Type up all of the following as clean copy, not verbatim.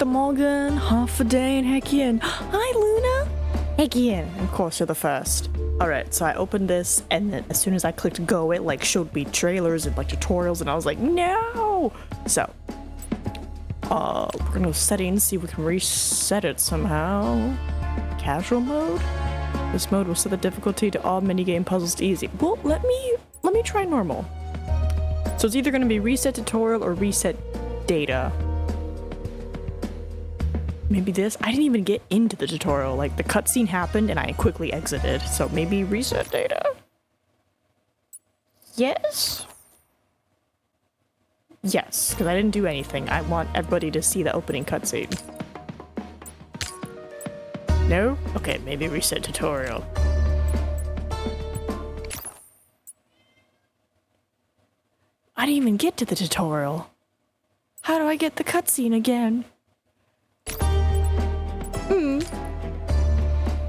the Morgan, half a day, and heck in. Hi, Luna. Heck in. Of course, you're the first. Alright, so I opened this, and then as soon as I clicked go, it like showed me trailers and like tutorials, and I was like, no! So, we're gonna go settings, see if we can reset it somehow. Casual mode? This mode will set the difficulty to all minigame puzzles to easy. Well, let me try normal. So it's either gonna be reset tutorial or reset data. Maybe this? I didn't even get into the tutorial. Like, the cutscene happened and I quickly exited. So maybe reset data? Yes? Yes, because I didn't do anything. I want everybody to see the opening cutscene. No? Okay, maybe reset tutorial. I didn't even get to the tutorial. How do I get the cutscene again?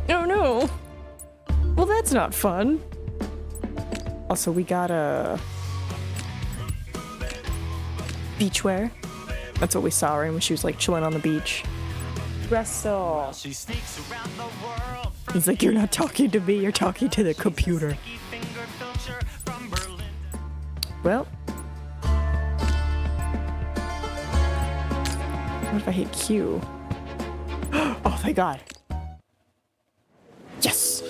Oh no. Well, that's not fun. Also, we got a beachwear. That's what we saw her in when she was like chilling on the beach. Wrestle. He's like, you're not talking to me, you're talking to the computer. Well. What if I hit Q? Oh, thank God. Yes!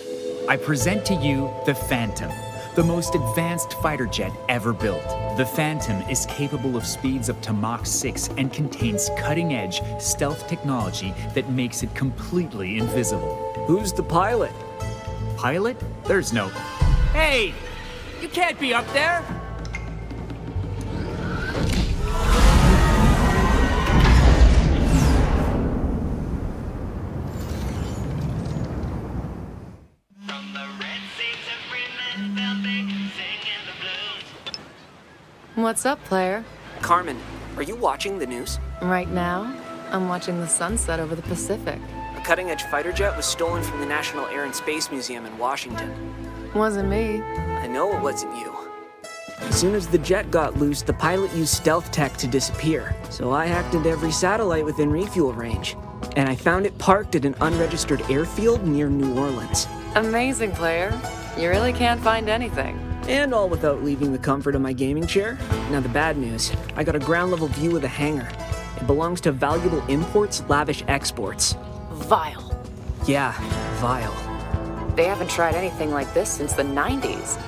I present to you the Phantom, the most advanced fighter jet ever built. The Phantom is capable of speeds up to Mach 6 and contains cutting-edge stealth technology that makes it completely invisible. Who's the pilot? Pilot? There's no... Hey! You can't be up there! What's up, player? Carmen, are you watching the news? Right now, I'm watching the sunset over the Pacific. A cutting-edge fighter jet was stolen from the National Air and Space Museum in Washington. Wasn't me. I know it wasn't you. As soon as the jet got loose, the pilot used stealth tech to disappear. So I hacked into every satellite within refuel range. And I found it parked at an unregistered airfield near New Orleans. Amazing, player. You really can't find anything. And all without leaving the comfort of my gaming chair. Now the bad news, I got a ground-level view of the hangar. It belongs to Valuable Imports, Lavish Exports. Vile. Yeah, vile. They haven't tried anything like this since the 90s.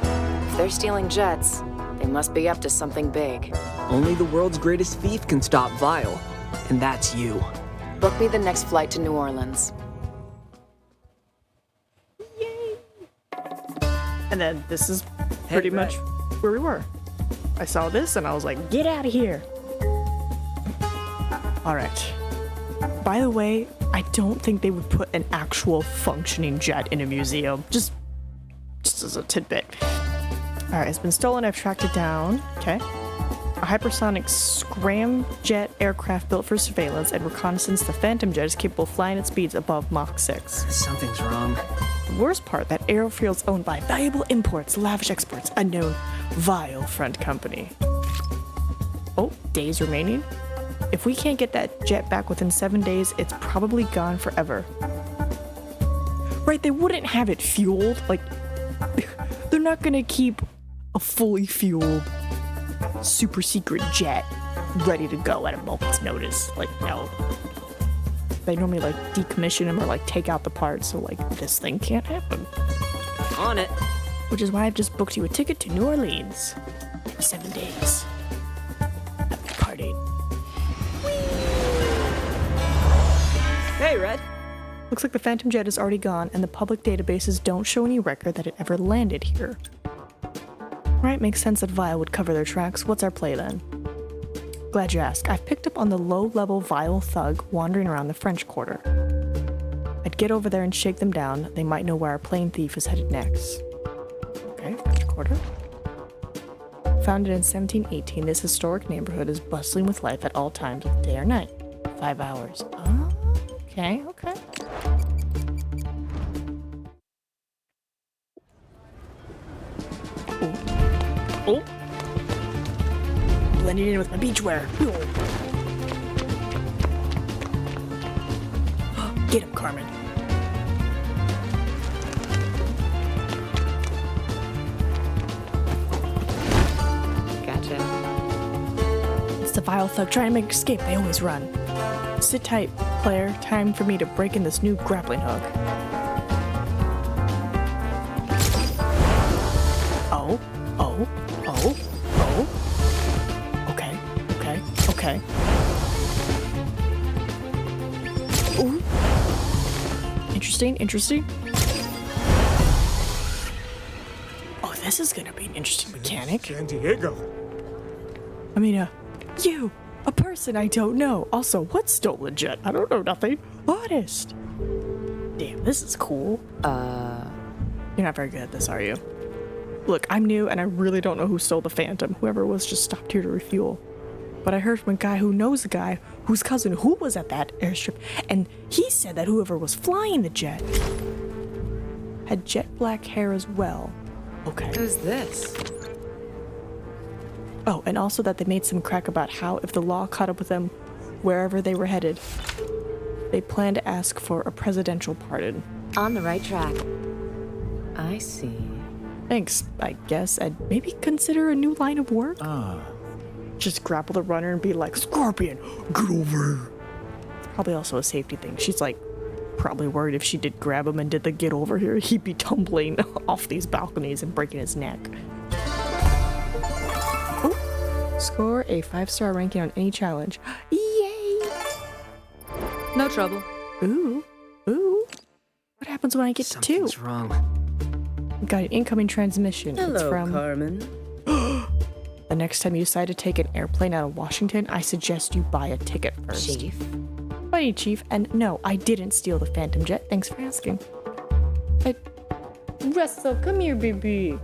If they're stealing jets, they must be up to something big. Only the world's greatest thief can stop Vile, and that's you. Book me the next flight to New Orleans. Yay! And then this is pretty much where we were. I saw this and I was like, get out of here. All right. By the way, I don't think they would put an actual functioning jet in a museum. Just as a tidbit. All right, it's been stolen. I've tracked it down. Okay. A hypersonic scramjet aircraft built for surveillance and reconnaissance, the Phantom jet is capable of flying at speeds above Mach 6. Something's wrong. The worst part, that airfield's owned by Valuable Imports, Lavish Exports, a known vile front company. Oh, days remaining? If we can't get that jet back within 7 days, it's probably gone forever. Right, they wouldn't have it fueled. Like, they're not gonna keep a fully fueled super secret jet ready to go at a moment's notice. Like, no. They normally like decommission them or like take out the parts, so like this thing can't happen. On it. Which is why I've just booked you a ticket to New Orleans in 7 days. At my party. Hey, Red. Looks like the Phantom jet is already gone and the public databases don't show any record that it ever landed here. Right, makes sense that Vile would cover their tracks. What's our play then? Glad you asked. I've picked up on the low-level Vile thug wandering around the French Quarter. I'd get over there and shake them down. They might know where our plane thief is headed next. Okay, French Quarter. Founded in 1718, this historic neighborhood is bustling with life at all times, day or night. 5 hours. Oh, okay. Oh. Blending in with my beachwear. Get him, Carmen. Gotcha. It's the vile thug trying to make escape. They always run. Sit tight, player. Time for me to break in this new grappling hook. Oh. Okay. Ooh. Interesting. Oh, this is gonna be an interesting mechanic. Sandiego. I mean, you, a person I don't know. Also, what's stolen jet? I don't know nothing. Honest. Damn, this is cool. You're not very good at this, are you? Look, I'm new and I really don't know who stole the Phantom. Whoever was just stopped here to refuel. But I heard from a guy who knows a guy whose cousin who was at that airstrip, and he said that whoever was flying the jet had jet black hair as well. Okay. Who's this? Oh, and also that they made some crack about how if the law caught up with them wherever they were headed, they plan to ask for a presidential pardon. On the right track. I see. Thanks, I guess. I'd maybe consider a new line of work. Just grapple the runner and be like, Scorpion, get over here. It's probably also a safety thing. She's like, probably worried if she did grab him and did the get over here, he'd be tumbling off these balconies and breaking his neck. Ooh. Score a 5-star ranking on any challenge. Yay! No trouble. Ooh. What happens when I get to 2? Something's wrong. Got an incoming transmission. It's from Carmen. the next time you decide to take an airplane out of Washington, I suggest you buy a ticket first. Chief. Funny, Chief, and no, I didn't steal the Phantom Jet. Thanks for asking. Russell, come here, baby.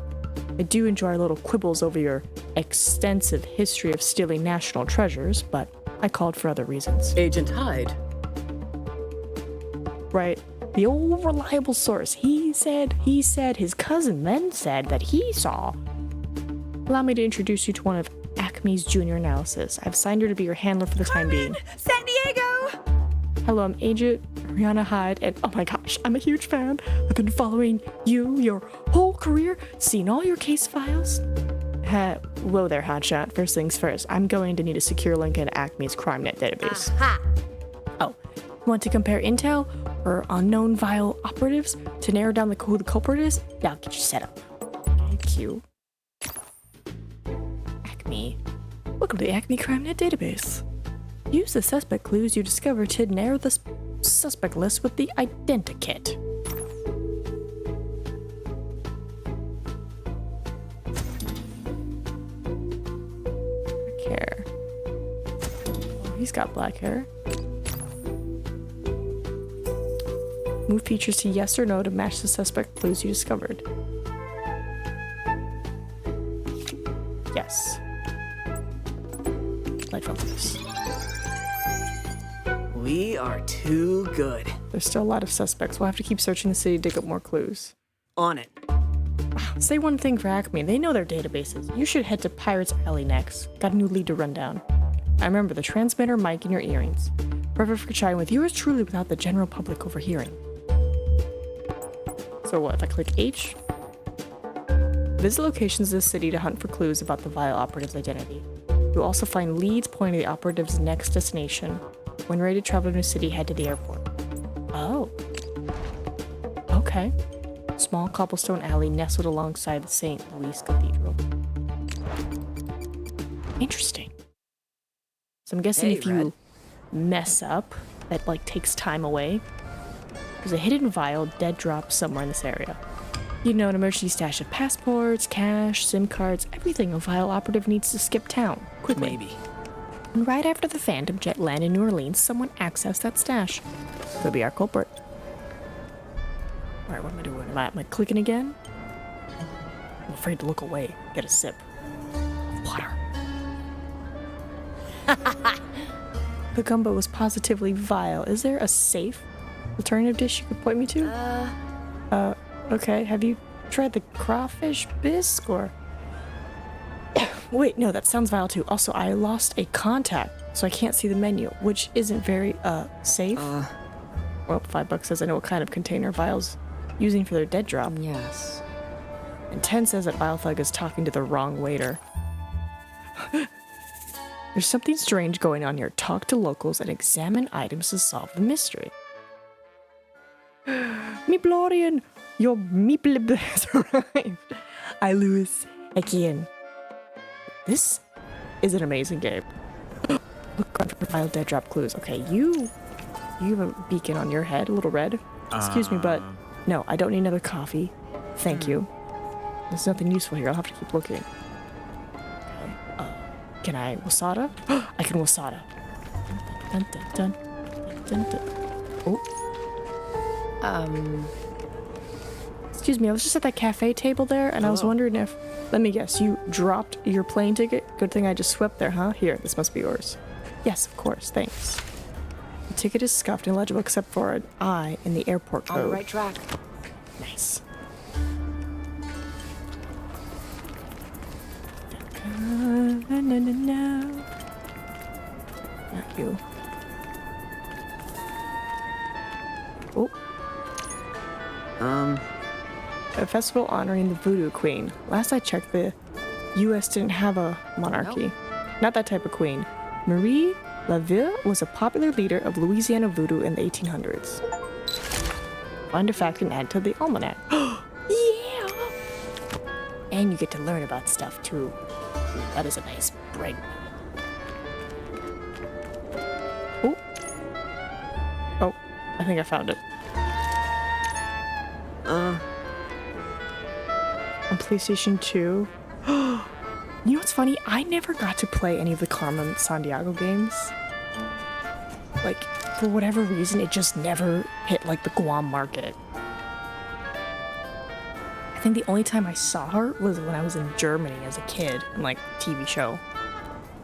I do enjoy our little quibbles over your extensive history of stealing national treasures, but I called for other reasons. Agent Hyde. Right. The old reliable source. He said his cousin then said that he saw. Allow me to introduce you to one of Acme's junior analysis. I've signed her to be your handler for the time being. Sandiego! Hello, I'm Agent Rihanna Hyde, and oh my gosh, I'm a huge fan. I've been following you your whole career, seen all your case files. Whoa there, hotshot. First things first, I'm going to need a secure link into Acme's CrimeNet database. Aha! Oh, want to compare intel or unknown vile operatives to narrow down who the culprit is? Yeah, I'll get you set up. Thank you. Acme. Welcome to the Acme CrimeNet database. Use the suspect clues you discover to narrow the suspect list with the identikit. Black hair. Oh, he's got black hair. Move features to yes or no to match the suspect clues you discovered. Yes. Light focus. We are too good. There's still a lot of suspects. We'll have to keep searching the city to dig up more clues. On it. Say one thing for Acme. They know their databases. You should head to Pirates Alley next. Got a new lead to run down. I remember the transmitter, mic, and your earrings. Perfect for chatting with yours truly without the general public overhearing. So what, if I click H? Visit locations of the city to hunt for clues about the vile operative's identity. You'll also find leads pointing to the operative's next destination. When ready to travel to a city, head to the airport. Oh. Okay. Small cobblestone alley nestled alongside the St. Louis Cathedral. Interesting. So I'm guessing Hey, if you Red. mess up, that takes time away. There's a hidden vial dead drop somewhere in this area. You know, an emergency stash of passports, cash, SIM cards, everything a vile operative needs to skip town quickly. Maybe. And right after the Phantom Jet landed in New Orleans, someone accessed that stash. Could be our culprit. Alright, what am I doing? Am I clicking again? I'm afraid to look away. Get a sip. Of water. The gumbo was positively vile. Is there a safe alternative dish you could point me to? Okay. Have you tried the crawfish bisque or... Wait, no, that sounds vile too. Also, I lost a contact, so I can't see the menu, which isn't very, safe. Well, $5 says I know what kind of container Vile's using for their dead drop. Yes. And 10 says that Vile Thug is talking to the wrong waiter. There's something strange going on here. Talk to locals and examine items to solve the mystery. Meeplorian, your meeplib has arrived. I lose again. This is an amazing game. Look on for Vile dead drop clues. Okay, you have a beacon on your head, a little red. Excuse me, but no, I don't need another coffee. Thank you. There's nothing useful here. I'll have to keep looking. Okay. Can I wasada? I can wasada. Dun, dun, dun, dun, dun, dun. Oh. Excuse me, I was just at that cafe table there, and I was wondering if... Let me guess, you dropped your plane ticket? Good thing I just swept there, huh? Here, this must be yours. Yes, of course, thanks. The ticket is scuffed and illegible except for an I in the airport code. On the right track. Nice. No. Not you. Oh. A festival honoring the Voodoo Queen. Last I checked, the U.S. didn't have a monarchy. Nope. Not that type of queen. Marie Laville was a popular leader of Louisiana voodoo in the 1800s. Find a fact and add to the almanac. Yeah! And you get to learn about stuff too. That is a nice bread. Oh. Oh, I think I found it. On PlayStation 2. You know what's funny? I never got to play any of the Carmen Sandiego games. Like, for whatever reason, it just never hit, like, the Guam market. I think the only time I saw her was when I was in Germany as a kid, in, like, TV show.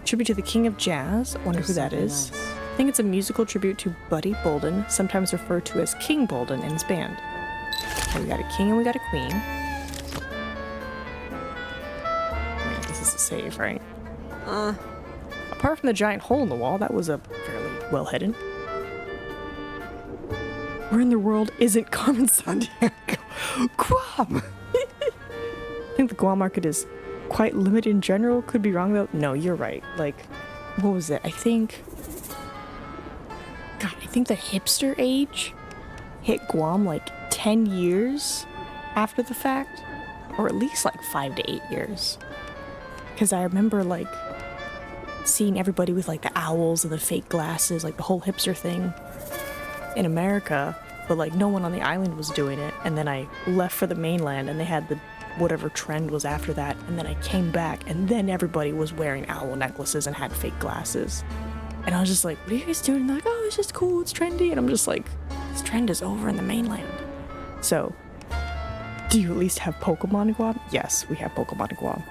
Tribute to the King of Jazz. I wonder who that is. Nice. I think it's a musical tribute to Buddy Bolden, sometimes referred to as King Bolden and his band. Okay, we got a king and we got a queen. Wait, this is a save, right? Apart from the giant hole in the wall, that was a fairly well hidden. Where in the world isn't Carmen Sandiego? Guam! I think the Guam market is quite limited in general. Could be wrong though. No, you're right. Like, what was it? I think the hipster age hit Guam like 10 years after the fact, or at least like 5 to 8 years. Because I remember like seeing everybody with like the owls and the fake glasses, like the whole hipster thing in America, but like no one on the island was doing it. And then I left for the mainland and they had the whatever trend was after that, and then I came back and then everybody was wearing owl necklaces and had fake glasses. And I was just like, what are you guys doing? And they're like, oh, it's just cool, it's trendy. And I'm just like, this trend is over in the mainland. So, do you at least have Pokemon in Guam? Yes, we have Pokemon in Guam.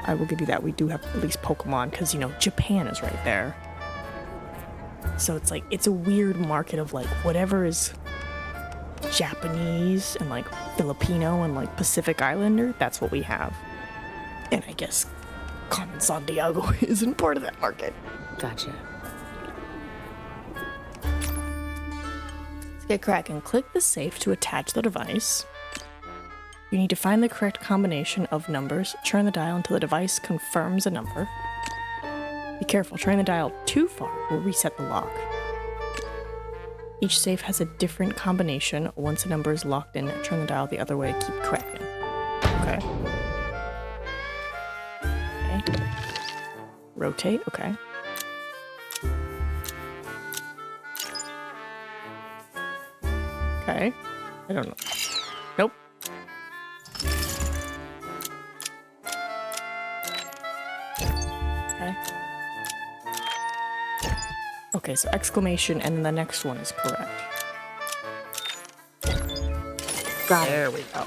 I will give you that. We do have at least Pokemon because, you know, Japan is right there. So it's like, it's a weird market of like whatever is Japanese and like Filipino and like Pacific Islander, that's what we have. And I guess Carmen Sandiego isn't part of that market. Gotcha. Let's get cracking. Click the safe to attach the device. You need to find the correct combination of numbers. Turn the dial until the device confirms a number. Be careful, turning the dial too far will reset the lock. Each safe has a different combination. Once a number is locked in, turn the dial the other way to keep cracking. Okay. Okay. Rotate, okay. Okay. I don't know. Nope. Okay. Okay, so exclamation and then the next one is correct. Got it. There we go.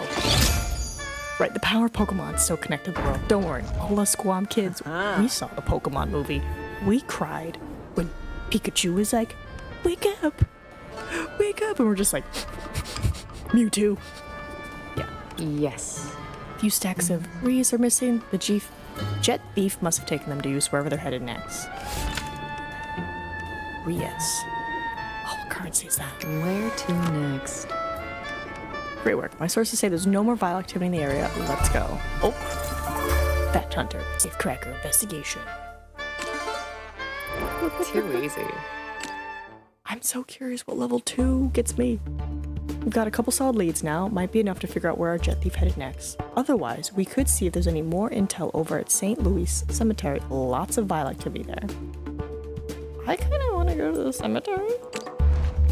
Right, the power of Pokemon is so connected to the world. Don't worry, all us Guam kids, we saw the Pokemon movie. We cried when Pikachu was like, wake up, and we're just like, Mewtwo. Yeah. Yes. A few stacks of Rees are missing. The jet thief must have taken them to use wherever they're headed next. Rias. Holocard sees that. Where to next? Great work. My sources say there's no more vile activity in the area. Let's go. Oh. Fat Hunter. Safe Cracker investigation. Too easy. I'm so curious what level 2 gets me. We've got a couple solid leads now. Might be enough to figure out where our jet thief headed next. Otherwise, we could see if there's any more intel over at St. Louis Cemetery. Lots of vile activity there. I kind of want to go to the cemetery.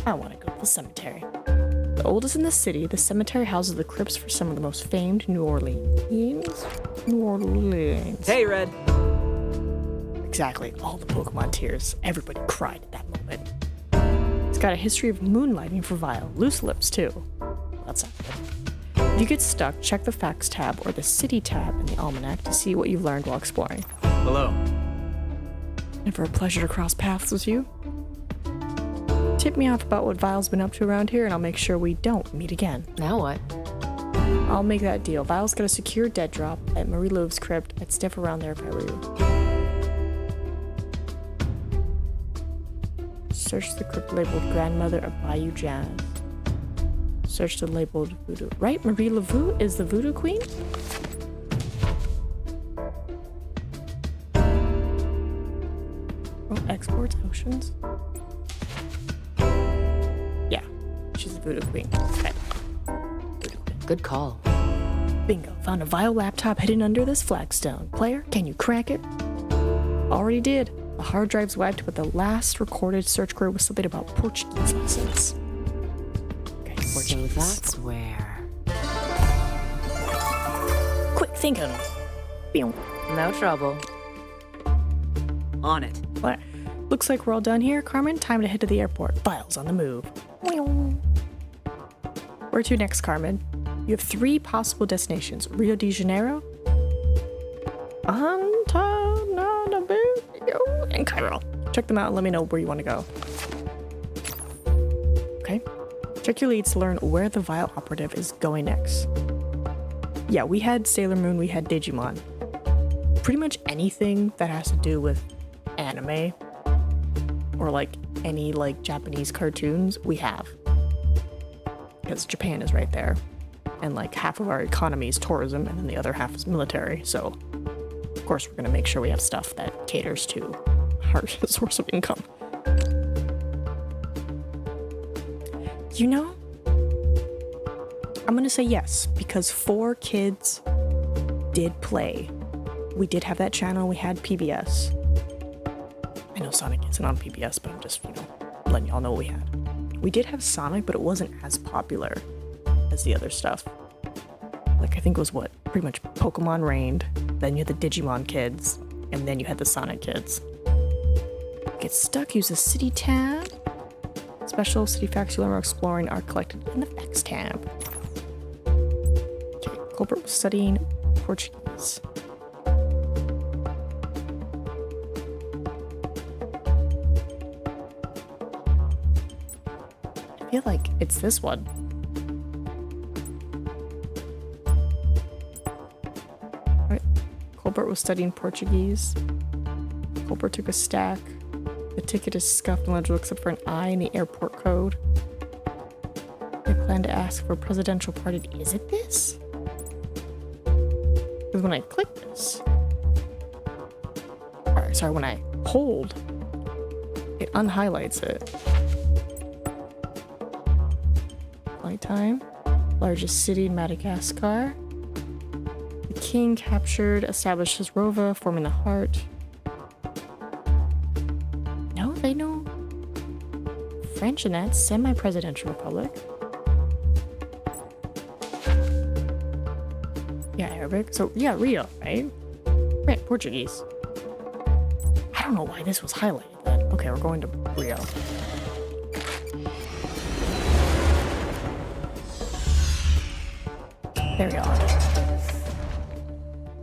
I want to go to the cemetery. The oldest in the city, the cemetery houses the crypts for some of the most famed New Orleans. Hey, Red. Exactly, all the Pokemon tears. Everybody cried at that moment. It's got a history of moonlighting for Vile. Loose lips, too. That's not good. If you get stuck, check the Facts tab or the City tab in the Almanac to see what you've learned while exploring. Hello. Never a pleasure to cross paths with you. Tip me off about what Vile's been up to around here, and I'll make sure we don't meet again. Now what? I'll make that deal. Vile's got a secure dead drop at Marie Louve's crypt. I'd stiff around there if I were you. Search the crypt labeled Grandmother of Bayou Jazz. Search the labeled Voodoo. Right? Marie Laveau is the Voodoo Queen? Oh, exports oceans? Yeah, she's the Voodoo Queen. Okay. Voodoo Queen. Good call. Bingo. Found a Vile laptop hidden under this flagstone. Player, can you crack it? Already did. The hard drive's wiped, but the last recorded search query was something about Portuguese lessons. Okay, Portuguese. So that's where... Quick thinking. Boom. No trouble. On it. What? Looks like we're all done here. Carmen, time to head to the airport. Files on the move. Where to next, Carmen? You have 3 possible destinations. Rio de Janeiro, and Cairo. Check them out and let me know where you want to go. Okay. Check your leads to learn where the Vile operative is going next. Yeah, we had Sailor Moon, we had Digimon. Pretty much anything that has to do with anime or like any like Japanese cartoons, we have. Because Japan is right there. And like half of our economy is tourism and then the other half is military. So of course we're gonna make sure we have stuff that caters to our source of income. You know, I'm gonna say yes, because 4 kids did play. We did have that channel, we had PBS. I know Sonic isn't on PBS, but I'm just, letting y'all know what we had. We did have Sonic, but it wasn't as popular as the other stuff. Like, I think it was pretty much Pokemon reigned, then you had the Digimon kids, and then you had the Sonic kids. Get stuck, use the City tab. Special City facts you learn while exploring are collected in the Facts tab. Okay, culprit was studying Portuguese. I feel like it's this one. Alright. Culprit was studying Portuguese. Culprit took a stack. The ticket is scuffed and legible except for an I in the airport code. They plan to ask for a presidential pardon. Is it this? Because when I click this... Alright, sorry, when I hold, it unhighlights it. Flight time. Largest city in Madagascar. The king captured, established his Rova, forming the heart. No, they know French in that semi-presidential republic. Yeah, Arabic. So, yeah, Rio, right? Right, Portuguese. I don't know why this was highlighted then. Okay, we're going to Rio. There we are.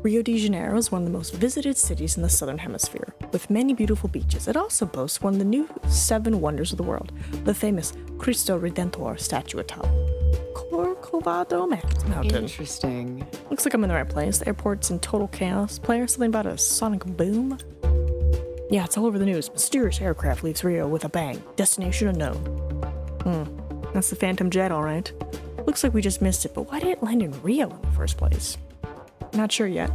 Rio de Janeiro is one of the most visited cities in the Southern Hemisphere, with many beautiful beaches. It also boasts one of the new 7 wonders of the world, the famous Cristo Redentor statue atop Corcovado Mountain. Interesting. Looks like I'm in the right place. The airport's in total chaos. Player, something about a sonic boom? Yeah, it's all over the news. Mysterious aircraft leaves Rio with a bang. Destination unknown. That's the Phantom Jet, all right. Looks like we just missed it, but why did it land in Rio in the first place? Not sure yet.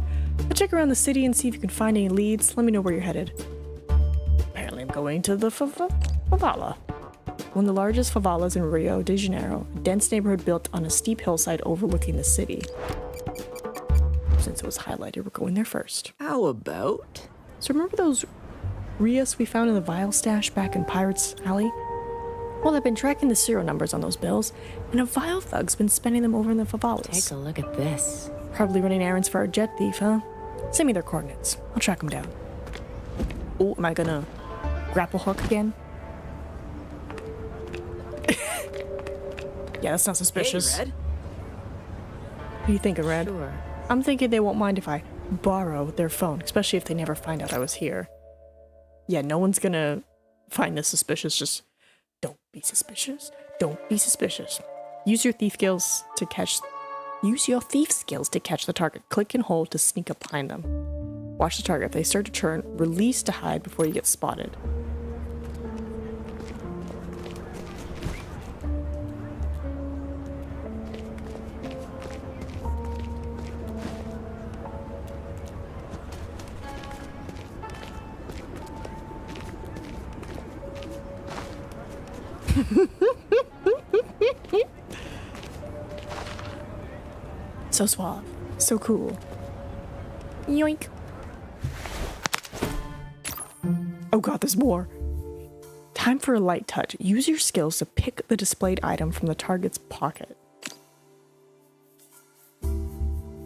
But check around the city and see if you can find any leads. Let me know where you're headed. Apparently I'm going to the favela. One of the largest favelas in Rio de Janeiro, a dense neighborhood built on a steep hillside overlooking the city. Since it was highlighted, we're going there first. How about? So remember those Rios we found in the vial stash back in Pirates Alley? Well, I've been tracking the serial numbers on those bills, and a vial thug's been spending them over in the favelas. Take a look at this. Probably running errands for our jet thief, huh? Send me their coordinates. I'll track them down. Oh, am I gonna grapple hook again? Yeah, that's not suspicious. Hey, Red. What are you thinking, Red? Sure. I'm thinking they won't mind if I borrow their phone, especially if they never find out I was here. Yeah, no one's gonna find this suspicious. Just don't be suspicious. Don't be suspicious. Use your thief skills to catch the target. Click and hold to sneak up behind them. Watch the target. If they start to turn, release to hide before you get spotted. So suave. So cool. Yoink. Oh god, there's more. Time for a light touch. Use your skills to pick the displayed item from the target's pocket.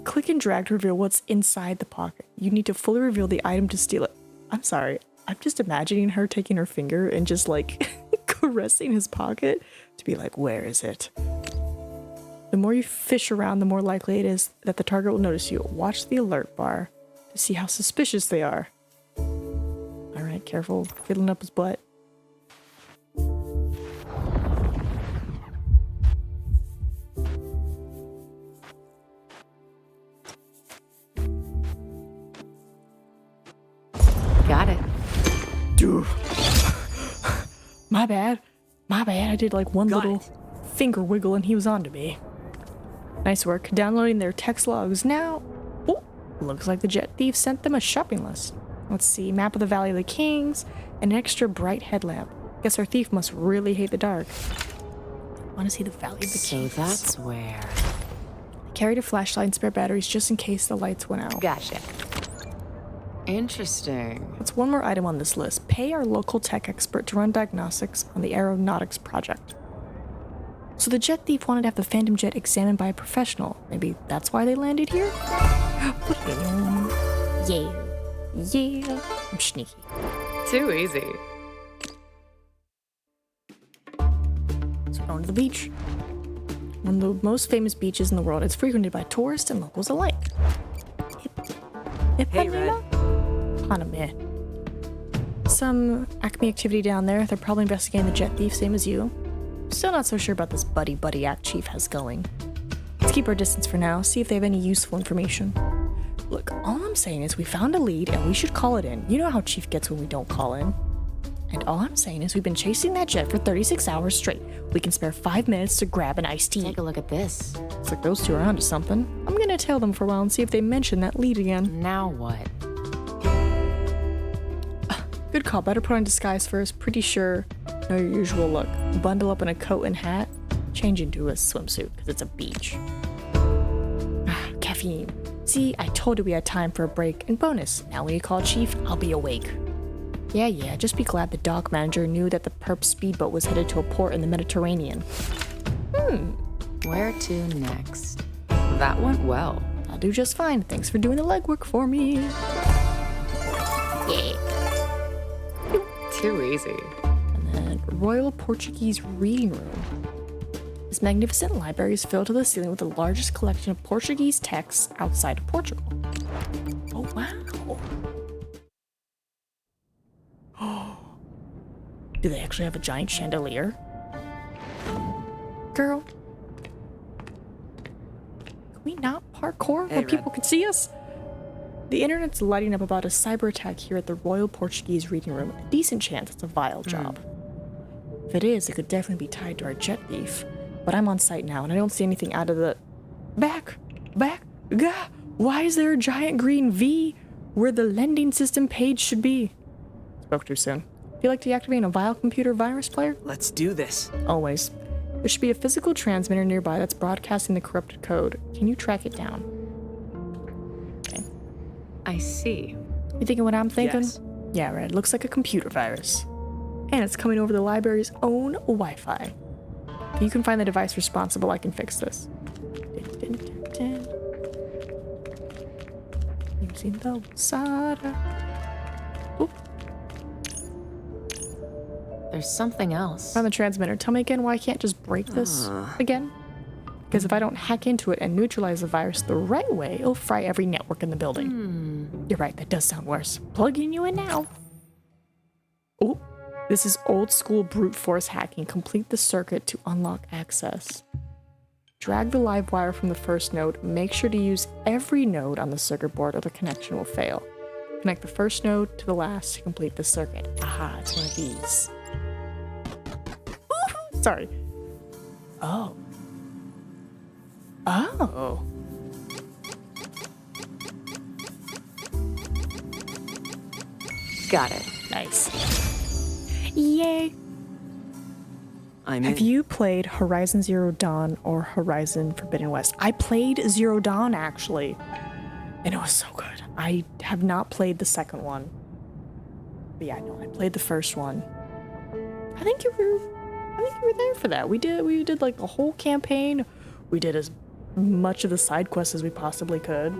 Click and drag to reveal what's inside the pocket. You need to fully reveal the item to steal it. I'm sorry. I'm just imagining her taking her finger and just like caressing his pocket to be like, where is it? The more you fish around, the more likely it is that the target will notice you. Watch the alert bar to see how suspicious they are. Alright, careful fiddling up his butt. Got it. Dude. My bad. I did like one little finger wiggle and he was on to me. Nice work. Downloading their text logs now. Oh, looks like the jet thief sent them a shopping list. Let's see. Map of the Valley of the Kings. An extra bright headlamp. Guess our thief must really hate the dark. Want to see the Valley of the Kings. So that's where... Carried a flashlight and spare batteries just in case the lights went out. Gotcha. Interesting. That's one more item on this list. Pay our local tech expert to run diagnostics on the aeronautics project. So the jet thief wanted to have the Phantom Jet examined by a professional. Maybe that's why they landed here? Yeah. I'm sneaky. Too easy. So we're going to the beach. One of the most famous beaches in the world. It's frequented by tourists and locals alike. Hey, Red. Haname. Some Acme activity down there. They're probably investigating the jet thief, same as you. Still not so sure about this buddy act Chief has going. Let's keep our distance for now, see if they have any useful information. Look, all I'm saying is we found a lead and we should call it in. You know how Chief gets when we don't call in. And all I'm saying is we've been chasing that jet for 36 hours straight. We can spare 5 minutes to grab an iced tea. Take a look at this. Looks like those two are onto something. I'm gonna tail them for a while and see if they mention that lead again. Now what? Good call, better put on disguise first. Pretty sure know your usual look. Bundle up in a coat and hat, change into a swimsuit because it's a beach. Caffeine. See, I told you we had time for a break. And bonus, now when you call Chief, I'll be awake. Yeah, just be glad the dock manager knew that the perp speedboat was headed to a port in the Mediterranean. Where to next? That went well. I'll do just fine. Thanks for doing the legwork for me. Yeah. Too easy. And then Royal Portuguese Reading Room. This magnificent library is filled to the ceiling with the largest collection of Portuguese texts outside of Portugal. Oh, wow. Do they actually have a giant chandelier? Girl. Can we not parkour where people can see us? The internet's lighting up about a cyber attack here at the Royal Portuguese Reading Room. A decent chance it's a vile job. If it is, it could definitely be tied to our jet thief. But I'm on site now, and I don't see anything out of the... Back! Gah! Why is there a giant green V where the lending system page should be? Spoke too soon. Feel like deactivating a Vile computer virus player? Let's do this. Always. There should be a physical transmitter nearby that's broadcasting the corrupted code. Can you track it down? Okay. I see. You thinking what I'm thinking? Yes. Yeah, Red. Looks like a computer virus. And it's coming over the library's own Wi-Fi. If you can find the device responsible, I can fix this. Using the SATA. Oop. There's something else. On the transmitter. Tell me again why I can't just break this again? Because if I don't hack into it and neutralize the virus the right way, it'll fry every network in the building. You're right, that does sound worse. Plugging you in now. Oh, this is old school brute force hacking. Complete the circuit to unlock access. Drag the live wire from the first node. Make sure to use every node on the circuit board or the connection will fail. Connect the first node to the last to complete the circuit. Aha, it's one of these. Sorry. Oh. Oh. Got it. Nice. Yay. I'm Have in. you played Horizon Zero Dawn or Horizon Forbidden West? I played Zero Dawn actually, and it was so good. I have not played the second one. But yeah, no, I played the first one. I think you were there for that. We did like the whole campaign. We did as much of the side quests as we possibly could.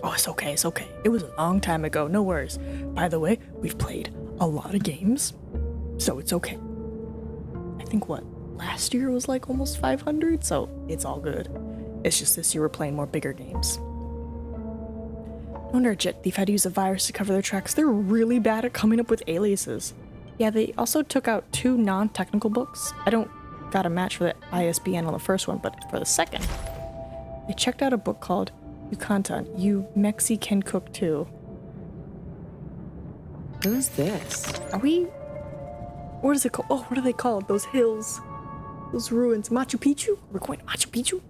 Oh, it's okay, it's okay. It was a long time ago, no worries. By the way, we've played a lot of games, so it's okay. I think last year was like almost 500, so it's all good. It's just this year we're playing more bigger games. No wonder Jet Thief had to use a virus to cover their tracks. They're really bad at coming up with aliases. Yeah, they also took out 2 non-technical books. I don't got a match for the ISBN on the first one, but for the second, they checked out a book called Yucatan, You Mexican Cook Too. Who's this? Are we... What is it called? Oh, what are they called? Those hills. Those ruins. Machu Picchu? We're going to Machu Picchu?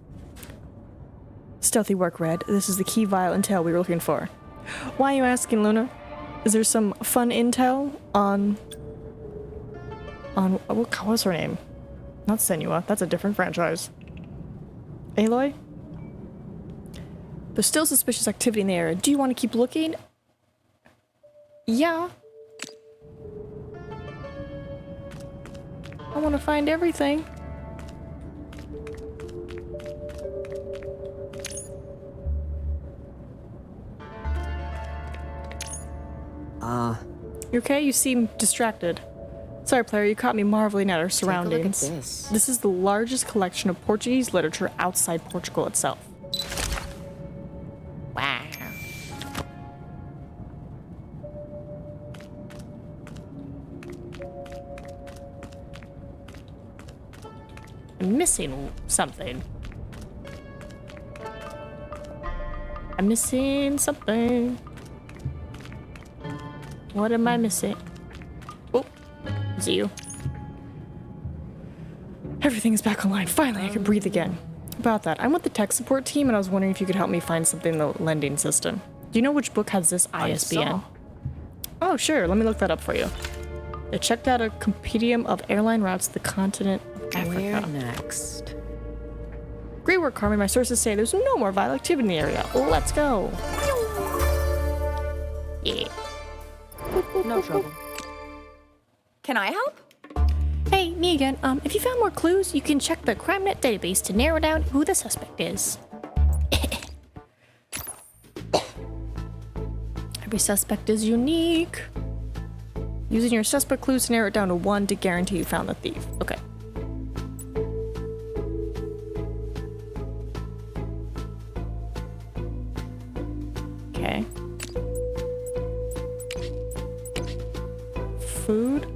Stealthy work, Red. This is the key vial intel we were looking for. Why are you asking, Luna? Is there some fun intel on... what was her name? Not Senua. That's a different franchise. Aloy? There's still suspicious activity in the area. Do you want to keep looking? Yeah. I want to find everything. You okay? You seem distracted. Sorry, player, you caught me marveling at our surroundings. Take a look at this. This is the largest collection of Portuguese literature outside Portugal itself. Wow. I'm missing something. I'm missing something. What am I missing? Oh, is it you? Everything's back online. Finally, I can breathe again. About that, I'm with the tech support team, and I was wondering if you could help me find something in the lending system. Do you know which book has this ISBN? Oh, sure. Let me look that up for you. They checked out a compendium of airline routes to the continent of Africa. Where next? Great work, Carmen. My sources say there's no more violent activity in the area. Let's go. Yeah. No trouble. Can I help? Hey, me again. If you found more clues, you can check the CrimeNet database to narrow down who the suspect is. Every suspect is unique. Using your suspect clues to narrow it down to 1 to guarantee you found the thief. Okay. Okay. Food.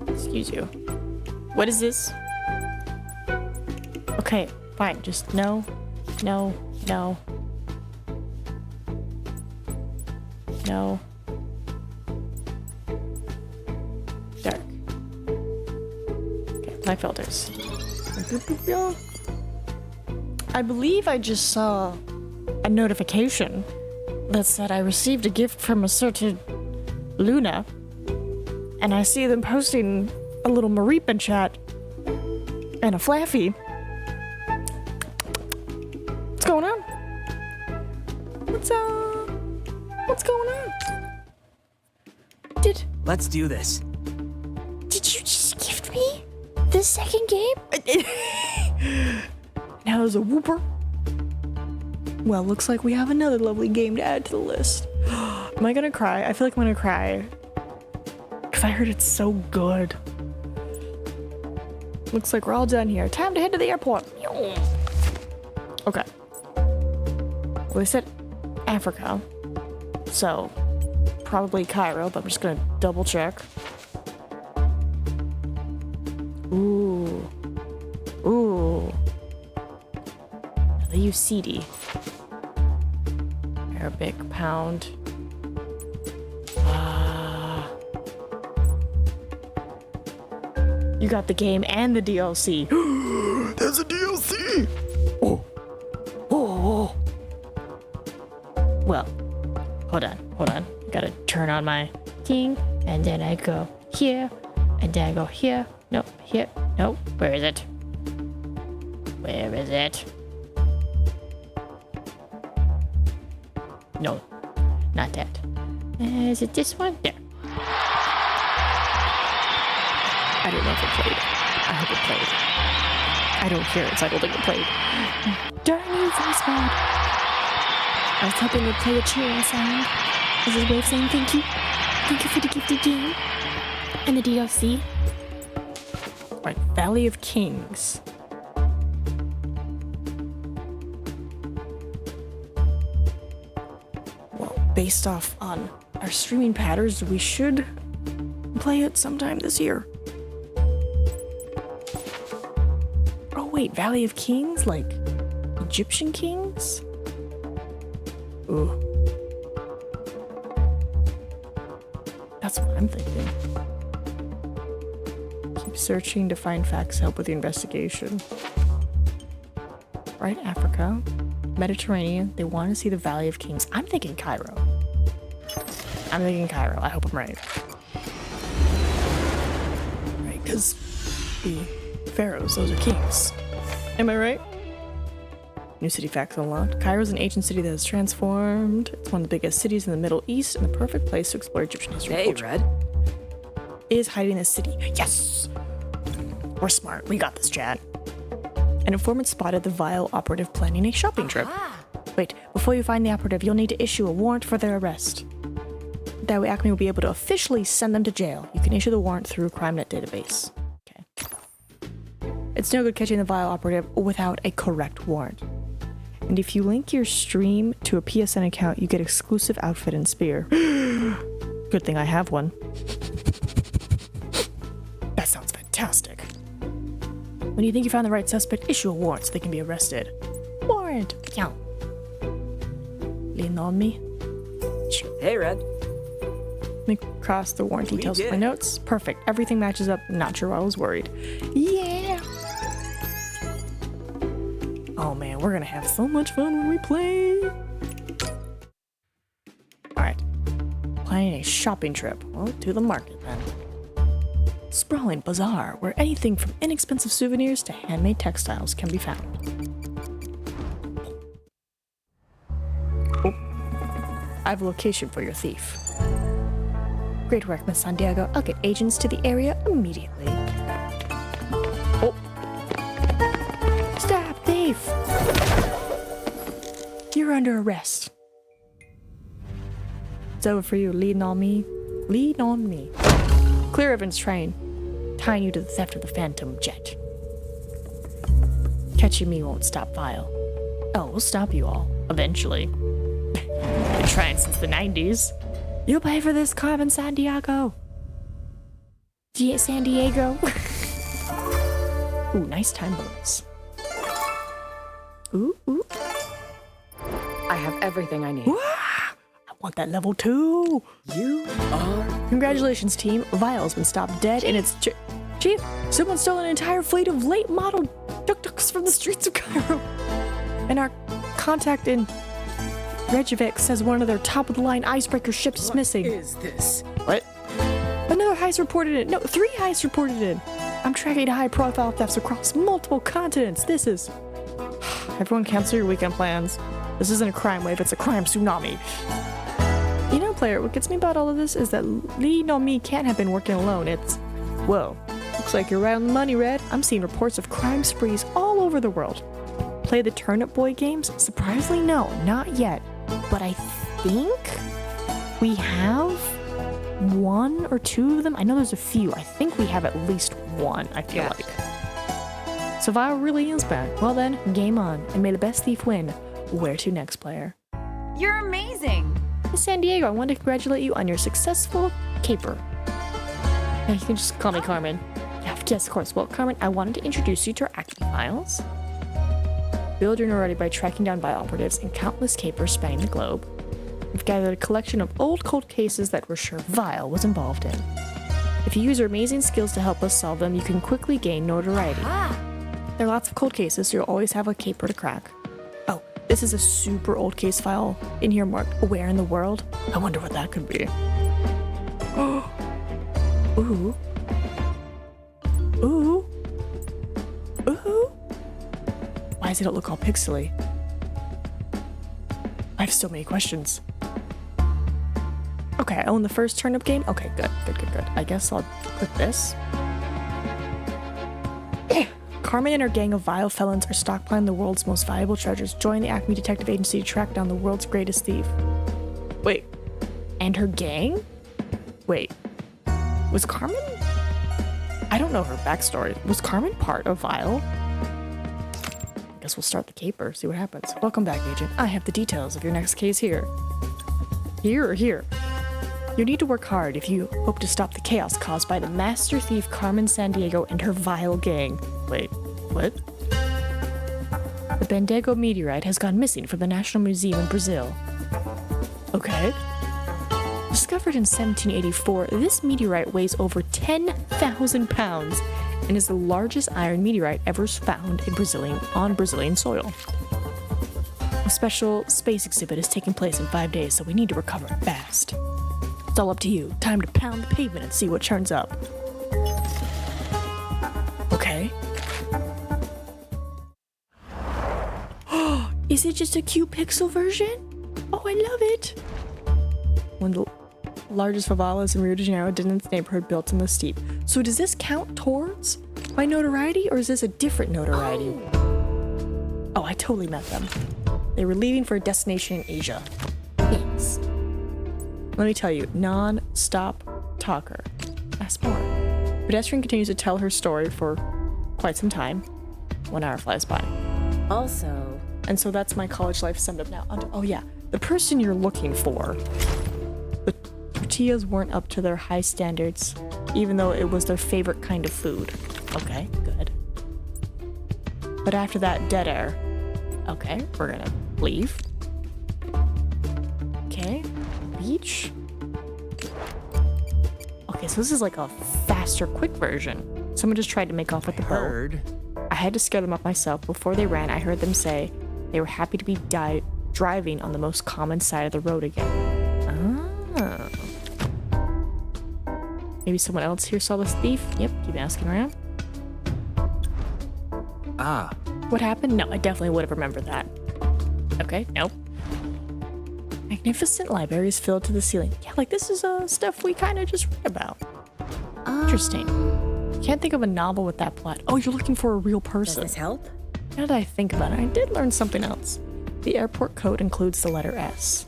Excuse you. What is this? Okay, fine. Just no. No. No. No. Dark. Okay, my filters. I believe I just saw a notification that said I received a gift from a certain Luna, and I see them posting a little Mareep in chat and a Flaffy. What's going on? What's going on? Let's do this. Did you just gift me the second game? Now there's a whooper. Well, looks like we have another lovely game to add to the list. Am I gonna cry? I feel like I'm gonna cry. Because I heard it's so good. Looks like we're all done here. Time to head to the airport. Okay. Well, they said Africa. So, probably Cairo, but I'm just gonna double check. Ooh. Ooh. They use CD. Arabic pound. You got the game and the DLC. There's a DLC! Oh. Oh. Well, hold on. Gotta turn on my thing, and then I go here, and then I go here. Nope, here. Nope. Where is it? Where is it? No, not that. Is it this one? There. I don't know if it played. I hope it played. I don't hear it, so I don't think it played. Darn you, voice mod. I was hoping it'd play a cheering sound as a way of saying thank you. Thank you for the gifted game. And the DLC. Right, Valley of Kings. Well, based off on our streaming patterns, we should play it sometime this year. Oh wait, Valley of Kings? Like Egyptian kings? Ooh. That's what I'm thinking. Keep searching to find facts to help with the investigation. Right, Africa. Mediterranean. They want to see the Valley of Kings. I'm thinking Cairo. I hope I'm right. Right, because the pharaohs, those are kings. Am I right? New city facts unlocked. Cairo is an ancient city that has transformed. It's one of the biggest cities in the Middle East and the perfect place to explore Egyptian history. Hey, Red. Is hiding in this city. Yes! We're smart. We got this, chat. An informant spotted the vile operative planning a shopping trip. Wait, before you find the operative, you'll need to issue a warrant for their arrest. That way Acme will be able to officially send them to jail. You can issue the warrant through CrimeNet database. Okay. It's no good catching the vile operative without a correct warrant. And if you link your stream to a PSN account, you get exclusive outfit and spear. Good thing I have one. That sounds fantastic. When you think you found the right suspect, issue a warrant so they can be arrested. Warrant! Yeah. Lean on me. Hey, Red. Let me cross the warrant details with my notes. Perfect. Everything matches up. Not sure why I was worried. Yeah! Oh man, we're gonna have so much fun when we play. Alright. Planning a shopping trip. Well, to the market then. Sprawling bazaar, where anything from inexpensive souvenirs to handmade textiles can be found. Oh. I have a location for your thief. Great work, Miss Sandiego. I'll get agents to the area immediately. Oh. Stop, thief! You're under arrest. It's over for you. Lean on me. Lean on me. Clear evidence train. Tying you to the theft of the Phantom jet. Catching me won't stop Vile. Oh, we'll stop you all. Eventually. Been trying since the 90s. You'll pay for this, Carmen Sandiego. San Diego. Ooh, nice time bonus. Ooh, ooh. I have everything I need. I want that level 2. You are... Congratulations, team. Vile's been stopped dead in its... Chief, someone stole an entire fleet of late-model tuk-tuks from the streets of Cairo. And our contact in Reykjavik says one of their top-of-the-line icebreaker ships is missing. What is this? What? Another heist reported in. No, 3 heists reported in. I'm tracking high-profile thefts across multiple continents. This is... Everyone cancel your weekend plans. This isn't a crime wave, it's a crime tsunami. You know, player, what gets me about all of this is that NinaMeep can't have been working alone. It's... Whoa. Looks like you're right on the money, Red. I'm seeing reports of crime sprees all over the world. Play the Turnip Boy games? Surprisingly, no, not yet. But I think we have 1 or 2 of them. I know there's a few. I think we have at least 1, I feel like. So Vile really is bad. Well then, game on. And may the best thief win. Where to next, player? You're amazing. Miss Sandiego, I want to congratulate you on your successful caper. Yeah, you can just call me Carmen. Yeah, yes, of course. Well, Carmen, I wanted to introduce you to our active files. Build your notoriety by tracking down Vile operatives in countless capers spanning the globe. We've gathered a collection of old cold cases that we're sure Vile was involved in. If you use your amazing skills to help us solve them, you can quickly gain notoriety. There are lots of cold cases, so you'll always have a caper to crack. Oh, this is a super old case file in here marked Where in the World? I wonder what that could be. Oh. Ooh. Ooh. Ooh. Why does it look all pixely? I have so many questions. Okay, I own the first turnip game? Okay, good. I guess I'll click this. Carmen and her gang of vile felons are stockpiling the world's most valuable treasures. Join the Acme Detective Agency to track down the world's greatest thief. Wait, and her gang? Wait, was Carmen? I don't know her backstory. Was Carmen part of Vile? I guess we'll start the caper, see what happens. Welcome back, Agent. I have the details of your next case here. Here or here? You need to work hard if you hope to stop the chaos caused by the master thief Carmen Sandiego and her vile gang. Wait, what? The Bandego meteorite has gone missing from the National Museum in Brazil. Okay. Discovered in 1784, this meteorite weighs over 10,000 pounds and is the largest iron meteorite ever found in on Brazilian soil. A special space exhibit is taking place in 5 days, so we need to recover it fast. It's all up to you. Time to pound the pavement and see what turns up. Okay. Is it just a cute pixel version? Oh, I love it. One of the largest favelas in Rio de Janeiro, Dinan's neighborhood built in the steep. So does this count towards my notoriety, or is this a different notoriety? Oh, I totally met them. They were leaving for a destination in Asia. Thanks. Let me tell you, non-stop talker. Ask more. Pedestrian continues to tell her story for quite some time. 1 hour flies by. Also... And so that's my college life summed up now. Oh yeah, the person you're looking for. The tortillas weren't up to their high standards, even though it was their favorite kind of food. Okay, good. But after that, dead air. Okay, we're gonna leave. Okay, beach. Okay, so this is like a faster, quick version. Someone just tried to make off with the boat. I had to scare them up myself. Before they ran, I heard them say they were happy to be driving on the most common side of the road again. Ah. Maybe someone else here saw this thief? Yep, keep asking around. Ah. What happened? No, I definitely would have remembered that. Okay, nope. Magnificent libraries filled to the ceiling. Yeah, like this is stuff we kind of just read about. Interesting. Can't think of a novel with that plot. Oh, you're looking for a real person. Does this help? Now that I think about it, I did learn something else. The airport code includes the letter S.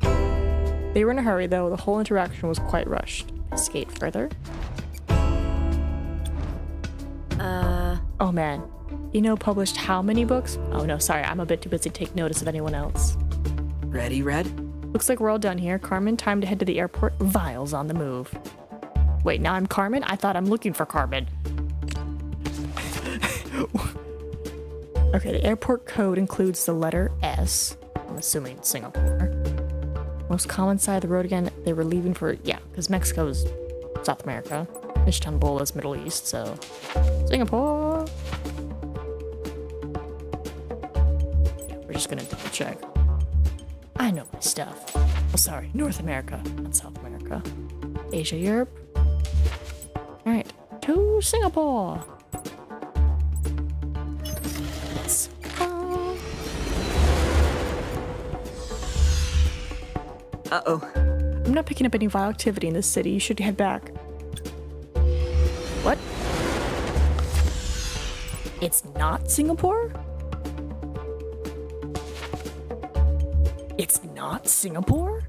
They were in a hurry, though. The whole interaction was quite rushed. Skate further. Oh man. Published how many books? Oh no, sorry, I'm a bit too busy to take notice of anyone else. Ready, Red? Looks like we're all done here. Carmen, time to head to the airport. Vile's on the move. Wait, now I'm Carmen? I thought I'm looking for Carmen. Okay, the airport code includes the letter S. I'm assuming Singapore. Most common side of the road again, they were leaving for, yeah, because Mexico is South America. Istanbul is Middle East, so Singapore. Yeah, we're just gonna double check. I know my stuff. Oh, sorry, North America, not South America. Asia, Europe. All right, to Singapore. Let's go. Uh-oh. I'm not picking up any vile activity in this city. You should head back. What? It's not Singapore? It's not Singapore?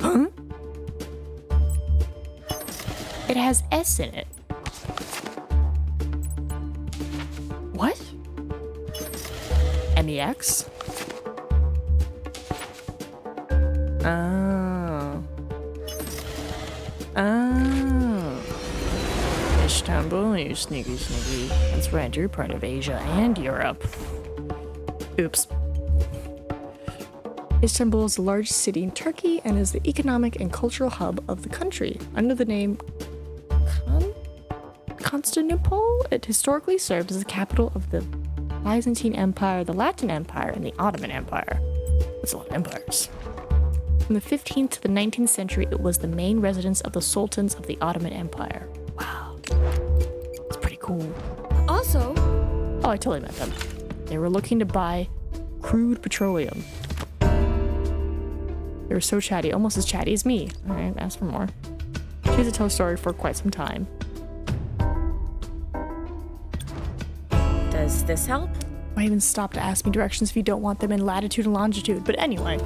Huh? It has S in it. What? MEX? Oh. Oh. Istanbul, you sneaky. That's right, you're part of Asia and Europe. Oops. Istanbul is the largest city in Turkey and is the economic and cultural hub of the country. Under the name Constantinople, it historically served as the capital of the Byzantine Empire, the Latin Empire, and the Ottoman Empire. That's a lot of empires. From the 15th to the 19th century, it was the main residence of the sultans of the Ottoman Empire. Wow. It's pretty cool. Also, Oh, I totally met them. They were looking to buy crude petroleum. They were so chatty, almost as chatty as me. All right, ask for more. She has to tell a story for quite some time. does this help? Why even stop to ask me directions if you don't want them in latitude and longitude? But anyway,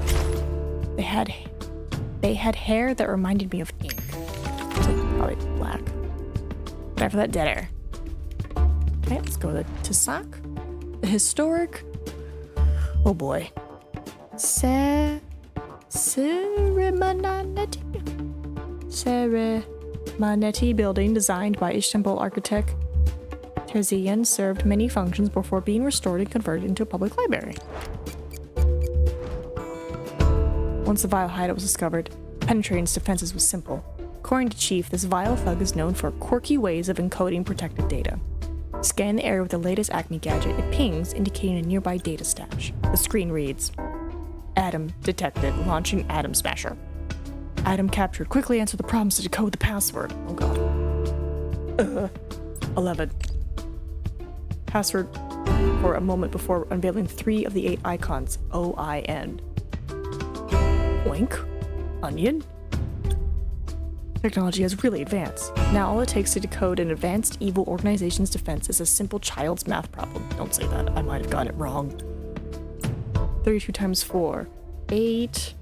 they had hair that reminded me of ink. So probably black. Time for that dead air. Okay, let's go to Sak. The historic. Oh boy. Seremaneti building designed by Istanbul architect Terzian served many functions before being restored and converted into a public library. Once the vile hideout was discovered, penetrating its defenses was simple. According to Chief, this vile thug is known for quirky ways of encoding protected data. Scan the area with the latest Acme gadget, it pings, indicating a nearby data stash. The screen reads, Atom detected, launching Atom Smasher. Atom captured, quickly answer the prompts to decode the password. Oh god. 11. Password for a moment before unveiling 3 of the 8 icons. OIN. Oink. Onion. Technology has really advanced. Now all it takes to decode an advanced evil organization's defense is a simple child's math problem. Don't say that, I might have gotten it wrong. 32 times 4. 8.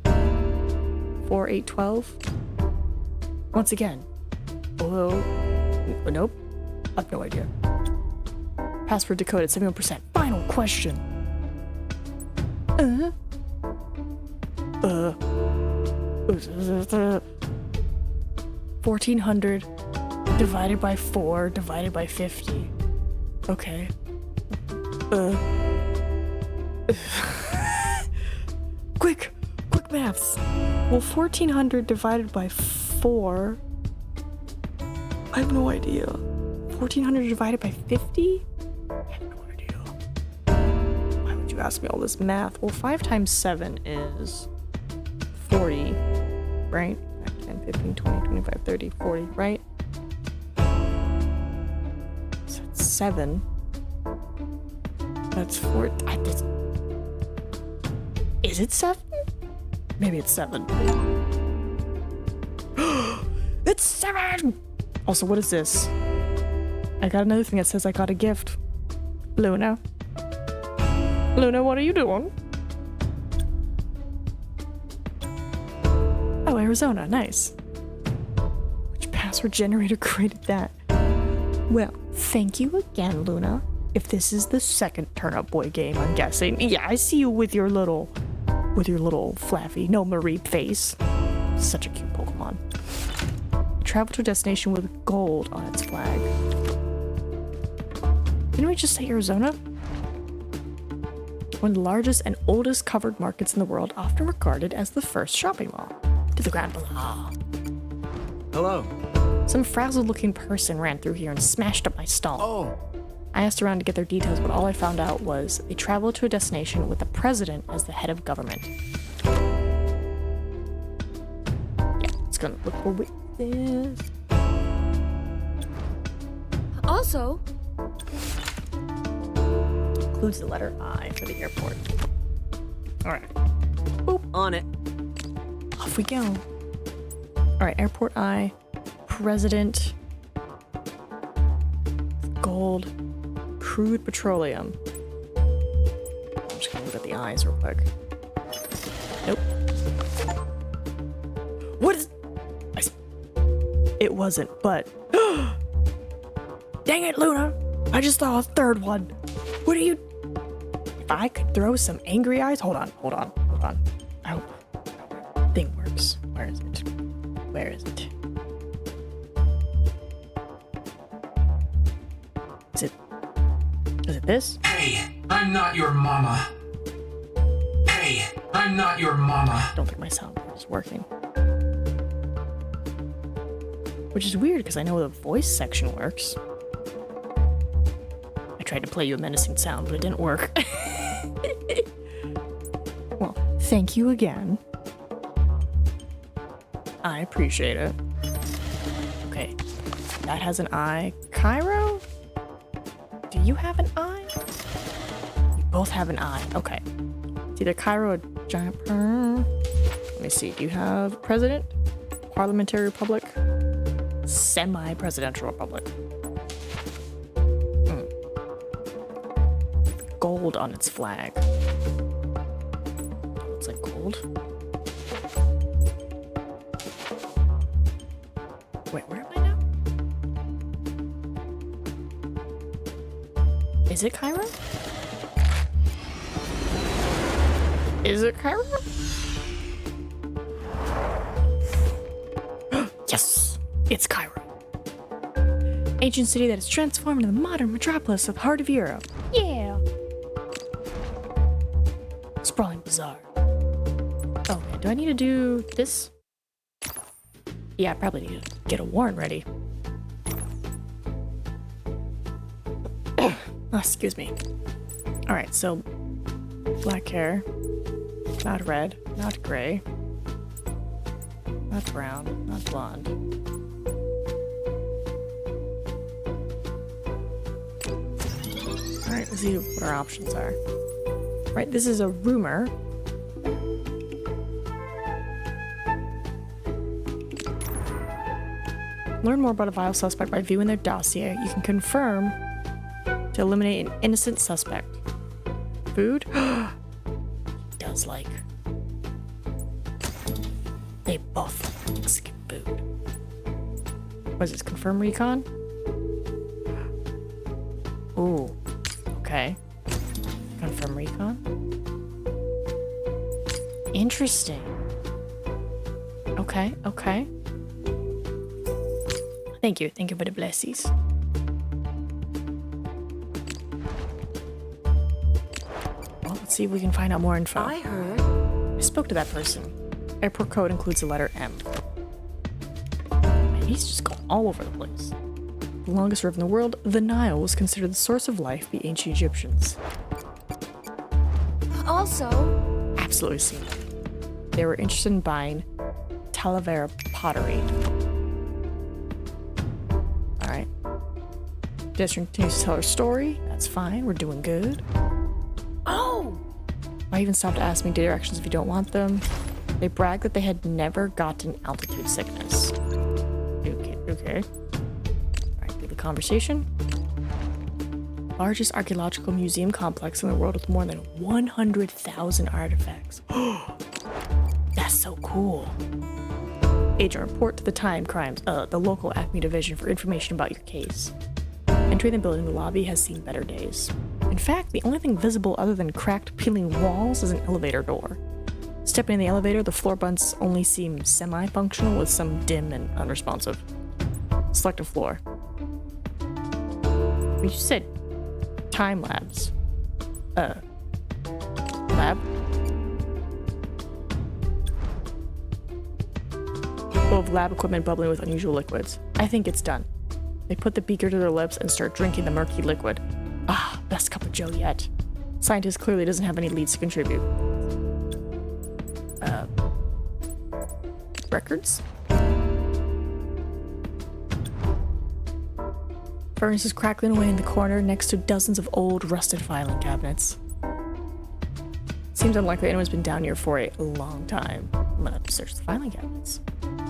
4, 8, 12. Once again. Oh, nope. I have no idea. Password decoded, 71%. Final question. 1400 divided by 4 divided by 50. Okay. Quick maths. Well, 1400 divided by 4. I have no idea. 1400 divided by 50? I have no idea. Why would you ask me all this math? Well, 5 times 7 is 40, right? 10, 15, 20, 25, 30, 40, right? So it's 7. That's 4. Is it 7? Maybe it's 7. It's 7! Also, what is this? I got another thing that says I got a gift. Luna? Luna, what are you doing? Oh, Arizona, nice. Which password generator created that? Well, thank you again, Luna. If this is the second Turnip Boy game, I'm guessing. Yeah, I see you with your little flaffy, no Mareep face. Such a cute Pokemon. travel to a destination with gold on its flag. Didn't we just say Arizona? One of the largest and oldest covered markets in the world, often regarded as the first shopping mall. To the ground below. Hello. Some frazzled-looking person ran through here and smashed up my stall. Oh. I asked around to get their details, but all I found out was they traveled to a destination with the president as the head of government. Yeah, it's gonna look for witness. Also, Includes the letter I for the airport. Alright. On it. Off we go. Alright, airport I. President. Gold. Crude petroleum. I'm just gonna look at the eyes real quick. Nope. What is... It wasn't, but... Dang it, Luna! I just saw a third one. What are you... If I could throw some angry eyes... Hold on. I hope thing works. Where is it? Where is it? Is it this? Hey, I'm not your mama. Hey, I'm not your mama. I don't think my soundboard is working. Which is weird because I know the voice section works. I tried to play you a menacing sound, but it didn't work. Well, thank you again. I appreciate it. Okay, that has an eye. Cairo? Do you have an eye? You both have an eye. Okay. It's either Cairo or giant. Let me see. Do you have president? Parliamentary republic? Semi-presidential republic. Gold on its flag. Looks like gold. Wait, where am I now? Is it Cairo? Is it Cairo? Yes, it's Cairo. Ancient city that is transformed into the modern metropolis of the heart of Europe. Yeah. Sprawling bazaar. Oh man, do I need to do this? Yeah, I probably need to get a warrant ready. Oh, excuse me. Alright, so black hair, not red, not gray, not brown, not blonde. Alright, let's see what our options are. Right, this is a rumor. Learn more about a vile suspect by viewing their dossier. You can confirm to eliminate an innocent suspect. Food? Does like. They both like Mexican food. What is this? Confirm recon? Ooh. Okay. Confirm recon. Interesting. Okay, okay. Thank you for the blessies. Well, let's see if we can find out more info. I heard. I spoke to that person. Airport code includes the letter M. Man, he's just going all over the place. The longest river in the world, the Nile, was considered the source of life by the ancient Egyptians. Also, Absolutely seen it. They were interested in buying Talavera pottery. Alright. Pedestrian continues to tell her story. That's fine. We're doing good. oh, Why even stop to ask me directions if you don't want them? They bragged that they had never gotten altitude sickness. Okay. Alright, do the conversation. Largest archaeological museum complex in the world with more than 100,000 artifacts. That's so cool. Agent, report to the the local Acme division for information about your case. Entering the building, the lobby has seen better days. In fact, the only thing visible other than cracked, peeling walls is an elevator door. Stepping in the elevator, the floor bunts only seem semi-functional with some dim and unresponsive. Select a floor. You said time labs. Lab? Full of lab equipment bubbling with unusual liquids. I think it's done. They put the beaker to their lips and start drinking the murky liquid. Ah, best cup of joe yet. Scientist clearly doesn't have any leads to contribute. Records? Furnace is crackling away in the corner next to dozens of old, rusted filing cabinets. Seems unlikely anyone's been down here for a long time. I'm gonna search the filing cabinets.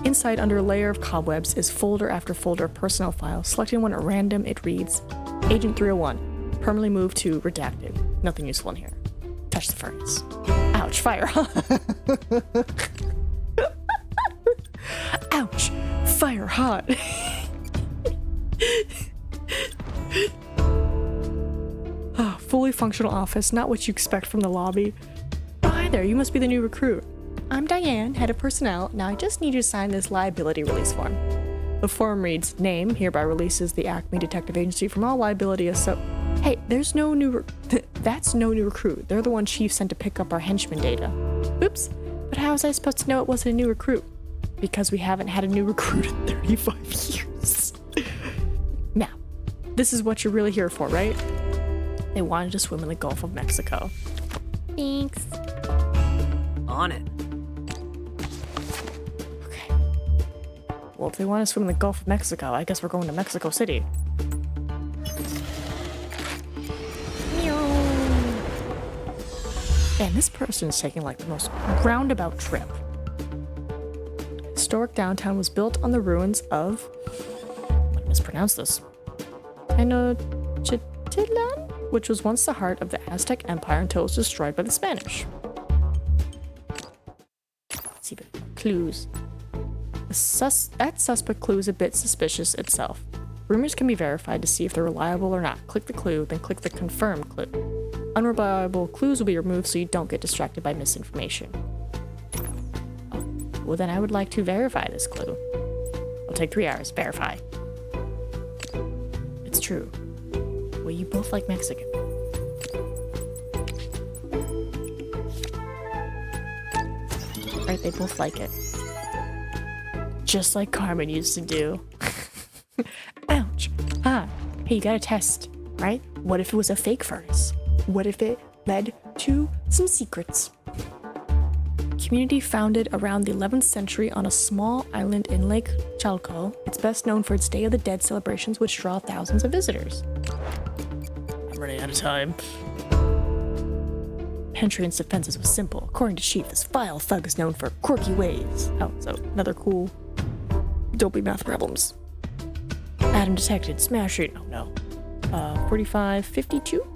Inside, under a layer of cobwebs, is folder after folder of personnel files. Selecting one at random, it reads, Agent 301, permanently moved to redacted. Nothing useful in here. Touch the furnace. Ouch, fire. Ouch, fire hot. Fully functional office, not what you expect from the lobby. Oh, hi there, you must be the new recruit. I'm Diane, head of personnel. Now I just need you to sign this liability release form. The form reads, name hereby releases the Acme Detective Agency from all liability Hey, there's no new that's no new recruit. They're the one Chief sent to pick up our henchman data. Oops, but how was I supposed to know it wasn't a new recruit? Because we haven't had a new recruit in 35 years. Now, this is what you're really here for, right? They wanted to swim in the Gulf of Mexico. Thanks. On it. Okay. Well, if they want to swim in the Gulf of Mexico, I guess we're going to Mexico City. And this person is taking like the most roundabout trip. Historic downtown was built on the ruins of... I'm gonna mispronounce this. Tenochtitlan? Which was once the heart of the Aztec Empire until it was destroyed by the Spanish. Let's see, but clues. That suspect clue is a bit suspicious itself. Rumors can be verified to see if they're reliable or not. Click the clue, then click the confirm clue. Unreliable clues will be removed so you don't get distracted by misinformation. Oh, well then I would like to verify this clue. It'll take 3 hours. Verify. It's true. Well, you both like Mexican. Right, they both like it. Just like Carmen used to do. Ouch. Hey, you got a test, right? What if it was a fake furnace? What if it led to some secrets? Community founded around the 11th century on a small island in Lake Chalco, it's best known for its Day of the Dead celebrations, which draw thousands of visitors. I'm running out of time. Entrance defenses was simple. According to Chief, this vile thug is known for quirky ways. Oh, so another cool dopey math problems. Adam detected. Smash it. Oh no. 4552?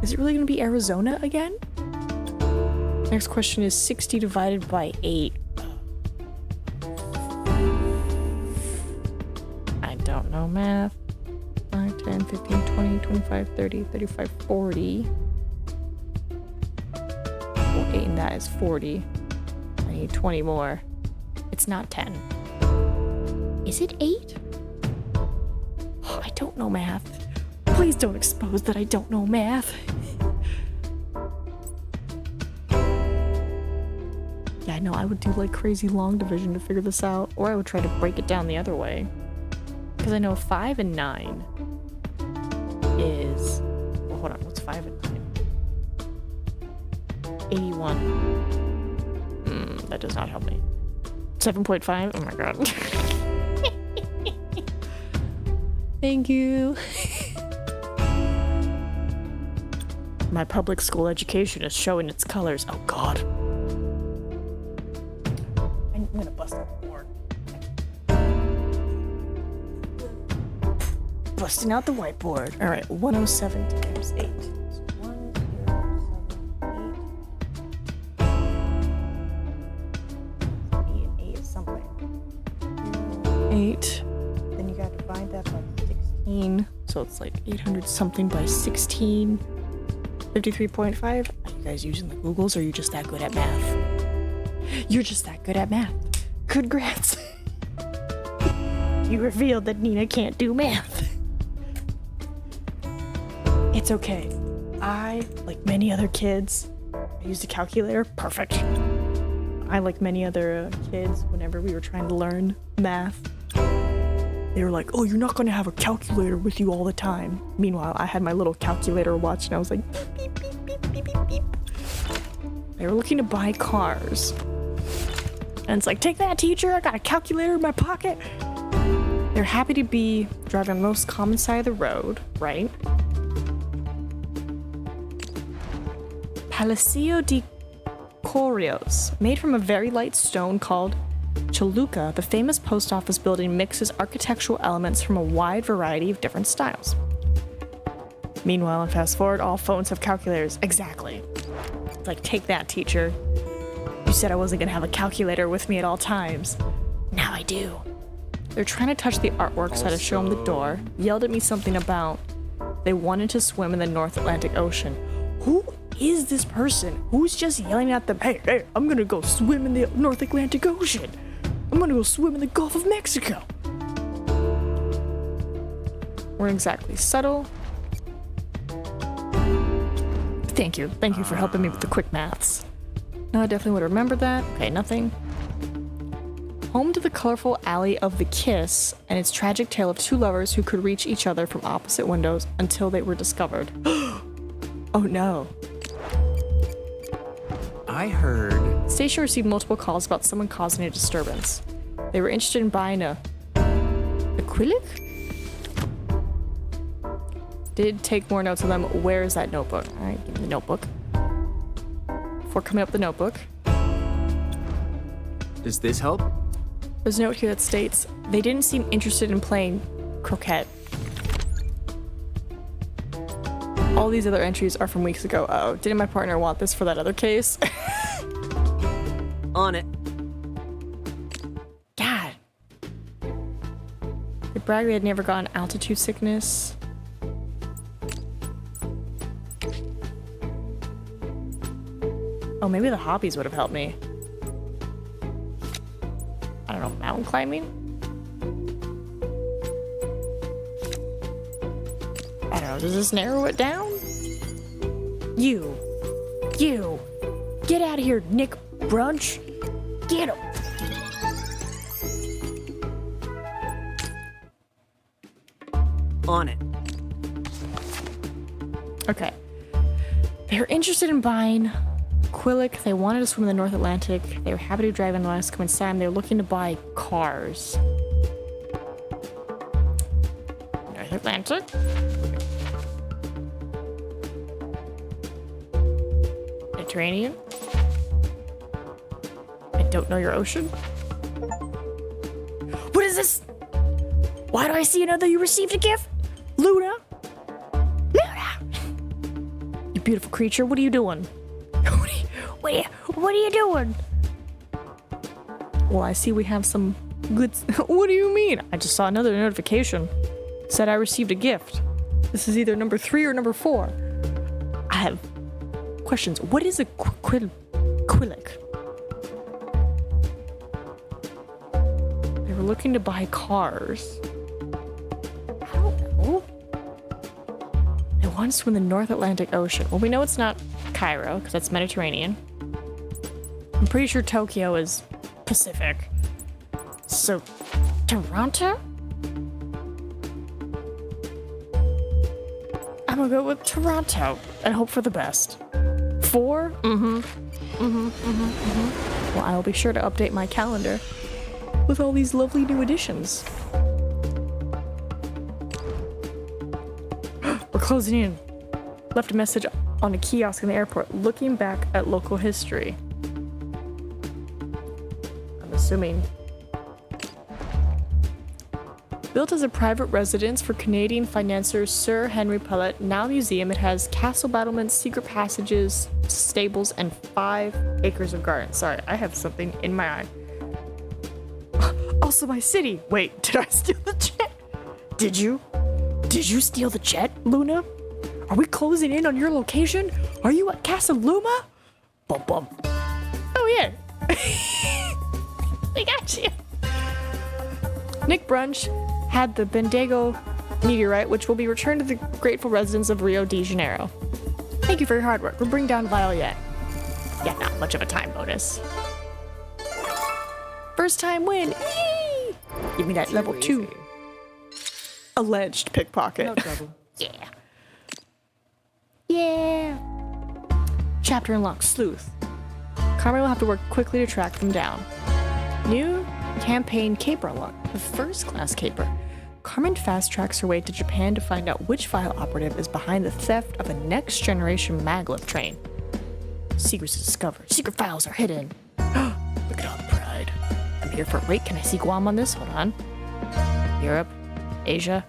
Is it really going to be Arizona again? Next question is 60 divided by 8. I don't know math. 5, 10, 15, 20, 25, 30, 35, 40. Well, 8 and that is 40. I need 20 more. It's not 10. Is it 8? Oh, I don't know math. Please don't expose that I don't know math. Yeah, I know I would do like crazy long division to figure this out, or I would try to break it down the other way. Because I know 5 and 9 is... Well, hold on, what's 5 and 9? 81. That does not help me. 7.5? Oh my god. Thank you. My public school education is showing its colors. Oh god. I'm gonna bust out the board. Busting out the whiteboard. Alright, 107 times 8. So 1, 0, 7, 8. 8 is something. 8. Then you gotta divide that by 16. So it's like 800 something by 16. 53.5? Are you guys using the Googles or are you just that good at math? You're just that good at math. Congrats. You revealed that Nina can't do math. It's okay. I, like many other kids, I used a calculator. Perfect. I, like many other kids, whenever we were trying to learn math, they were like, oh, you're not going to have a calculator with you all the time. Meanwhile, I had my little calculator watch and I was like, beep, beep, beep, beep, beep, beep. They were looking to buy cars. And it's like, take that, teacher. I got a calculator in my pocket. They're happy to be driving on the most common side of the road, right? Palacio de Correos, made from a very light stone called Choluca, the famous post office building mixes architectural elements from a wide variety of different styles. Meanwhile, and fast forward, all phones have calculators. Exactly. It's like, take that, teacher. You said I wasn't gonna have a calculator with me at all times. Now I do. They're trying to touch the artwork, so I had to show them the door. Yelled at me something about they wanted to swim in the North Atlantic Ocean. Who is this person who's just yelling at them, hey, I'm gonna go swim in the North Atlantic Ocean. I'm gonna go swim in the Gulf of Mexico. Weren't exactly subtle. Thank you for helping me with the quick maths. No, I definitely would remember that. Okay, nothing. Home to the colorful alley of the Kiss and its tragic tale of two lovers who could reach each other from opposite windows until they were discovered. Oh no. I heard... Station received multiple calls about someone causing a disturbance. They were interested in buying a acrylic? Did take more notes of them. Where is that notebook? All right, give me the notebook. Before coming up with the notebook. Does this help? There's a note here that states, they didn't seem interested in playing croquet. All these other entries are from weeks ago. Uh-oh, didn't my partner want this for that other case? On it. God. They bragged they had never gotten altitude sickness. Oh, maybe the hobbies would have helped me. I don't know, mountain climbing? I don't know, does this narrow it down? You! Get out of here, Nick Brunch! Get him! On it. Okay. They're interested in buying Quillic. They wanted to swim in the North Atlantic. They were happy to drive in the last come inside. They were looking to buy cars. North Atlantic? Mediterranean? I don't know your ocean. What is this? Why do I see another you received a gift? Luna? You beautiful creature, what are you doing? What are you doing? Well, I see we have some good... What do you mean? I just saw another notification. Said I received a gift. This is either number 3 or number 4. I have questions. What is a Quillic? They were looking to buy cars. I don't know. They want to swim in the North Atlantic Ocean. Well, we know it's not Cairo, because that's Mediterranean. I'm pretty sure Tokyo is Pacific. So, Toronto? I'm gonna go with Toronto and hope for the best. 4? Well, I'll be sure to update my calendar with all these lovely new additions. We're closing in. Left a message on a kiosk in the airport looking back at local history. I'm assuming. Built as a private residence for Canadian financier Sir Henry Pellet, now a museum, it has castle battlements, secret passages, stables, and 5 acres of garden. Sorry, I have something in my eye. Also my city. Wait, did I steal the jet? Did you? Did you steal the jet, Luna? Are we closing in on your location? Are you at Casa Luma? Bum bum. Oh yeah. they got you. Nick Brunch had the Bendigo meteorite, which will be returned to the grateful residents of Rio de Janeiro. Thank you for your hard work. We'll bring down Vile yet. Yeah, not much of a time bonus. First time win. Yay! Give me that level 2. Alleged pickpocket. No trouble. Yeah. Yeah. Chapter unlocked. Sleuth. Carmen will have to work quickly to track them down. New campaign caper unlocked. The first class caper. Carmen fast tracks her way to Japan to find out which Vile operative is behind the theft of a next generation maglev train. Secrets discovered. Secret files are hidden. Look at all the pride. I'm here for. Wait, can I see Guam on this? Hold on. Europe, Asia,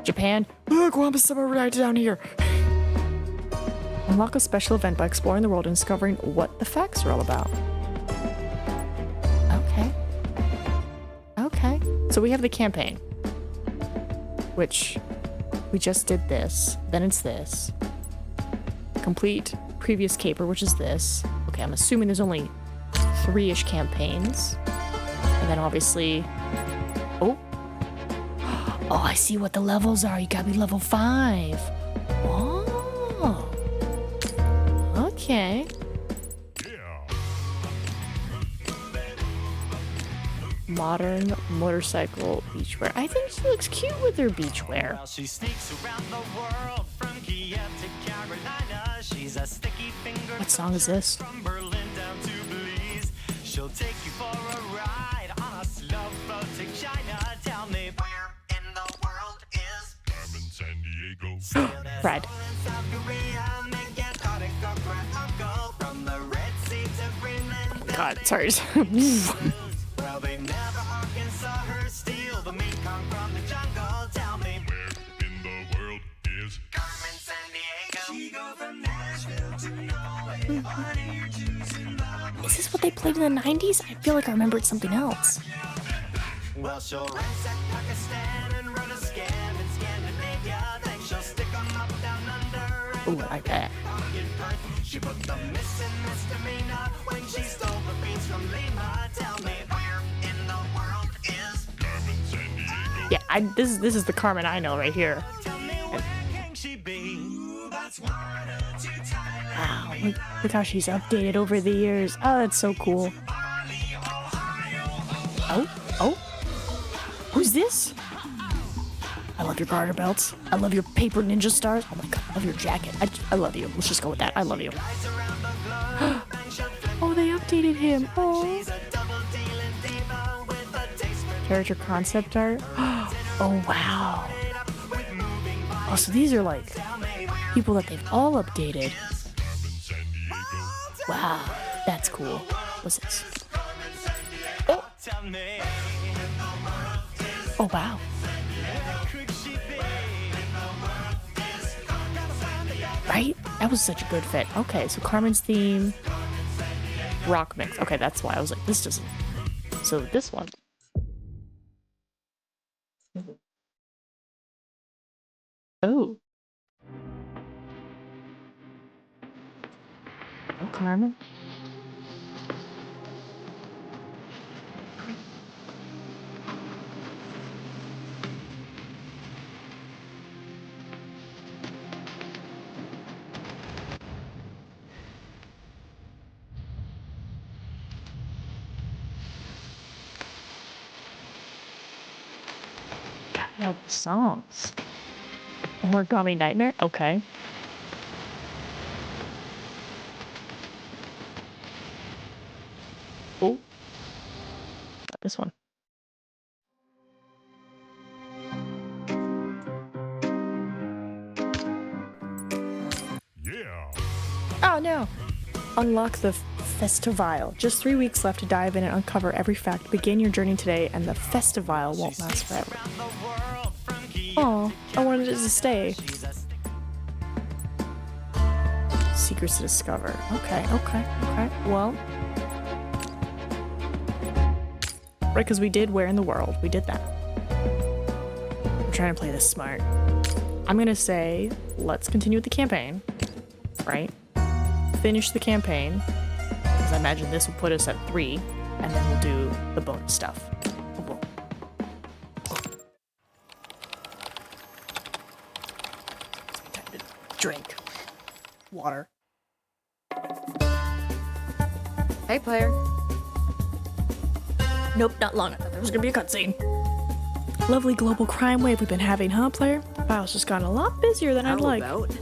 Japan. Guam is somewhere right down here. Unlock a special event by exploring the world and discovering what the facts are all about. Okay. Okay. So we have the campaign, which we just did this. Then it's this. Complete previous caper, which is this. Okay, I'm assuming there's only 3-ish campaigns. And then obviously... Oh. Oh, I see what the levels are. You gotta be level 5. Oh. Okay. Modern motorcycle beachwear. I think she looks cute with her beachwear. Well, she sneaks around the world from Kiev to Carolina. She's a sticky finger. What song is this? From Berlin down to Belize. She'll take you for a ride on a slow boat to China. Tell me where in the world is Carmen Sandiego. Fred. South Korea? Make Antarctica Uncle from the Red Sea to Greenland. God, sorry. Well, they never Arkansas her steal the Mekong from the jungle. Tell me Where in the world is Carmen Sandiego. She go from Nashville to Norway. Honey, you're choosing love. Is this what they played in the 90s? I feel like I remembered something else. Well, she'll ransack Pakistan and run a scam in Scandinavia. Then she'll stick 'em up down under. Ooh, I like that. She put the missing misdemeanor when she stole the beans from Lima. Tell me where in the world is Carmen Sandiego. Yeah, this is the Carmen I know right here. Tell me where can she be? Botswana to Thailand. Wow, look how she's updated over the years. Oh, that's so cool. Oh, who's this? I love your garter belts. I love your paper ninja stars. Oh my god, I love your jacket. I love you. Let's just go with that. I love you. Oh, they updated him. Oh. Character concept art. Oh, wow. Oh, so these are like people that they've all updated. Wow, that's cool. What's this? Oh. Oh, wow. Right? That was such a good fit. Okay, so Carmen's theme. Rock mix. Okay, that's why I was like, this doesn't. So this one. Oh. Oh, Carmen. No songs. Origami Nightmare? Okay. Oh. This one. Yeah. Oh no! Unlock the Festival. Just 3 weeks left to dive in and uncover every fact. Begin your journey today, and the Festival won't last forever. Oh, I wanted it to stay. Secrets to discover. Okay. Well. Right, because we did Where in the World. We did that. I'm trying to play this smart. I'm gonna say, let's continue with the campaign. Right? Finish the campaign. Because I imagine this will put us at 3. and then we'll do the bonus stuff. Oh, time to drink water. Hey, player. Nope, not long. I thought there was gonna be a cutscene. Lovely global crime wave we've been having, huh, player? File's just gotten a lot busier than I'd like. How about?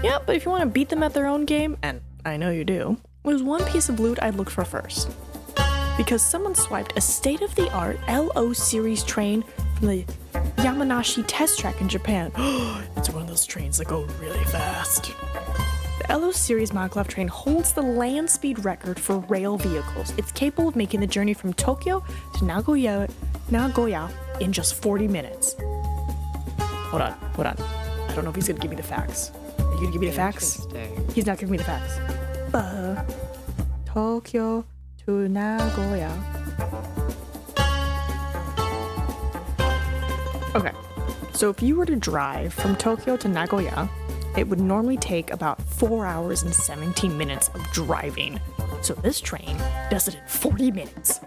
Yeah, but if you want to beat them at their own game, and I know you do, there's one piece of loot I'd look for first. Because someone swiped a state-of-the-art LO series train from the Yamanashi test track in Japan. It's one of those trains that go really fast. The LO series maglev train holds the land speed record for rail vehicles. It's capable of making the journey from Tokyo to Nagoya in just 40 minutes. Hold on. I don't know if he's gonna give me the facts. Are you gonna give me the facts? Interesting. He's not giving me the facts. Tokyo to Nagoya. Okay, so if you were to drive from Tokyo to Nagoya, it would normally take about 4 hours and 17 minutes of driving. So this train does it in 40 minutes.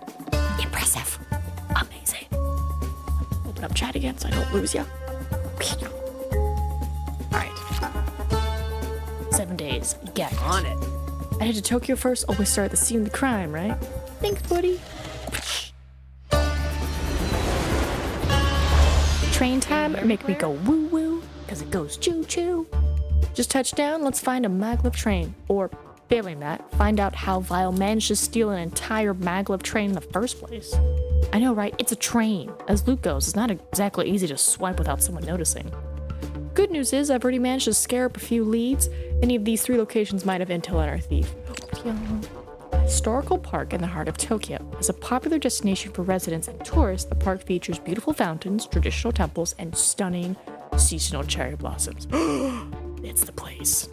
Impressive. Amazing. Open up chat again so I don't lose ya. Alright. 7 days. Get it. On it. I head to Tokyo first, always start at the scene of the crime, right? Thanks, buddy. Train time, make me go woo-woo, because it goes choo-choo. Just touch down, let's find a maglev train. Or, failing that, find out how Vile managed to steal an entire maglev train in the first place. I know, right? It's a train. As loot goes, it's not exactly easy to swipe without someone noticing. Good news is I've already managed to scare up a few leads. Any of these 3 locations might have intel on our thief. Historical Park in the heart of Tokyo. As a popular destination for residents and tourists, the park features beautiful fountains, traditional temples, and stunning seasonal cherry blossoms. It's the place.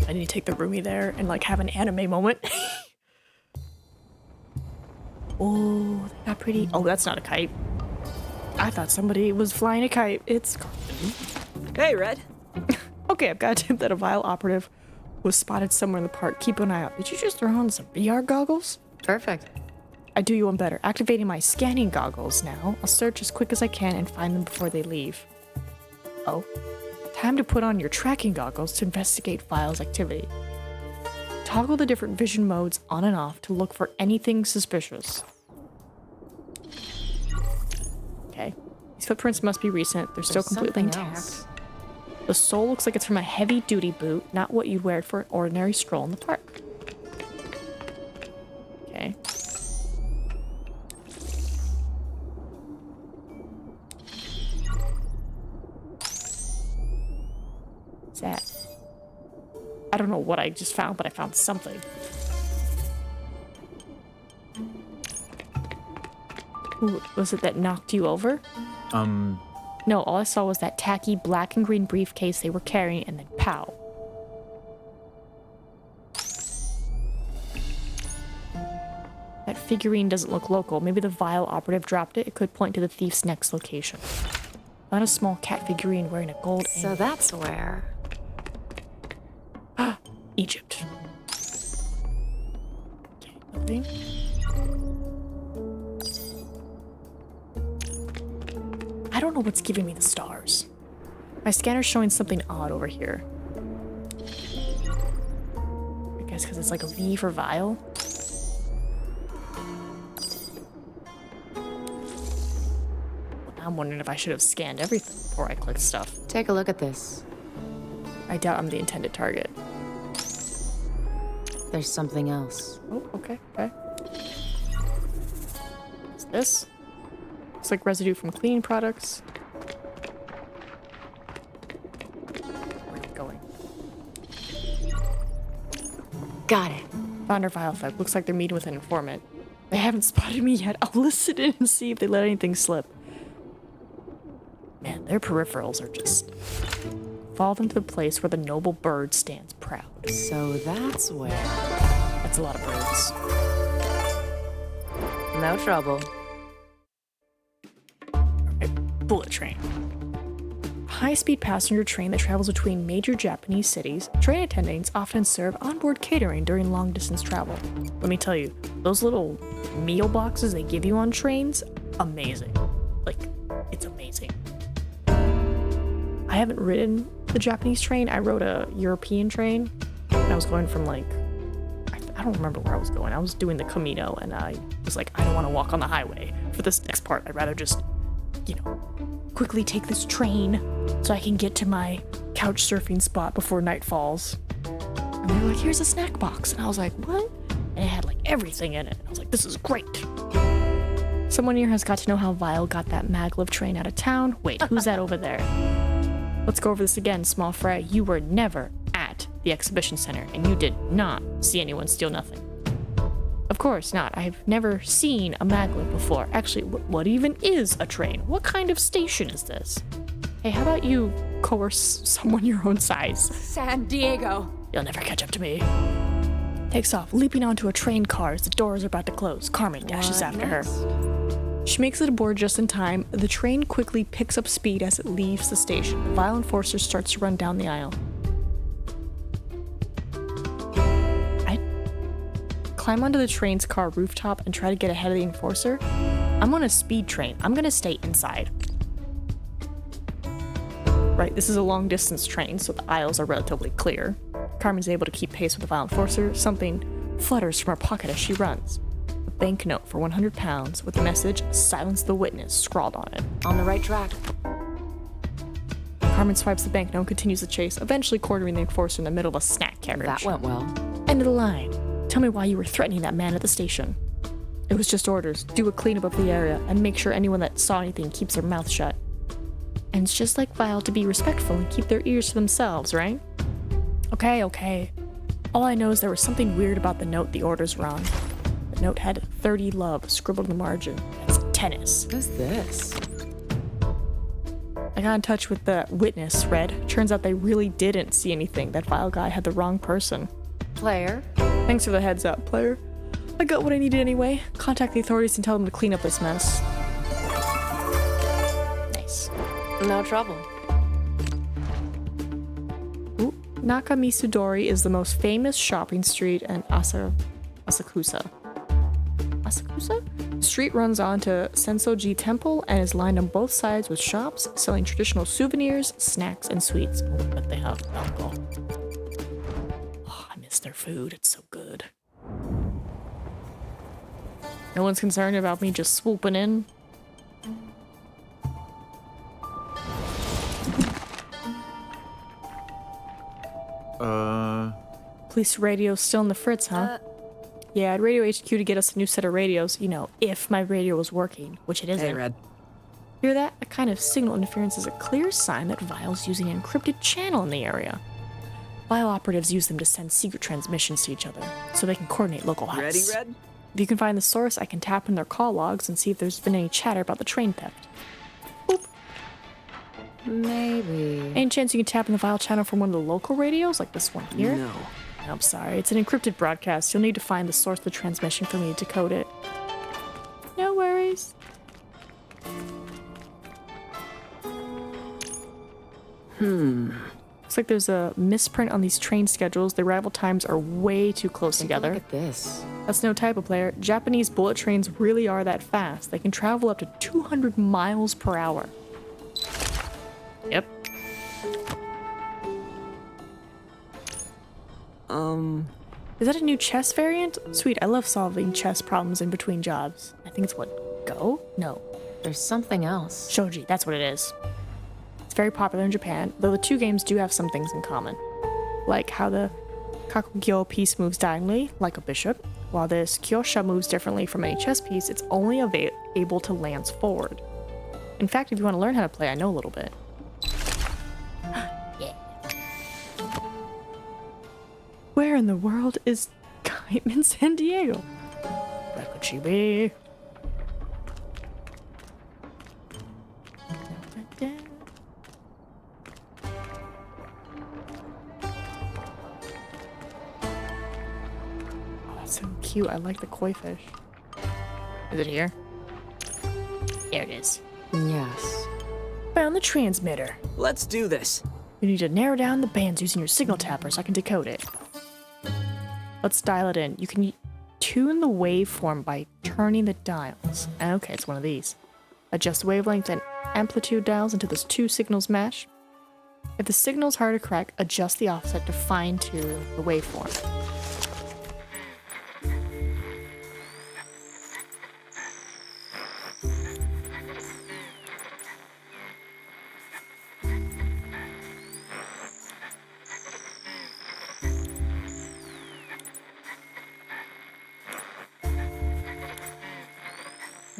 I need to take the roomie there and like have an anime moment. Oh, that got pretty. Oh, that's not a kite. I thought somebody was flying a kite. It's Carmen. Hey, Red. Okay, I've got a tip that a Vile operative was spotted somewhere in the park. Keep an eye out. Did you just throw on some VR goggles? Perfect. I do you one better. Activating my scanning goggles now. I'll search as quick as I can and find them before they leave. Oh. Time to put on your tracking goggles to investigate Vile's activity. Toggle the different vision modes on and off to look for anything suspicious. Okay. These footprints must be recent. They're still completely intact. The sole looks like it's from a heavy-duty boot, not what you'd wear for an ordinary stroll in the park. Okay. What's that? I don't know what I just found, but I found something. Ooh, was it that knocked you over? No, all I saw was that tacky black and green briefcase they were carrying, and then pow. That figurine doesn't look local. Maybe the Vile operative dropped it. It could point to the thief's next location. Found a small cat figurine wearing a gold So that's where... Egypt. Okay, nothing. I don't know what's giving me the stars. My scanner's showing something odd over here. I guess because it's like a V for Vile. I'm wondering if I should have scanned everything before I clicked stuff. Take a look at this. I doubt I'm the intended target. There's something else. Oh, okay. What's this? Looks like residue from cleaning products. Where are you going? Got it. Found our Vile Flag. Looks like they're meeting with an informant. They haven't spotted me yet. I'll listen in and see if they let anything slip. Man, their peripherals are just... Follow them to the place where the noble bird stands proud. So that's where... That's a lot of birds. No trouble. Alright, bullet train. high-speed passenger train that travels between major Japanese cities. Train attendants often serve onboard catering during long-distance travel. Let me tell you, those little meal boxes they give you on trains, amazing. Like, it's amazing. I haven't ridden the Japanese train. I rode a European train. And I was going from like, I don't remember where I was going. I was doing the Camino, and I was like, I don't want to walk on the highway for this next part. I'd rather just, quickly take this train so I can get to my couch surfing spot before night falls. And they were like, here's a snack box. And I was like, what? And it had like everything in it. I was like, this is great. Someone here has got to know how Vile got that maglev train out of town. Wait, who's that over there? Let's go over this again, small fry. You were never at the exhibition center, and you did not see anyone steal nothing. Of course not. I've never seen a maglev before. Actually, what even is a train? What kind of station is this? Hey, how about you coerce someone your own size? Sandiego. You'll never catch up to me. Takes off, leaping onto a train car as the doors are about to close. Carmen dashes after her. She makes it aboard just in time. The train quickly picks up speed as it leaves the station. The Vile Enforcer starts to run down the aisle. Climb onto the train's car rooftop and try to get ahead of the Enforcer. I'm on a speed train. I'm gonna stay inside. Right, this is a long distance train, so the aisles are relatively clear. Carmen's able to keep pace with the Vile Enforcer. Something flutters from her pocket as she runs. A banknote for 100 pounds with the message, "Silence the witness," scrawled on it. On the right track. Carmen swipes the banknote and continues the chase, eventually cornering the Enforcer in the middle of a snack carriage. That went well. End of the line. Tell me why you were threatening that man at the station. It was just orders. Do a cleanup of the area and make sure anyone that saw anything keeps their mouth shut. And it's just like Vile to be respectful and keep their ears to themselves, right? Okay. All I know is there was something weird about the note the orders were on. The note had 30 love scribbled in the margin. That's tennis. Who's this? I got in touch with the witness, Red. Turns out they really didn't see anything. That Vile guy had the wrong person. Player? Thanks for the heads up, player. I got what I needed anyway. Contact the authorities and tell them to clean up this mess. Nice. No trouble. Ooh. Nakamisudori is the most famous shopping street in Asakusa. Asakusa? The street runs on to Sensoji Temple and is lined on both sides with shops selling traditional souvenirs, snacks, and sweets. Oh, I bet they have alcohol. It's their food. It's so good. No one's concerned about me just swooping in. Police radio's still in the fritz, huh? Yeah, I'd radio HQ to get us a new set of radios, if my radio was working, which it isn't. Hey, Red. Hear that? A kind of signal interference is a clear sign that Vile's using an encrypted channel in the area. Vile operatives use them to send secret transmissions to each other, so they can coordinate local heists. Ready, Red? If you can find the source, I can tap in their call logs and see if there's been any chatter about the train theft. Boop. Maybe. Any chance you can tap in the Vile channel from one of the local radios, like this one here? No. I'm sorry, it's an encrypted broadcast. You'll need to find the source of the transmission for me to decode it. No worries. Looks like there's a misprint on these train schedules. The arrival times are way too close together. Look at this. That's no typo, player. Japanese bullet trains really are that fast. They can travel up to 200 miles per hour. Yep. Is that a new chess variant? Sweet, I love solving chess problems in between jobs. I think it's what, Go? No. There's something else. Shogi, that's what it is. It's very popular in Japan, though the two games do have some things in common. Like how the Kakugyo piece moves diagonally, like a bishop, while this Kyosha moves differently from any chess piece. It's only able to lance forward. In fact, if you want to learn how to play, I know a little bit. Yeah. Where in the world is Carmen Sandiego? Where could she be? So cute. I like the koi fish. Is it here? There it is. Yes. Found the the transmitter. Let's do this. You need to narrow down the bands using your signal tapper so I can decode it. Let's dial it in. You can tune the waveform by turning the dials. Okay, it's one of these. Adjust wavelength and amplitude dials until those two signals match. If the signal's hard to crack, adjust the offset to fine-tune the waveform.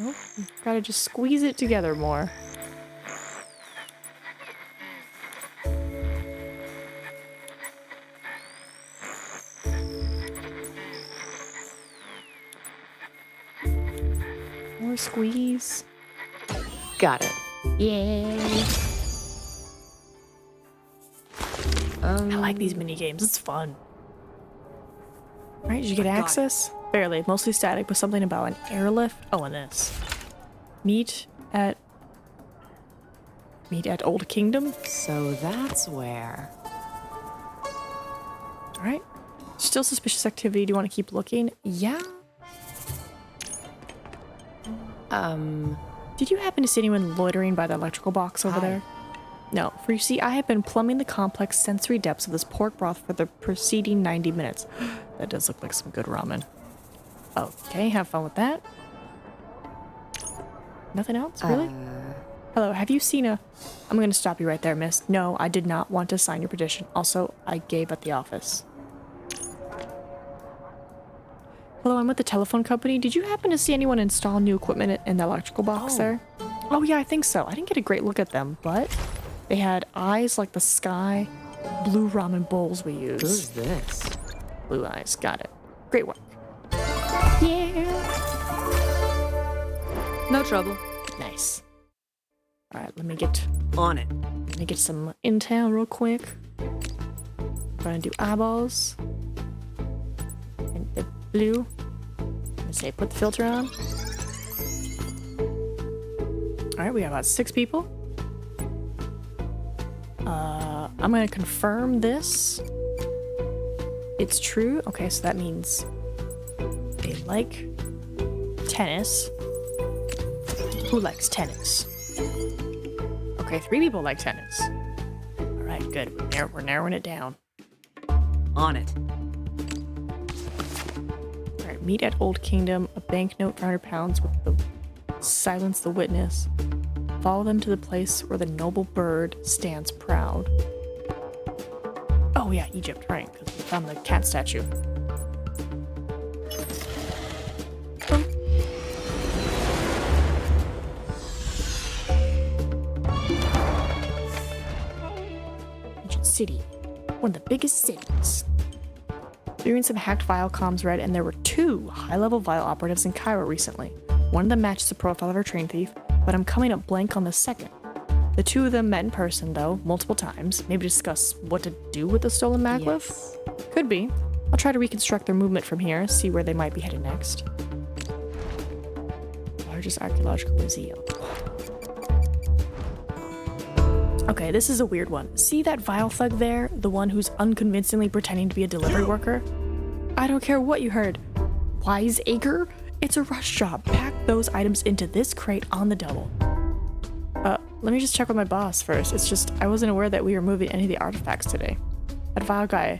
Nope, gotta just squeeze it together more. More squeeze. Got it. Yay! I like these mini games. It's fun. Alright, did you get access? Barely. Mostly static, but something about an airlift. Oh, and this. Meet at Old Kingdom. So that's where. Alright. Still suspicious activity. Do you want to keep looking? Yeah. Did you happen to see anyone loitering by the electrical box over there? No, for you see, I have been plumbing the complex sensory depths of this pork broth for the preceding 90 minutes. That does look like some good ramen. Okay, have fun with that. Nothing else, really? Hello, have you seen a... I'm going to stop you right there, miss. No, I did not want to sign your petition. Also, I gave at the office. Hello, I'm with the telephone company. Did you happen to see anyone install new equipment in the electrical box there? Oh, yeah, I think so. I didn't get a great look at them, but they had eyes like the sky, blue ramen bowls we use. Who's this? Blue eyes. Got it. Great work. Yeah. No trouble. Nice. All right, let me get On it. some intel real quick. Gonna do eyeballs. And the blue. Let's say put the filter on. All right, we got about 6 people. I'm gonna confirm this. It's true. Okay, so that means they like tennis. Who likes tennis? Okay, 3 people like tennis. All right, good. We're narrowing it down. On it. All right, meet at Old Kingdom. A banknote for 100 pounds with the silence the witness. Follow them to the place where the noble bird stands proud. Oh yeah, Egypt, right? Because we found the cat statue. Ancient city, one of the biggest cities. Doing some hacked Vile comms read, and there were 2 high-level Vile operatives in Cairo recently. One of them matches the profile of our train thief, but I'm coming up blank on the second. The 2 of them met in person, though, multiple times. Maybe discuss what to do with the stolen maglev? Yes. Could be. I'll try to reconstruct their movement from here, see where they might be headed next. Largest archaeological museum. Okay, this is a weird one. See that Vile thug there? The one who's unconvincingly pretending to be a delivery worker? I don't care what you heard. Wiseacre? It's a rush job. Pack those items into this crate on the double. Let me just check with my boss first. It's just, I wasn't aware that we were moving any of the artifacts today. That Vile guy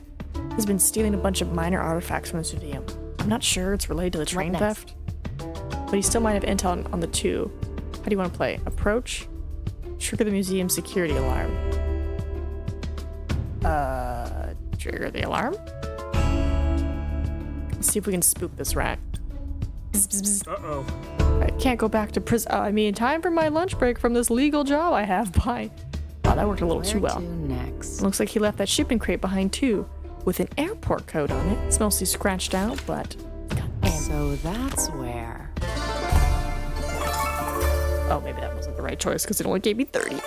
has been stealing a bunch of minor artifacts from this museum. I'm not sure it's related to the train theft, but he still might have intel on the 2. How do you want to play? Approach? Trigger the museum security alarm. Trigger the alarm? Let's see if we can spook this rat. Bzz, bzz, bzz. Uh-oh. I can't go back to prison. I mean, time for my lunch break from this legal job I have. Bye. Wow, that worked a little too Where well. to next? Looks like he left that shipping crate behind too, with an airport code on it. It's mostly scratched out, but So that's where. oh, maybe that wasn't the right choice because it only gave me 30.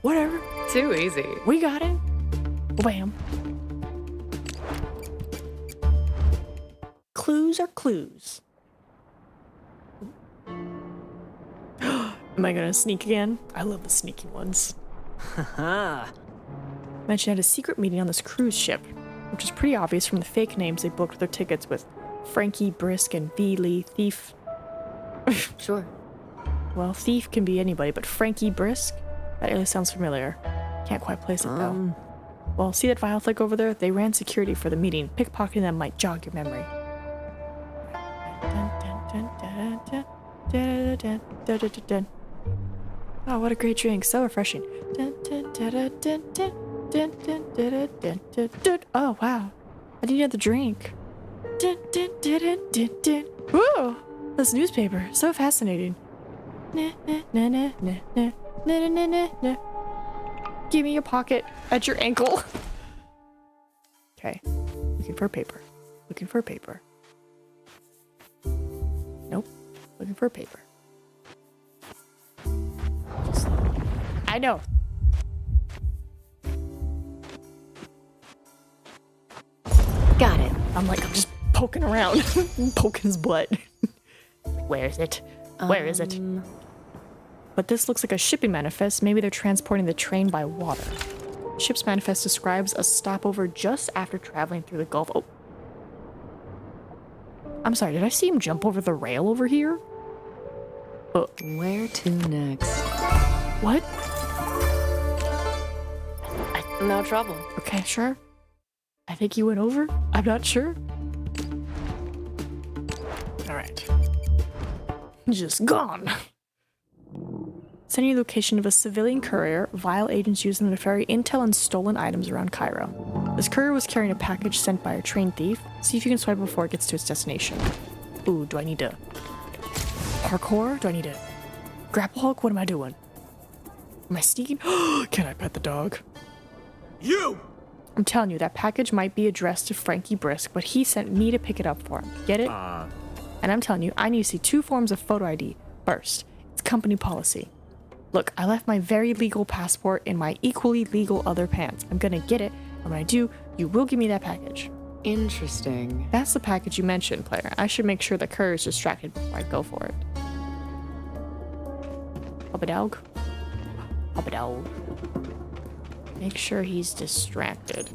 Whatever. Too easy. We got it. Bam. Clues are clues. Am I gonna sneak again? I love the sneaky ones. Haha. Mentioned had a secret meeting on this cruise ship, which is pretty obvious from the fake names they booked their tickets with. Frankie, Brisk, and V. Lee, Thief. Sure. Well, Thief can be anybody, but Frankie Brisk? That really sounds familiar. Can't quite place it, though. Well, see that vial flick over there? They ran security for the meeting. Pickpocketing them might jog your memory. Oh, what a great drink. So refreshing. Oh, wow. I didn't get the drink. Whoa! This newspaper. So fascinating. Give me your pocket at your ankle. Okay. Looking for paper. Looking for paper. Nope. Looking for paper. I know. Got it. I'm just poking around. Poking his butt. Where is it? Where is it? But this looks like a shipping manifest. Maybe they're transporting the train by water. Ship's manifest describes a stopover just after traveling through the Gulf. Oh. I'm sorry, did I see him jump over the rail over here? Where to next? What? No trouble. Okay, sure. I think he went over. I'm not sure. Alright. Just gone. Sending location of a civilian courier. Vile agents use them to ferry intel and stolen items around Cairo. This courier was carrying a package sent by a train thief. See if you can swipe before it gets to its destination. Ooh, do I need to parkour? Do I need to grapple hook? What am I doing? Am I sneaking? Can I pet the dog? You! I'm telling you, that package might be addressed to Frankie Brisk, but he sent me to pick it up for him. Get it? And I'm telling you, I need to see 2 forms of photo ID. First, it's company policy. Look, I left my very legal passport in my equally legal other pants. I'm gonna get it, and when I do, you will give me that package. Interesting. That's the package you mentioned, player. I should make sure the courier's distracted before I go for it. Papa dog. Papa dog. Make sure he's distracted.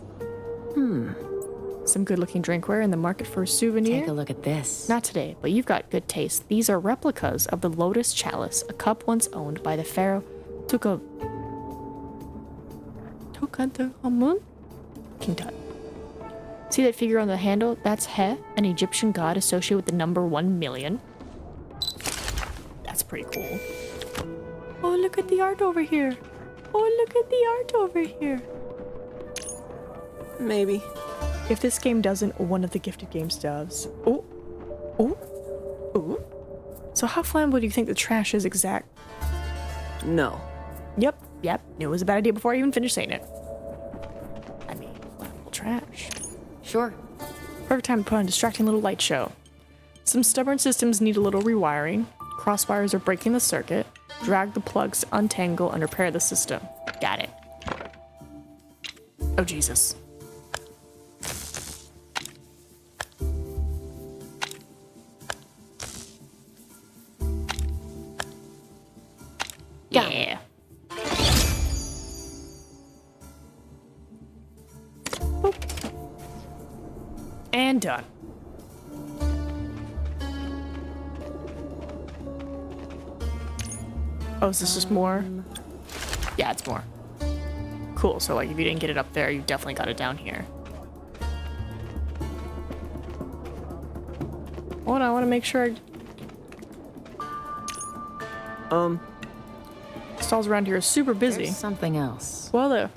Some good-looking drinkware in the market for a souvenir. Take a look at this. Not today, but you've got good taste. These are replicas of the Lotus Chalice, a cup once owned by the pharaoh Tutankhamun? King Tut. See that figure on the handle? That's He, an Egyptian god associated with the number 1 million. That's pretty cool. Oh, look at the art over here. Oh, look at the art over here. Maybe. If this game doesn't, one of the gifted games does. Oh. Oh. Oh. So how flammable do you think the trash is exact? No. Yep. Knew it was a bad idea before I even finished saying it. I mean, flammable trash. Sure. Perfect time to put on a distracting little light show. Some stubborn systems need a little rewiring. Crosswires are breaking the circuit. Drag the plugs to untangle and repair the system. Got it. Oh, Jesus. Yeah. Boop. And done. Oh, is this just more? Yeah, it's more. Cool, so like if you didn't get it up there, you definitely got it down here. Hold on, I want to make sure stalls around here are super busy. There's something else. Well, the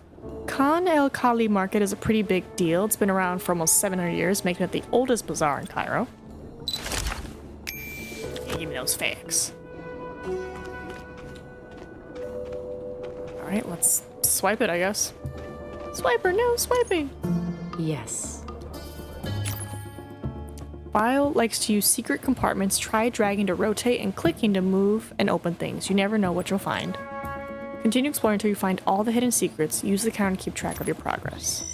Khan El Khali market is a pretty big deal. It's been around for almost 700 years, making it the oldest bazaar in Cairo. Yeah, give me those facts. Alright, let's swipe it, I guess. Swiper, no swiping! Yes. File likes to use secret compartments. Try dragging to rotate and clicking to move and open things. You never know what you'll find. Continue exploring until you find all the hidden secrets. Use the counter to keep track of your progress.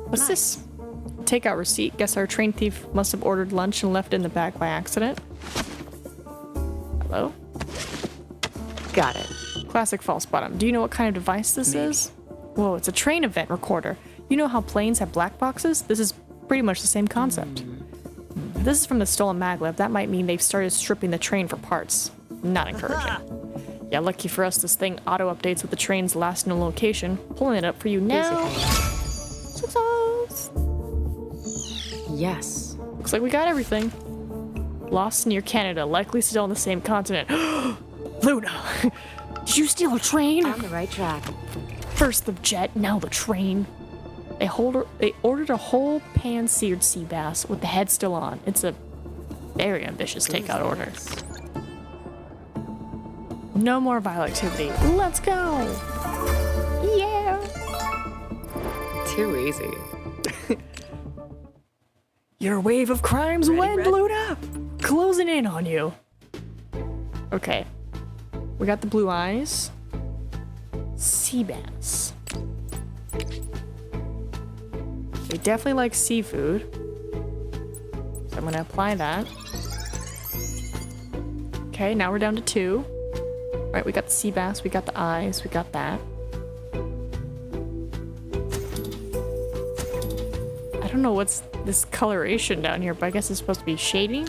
What's this? Takeout receipt. Guess our train thief must have ordered lunch and left it in the bag by accident. Hello? Got it. Classic false bottom. Do you know what kind of device this is? Whoa, it's a train event recorder. You know how planes have black boxes? This is pretty much the same concept. If this is from the stolen maglev, that might mean they've started stripping the train for parts. Not encouraging. Yeah, lucky for us, this thing auto-updates with the train's last known location. Pulling it up for you now. Success! Yes. Looks like we got everything. Lost near Canada, likely still on the same continent. Luna! Did you steal a train? On the right track. First the jet, now the train. They ordered a whole pan-seared sea bass with the head still on. It's a very ambitious takeout order. No more vile activity. Let's go! Yeah! Too easy. Your wave of crimes went, Luna! Closing in on you. Okay. We got the blue eyes. Sea bass. They definitely like seafood. So I'm gonna apply that. Okay, now we're down to 2. Right, we got the sea bass, we got the eyes, we got that. I don't know what's this coloration down here, but I guess it's supposed to be shading.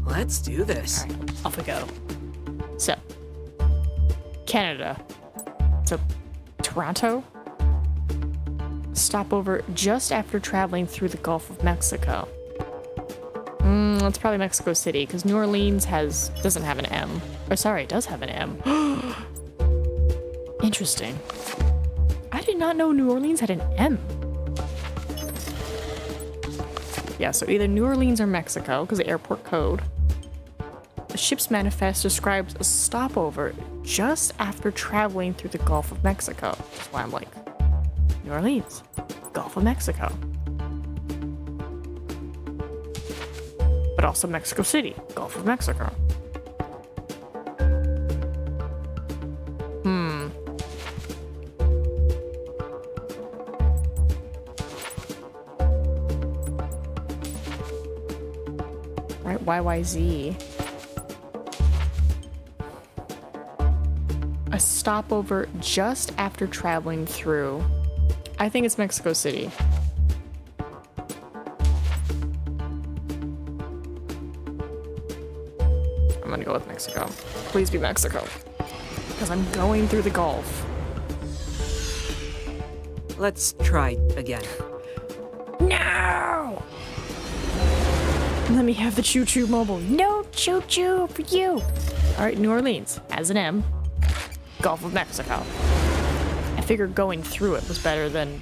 Let's do this. Alright, off we go. So, Canada. So, Toronto. Stopover just after traveling through the Gulf of Mexico. It's probably Mexico City, because New Orleans doesn't have an M. Or sorry, it does have an M. Interesting. I did not know New Orleans had an M. Yeah, so either New Orleans or Mexico, because the airport code. The ship's manifest describes a stopover just after traveling through the Gulf of Mexico. That's why I'm like, New Orleans, Gulf of Mexico. But also Mexico City, Gulf of Mexico. Right, YYZ. A stopover just after traveling through. I think it's Mexico City. I'm gonna go with Mexico. Please be Mexico. Because I'm going through the Gulf. Let's try again. No! Let me have the choo-choo mobile. No choo-choo for you! Alright, New Orleans has an M. Gulf of Mexico. I figured going through it was better than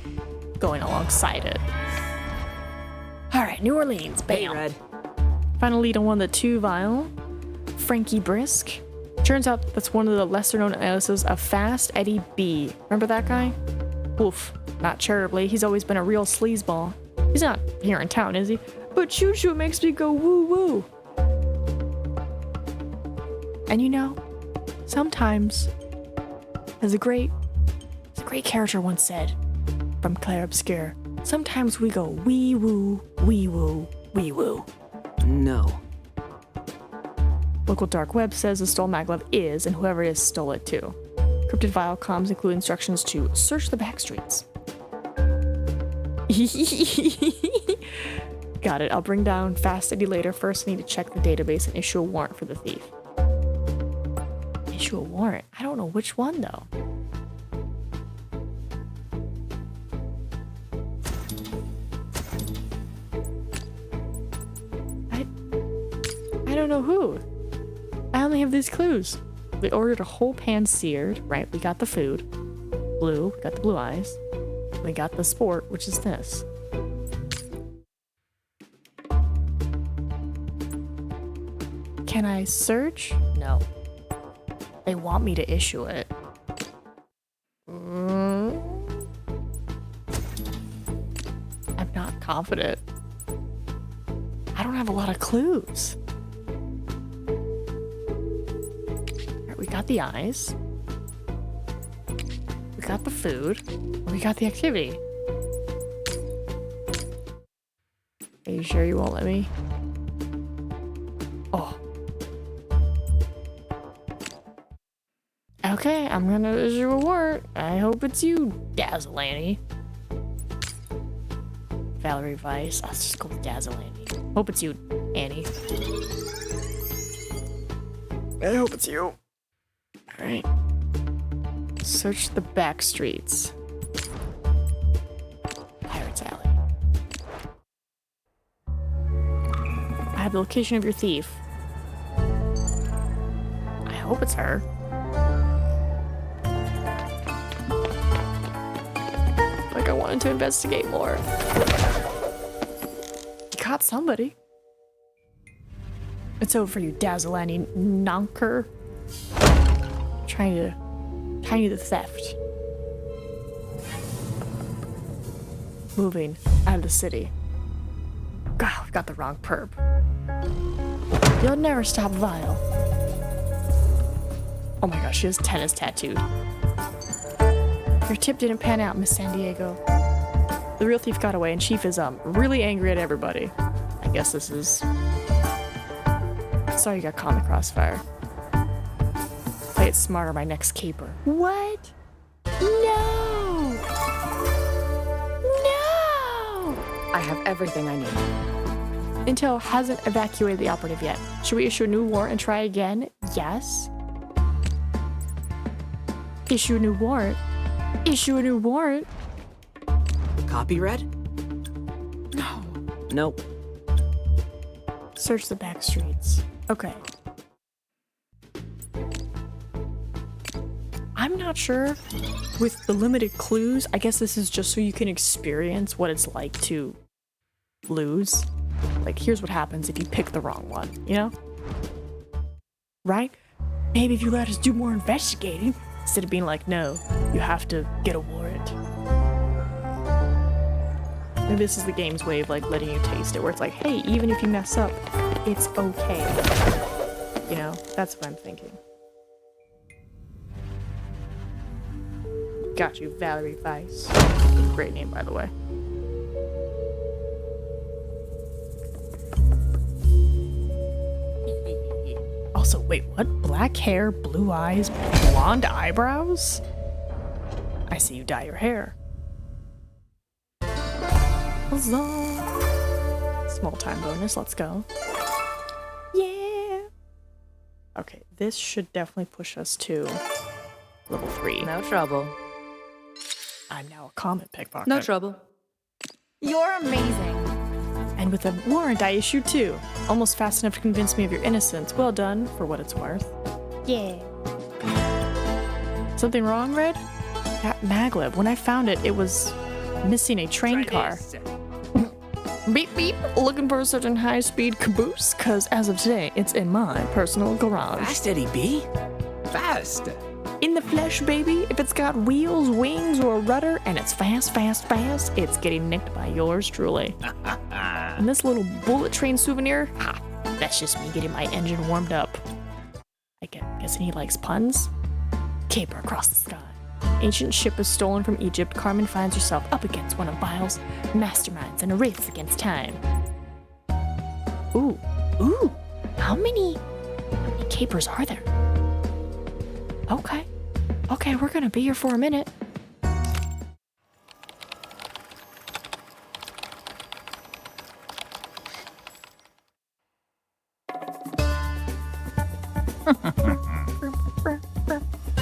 going alongside it. Alright, New Orleans, bam. Hey, Red. Final lead on one of the 2 vial. Frankie Brisk. Turns out that's one of the lesser-known aliases of Fast Eddie B. Remember that guy? Oof. Not charitably, he's always been a real sleazeball. He's not here in town, is he? But choo-choo makes me go woo-woo. And you know, sometimes, as a great character once said, from Claire Obscure, sometimes we go wee-woo, wee-woo, wee-woo. No. Local dark web says the stolen maglev is, and whoever it is stole it too. Cryptid vial comms include instructions to search the back streets. Got it. I'll bring down Fast Eddie later. First, I need to check the database and issue a warrant for the thief. Issue a warrant? I don't know which one, though. I don't know who. I only have these clues. We ordered a whole pan seared. Right, we got the food. Blue, we got the blue eyes. We got the sport, which is this. Can I search? No. They want me to issue it. I'm not confident. I don't have a lot of clues. Alright, we got the eyes. We got the food. We got the activity. Are you sure you won't let me? Oh, Okay, I'm gonna issue a warrant. I hope it's you, Dazzle Annie. Valerie Weiss. I'll just go with Dazzle Annie. Hope it's you, Annie. I hope it's you. Alright. Search the back streets. Pirates Alley. I have the location of your thief. I hope it's her. Like I wanted to investigate more. You caught somebody. It's over for you, Dazzle Annie Nonker. Trying to the theft. Moving out of the city. God, we got the wrong perp. You'll never stop Vile. Oh my gosh, she has tennis tattooed. Your tip didn't pan out, Miss Sandiego. The real thief got away and Chief is really angry at everybody. I guess this is... Sorry you got caught in the crossfire. Play it smarter, my next caper. What? No! No! I have everything I need. Intel hasn't evacuated the operative yet. Should we issue a new warrant and try again? Yes. Issue a new warrant. Issue a new warrant. Copy red? No. Nope. Search the back streets. Okay. I'm not sure. With the limited clues, I guess this is just so you can experience what it's like to lose. Like, here's what happens if you pick the wrong one, you know? Right? Maybe if you let us do more investigating, instead of being like, no, you have to get a warrant. Maybe this is the game's way of like letting you taste it, where it's like, hey, even if you mess up, it's okay. You know, that's what I'm thinking. Got you, Valerie Weiss. Great name, by the way. Also, wait, what? Black hair, blue eyes, blonde eyebrows? I see you dye your hair. Huzzah! Small time bonus, let's go. Yeah! Okay, this should definitely push us to level 3. No trouble. I'm now a comet pickpocket. No trouble. You're amazing. And with a warrant I issue too. Almost fast enough to convince me of your innocence. Well done, for what it's worth. Yeah. Something wrong, Red? That maglev, when I found it, it was missing a train car. Beep beep, looking for a certain high-speed caboose? Cause as of today, it's in my personal garage. Fast, Eddie B. Fast! In the flesh, baby. If it's got wheels, wings, or a rudder, and it's fast, fast, fast, it's getting nicked by yours truly. And this little bullet train souvenir, ha, that's just me getting my engine warmed up. I guessing he likes puns? Caper across the sky. Ancient ship is stolen from Egypt. Carmen finds herself up against one of Vile's masterminds in a race against time. Ooh, ooh, how many capers are there? Okay, we're gonna be here for a minute.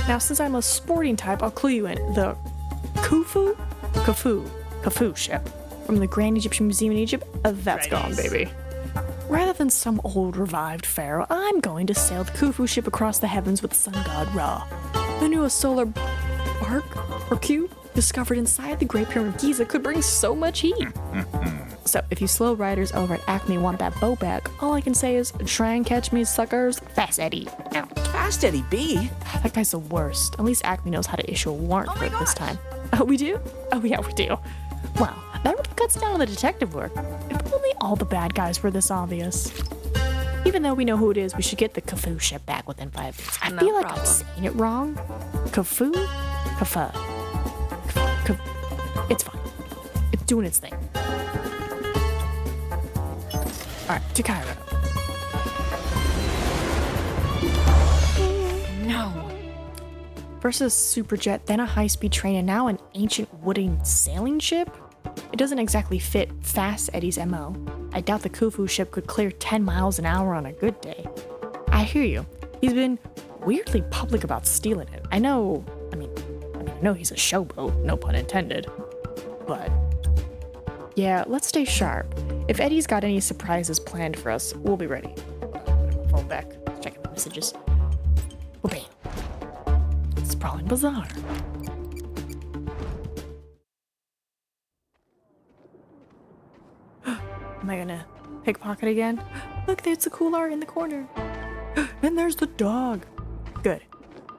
Now, since I'm a sporting type, I'll clue you in. The Khufu ship from the Grand Egyptian Museum in Egypt, that's gone, baby. Rather than some old revived pharaoh, I'm going to sail the Khufu ship across the heavens with the sun god Ra. The newest solar bark or cube discovered inside the Great Pyramid of Giza could bring so much heat. So if you slow riders over at Acme want that bow back, all I can say is try and catch me, suckers. Fast Eddie. Ow. Fast, Eddie B. That guy's the worst. At least Acme knows how to issue a warrant for it this time. Oh, we do? Oh, yeah, we do. Wow, that really cuts down on the detective work. If only all the bad guys were this obvious. Even though we know who it is, we should get the Khufu ship back within 5 minutes. I feel like I'm saying it wrong. Khufu? Khufu. It's fine. It's doing its thing. Alright, to Cairo. No. First a superjet, then a high-speed train, and now an ancient wooden sailing ship? It doesn't exactly fit Fast Eddie's MO. I doubt the Khufu ship could clear 10 miles an hour on a good day. I hear you. He's been weirdly public about stealing it. I know he's a showboat, no pun intended. But yeah, let's stay sharp. If Eddie's got any surprises planned for us, we'll be ready. Put my phone back, checking the messages. Bam. Sprawling Bazaar. Am I gonna pickpocket again? Look, there's the cool art in the corner. And there's the dog. Good.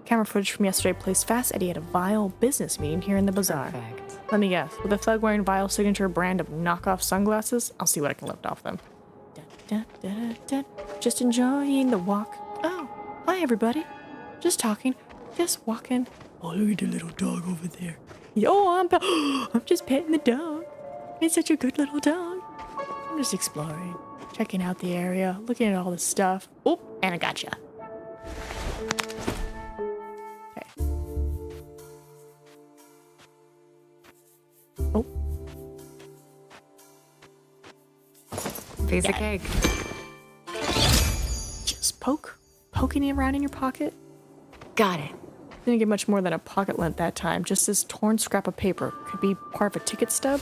Camera footage from yesterday placed Fast Eddie at a Vile business meeting here in the bazaar. Perfect. Let me guess. With a thug wearing Vile signature brand of knockoff sunglasses, I'll see what I can lift off them. Da, da, da, da, da. Just enjoying the walk. Oh, hi everybody. Just talking. Just walking. Oh, look at the little dog over there. Yo, I'm just petting the dog. It's such a good little dog. I'm just exploring, checking out the area, looking at all the stuff. Oh, and I gotcha. Okay. Oh. Piece of cake. Just poking it around in your pocket. Got it. Didn't get much more than a pocket length that time. Just this torn scrap of paper. Could be part of a ticket stub.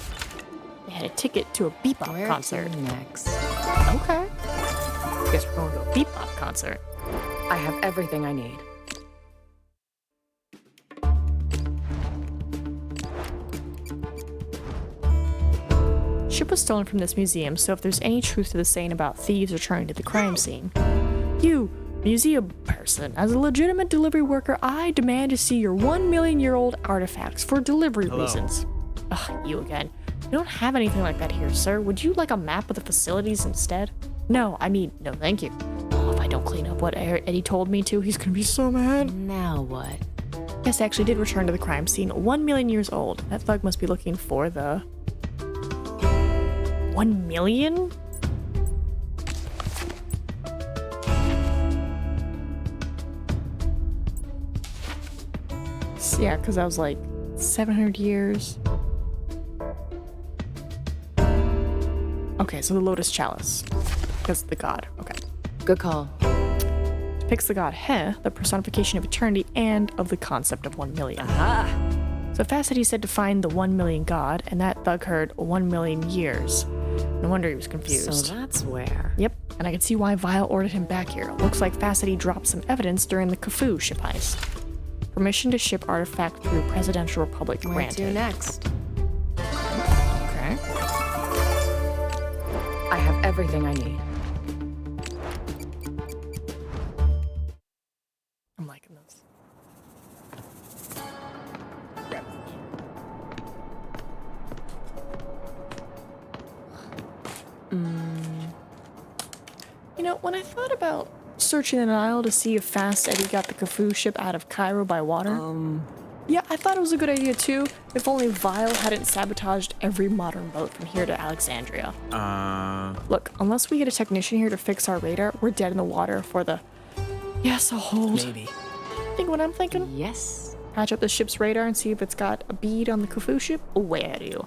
They had a ticket to a bebop Where concert. to next? Okay. Guess we're going to a bebop concert. I have everything I need. Ship was stolen from this museum, so if there's any truth to the saying about thieves returning to the crime scene, you, museum person, as a legitimate delivery worker, I demand to see your 1,000,000-year-old artifacts for delivery reasons. Ugh, you again. We don't have anything like that here, sir. Would you like a map of the facilities instead? No, no thank you. Oh, if I don't clean up what Eddie told me to, he's gonna be so mad. Now what? Yes, I actually did return to the crime scene. 1,000,000 years old. That thug must be looking for the... 1,000,000? Yeah, because I was like 700 years. Okay, so the Lotus Chalice. Because the god. Okay. Good call. Depicts the god He, the personification of eternity and of the concept of 1,000,000. Aha! So Fast said he said to find the 1,000,000 god, and that thug heard 1,000,000 years. No wonder he was confused. So that's where. Yep, and I can see why Vile ordered him back here. Looks like Fast said he dropped some evidence during the Khufu ship heist. Permission to ship artifact through Presidential Republic Where granted. to next? Okay. I have everything I need. I'm liking this. Grab You know, when I thought about searching the Nile to see if Fast Eddie got the Khufu ship out of Cairo by water, yeah, I thought it was a good idea too, if only Vile hadn't sabotaged every modern boat from here to Alexandria. Look, unless we get a technician here to fix our radar, we're dead in the water for the... Yes, a hold. Maybe. Think what I'm thinking? Yes. Patch up the ship's radar and see if it's got a bead on the Khufu ship? Way ahead of you.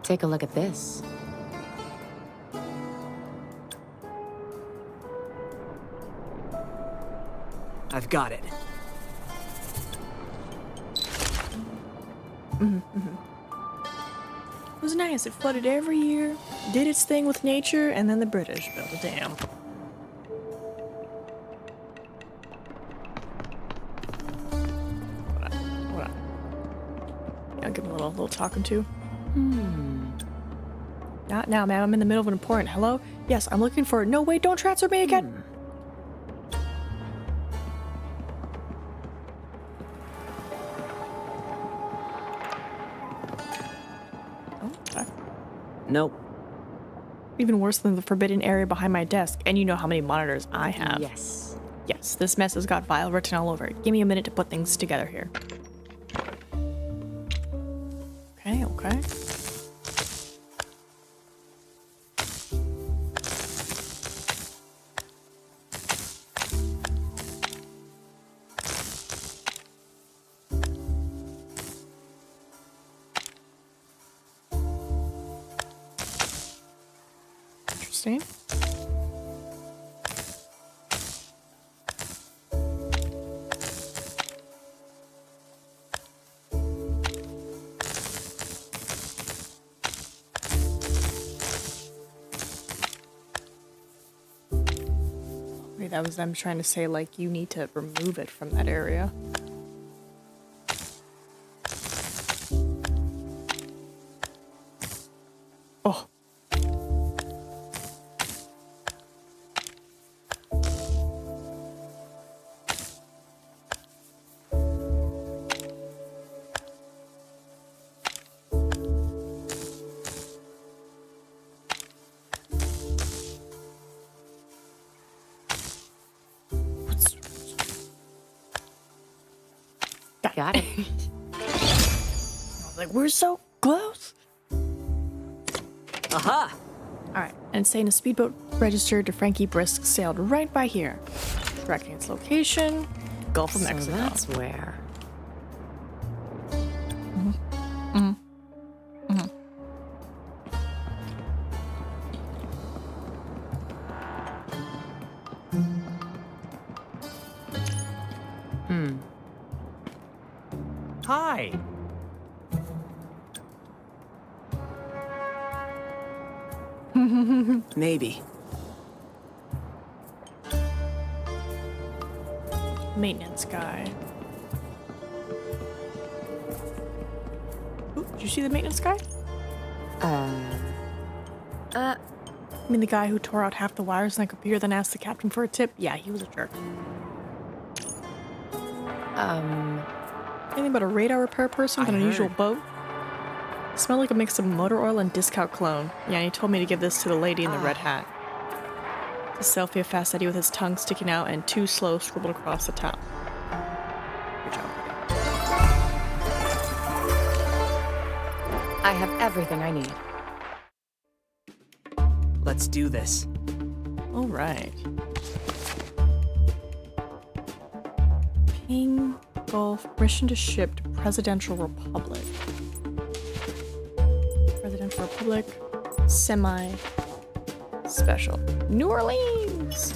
Take a look at this. I've got it. It was nice. It flooded every year, did its thing with nature, and then the British built a dam. What up? Yeah, I'll give him a little talking to. Not now, ma'am. I'm in the middle of an important... Hello? Yes, I'm looking for... No, wait, don't transfer me again! Oh, okay. Nope. Even worse than the forbidden area behind my desk, and you know how many monitors I have. Yes. Yes, this mess has got Vile written all over it. Give me a minute to put things together here. Okay. Interesting. Wait, that was them trying to say, like, you need to remove it from that area. Oh. Got it. I was like, we're so close. Aha! Alright, and saying a speedboat registered to Frankie Brisk sailed right by here. Tracking its location, Gulf of So Mexico. that's where. Hi. Maybe. Maintenance guy. Ooh, did you see the maintenance guy? I mean the guy who tore out half the wires on the computer then asked the captain for a tip? Yeah, he was a jerk. Anything but a radar repair person with an unusual boat? Smelled like a mix of motor oil and discount cologne. Yeah, and he told me to give this to the lady in the red hat. It's a selfie of Fast Eddie with his tongue sticking out and too slow scribbled across the top. Good job. I have everything I need. Let's do this. All right. Ping Gulf, mission to ship to Presidential Republic. Presidential Republic, semi-special. New Orleans!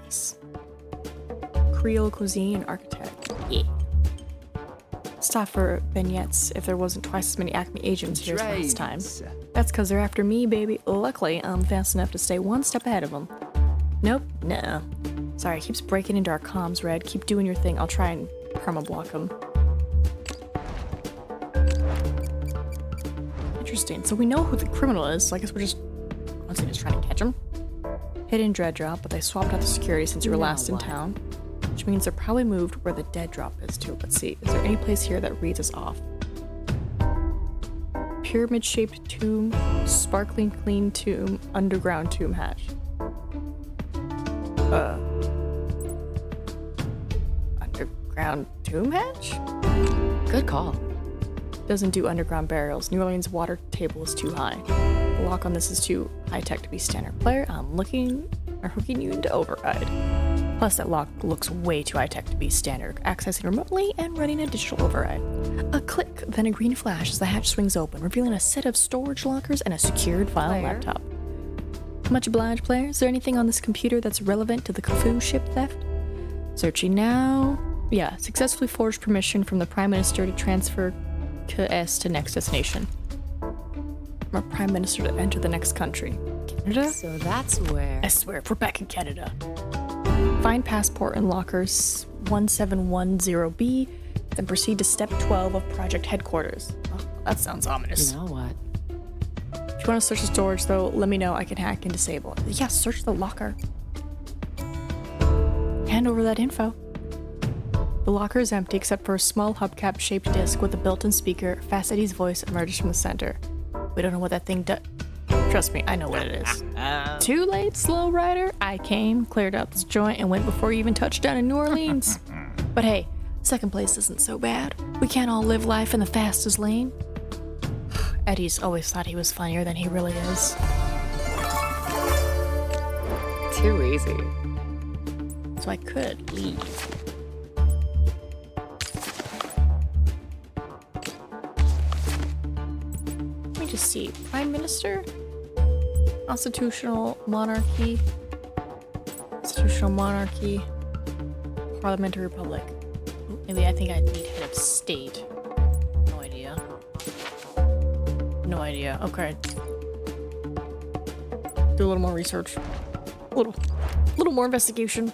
Nice. Creole cuisine and architect. Yeah. Stop for vignettes if there wasn't twice as many Acme agents here as last time. That's because they're after me, baby. Luckily, I'm fast enough to stay one step ahead of them. Nope, no. Sorry, it keeps breaking into our comms, Red. Keep doing your thing. I'll try and perma-block him. Interesting. So we know who the criminal is, so I guess we're just trying to catch him. Hidden dread drop, but they swapped out the security since you were last in town. Which means they're probably moved where the dead drop is too. Let's see. Is there any place here that reads us off? Pyramid-shaped tomb, sparkling clean tomb, underground tomb hatch. Underground tomb hatch? Good call. Doesn't do underground burials. New Orleans water table is too high. The lock on this is too high-tech to be standard player. I'm hooking you into override. Plus, that lock looks way too high-tech to be standard, accessing remotely and running a digital override. A click, then a green flash as the hatch swings open, revealing a set of storage lockers and a secured file laptop. Much obliged, player. Is there anything on this computer that's relevant to the Kafoo ship theft? Searching now. Yeah, successfully forged permission from the Prime Minister to transfer KS to next destination. From our Prime Minister to enter the next country. Canada? So that's where. I swear, we're back in Canada. Find passport in lockers 1710B, then proceed to step 12 of project headquarters. Oh, that sounds ominous. You know what? If you want to search the storage, though, let me know. I can hack and disable it. Yeah, search the locker. Hand over that info. The locker is empty except for a small hubcap-shaped disc with a built-in speaker. Fast Eddie's voice emerges from the center. We don't know what that thing does. Trust me, I know what it is. Too late, slow rider. I came, cleared out this joint, and went before you even touched down in New Orleans. But hey, second place isn't so bad. We can't all live life in the fastest lane. Eddie's always thought he was funnier than he really is. Too easy. So I could leave. just see. Prime Minister? Constitutional monarchy. Constitutional monarchy. Parliamentary republic. Ooh, maybe I think I need head of state. No idea. No idea. Okay. Do a little more research. A little more investigation.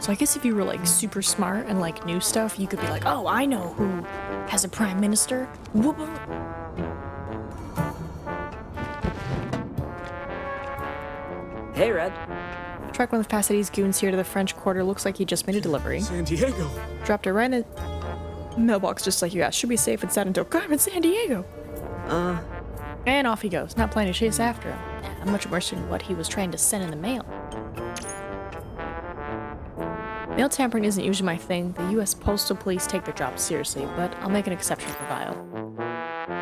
So I guess if you were like super smart and like knew stuff, you could be like, oh, I know who has a prime minister. Whoop. Hey, Red. Track one of Fast Eddie's goons here to the French Quarter. Looks like he just made a delivery. Sandiego. Dropped it right in the mailbox just like you asked. Should be safe and sound until Carmen Sandiego. And off he goes. Not planning to chase after him. I'm much more interested in what he was trying to send in the mail. Mail tampering isn't usually my thing. The U.S. Postal Police take their job seriously, but I'll make an exception for Vile.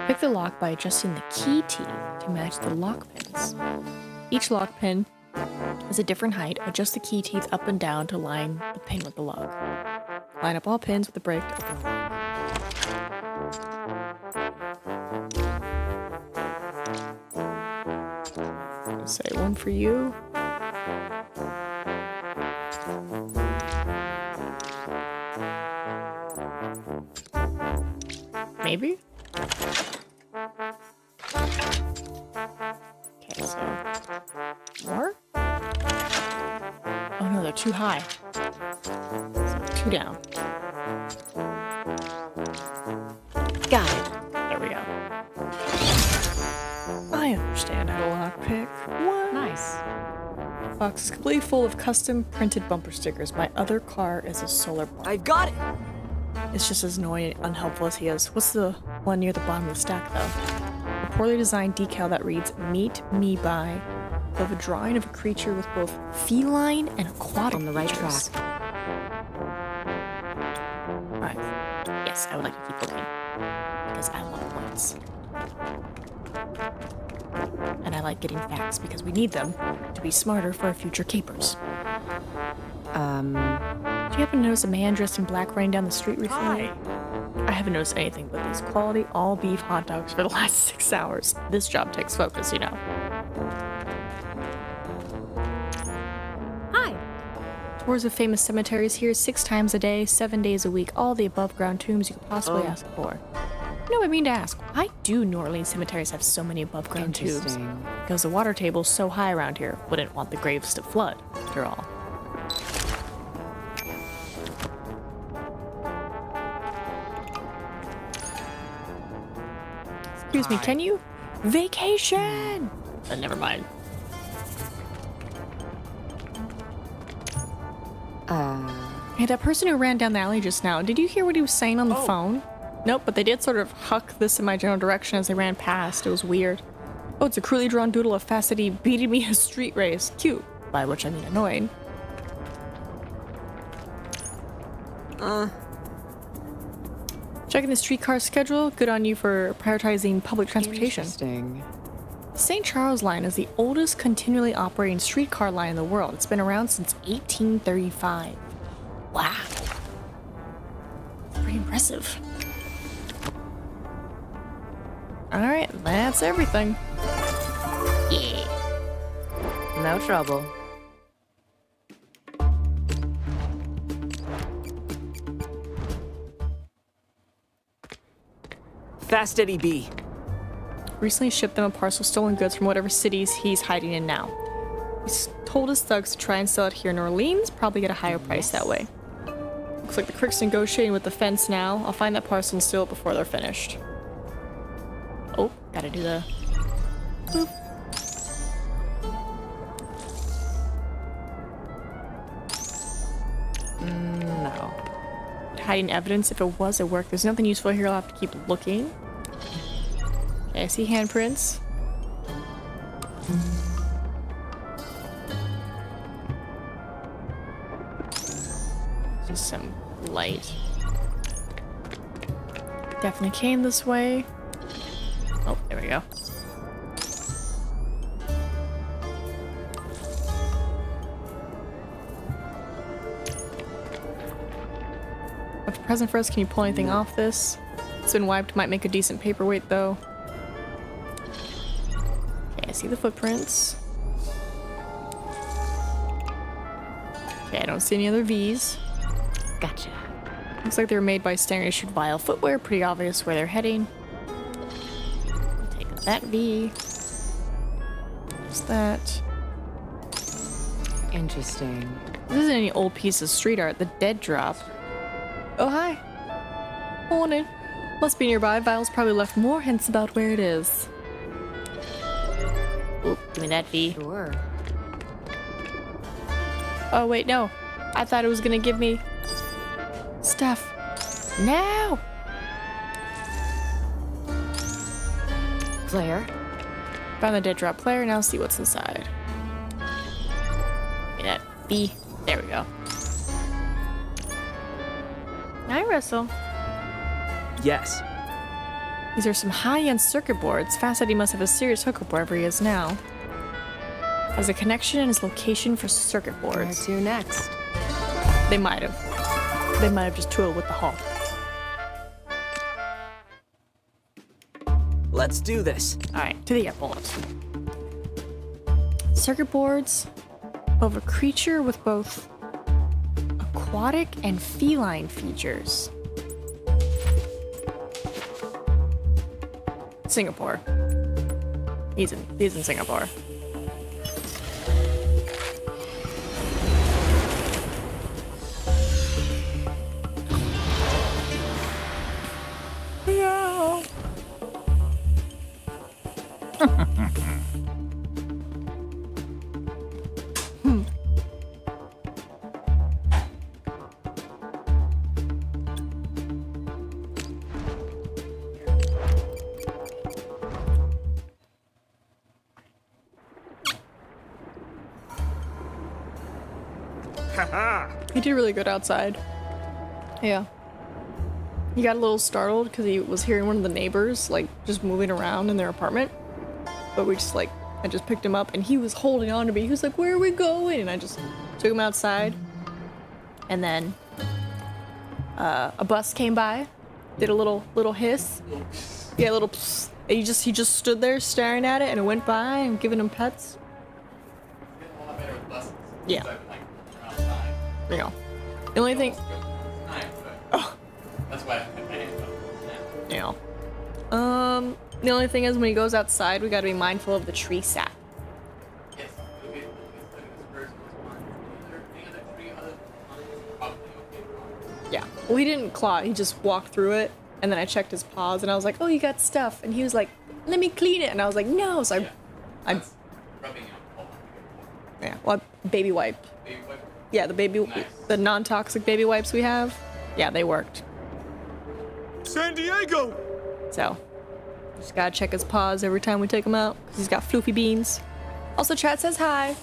Pick the lock by adjusting the key teeth to match the lock pins. Each lock pin is a different height. Adjust the key teeth up and down to line the pin with the lock. Line up all pins with the break to open the lock. I'll say one for you. Maybe? Okay, so... more? Oh no, they're too high. So 2 down. Got it. There we go. I understand how to lockpick. What? Nice. Box is completely full of custom printed bumper stickers. My other car is a solar bar. I got it! It's just as annoying and unhelpful as he is. What's the one near the bottom of the stack, though? A poorly designed decal that reads, Meet Me By, of a drawing of a creature with both feline and aquatic On the right features. track. Alright. Yes, I would like to keep looking. Because I love points. And I like getting facts because we need them to be smarter for our future capers. Do you happen to notice a man dressed in black running down the street recently? I haven't noticed anything but these quality all beef hot dogs for the last 6 hours. This job takes focus, you know. Hi. Tours of famous cemeteries here 6 times a day, 7 days a week, all the above ground tombs you could possibly ask for. You know, I mean to ask, why do New Orleans cemeteries have so many above ground tombs? Interesting. Because the water table's so high around here, wouldn't want the graves to flood, after all. Excuse me, can you? Vacation! Never mind. Hey, that person who ran down the alley just now, did you hear what he was saying on the phone? Nope, but they did sort of huck this in my general direction as they ran past. It was weird. Oh, it's a crudely drawn doodle of Fast Eddie beating me in a street race. Cute. By which I mean annoying. Checking the streetcar schedule. Good on you for prioritizing public transportation. Interesting. The St. Charles Line is the oldest continually operating streetcar line in the world. It's been around since 1835. Wow. That's pretty impressive. Alright, that's everything. Yeah. No trouble. Fast Eddie B. Recently shipped them a parcel of stolen goods from whatever cities he's hiding in now. He's told his thugs to try and sell it here in New Orleans, probably get a higher price that way. Looks like the crook's negotiating with the fence now. I'll find that parcel and steal it before they're finished. Oh, gotta do the... Boop. No. Hiding evidence. If it was, it worked. There's nothing useful here. I'll have to keep looking. Okay, I see handprints. Just some light. Definitely came this way. Oh, there we go. Left a present for us. Can you pull anything off this? It's been wiped. Might make a decent paperweight though. Okay, I see the footprints. Okay, I don't see any other V's. Gotcha. Looks like they were made by standard issued Vile footwear. Pretty obvious where they're heading. Take that V. What's that? Interesting. This isn't any old piece of street art. The dead drop. Oh, hi. Morning. Must be nearby. Vile's probably left more hints about where it is. Oop, give me that V. Sure. Oh, wait, no. I thought it was gonna give me stuff. No! Player. Found the dead drop player. Now see what's inside. Give me that B. There we go. Hi, Russell. Yes. These are some high-end circuit boards. Fast Eddie must have a serious hookup wherever he is now. Has a connection and his location for circuit Where boards. to next? They might have. They might have just tooled with the haul. Let's do this. Alright, to the airport. Circuit boards of a creature with both aquatic and feline features. Singapore. He's in Singapore. No. He did really good outside. Yeah. He got a little startled because he was hearing one of the neighbors like just moving around in their apartment. But I just picked him up and he was holding on to me. He was like, "Where are we going?" And I just took him outside. And then a bus came by, did a little hiss. Yeah, a little psst. And he just stood there staring at it and it went by and giving him pets. Yeah. You know. The only thing. Oh. That's why Yeah. The only thing is when he goes outside, we gotta be mindful of the tree sap. Yes. Yeah. Well, he didn't claw. He just walked through it, and then I checked his paws, and I was like, "Oh, you got stuff," and he was like, "Let me clean it," and I was like, "No." So I rubbing out. yeah. Well, I baby wiped. Baby wipe. Yeah, Nice. the non-toxic baby wipes we have. Yeah, they worked. Sandiego! So, just gotta check his paws every time we take him out, because he's got floofy beans. Also, chat says hi.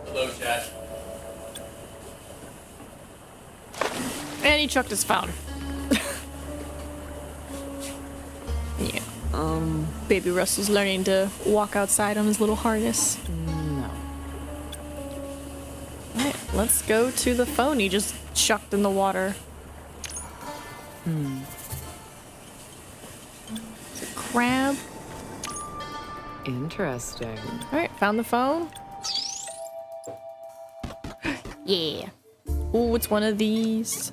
Hello, chat. And he chucked his phone. Yeah. Baby Russell's learning to walk outside on his little harness. No. Alright, let's go to the phone he just chucked in the water. It's a crab. Interesting. Alright, found the phone. Yeah. Ooh, it's one of these.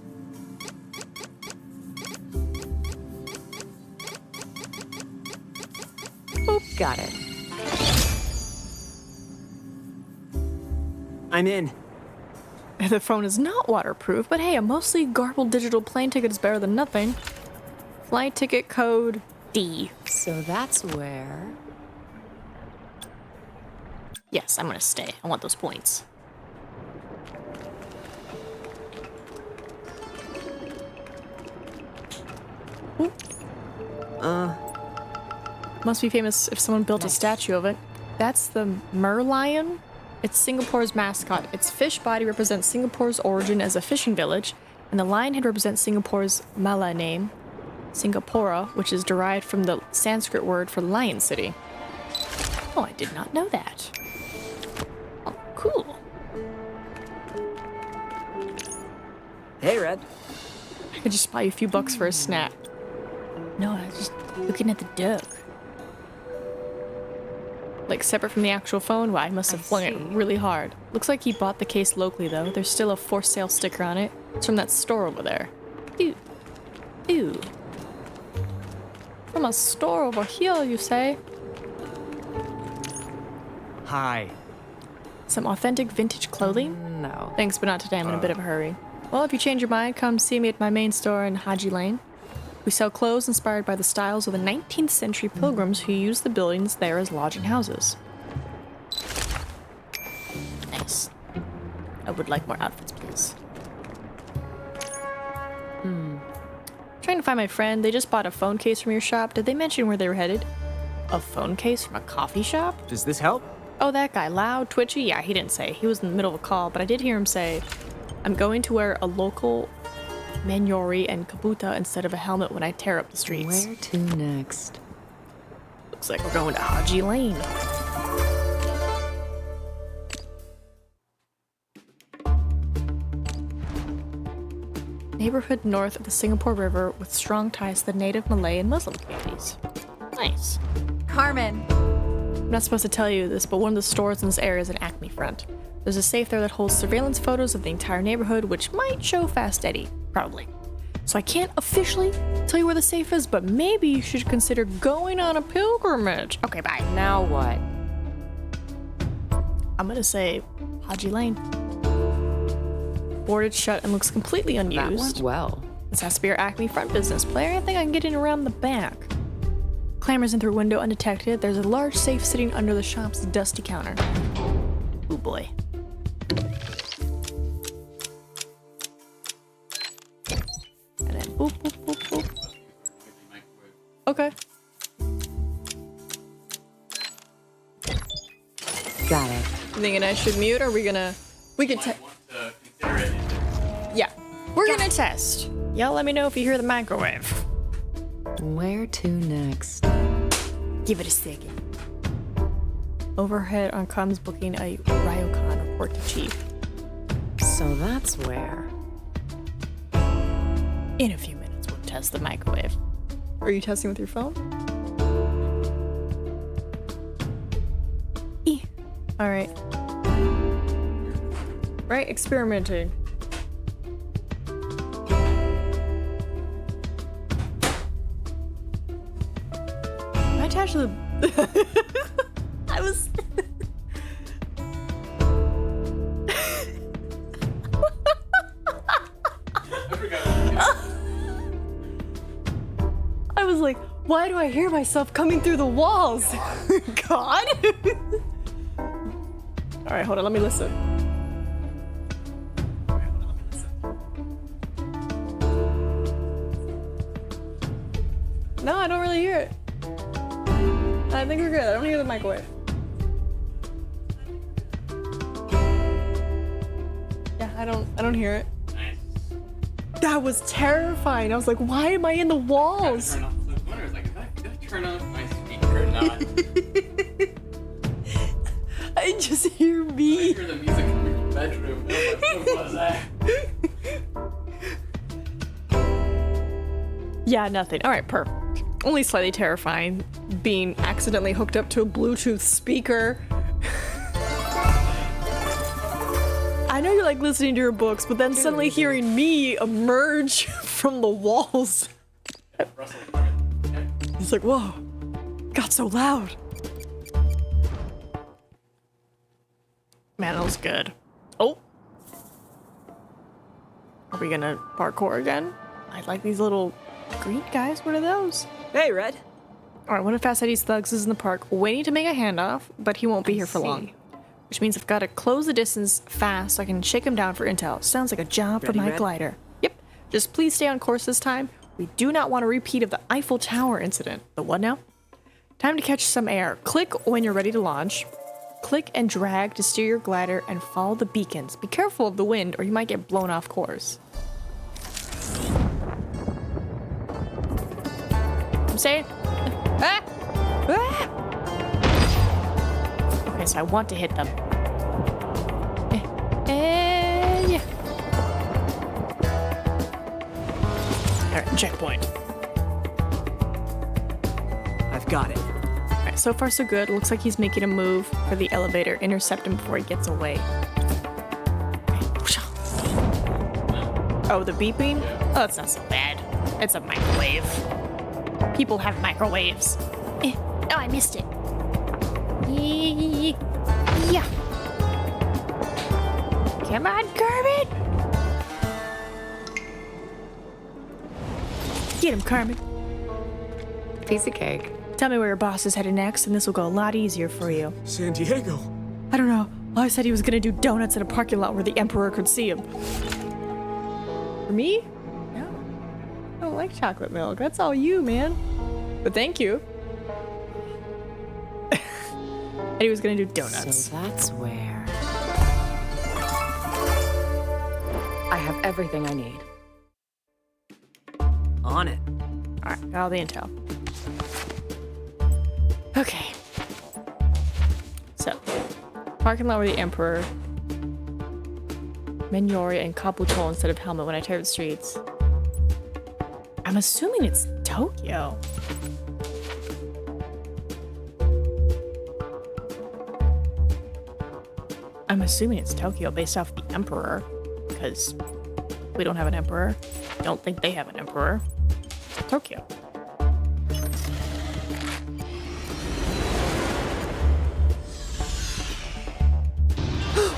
Boop, got it. I'm in. The phone is not waterproof, but hey, a mostly garbled digital plane ticket is better than nothing. Flight ticket code D. So that's where... Yes, I'm gonna stay. I want those points. Ooh. Must be famous if someone built a statue of it. That's the merlion. It's Singapore's mascot. Its fish body represents Singapore's origin as a fishing village, and the lion head represents Singapore's Malay name, Singapura, which is derived from the Sanskrit word for lion city. Oh, I did not know that. Oh, cool. Hey, Red. I could just buy you a few bucks for a snack. No, I was just looking at the duck. Like separate from the actual phone? Wow, I must have flung it really hard. Looks like he bought the case locally though. There's still a for sale sticker on it. It's from that store over there. Ew. Ew. From a store over here, you say? Hi. Some authentic vintage clothing? No. Thanks, but not today. I'm in a bit of a hurry. Well, if you change your mind, come see me at my main store in Haji Lane. We sell clothes inspired by the styles of the 19th century pilgrims who used the buildings there as lodging houses. Nice. I would like more outfits, please. Trying to find my friend. They just bought a phone case from your shop. Did they mention where they were headed? A phone case from a coffee shop? Does this help? Oh, that guy. Loud, twitchy? Yeah, he didn't say. He was in the middle of a call, but I did hear him say, I'm going to wear a local Manori and kabuta instead of a helmet when I tear up the streets. Where to next? Looks like we're going to Haji Lane. Neighborhood north of the Singapore River with strong ties to the native Malay and Muslim communities. Nice. Carmen. I'm not supposed to tell you this, but one of the stores in this area is an Acme front. There's a safe there that holds surveillance photos of the entire neighborhood, which might show Fast Eddie, probably. So I can't officially tell you where the safe is, but maybe you should consider going on a pilgrimage. Okay, bye. Now what? I'm gonna say Haji Lane. Boarded shut and looks completely That unused. went well. This has to be our Acme front business. Player, I think I can get in around the back. Clambers in through a window undetected. There's a large safe sitting under the shop's dusty counter. Oh boy. And then boop, boop, boop, boop. Okay. Got it. You thinking I should mute, or are we gonna... We could Yeah. We're gonna test. Y'all let me know if you hear the microwave. Where to next? Give it a second. Overhead on comms booking a Ryokan report to chief. So that's where. In a few minutes, we'll test the microwave. Are you testing with your phone? Alright. Right, experimenting. I attached the... I was... I was like, why do I hear myself coming through the walls? God? Alright, hold on, let me listen. No, I don't really hear it. I think we're good. I don't hear the microwave. Yeah, I don't hear it. Nice. That was terrifying. I was like, why am I in the walls? Turn off the phone. I was like, did I turn off my speaker or not? I just hear I me. hear the music coming from the bedroom. I was like, what was that? Yeah, nothing. Alright, perfect. Only slightly terrifying being accidentally hooked up to a Bluetooth speaker. I know you like listening to your books, but then suddenly hearing me emerge from the walls. It's like, whoa, got so loud. Man, that was good. Oh. Are we gonna parkour again? I like these little green guys. What are those? Hey, Red. Alright, one of Fast Eddie's thugs is in the park waiting to make a handoff, but he won't be here for long. Which means I've got to close the distance fast so I can shake him down for intel. Sounds like a job for Ready, my Red? glider. Yep. Just please stay on course this time. We do not want a repeat of the Eiffel Tower incident. The what now? Time to catch some air. Click when you're ready to launch. Click and drag to steer your glider and follow the beacons. Be careful of the wind or you might get blown off course. I'm saying... Ah! Ah! Okay, so I want to hit them. Yeah. Alright, checkpoint. I've got it. Alright, so far so good. Looks like he's making a move for the elevator. Intercept him before he gets away. Oh, the beeping? Oh, it's not so bad. It's a microwave. People have microwaves. Oh, I missed it. Yeah. Come on, Carmen. Get him, Carmen. Piece of cake. Tell me where your boss is headed next, and this will go a lot easier for you. Sandiego. I don't know. I said he was gonna do donuts in a parking lot where the Emperor could see him. For me? No. I don't like chocolate milk. That's all you, man. But thank you. And he was gonna do donuts. So that's where... I have everything I need. On it. Alright, got all the intel. Okay. So, parking lot where the Emperor, Menori, and Kabuto instead of helmet when I tear the streets. I'm assuming it's Tokyo. I'm assuming it's Tokyo based off the Emperor, because we don't have an Emperor. Don't think they have an Emperor. Tokyo.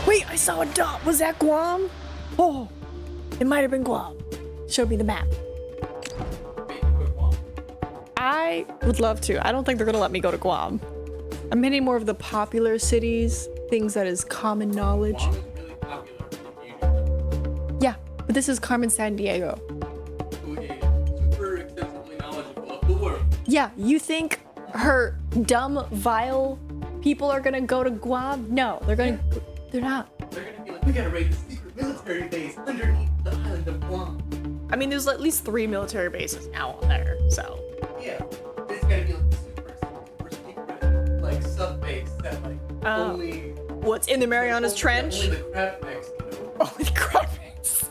Wait, I saw a dot. Was that Guam? Oh, it might have been Guam. Showed me the map. I would love to. I don't think they're gonna let me go to Guam. I'm hitting more of the popular cities, things that is common knowledge. Guam is really popular in Yeah, but this is Carmen Sandiego. who is super extensively knowledgeable of the world. Yeah, you think her dumb, vile people are gonna go to Guam? No, they're not. They're gonna be like, we gotta raid the secret military base underneath the island of Guam. I mean, there's at least 3 military bases now on there, so. Yeah, it's gotta be like the super secret, like sub base that like only What's in the Marianas Trench? only the crab mix, you know. Oh, the graphics.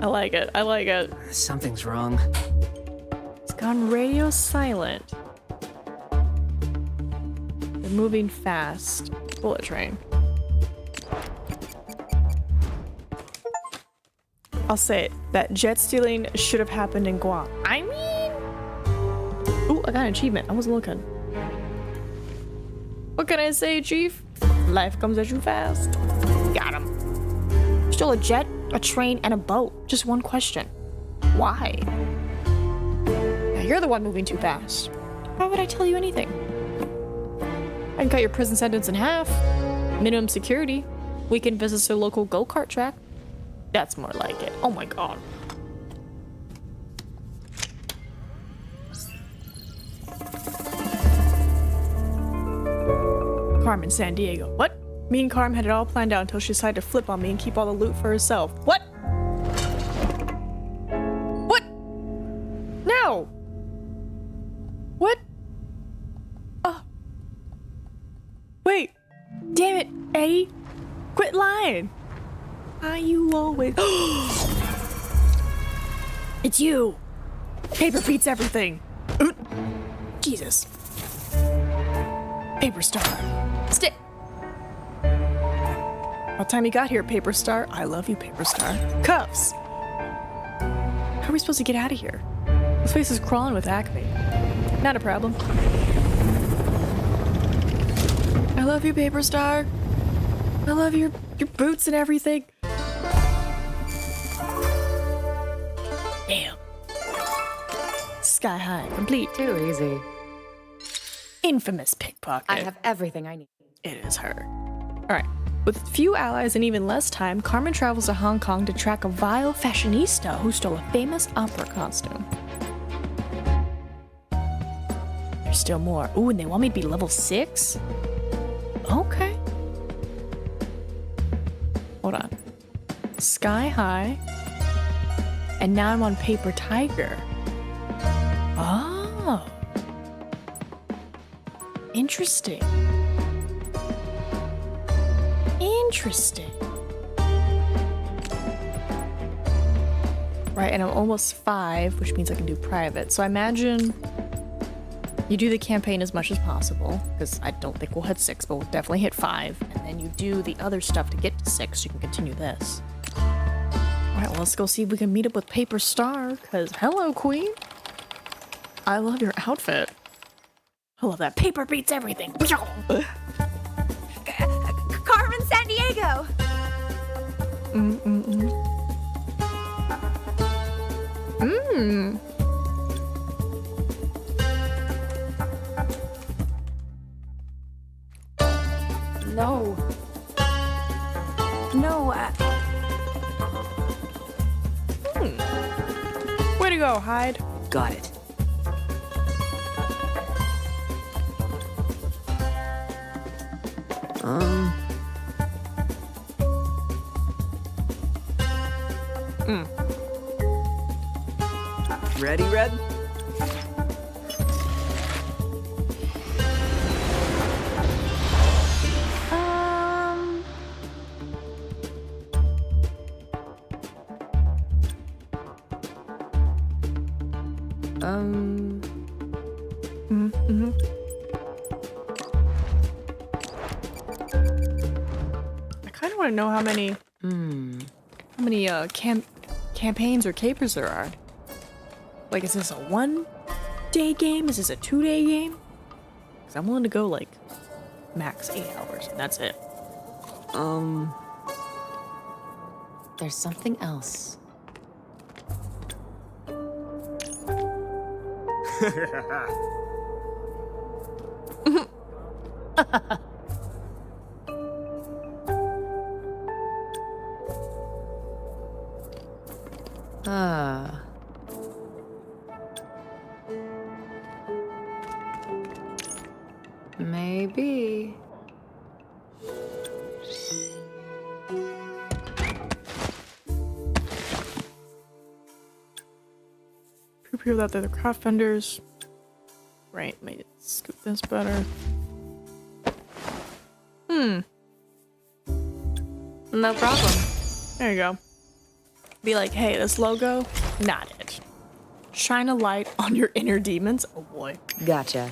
I like it. I like it. Something's wrong. It's gone radio silent. They're moving fast. Bullet train. I'll say it. That jet stealing should have happened in Guam. I mean... Ooh, I got an achievement. I wasn't looking. What can I say, Chief? Life comes at you fast. Got him. Stole a jet, a train, and a boat. Just one question. Why? Now you're the one moving too fast. Why would I tell you anything? I can cut your prison sentence in half. Minimum security. Weekend visits to a local go-kart track. That's more like it. Oh my god. Carmen Sandiego. What? Me and Carmen had it all planned out until she decided to flip on me and keep all the loot for herself. What? What? No! What? Oh. Wait. Damn it, Eddie. Quit lying. Why you always... It's you. Paper beats everything. Jesus. Paper Star. Stick. What time you got here, Paper Star? I love you, Paper Star. Cuffs. How are we supposed to get out of here? This face is crawling with acne. Not a problem. I love you, Paper Star. I love your boots and everything. Damn. Sky high, complete. Too easy. Infamous pickpocket. I have everything I need. It is her. Alright. With few allies and even less time, Carmen travels to Hong Kong to track a vile fashionista who stole a famous opera costume. There's still more. Ooh, and they want me to be level 6? Okay. Hold on. Sky high. And now I'm on Paper Tiger. Oh. Interesting. Interesting. Right, and I'm almost 5, which means I can do private. So I imagine you do the campaign as much as possible, because I don't think we'll hit 6, but we'll definitely hit 5. And then you do the other stuff to get to 6, so you can continue this. Alright, well, let's go see if we can meet up with Paper Star, because hello, Queen. I love your outfit. I love that. Paper beats everything. Carmen Sandiego! No. No, Way to go, Hyde. Got it. Ready, Red? I kind of want to know how many campaigns or capers there are. Like, is this a 1-day game? Is this a 2-day game? Because I'm willing to go like max 8 hours, and that's it. there's something else. Maybe. People that they're the craft vendors. Right, let me scoot this better. No problem. There you go. Be like, hey, this logo, not it. Shine a light on your inner demons. Oh boy. Gotcha.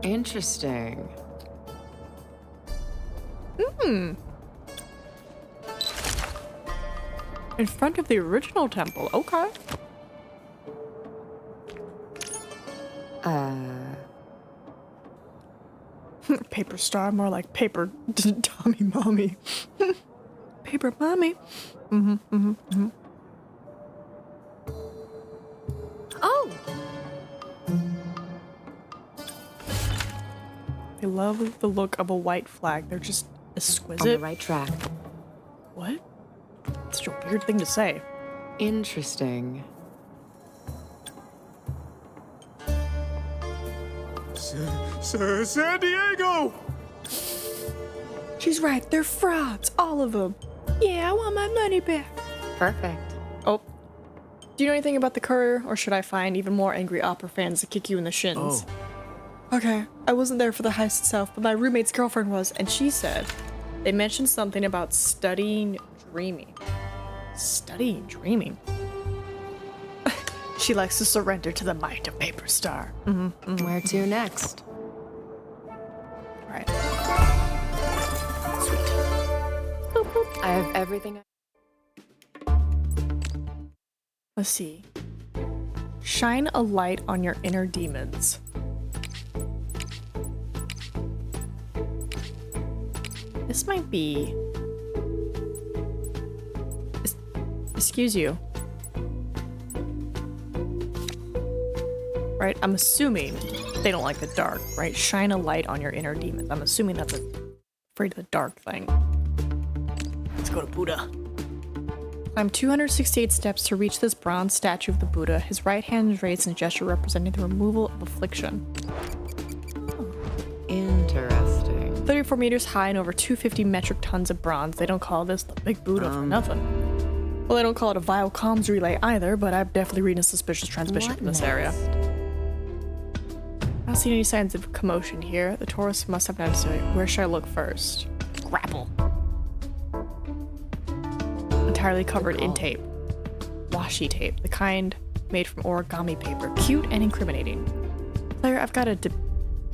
Interesting. In front of the original temple. Okay. Paper star, more like paper Tommy mommy. Paper mommy. Oh! I love the look of a white flag. They're just On the exquisite. right track. What? Such a weird thing to say. Interesting. Sandiego! She's right. They're frauds. All of them. Yeah, I want my money back. Perfect. Oh. Do you know anything about the courier, or should I find even more angry opera fans to kick you in the shins? Okay, I wasn't there for the heist itself, but my roommate's girlfriend was, and she said they mentioned something about studying dreaming. Studying dreaming? She likes to surrender to the might of Paper Star. Where to next? Right. I have everything. Let's see. Shine a light on your inner demons. This might be... Excuse you. Right? I'm assuming they don't like the dark, right? Shine a light on your inner demons. I'm assuming that's afraid of the dark thing. Let's go to Buddha. Climb 268 steps to reach this bronze statue of the Buddha. His right hand is raised in a gesture representing the removal of affliction. Interesting. 34 meters high and over 250 metric tons of bronze. They don't call this the Big Buddha for nothing. Well, they don't call it a vial comms relay either, but I'm definitely reading a suspicious transmission from this area. I don't see any signs of commotion here. The tourists must have noticed it. Where should I look first? Grapple. Entirely covered in tape. Washi tape, the kind made from origami paper. Cute and incriminating. Player, I've got a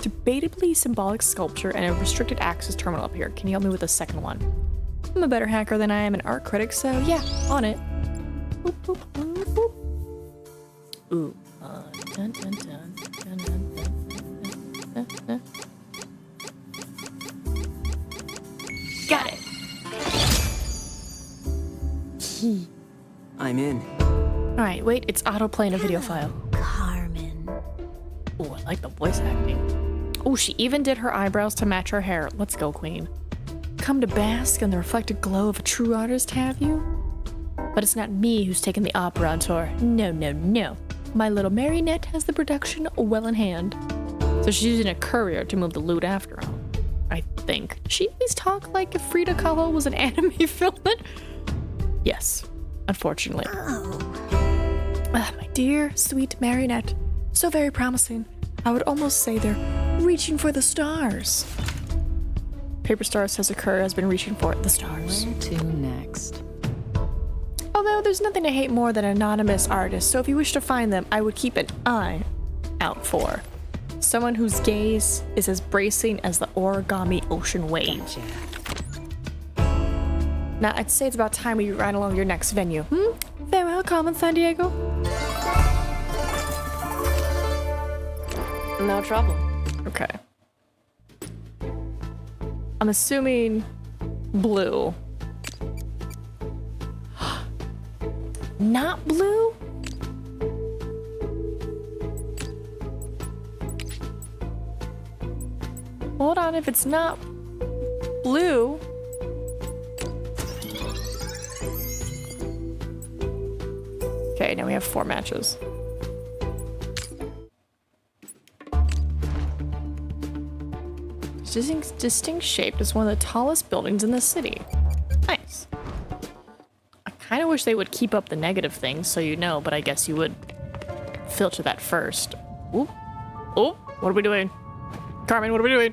debatably symbolic sculpture and a restricted access terminal up here. Can you help me with the second one? I'm a better hacker than I am an art critic, so yeah, on it. Boop, boop, boop, boop. Ooh. Dun, dun, dun, dun, dun, dun, dun, dun. Got it. Key. I'm in. Alright, wait, it's autoplaying a video file. Carmen. Oh, I like the voice acting. Oh, she even did her eyebrows to match her hair. Let's go, queen. Come to bask in the reflected glow of a true artist, have you? But it's not me who's taking the opera on tour. No, no, no. My little marionette has the production well in hand. So she's using a courier to move the loot after all. I think. Does she always talk like if Frida Kahlo was an anime villain? Yes, unfortunately. Ah, my dear, sweet marionette. So very promising. I would almost say they're reaching for the stars. Paper Star says her courier has been reaching for the stars. Where to next? Although there's nothing to hate more than anonymous artists, so if you wish to find them, I would keep an eye out for someone whose gaze is as bracing as the origami ocean wave. Gotcha. Now, I'd say it's about time we ride along your next venue. Farewell, Carmen Sandiego. No trouble. Okay. I'm assuming blue. Not blue? Hold on, if it's not blue. Okay, now we have 4 matches. Distinct shaped as one of the tallest buildings in the city. Nice. I kind of wish they would keep up the negative things so you know, but I guess you would filter that first. Ooh. Oh, what are we doing? Carmen, what are we doing?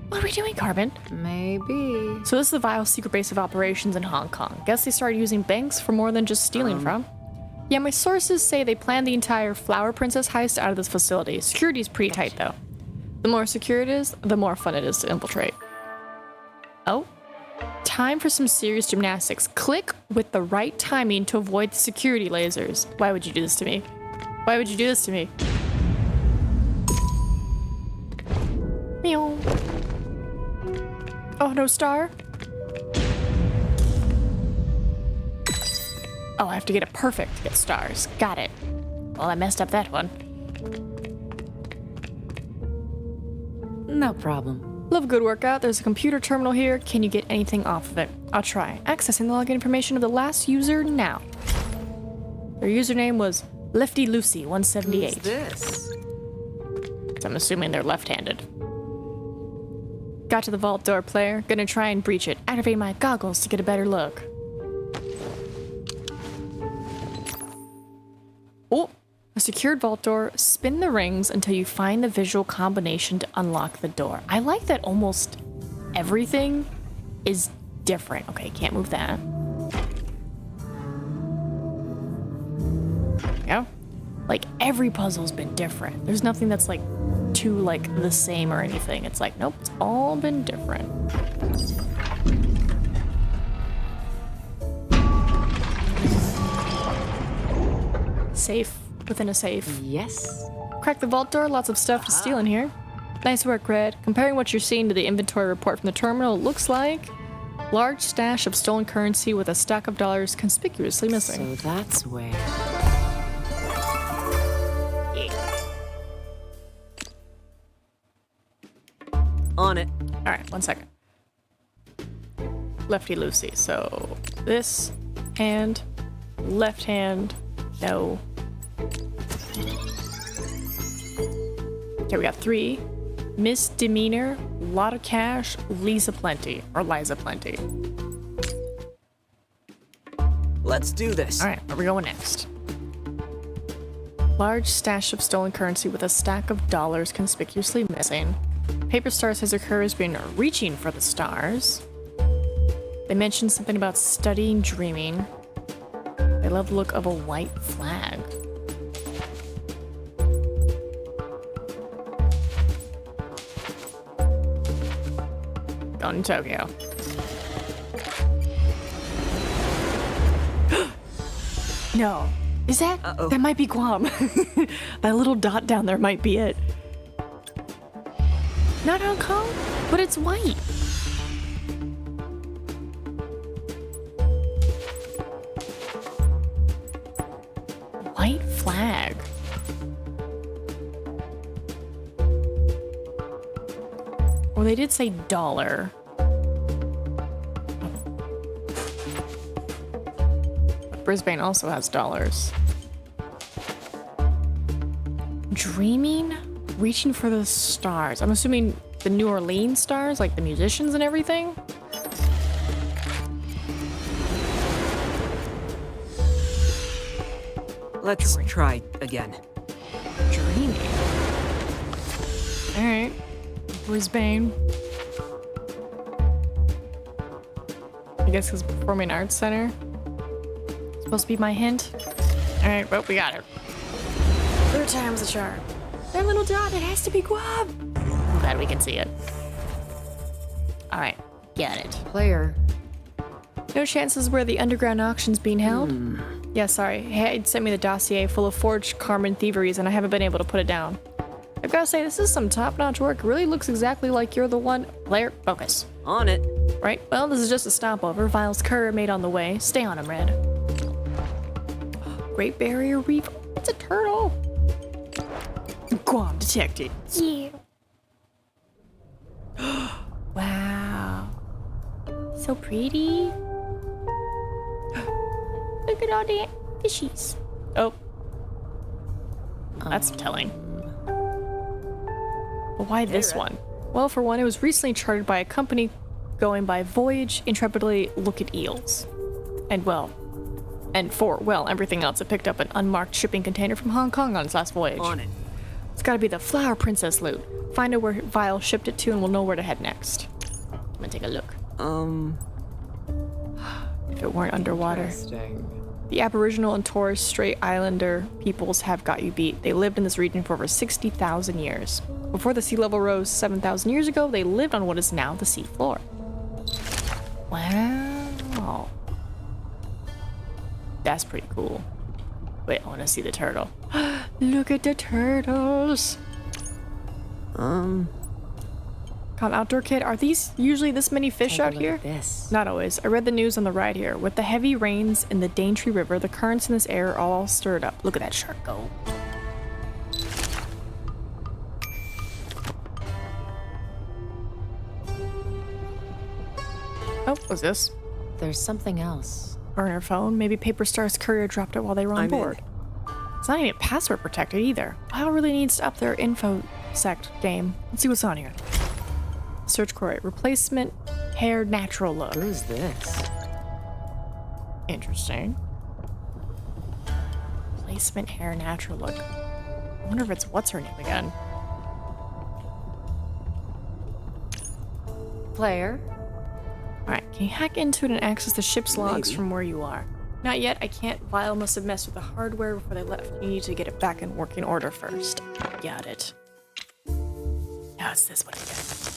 What are we doing, Carmen? Maybe. So this is the Vile secret base of operations in Hong Kong. Guess they started using banks for more than just stealing from. Yeah, my sources say they planned the entire Flower Princess heist out of this facility. Security's pretty tight, though. The more secure it is, the more fun it is to infiltrate. Oh. Time for some serious gymnastics. Click with the right timing to avoid the security lasers. Why would you do this to me? Why would you do this to me? Meow. Oh, no star? Oh, I have to get it perfect to get stars. Got it. Well, I messed up that one. No problem. Love a good workout. There's a computer terminal here. Can you get anything off of it? I'll try. Accessing the login information of the last user now. Their username was Lefty Lucy 178. Who's this? So I'm assuming they're left-handed. Got to the vault door, player. Gonna try and breach it. Activate my goggles to get a better look. Oh, a secured vault door. Spin the rings until you find the visual combination to unlock the door. I like that almost everything is different. Okay, can't move that. Yeah. Like every puzzle's been different. There's nothing that's like too like the same or anything. It's like, nope, it's all been different. Safe within a safe. Yes. Crack the vault door, lots of stuff to steal in here. Nice work, Red. Comparing what you're seeing to the inventory report from the terminal, it looks like large stash of stolen currency with a stack of dollars conspicuously missing. So that's where. On it. All right, 1 second. Lefty Lucy. So this hand, left hand, no. Okay, we got 3. Misdemeanor, lot of cash, Lisa Plenty. Or Liza Plenty. Let's do this. Alright, where are we going next? Large stash of stolen currency with a stack of dollars conspicuously missing. Paper Star says her career has been reaching for the stars. They mentioned something about studying dreaming. They love the look of a white flag. Going to Tokyo. No. Is that? Uh-oh. That might be Guam. That little dot down there might be it. Not Hong Kong, but it's white. White flag. Well, they did say dollar. But Brisbane also has dollars. Dreaming? Reaching for the stars. I'm assuming the New Orleans stars, like the musicians and everything? Let's try again. Dreaming. Alright. Brisbane. I guess it's Performing Arts Center. Supposed to be my hint. Alright, well, we got it. 3 times the charm. That little dot, it has to be Guam. I'm glad we can see it. Alright, got it. Player. No chances where the underground auction's being held? Yeah, sorry. Hayden sent me the dossier full of forged Carmen thieveries and I haven't been able to put it down. I've gotta say, this is some top-notch work. It really looks exactly like you're the one. Player, focus. On it. Right, well, this is just a stopover. Vile's courier made on the way. Stay on him, Red. Great Barrier Reef. It's a turtle. Guam detected. Yeah. Wow. So pretty. Look at all the fishies. Oh. That's telling. But why this one? Well, for one, it was recently chartered by a company going by Voyage Intrepidly Look at Eels. And for everything else, it picked up an unmarked shipping container from Hong Kong on its last voyage. On it. It's gotta be the Flower Princess loot. Find out where Vile shipped it to and we'll know where to head next. I'm gonna take a look. If it weren't underwater. The Aboriginal and Torres Strait Islander peoples have got you beat. They lived in this region for over 60,000 years. Before the sea level rose 7,000 years ago, they lived on what is now the sea floor. Wow. That's pretty cool. Wait, I want to see the turtle. Look at the turtles. Con Outdoor Kid, are these usually this many fish out here? This. Not always. I read the news on the ride here. With the heavy rains in the Daintree River, the currents in this air are all stirred up. Look at that shark go. Oh, what's this? There's something else. Burner phone. Maybe Paper Star's courier dropped it while they were on board. It's not even password protected either. Vile really needs to up their infosec game. Let's see what's on here. Search query. Replacement hair natural look. Who's this? Interesting. Replacement hair natural look. I wonder if it's what's her name again. Player. Alright, can you hack into it and access the ship's logs Maybe. from where you are? Not yet, I can't. Vile must have messed with the hardware before they left. You need to get it back in working order first. Got it. Now it's this one again.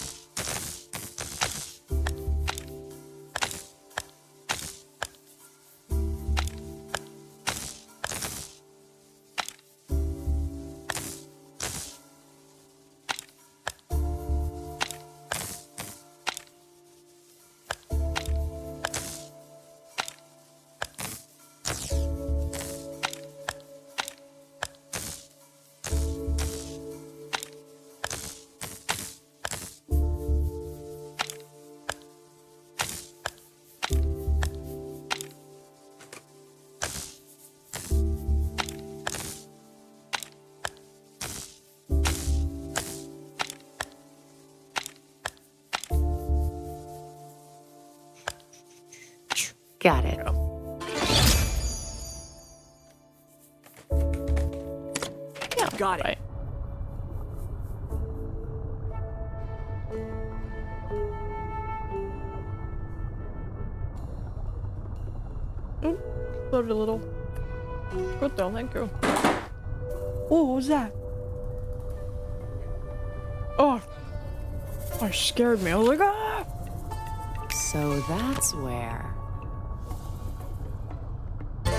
Got it. Right. Floated a little. Good though, thank you. Oh, what was that? Oh, that scared me. I was like, ah! So that's where. Don't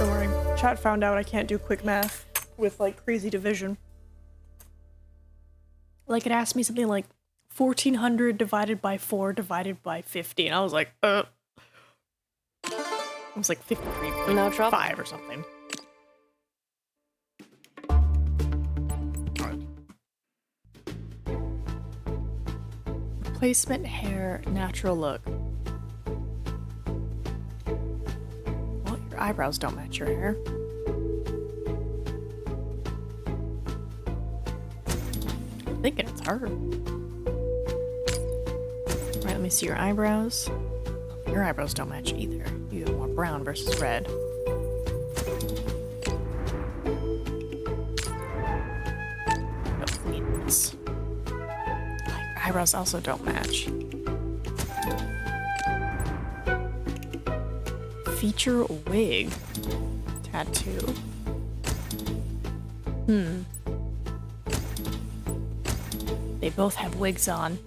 worry. Chat found out I can't do quick math with like crazy division. Like it asked me something like 1400 divided by 4 divided by 50, and I was like, It was like 53.5 No trouble. or something. Replacement hair, natural look. Well, your eyebrows don't match your hair. I'm thinking it's her. Right, let me see your eyebrows. Your eyebrows don't match either. You have more brown versus red. No cleanness. Your eyebrows also don't match. Feature wig. Tattoo. They both have wigs on.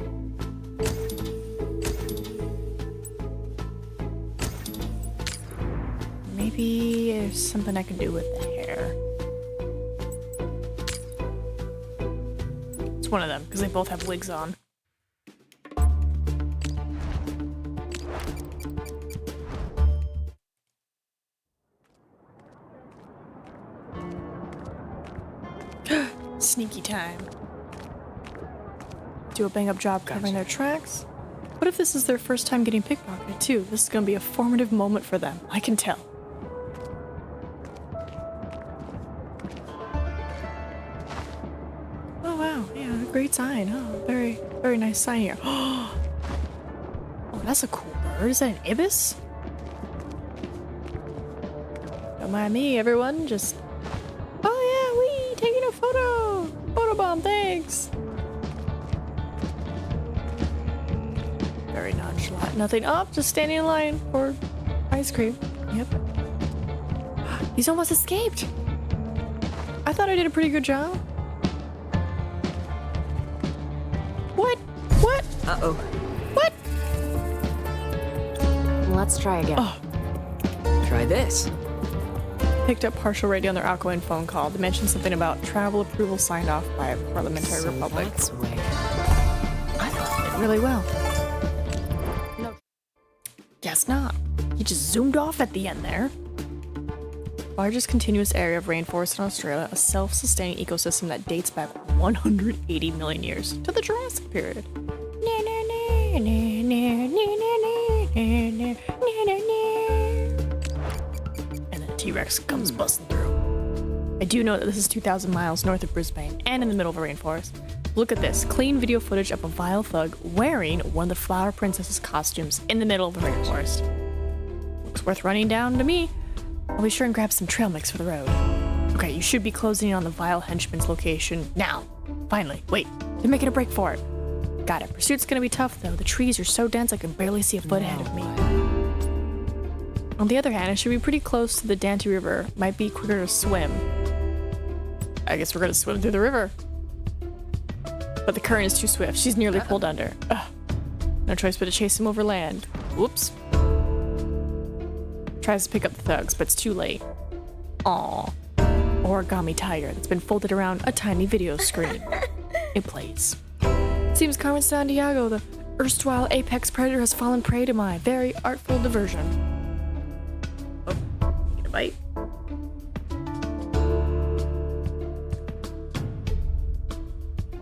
Maybe there's something I can do with the hair. It's one of them, because they both have wigs on. Sneaky time. Do a bang-up job covering their tracks. What if this is their first time getting pickpocketed too? This is gonna be a formative moment for them. I can tell. Oh wow, yeah, great sign. Oh, very, very nice sign here. Oh, that's a cool bird. Is that an ibis? Don't mind me, everyone. Just, oh yeah, we taking a photo. Photobomb, thanks. Very nonchalant. Nothing up, just standing in line for ice cream. Yep. He's almost escaped. I thought I did a pretty good job. What? What? Uh-oh. What? Let's try again. Oh. Try this. Picked up partial radio on their outgoing phone call. They mentioned something about travel approval signed off by a parliamentary So republic. that's where. I thought it did really well. No. Guess not. He just zoomed off at the end there. Largest continuous area of rainforest in Australia, a self-sustaining ecosystem that dates back 180 million years to the Jurassic period. And then a T-Rex comes busting through. I do know that this is 2,000 miles north of Brisbane and in the middle of a rainforest. Look at this, clean video footage of a vile thug wearing one of the Flower Princess's costumes in the middle of the rainforest. Looks worth running down to me. I'll be sure and grab some trail mix for the road. Okay, you should be closing in on the vile henchman's location now. Finally, wait, they're making a break for it. Got it. Pursuit's gonna be tough though. The trees are so dense I can barely see a foot ahead of me. On the other hand, I should be pretty close to the Dante River. Might be quicker to swim. I guess we're gonna swim through the river. But the current is too swift. She's nearly pulled under. Ugh. No choice but to chase him over land. Whoops. Tries to pick up the thugs, but it's too late. Aww. Origami tiger that's been folded around a tiny video screen. It plays. Seems Carmen Sandiego, the erstwhile apex predator, has fallen prey to my very artful diversion. Oh, get a bite.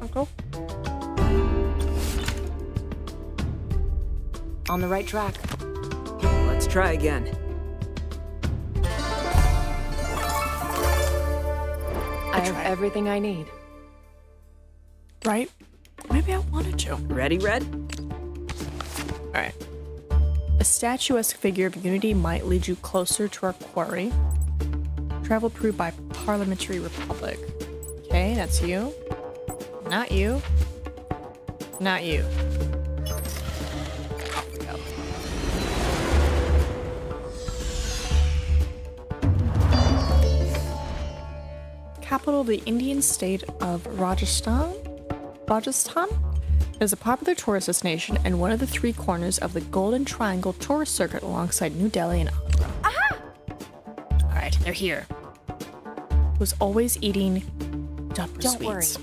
Uncle? On the right track. Let's try again. I have everything I need. Right? Maybe I wanted to. Ready, Red? Alright. A statuesque figure of unity might lead you closer to our quarry. Travel approved by Parliamentary Republic. Okay, that's you. Not you. Not you. Off we go. Capital of the Indian state of Rajasthan? Rajasthan? It is a popular tourist destination and one of the 3 corners of the Golden Triangle tourist circuit alongside New Delhi and Agra. Aha! Alright, they're here. Who's always eating Dupper sweets.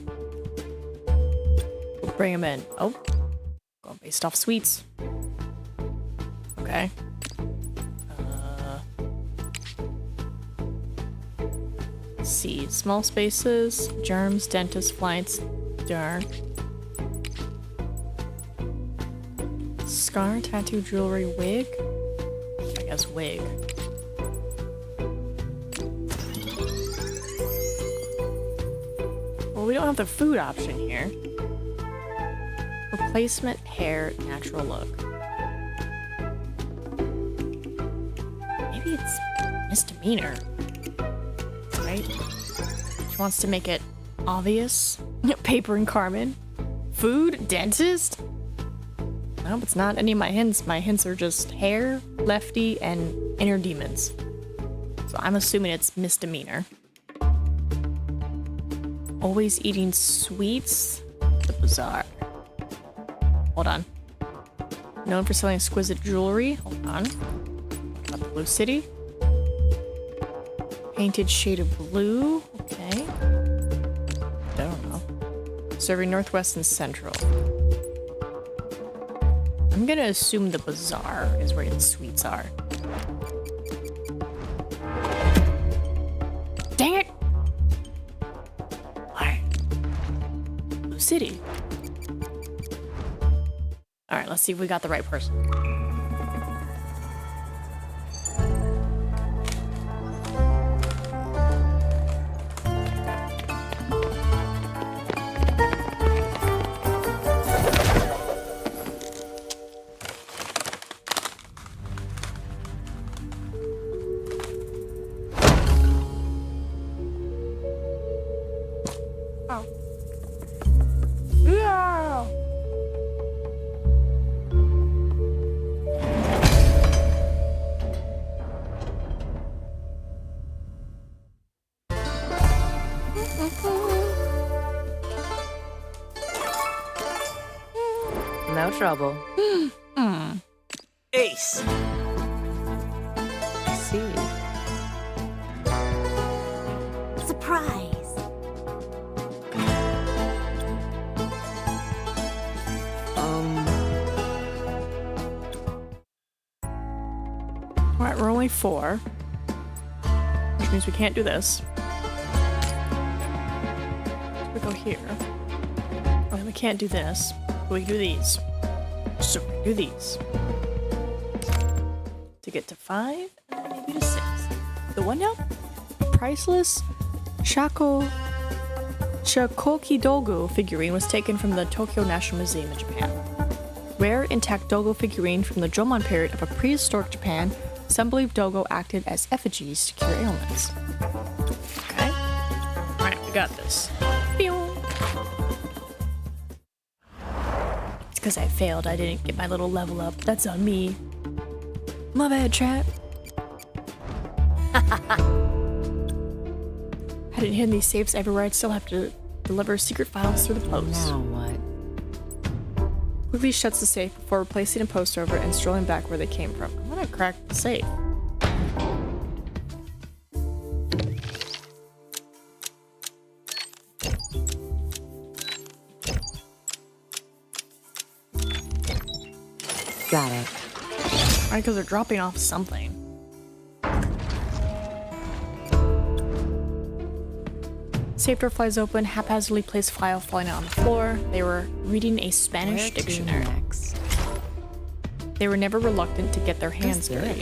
We'll bring them in. Oh, going based off sweets. Okay. Let's see. Small spaces, germs, dentist flights, dark. Scar, tattoo, jewelry, wig. I guess wig. Well, we don't have the food option here. Replacement hair, natural look. Maybe it's misdemeanor. Right? She wants to make it obvious. Paper and Carmen. Food, dentist. Nope, it's not any of my hints. My hints are just hair, lefty, and inner demons. So I'm assuming it's misdemeanor. Always eating sweets. The bazaar. Hold on. Known for selling exquisite jewelry. Hold on. What about the Blue City? Painted shade of blue. Okay. I don't know. Serving Northwest and Central. I'm gonna assume the bazaar is where the sweets are. Dang it! Alright. Blue City. Alright, let's see if we got the right person. No trouble. Ace! I see. Surprise! Alright, we're only 4. Which means we can't do this. We go here. Okay, we can't do this. But we can do these. So we can do these. To get to 5, and maybe to 6. The one now? Priceless Shakoki Dogo figurine was taken from the Tokyo National Museum in Japan. Rare intact Dogo figurine from the Jomon period of a prehistoric Japan. Some believe Dogo acted as effigies to cure ailments. Okay. Alright, we got this. P.1. It's because I failed. I didn't get my little level up. That's on me. My bad, chat. Hadn't hidden these safes everywhere. I'd still have to deliver secret files through the post. Now what? Quickly shuts the safe before replacing a post over and strolling back where they came from. I'm gonna crack the safe. Got it. Alright, because they're dropping off something. Safe door flies open, haphazardly placed file falling out on the floor. They were reading a Spanish dictionary. Next. They were never reluctant to get their hands dirty.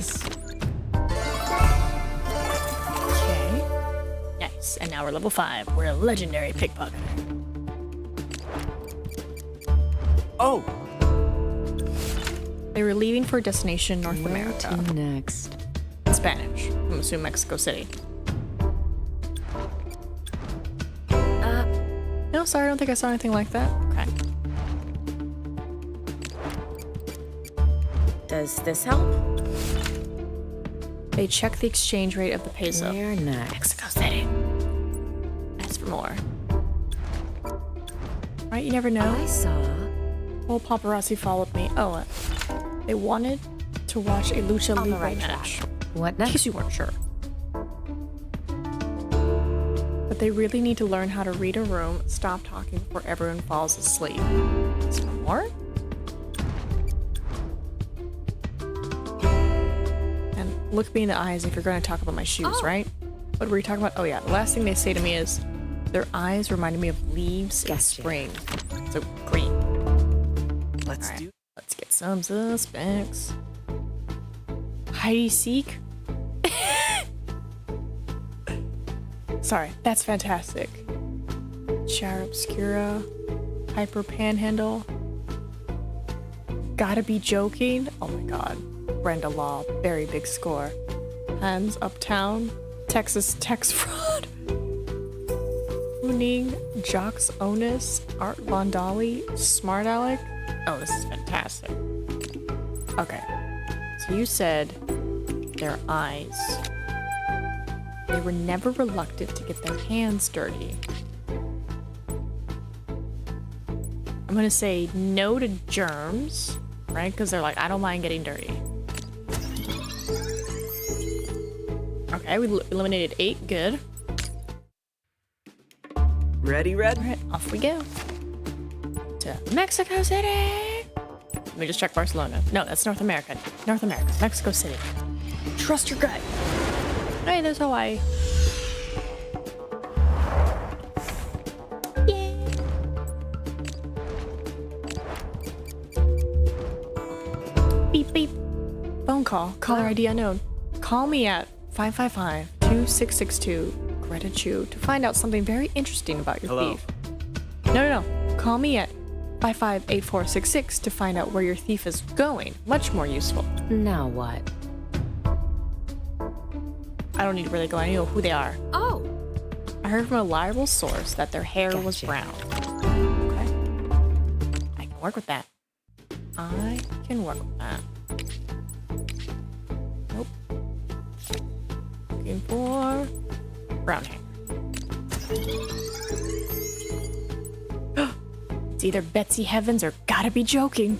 Okay. Nice. And now we're level 5. We're a legendary pickpocket. Oh! They were leaving for a destination in North Where America. to next? In Spanish. I'm assuming Mexico City. No, sorry, I don't think I saw anything like that. Okay. Does this help? They check the exchange rate of the peso. Where next? Mexico City. Ask for more. Right, you never know. I saw. Whole paparazzi followed me. Oh, they wanted to watch a lucha On the libre right match. What In next? case you weren't sure. But they really need to learn how to read a room, stop talking before everyone falls asleep. Is there more? And look me in the eyes if you're going to talk about my shoes, right? What were you talking about? Oh yeah, the last thing they say to me is, their eyes reminded me of leaves in Gotcha. spring. So green. Let's Alright, do. let's get some suspects. Heidi Seek? Sorry, that's fantastic. Char Obscura. Hyper Panhandle. Gotta be joking. Oh my god. Brenda Law, very big score. Hands Uptown. Texas Tex Fraud. Mooning. Jocks Onus. Art Vondali. Smart Alec. Oh, this is fantastic. Okay. So you said their eyes. They were never reluctant to get their hands dirty. I'm gonna say no to germs, right? Because they're like, I don't mind getting dirty. Okay, we eliminated 8. Good. Ready, Red? All right, off we go. To Mexico City. Let me just check Barcelona. No, that's North America. North America. Mexico City. Trust your gut. Hey, there's Hawaii. Yay. Beep, beep. Phone call. Caller ID unknown. Call me at 555-2662 Greta Chu to find out something very interesting about your Hello. thief. No. Call me at 558466 to find out where your thief is going. Much more useful. Now what? I don't need to really go. I know who they are. Oh, I heard from a reliable source that their hair was Gotcha. brown. Okay. I can work with that. I can work with that. Nope. Looking for brown hair. It's either Betsy Heavens or Gotta Be Joking.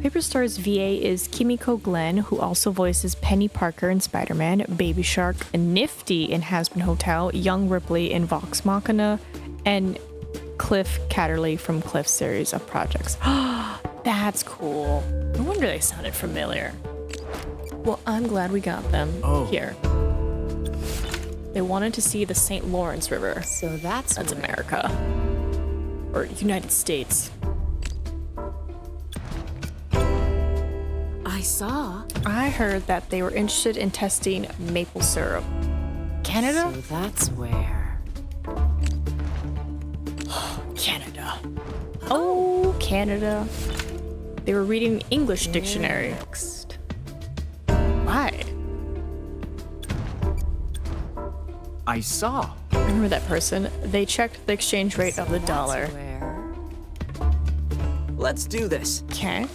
Paper Star's VA is Kimiko Glenn, who also voices Penny Parker in Spider-Man, Baby Shark, Nifty in Has-Been Hotel, Young Ripley in Vox Machina, and Cliff Catterley from Cliff's series of projects. That's cool. No wonder they sounded familiar. Well, I'm glad we got them here. They wanted to see the St. Lawrence River. so that's That's where- America. Or United States. I saw. I heard that they were interested in testing maple syrup. Canada? So that's where. Canada. Oh, Canada. They were reading English dictionary. Next. Why? I saw. Remember that person? They checked the exchange rate of the That's dollar. where. Let's do this. Okay.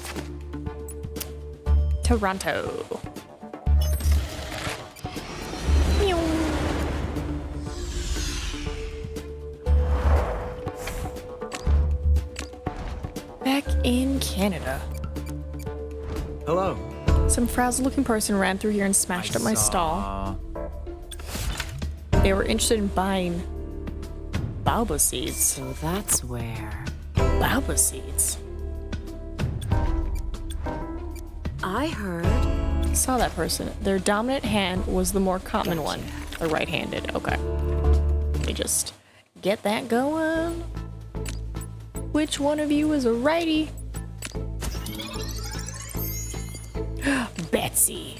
Toronto. Meow. Back in Canada. Hello. Some frazzled-looking person ran through here and smashed up my stall. They were interested in buying baobab seeds. So that's where. Baobab seeds. I heard. Saw that person. Their dominant hand was the more common one. The right-handed. Okay. Let me just get that going. Which one of you is a righty? Betsy.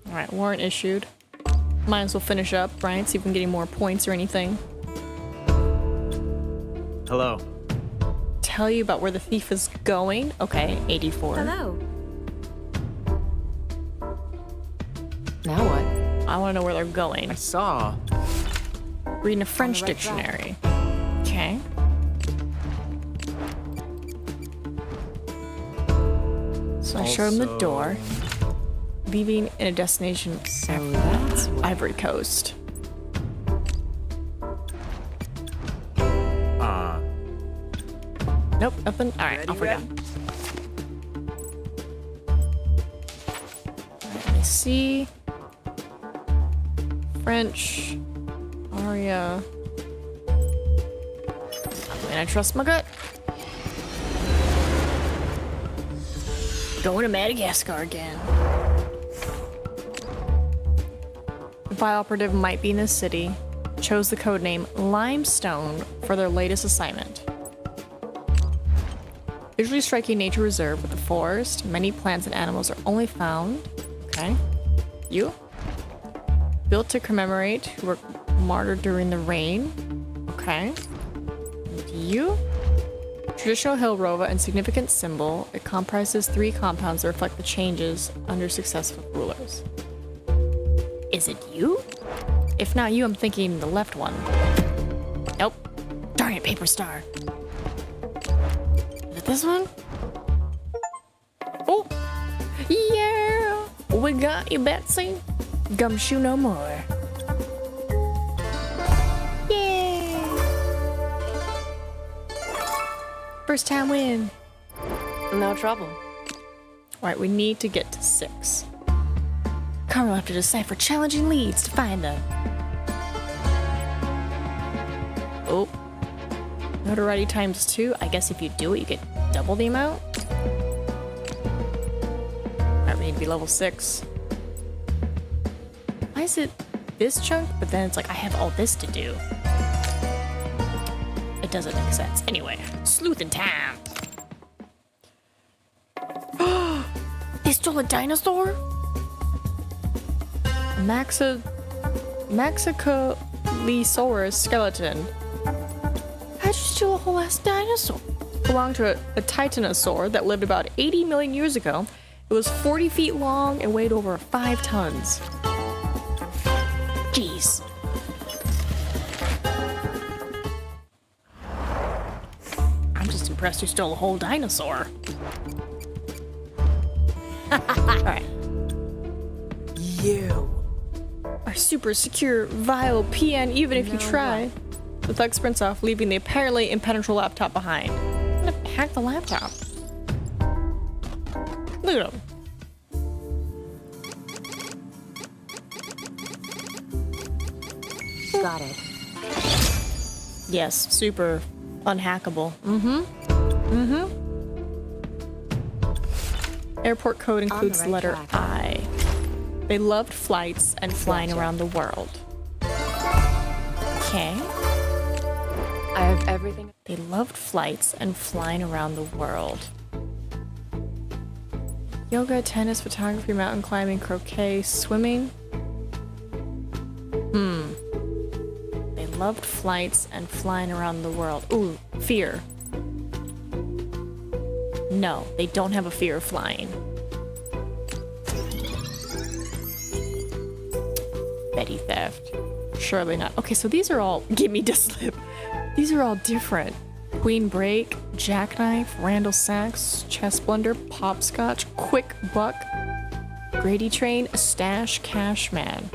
Alright, warrant issued. Might as well finish up, right? See if we can get any more points or anything. Hello. Tell you about where the thief is going. Okay, 84. Hello. Now what? I want to know where they're going. I saw. Reading a French dictionary. Okay. So I showed him the door. Leaving in a destination. So that's Ivory Coast. Nope, nothing. All right, off we go. Let me see. French. Aria. And I trust my gut. Going to Madagascar again. The file operative might be in this city. Chose the codename Limestone for their latest assignment. Visually striking nature reserve with the forest. Many plants and animals are only found. Okay. You? Built to commemorate who were martyred during the rain. Okay. And you? Traditional hill rova and significant symbol. It comprises 3 compounds that reflect the changes under successful rulers. Is it you? If not you, I'm thinking the left one. Nope. Darn it, Paper Star. Is it this one? Oh! Yeah! We got you, Betsy. Gumshoe no more. Yay! First time win. no trouble. Alright, we need to get to 6. Carmen will have to decipher challenging leads to find them. Oh. Notoriety times 2. I guess if you do it, you get double the amount. Alright, we need to be level 6. Why is it this chunk? But then it's like, I have all this to do. It doesn't make sense. Anyway, sleuthing time. They stole a dinosaur? Maxicolisaurus skeleton. How'd you steal a whole ass dinosaur? Belonged to a titanosaur that lived about 80 million years ago. It was 40 feet long and weighed over 5 tons. Jeez. I'm just impressed you stole a whole dinosaur. Alright. You. Our super secure, vile P.1 even if you try. The thug sprints off, leaving the apparently impenetrable laptop behind. I'm gonna hack the laptop. Look at him. Got it. Yes, super unhackable. Airport code includes the right letter track. I. They loved flights and flying around the world. Okay. I have everything. They loved flights and flying around the world. Yoga, tennis, photography, mountain climbing, croquet, swimming. They loved flights and flying around the world. Ooh, fear. No, they don't have a fear of flying. Petty theft. Surely not. Okay, so these are all... Gimme the slip. These are all different. Queen Break, Jackknife, Randall Sachs, Chess Blunder, Popscotch, Quick Buck, Grady Train, Stash, Cash Man.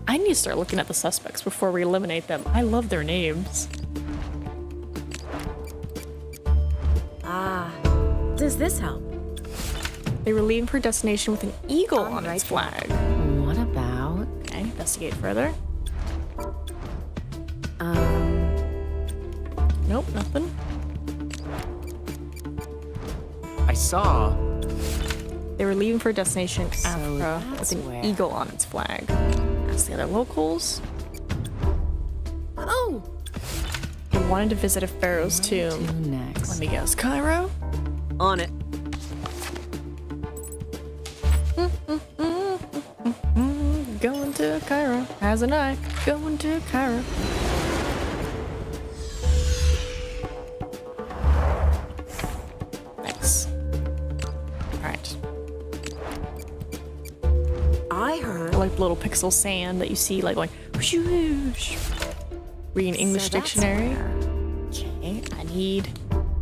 I need to start looking at the suspects before we eliminate them. I love their names. Ah, does this help? They were leaving for a destination with an eagle on its flag. What about? Okay, investigate further. Nope, nothing. I saw. They were leaving for a destination Africa with that's an where- eagle on its flag. Ask the other locals. Oh, They wanted to visit a pharaoh's tomb. To next. Let me guess, Cairo? On it. Going to Cairo. As an eye. Going to Cairo. Nice. Alright. I heard. Like little pixel sand that you see like going whoosh, whoosh. Read an English So that's dictionary. where- Okay, I need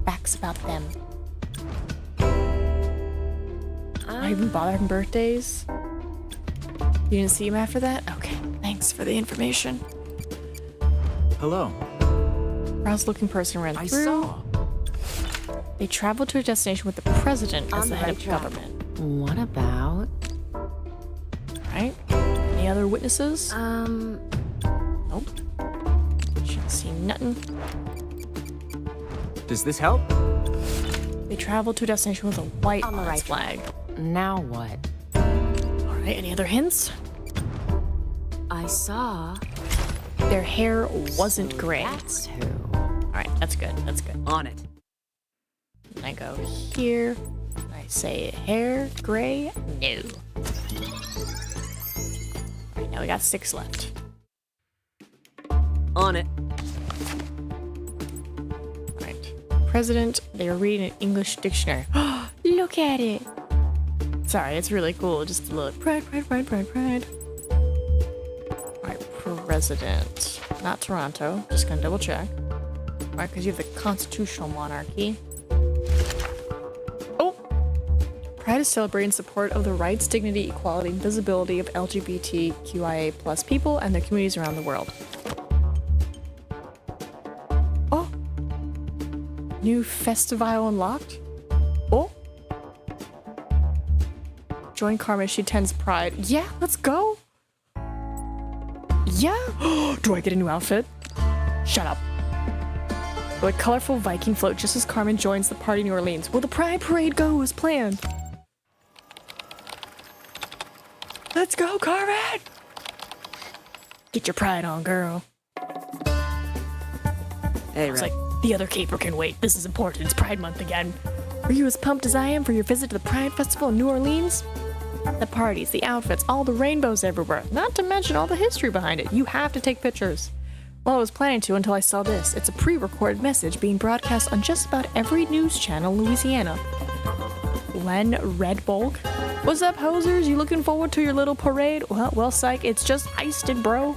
facts about them. Not even bother having birthdays. You didn't see him after that? Okay, thanks for the information. Hello. Browse looking person ran I through. saw. They traveled to a destination with the president as On the the head right of track. government. What about? Right? Any other witnesses? Nope. Shouldn't see nothing. Does this help? They traveled to a destination with a white On the right flag. Now what? All right, any other hints? I saw. Their hair wasn't gray. That's who. All right, that's good. That's good. On it. And I go here. I say hair gray. No. All right, now we got 6 left. On it. All right. President. They are reading an English dictionary. Look at it. Sorry, it's really cool. Just a look. Pride, pride, pride, pride, pride. All right, president. Not Toronto. Just gonna double check. All right, because you have the constitutional monarchy. Oh! Pride is celebrating support of the rights, dignity, equality, and visibility of LGBTQIA+ people and their communities around the world. Oh! New festival unlocked? Oh! Join Carmen, she attends Pride. Yeah, let's go! Yeah! Do I get a new outfit? Shut up. A colorful Viking float just as Carmen joins the party in New Orleans. Will the Pride Parade go as planned? Let's go, Carmen! Get your pride on, girl. Hey, It's Red. like, the other caper can wait. This is important. It's Pride Month again. Are you as pumped as I am for your visit to the Pride Festival in New Orleans? The parties, the outfits, all the rainbows everywhere. Not to mention all the history behind it. You have to take pictures. Well, I was planning to until I saw this. It's a pre-recorded message being broadcast on just about every news channel in Louisiana. Len Redbulk. What's up, hosers? You looking forward to your little parade? Well, psych, it's just iced it, bro.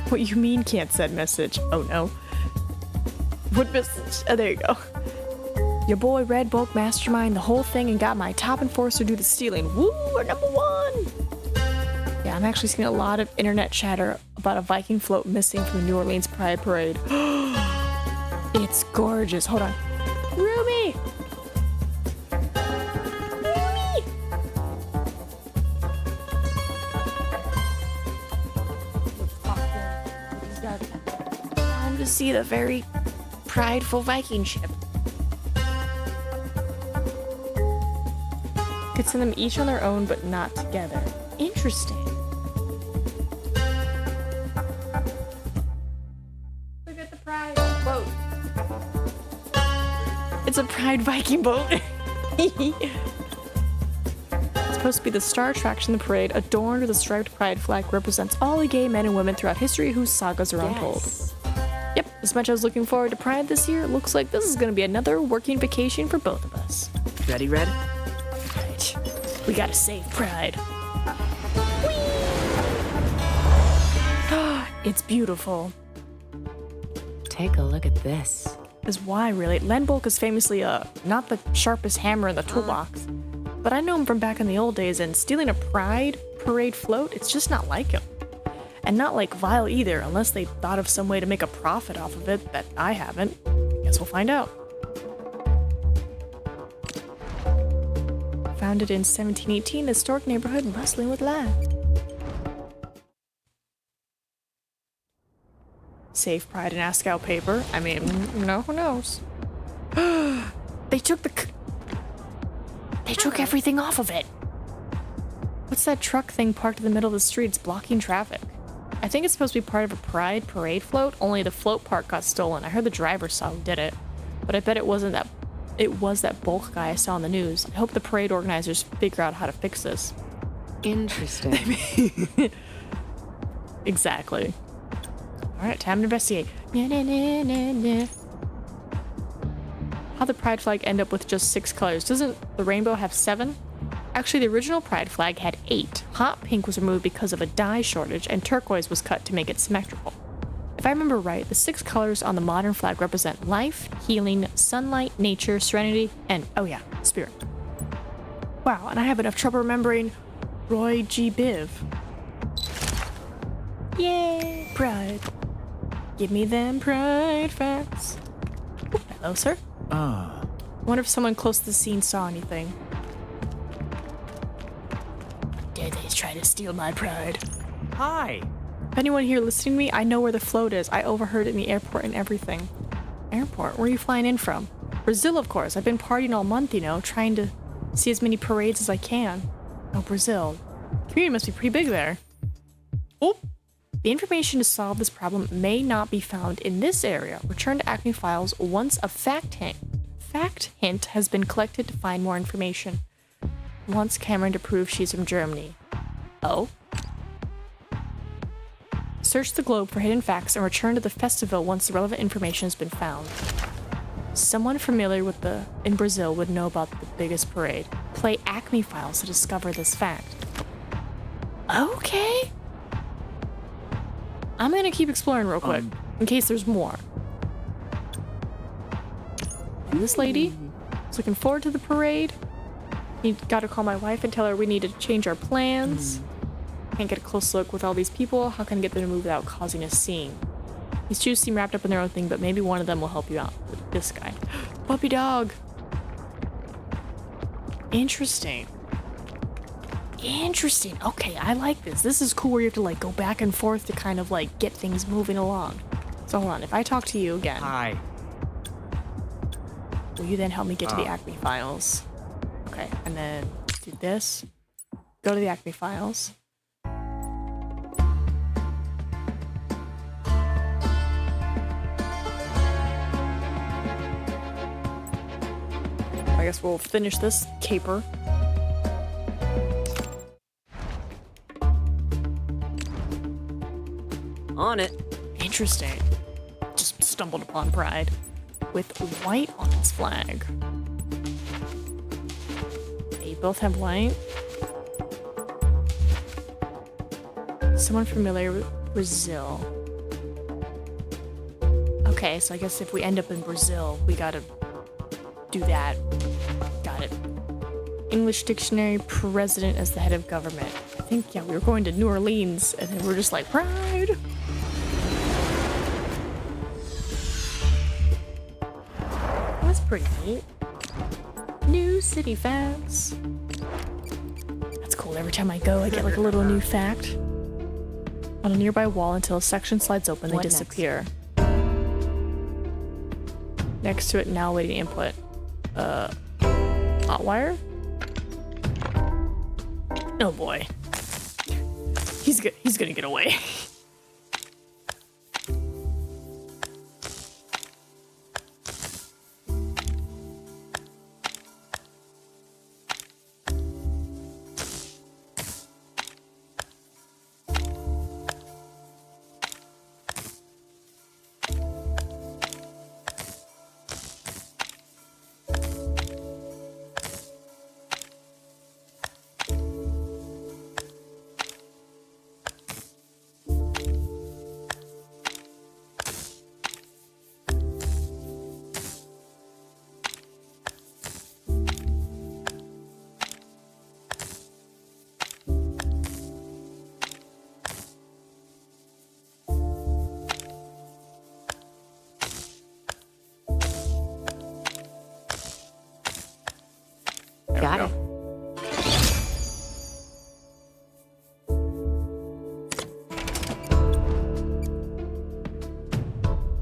What you mean can't send message? Oh no. What message? Oh, there you go. Your boy Red Bulk masterminded the whole thing and got my top enforcer to do the stealing. Woo, we're #1! Yeah, I'm actually seeing a lot of internet chatter about a Viking float missing from the New Orleans Pride Parade. It's gorgeous. Hold on. Rumi! Rumi! Time to see the very prideful Viking ship. Could send them each on their own, but not together. Interesting. Look at the Pride boat. It's a Pride Viking boat. It's supposed to be the star attraction of the parade, adorned with a striped pride flag, represents all the gay men and women throughout history whose sagas are untold. Yep, as much as I was looking forward to Pride this year, it looks like this is going to be another working vacation for both of us. Ready, Red? Right. We gotta save Pride. It's beautiful. Take a look at this. Is why, really. Len Bulk is famously not the sharpest hammer in the toolbox. But I know him from back in the old days, and stealing a Pride Parade float, it's just not like him. And not like Vile either, unless they thought of some way to make a profit off of it that I haven't. Guess we'll find out. Founded in 1718, the historic neighborhood bustling with life. Save Pride and ask out paper. I mean, no, who knows? They took They took everything off of it. What's that truck thing parked in the middle of the street? It's blocking traffic. I think it's supposed to be part of a Pride Parade float, only the float part got stolen. I heard the driver saw who did it, but I bet it wasn't that. It was that Bulk guy I saw on the news. I hope the parade organizers figure out how to fix this. Interesting. Exactly. All right, time to investigate. How'd the pride flag end up with just 6 colors? Doesn't the rainbow have 7? Actually, the original pride flag had 8. Hot pink was removed because of a dye shortage, and turquoise was cut to make it symmetrical. If I remember right, the 6 colors on the modern flag represent life, healing, sunlight, nature, serenity, and, oh yeah, spirit. Wow, and I have enough trouble remembering Roy G. Biv. Yay, pride. Give me them pride facts. Ooh, hello, sir. I wonder if someone close to the scene saw anything. Dare they try to steal my pride? Hi. If anyone here listening to me, I know where the float is. I overheard it in the airport and everything. Airport? Where are you flying in from? Brazil, of course. I've been partying all month, you know, trying to see as many parades as I can. Oh, Brazil. Community must be pretty big there. Oh! The information to solve this problem may not be found in this area. Return to Acme Files once a fact hint has been collected to find more information. Wants Cameron to prove she's from Germany. Oh? Search the globe for hidden facts and return to the festival once the relevant information has been found. Someone familiar with in Brazil would know about the biggest parade. Play Acme Files to discover this fact. Okay. I'm gonna keep exploring real quick, in case there's more. And this lady is looking forward to the parade. You gotta call my wife and tell her we need to change our plans. Can't get a close look with all these people. How can I get them to move without causing a scene? These two seem wrapped up in their own thing, but maybe one of them will help you out. This guy. Puppy dog. Interesting. Interesting. Okay, I like this. This is cool where you have to like go back and forth to kind of like get things moving along. So hold on, if I talk to you again. Hi. Will you then help me get to the Acme Files? Okay, and then do this. Go to the Acme Files. I guess we'll finish this caper. On it. Interesting. Just stumbled upon pride. With white on its flag. They both have white. Someone familiar with Brazil. Okay, so I guess if we end up in Brazil, we gotta do that. Got it. English dictionary, president as the head of government. I think, yeah, we were going to New Orleans, and then we're just like, pride! That's pretty neat. New city facts. That's cool. Every time I go, I get like a little new fact. On a nearby wall until a section slides open, they disappear. Next to it, now waiting input. Hot wire? Oh boy. He's gonna get away. Got it.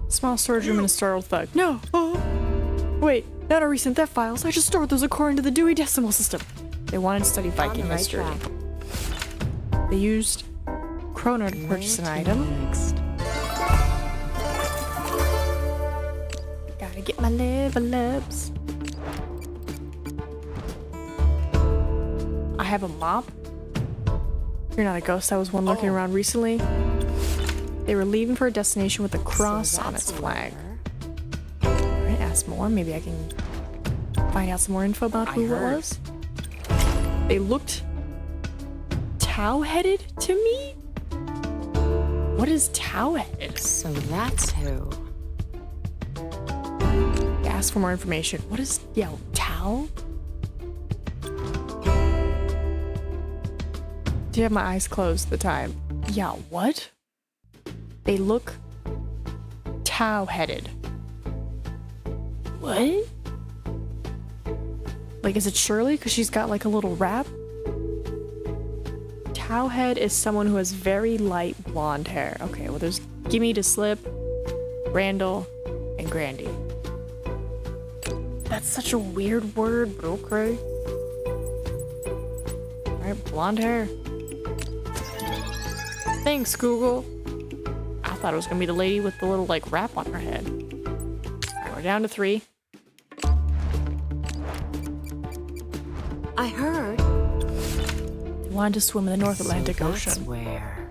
Small storage room in a startled thug. No! Oh! Wait, not our recent theft files. I just stored those according to the Dewey Decimal System. They wanted to study Viking history. They used Kroner to purchase an item. Next. Gotta get my level ups. I have a mop. You're not a ghost. I was one lurking around recently. They were leaving for a destination with a cross on its flag. Alright, ask more. Maybe I can find out some more info about who it was. They looked tow-headed to me? What is tow-headed? So that's who. Ask for more information. What is, tow? Do you have my eyes closed at the time? Yeah, what? They look tow-headed. What? Like, is it Shirley? Because she's got like a little wrap? Towhead is someone who has very light blonde hair. Okay, well there's Gimme to Slip, Randall, and Grandy. That's such a weird word, but okay. Alright, blonde hair. Thanks, Google. I thought it was gonna be the lady with the little like wrap on her head. Alright, we're down to 3. I heard. Wanted to swim in the North Atlantic That's Ocean. where.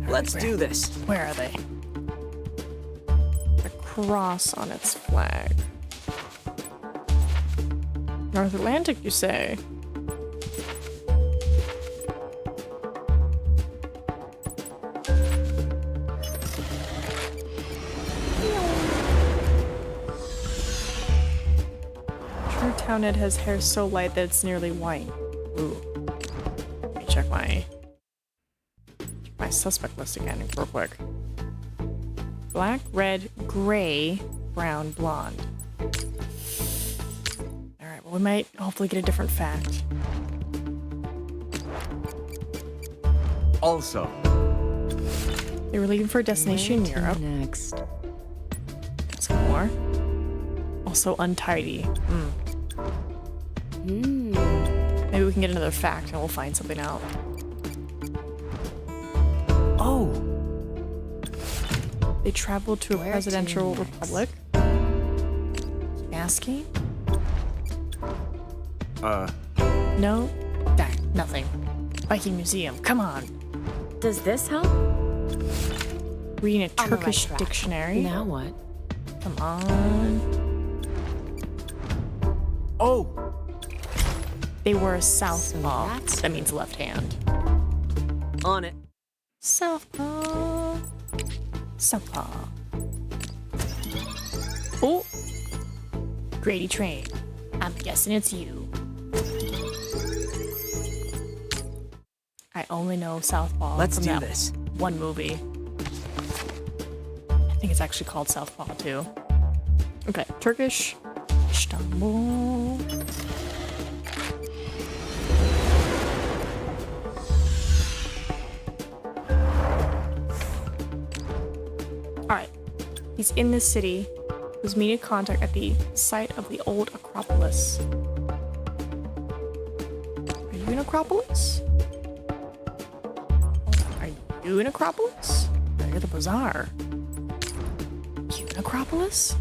Let's do this. Where are they? A cross on its flag. North Atlantic, you say? True Townhead has hair so light that it's nearly white. Ooh. Let me check my suspect list again real quick. Black, red, gray, brown, blonde. Alright, well we might hopefully get a different fact. Also, They were leaving for a destination in Where to Europe. next? Some more. Also untidy. Maybe we can get another fact and we'll find something out. Oh! They traveled to a Where to presidential next? republic. Asking? No? Dang, nothing. Viking Museum, come on! Does this help? Reading a On the right Turkish track. dictionary. Now what? Come on. oh, They were a southpaw. that's That means left hand. On it. Southpaw. Southpaw. Oh! Grady Train. I'm guessing it's you. I only know Southpaw Let's from do that this. one movie. I think it's actually called Southpaw too. Okay, Turkish. Istanbul. Alright. He's in this city. Was meeting contact at the site of the old Acropolis. Are you in Acropolis? Are you in Acropolis? Or you're the bazaar. You in Acropolis?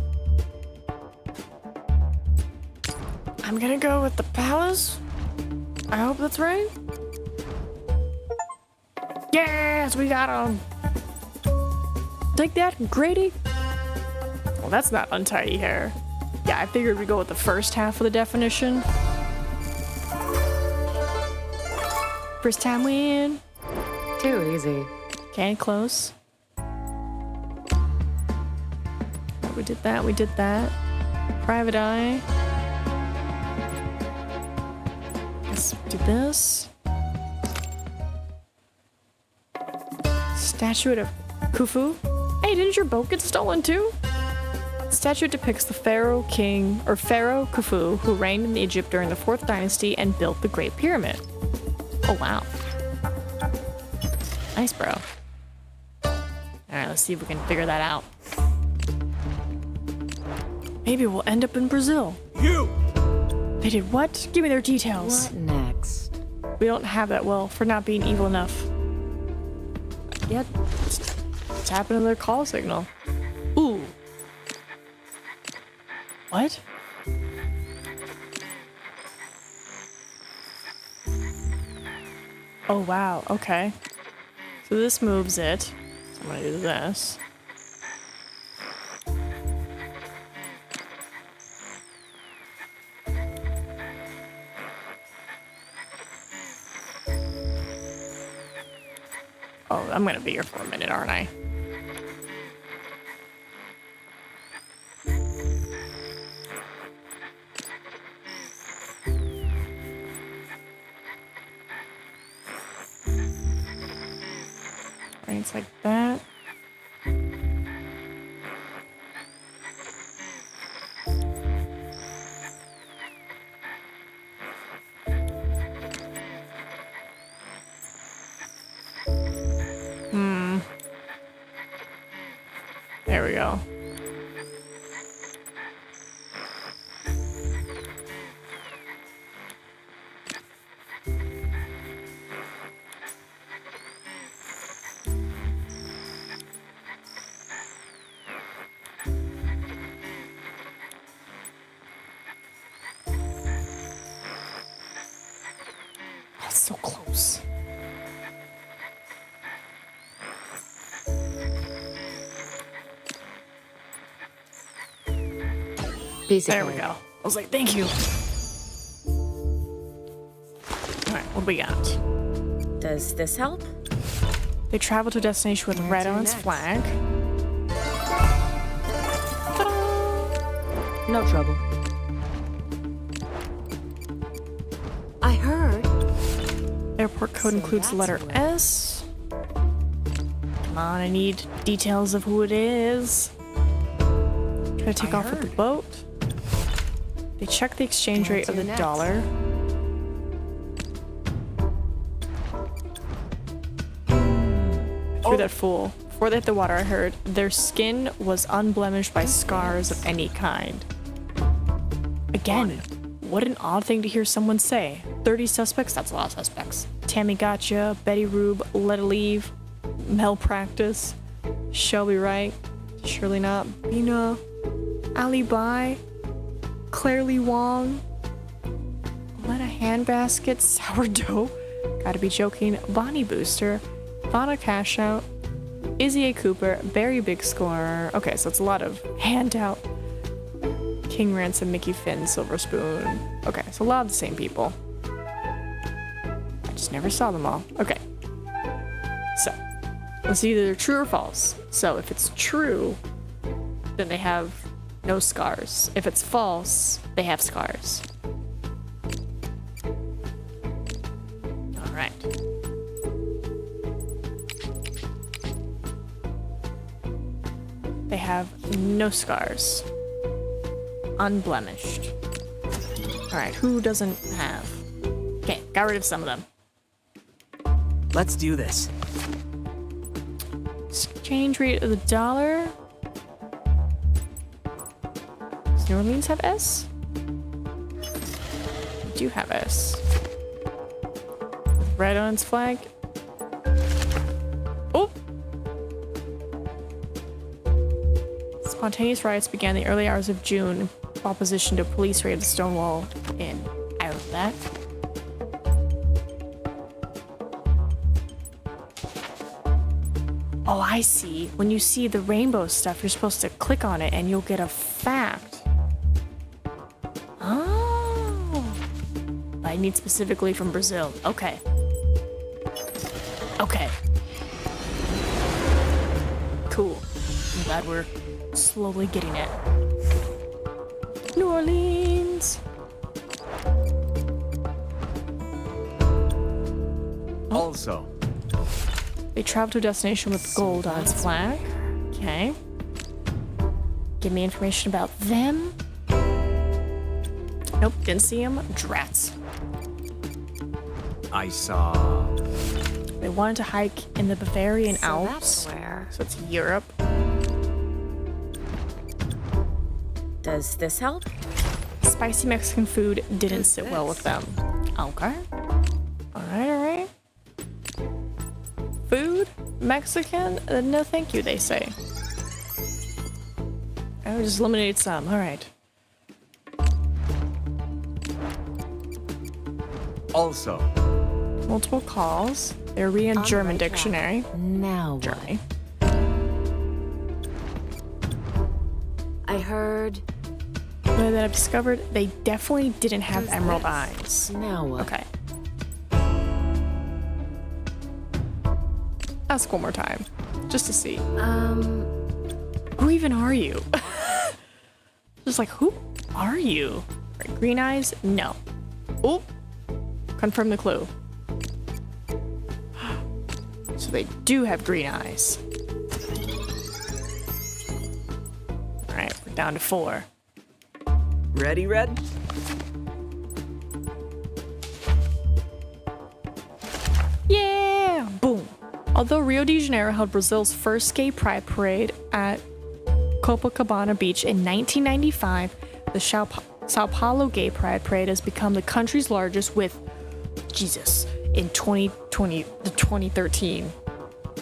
I'm gonna go with the palace. I hope that's right. Yes, we got him. Take that, Grady. Well, that's not untidy hair. Yeah, I figured we'd go with the first half of the definition. First time win. Too easy. Okay, close. We did that, we did that. Private eye. Let's do this. Statue of Khufu. Hey, didn't your boat get stolen too? Statue depicts the Pharaoh King, or Pharaoh Khufu, who reigned in Egypt during the 4th dynasty and built the Great Pyramid. Oh, wow. Nice, bro. Alright, let's see if we can figure that out. Maybe we'll end up in Brazil. you! They did what? Give me their details. What next? We don't have that well for not being evil enough. Yet, it's happened to their call signal. Ooh. What? Oh, wow. Okay. So this moves it. So I'm gonna do this. Oh, I'm gonna be here for a minute, aren't I? Right, it's like that. There we go. Oh, it's so close. There we go. I was like, thank you. All right, what do we got? Does this help? They travel to a destination with red on its flag. No trouble. I heard. Airport code includes the letter S. Come on, I need details of who it is. Try to take off with the boat. They check the exchange rate of the dollar. Through that fool. Before they hit the water, I heard their skin was unblemished by scars of any kind. Again, what an odd thing to hear someone say. 30 suspects? That's a lot of suspects. Tammy Gotcha, Betty Rube, Let It Leave, Malpractice, Shelby Wright, Surely Not, Bina, Alibi, Claire Lee Wong, Lena Handbasket, Sourdough, Gotta Be Joking, Bonnie Booster, Vana Cashout, Izzy A. Cooper, Barry Big Score. Okay, so it's a lot of handout. King Ransom, Mickey Finn, Silver Spoon. Okay, so a lot of the same people. I just never saw them all. Okay. So, it's either true or false. So if it's true, then they have no scars. If it's false, they have scars. All right. They have no scars. Unblemished. All right, who doesn't have? Okay, got rid of some of them. Let's do this. Exchange rate of the dollar. Does New Orleans have S? We do have S. Red on its flag. Oh! Spontaneous riots began the early hours of June in opposition to police raid of the Stonewall Inn. I love that. Oh, I see. When you see the rainbow stuff, you're supposed to click on it and you'll get a fact. Oh. I need specifically from Brazil. Okay. Okay. Cool. I'm glad we're slowly getting it. New Orleans. Also, They travel to a destination with gold on its flag. Okay. Give me information about them. Nope, didn't see them. Drats. I saw. They wanted to hike in the Bavarian So Alps. that's where. So it's Europe. Does this help? Spicy Mexican food didn't sit well with them. Okay. Alright, alright. Food? Mexican? No thank you, they say. I just eliminated some. Alright. Also, Multiple calls. They're reading a On German the right track. dictionary. Now what? Germany. I heard. That I've discovered they definitely didn't have Does emerald this? eyes. Now what? Okay. ask one more time, just to see. Who even are you? Just like, who are you? Right, green eyes? No. Oh, confirm the clue. So they do have green eyes. All right, we're down to 4. Ready, Red? Yeah! Boom. Although Rio de Janeiro held Brazil's first gay pride parade at Copacabana Beach in 1995, the Sao Paulo Gay Pride Parade has become the country's largest with, Jesus, in 2013.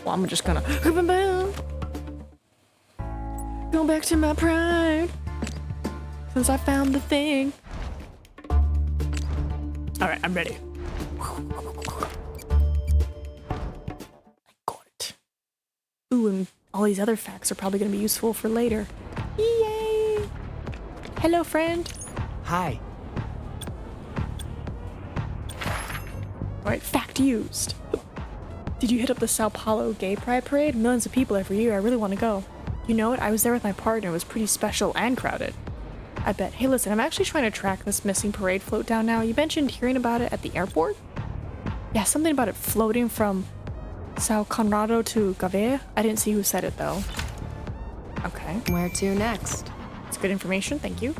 Well, I'm just gonna go back to my pride since I found the thing. All right, I'm ready. I got it. Ooh, and all these other facts are probably gonna be useful for later. Yay! Hello, friend. Hi. All right, fact used. Did you hit up the Sao Paulo Gay Pride Parade? Millions of people every year. I really want to go. You know what? I was there with my partner. It was pretty special and crowded. I bet. Hey, listen, I'm actually trying to track this missing parade float down now. You mentioned hearing about it at the airport? Yeah, something about it floating from Sao Conrado to Gavea. I didn't see who said it, though. Okay. Where to next? It's good information. Thank you.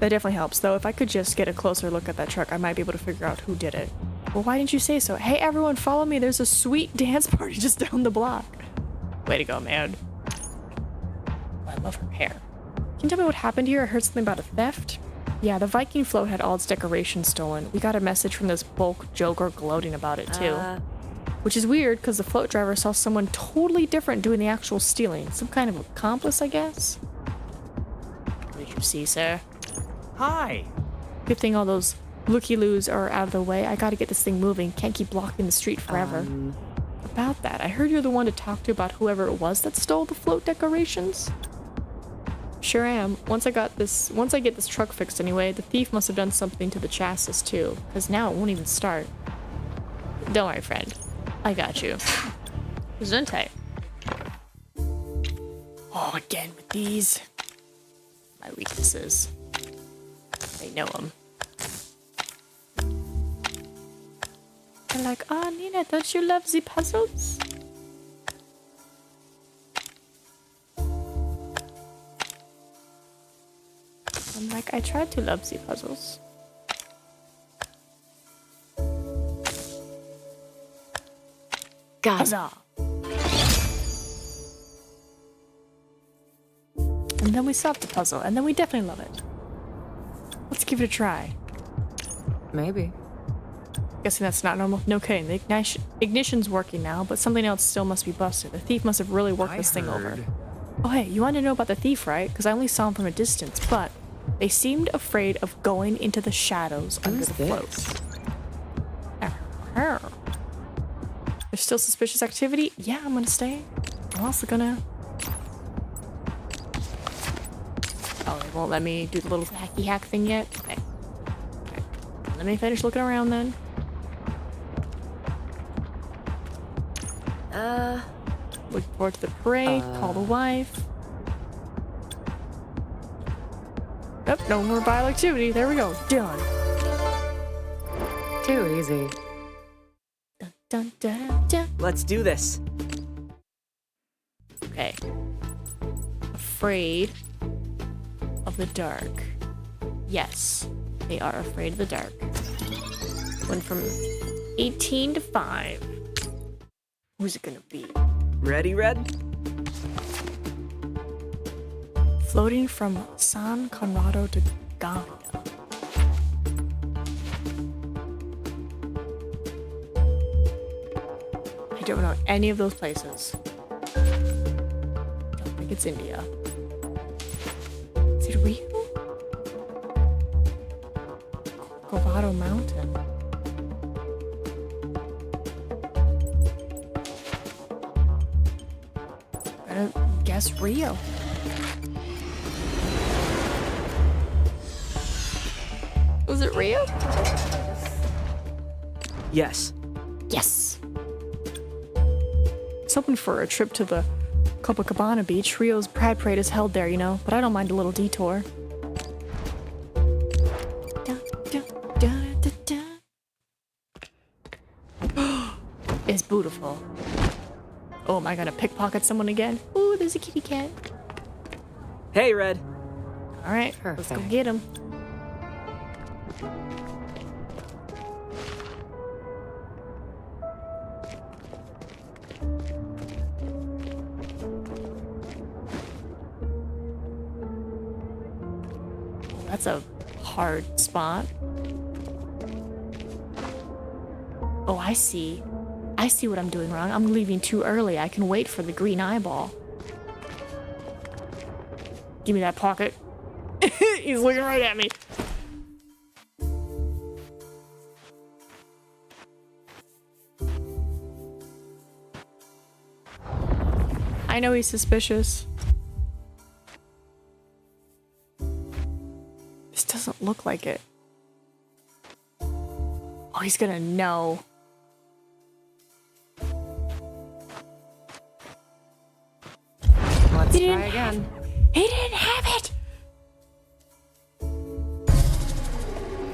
That definitely helps, though. If I could just get a closer look at that truck, I might be able to figure out who did it. Well, why didn't you say so? Hey, everyone, follow me. There's a sweet dance party just down the block. Way to go, man. I love her hair. Can you tell me what happened here? I heard something about a theft. Yeah, the Viking float had all its decorations stolen. We got a message from this bulk joker gloating about it, too. Which is weird, because the float driver saw someone totally different doing the actual stealing. Some kind of accomplice, I guess? What did you see, sir? Hi. Good thing all those looky-loos are out of the way. I gotta get this thing moving. Can't keep blocking the street forever. About that, I heard you're the one to talk to about whoever it was that stole the float decorations. Sure am. Once I get this truck fixed anyway, the thief must have done something to the chassis too, because now it won't even start. Don't worry, friend. I got you. Gesundheit. Oh, again with these. My weaknesses. I know them. They're like, oh, Nina, don't you love the puzzles? I'm like, I tried to love the puzzles. Got it. Huzzah! And then we solved the puzzle, and then we definitely love it. Let's give it a try. Maybe. Guessing that's not normal. No kidding. The ignition's working now, but something else still must be busted. The thief must have really worked this thing over. Oh, hey, you wanted to know about the thief, right? Because I only saw him from a distance, but they seemed afraid of going into the shadows under the float. There's still suspicious activity? Yeah, I'm gonna stay. I'm also gonna... Oh, they won't let me do the little hacky hack thing yet? Okay. Okay. Let me finish looking around then. Look forward to the parade, call the wife. Nope, no more vile activity. There we go. Done. Too easy. Dun, dun, dun, dun. Let's do this. Okay. Afraid of the dark. Yes, they are afraid of the dark. Went from 18 to 5. Who's it gonna be? Ready, Red? Floating from San Conrado to Gavia. I don't know any of those places. Don't think it's India. Is it Rio? Corcovado Mountain. Gotta guess Rio. Was it Rio? Yes. Yes. was hoping for a trip to the Copacabana beach. Rio's Pride Parade is held there, you know, but I don't mind a little detour. It's beautiful. Oh, am I gonna pickpocket someone again? Ooh, there's a kitty cat. Hey, Red. All right, let's go get him. That's a hard spot. Oh, I see. I see what I'm doing wrong. I'm leaving too early. I can wait for the green eyeball. Give me that pocket. He's looking right at me. I know he's suspicious. This doesn't look like it. Oh, he's gonna know. Let's try again. He didn't have it!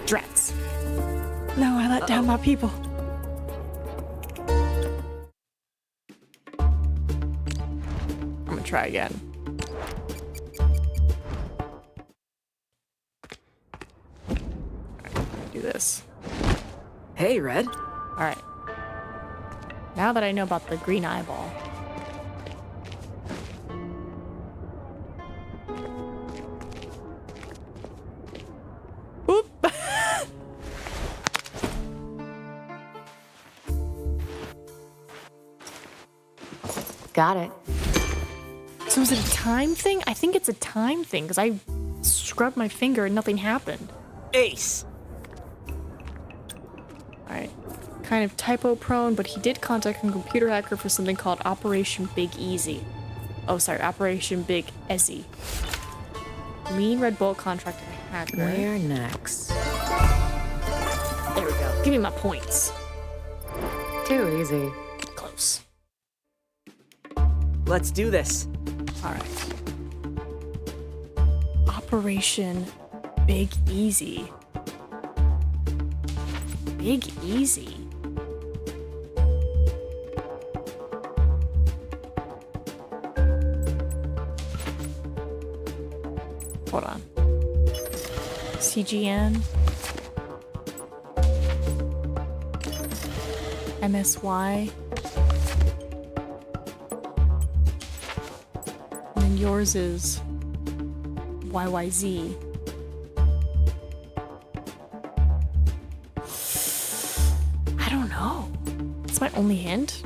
Drats. No, I let down my people. I'm gonna try again. Alright, do this. Hey, Red. Alright. Now that I know about the green eyeball. Oop! Got it. So is it a time thing? I think it's a time thing, because I scrubbed my finger and nothing happened. Ace. Alright. Kind of typo prone, but he did contact a computer hacker for something called Operation Big Easy. Oh, sorry, Operation Big Ezzy. Lean Red Bull contracted a hacker. Where next? There we go. Give me my points. Too easy. Close. Let's do this. Alright. Operation Big Easy. Big Easy? Hold on. CGN. MSY. And then yours is YYZ. I don't know. It's my only hint.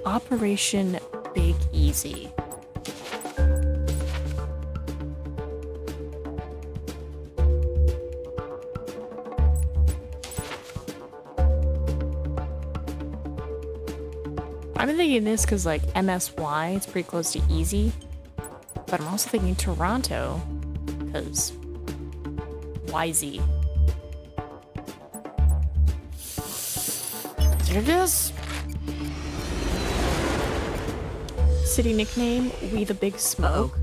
Operation Big Easy. I've been thinking this because, like, MSY, it's pretty close to easy. But I'm also thinking Toronto, because YZ. There it is. City nickname, We the Big Smoke.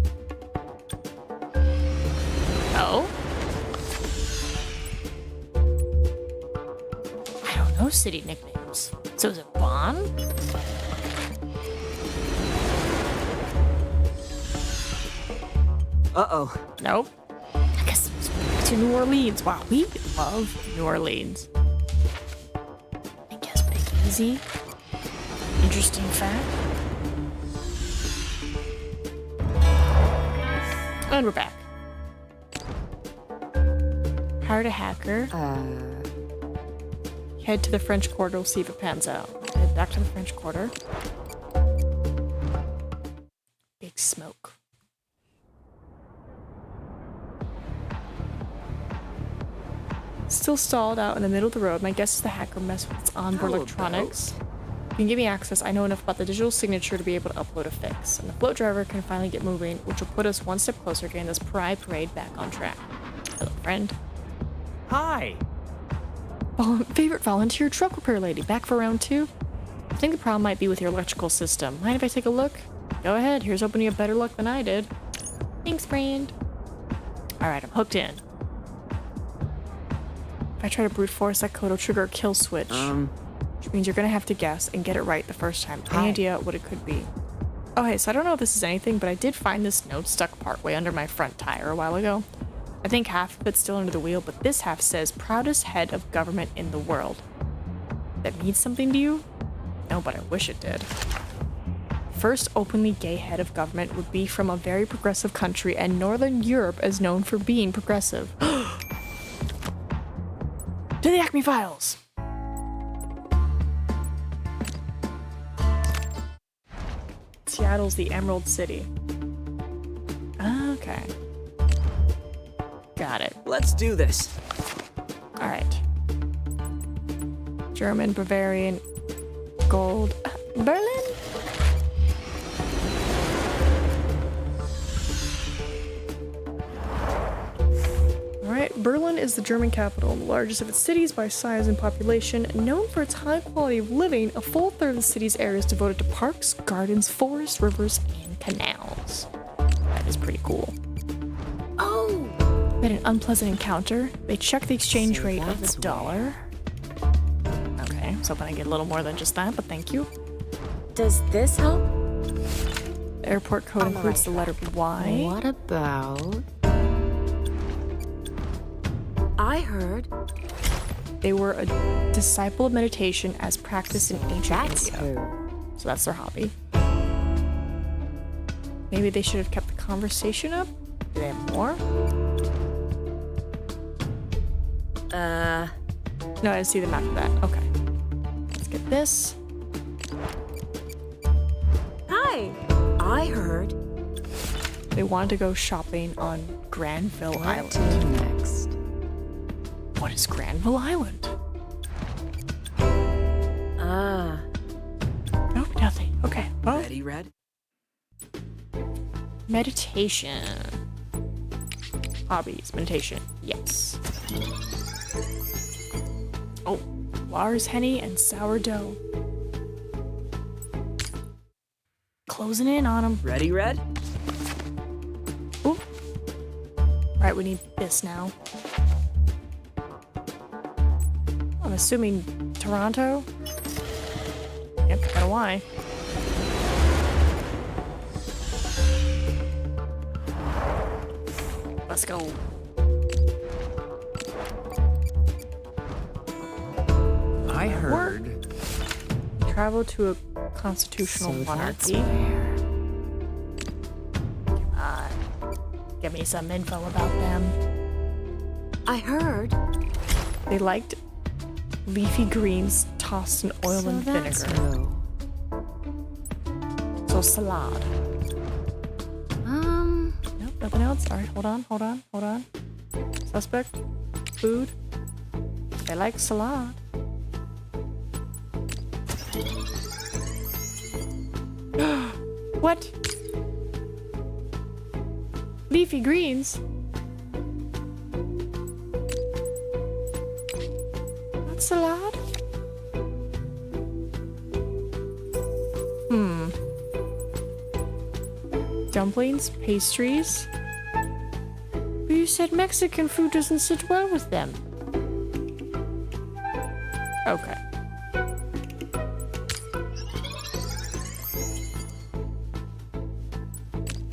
Oh? I don't know city nicknames. So is it Bon? Uh-oh. Nope. I guess it's back to New Orleans. Wow, we love New Orleans. I guess Big Easy. Interesting fact. And we're back. Hired a hacker. Head to the French Quarter, we'll see if it pans out. Head back to the French Quarter. Big Smoke. Still stalled out in the middle of the road. My guess is the hacker messed with its onboard electronics. You can give me access. I know enough about the digital signature to be able to upload a fix. And the float driver can finally get moving, which will put us one step closer to getting this Pride Parade back on track. Hello, friend. Hi. Favorite volunteer truck repair lady. Back for round 2? I think the problem might be with your electrical system. Mind if I take a look? Go ahead. Here's hoping you have better luck than I did. Thanks, friend. Alright, I'm hooked in. If I try to brute force that code, it'll trigger a kill switch. Which means you're gonna have to guess and get it right the first time. Any idea what it could be? Okay, so I don't know if this is anything, but I did find this note stuck partway under my front tire a while ago. I think half of it's still under the wheel, but this half says, proudest head of government in the world. That means something to you? No, but I wish it did. First openly gay head of government would be from a very progressive country, and Northern Europe is known for being progressive. To the Acme Files! Seattle's the Emerald City. Okay. Got it. Let's do this. Alright. German, Bavarian, gold. Berlin? Alright, Berlin is the German capital and the largest of its cities by size and population. Known for its high quality of living, a full third of the city's area is devoted to parks, gardens, forests, rivers, and canals. That is pretty cool. Oh! We had an unpleasant encounter. They checked the exchange rate of the dollar. Okay, I was hoping I get a little more than just that, but thank you. Does this help? The airport code includes the letter Y. What about... I heard... They were a disciple of meditation as practiced in ancient India. So that's their hobby. Maybe they should have kept the conversation up? Do they have more? No, I didn't see the map of that. Okay. Let's get this. Hi! I heard... They wanted to go shopping on Granville Island. Next. What is Granville Island? Nope, nothing. Okay. Well, Ready, Red? meditation. Hobbies. Meditation. Yes. Oh, Lars Henny and sourdough. Closing in on them. Ready, Red? Ooh. Right, we need this now. I'm assuming Toronto? Yep, got a Y. Let's go. I heard. Travel to a constitutional monarchy. Come on. Give me some info about them. I heard... They liked leafy greens tossed in oil and vinegar. So salad. Nope, nothing else. Alright, hold on. Suspect. Food. They like salad. What? Leafy greens? Not salad? Dumplings? Pastries? But you said Mexican food doesn't sit well with them. Okay.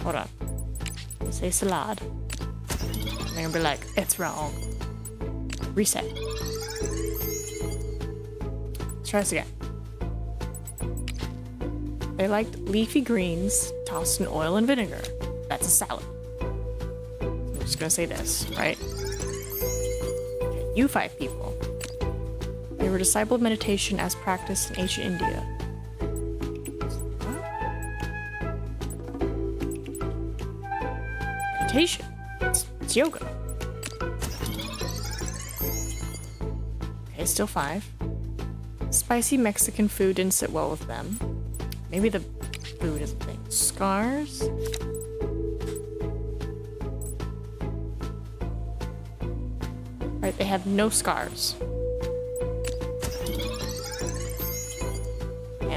Hold on. Say salad. And they're gonna be like, it's wrong. Reset. Let's try this again. They liked leafy greens tossed in oil and vinegar. That's a salad. I'm just gonna say this, right? Okay, you 5 people. They were disciple of meditation as practiced in ancient India. Meditation. It's yoga. Okay, still 5. Spicy Mexican food didn't sit well with them. Maybe the food is a thing. Scars? Right, they have no scars.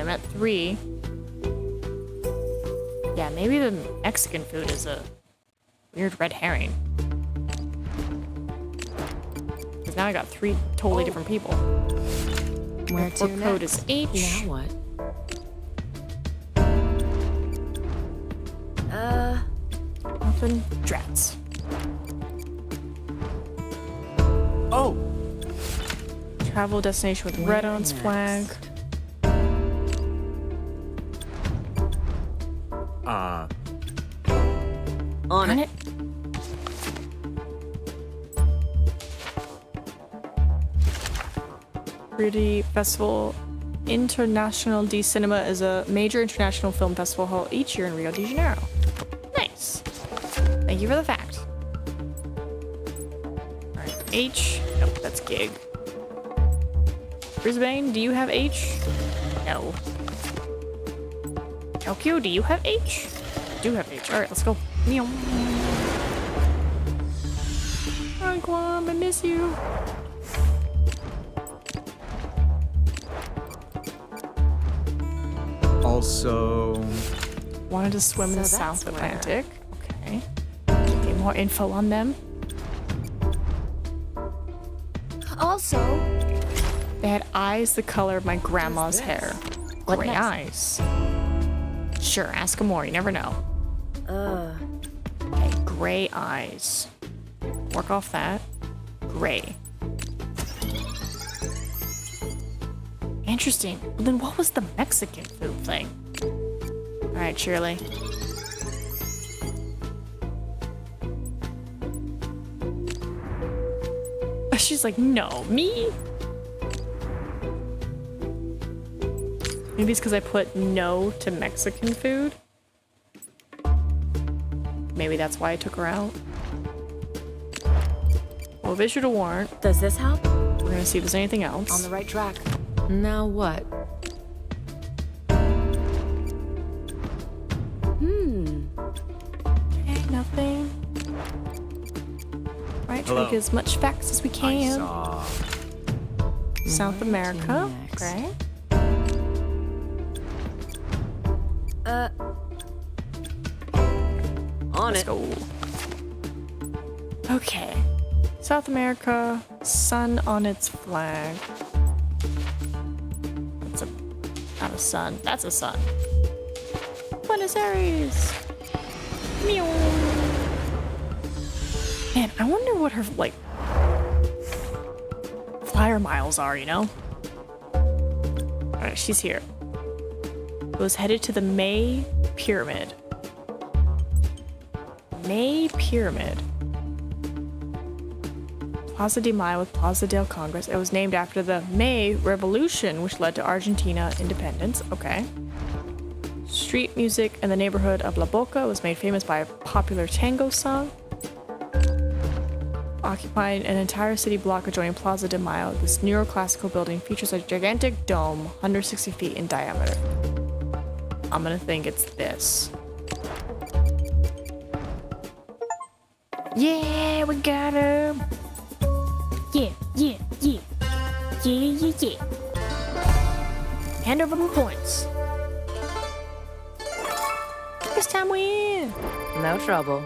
I'm at 3. Yeah, maybe the Mexican food is a weird red herring. Because now I got 3 totally different people. Where to Report code is H. Now what? Nothing. Drats. Oh, Travel destination with red on its flag. On it. Pretty Festival. International D Cinema is a major international film festival held each year in Rio de Janeiro. Nice. Thank you for the fact. Alright, H. Nope, that's gig. Brisbane, do you have H? No. Tokyo, do you have H? I do have H. Alright, let's go. Meow. Hi, Guam, I miss you. Also, Wanted to swim in the So South that's where. Atlantic. Okay. Get more info on them. Also, They had eyes the color of my grandma's hair. What Gray next? eyes. Sure, ask him more. You never know. Okay, gray eyes. Work off that. Gray. Interesting. Well, then what was the Mexican food thing? All right, Shirley. She's like, no, me? Maybe it's because I put no to Mexican food. Maybe that's why I took her out. Well, if issued a warrant, does this help? we're gonna see if there's anything else. On the right track. Now what? Okay, nothing. Right, try Hello. to get as much facts as we I can. saw. South America. next? Okay. On Let's it. go. Okay. South America, sun on its flag. That's a not a sun. That's a sun. Buenos Aires. Meow. Man, I wonder what her like flyer miles are, you know? Alright, she's here. Was headed to the May Pyramid. May Pyramid. Plaza de Mayo with Plaza del Congress. It was named after the May Revolution, which led to Argentina independence. Okay. Street music in the neighborhood of La Boca was made famous by a popular tango song. Occupying an entire city block adjoining Plaza de Mayo, this neoclassical building features a gigantic dome, 160 feet in diameter. I'm gonna think it's this. Yeah, we got him. Yeah, yeah, yeah. Yeah, yeah, yeah. Hand over my points. This time we in. No trouble.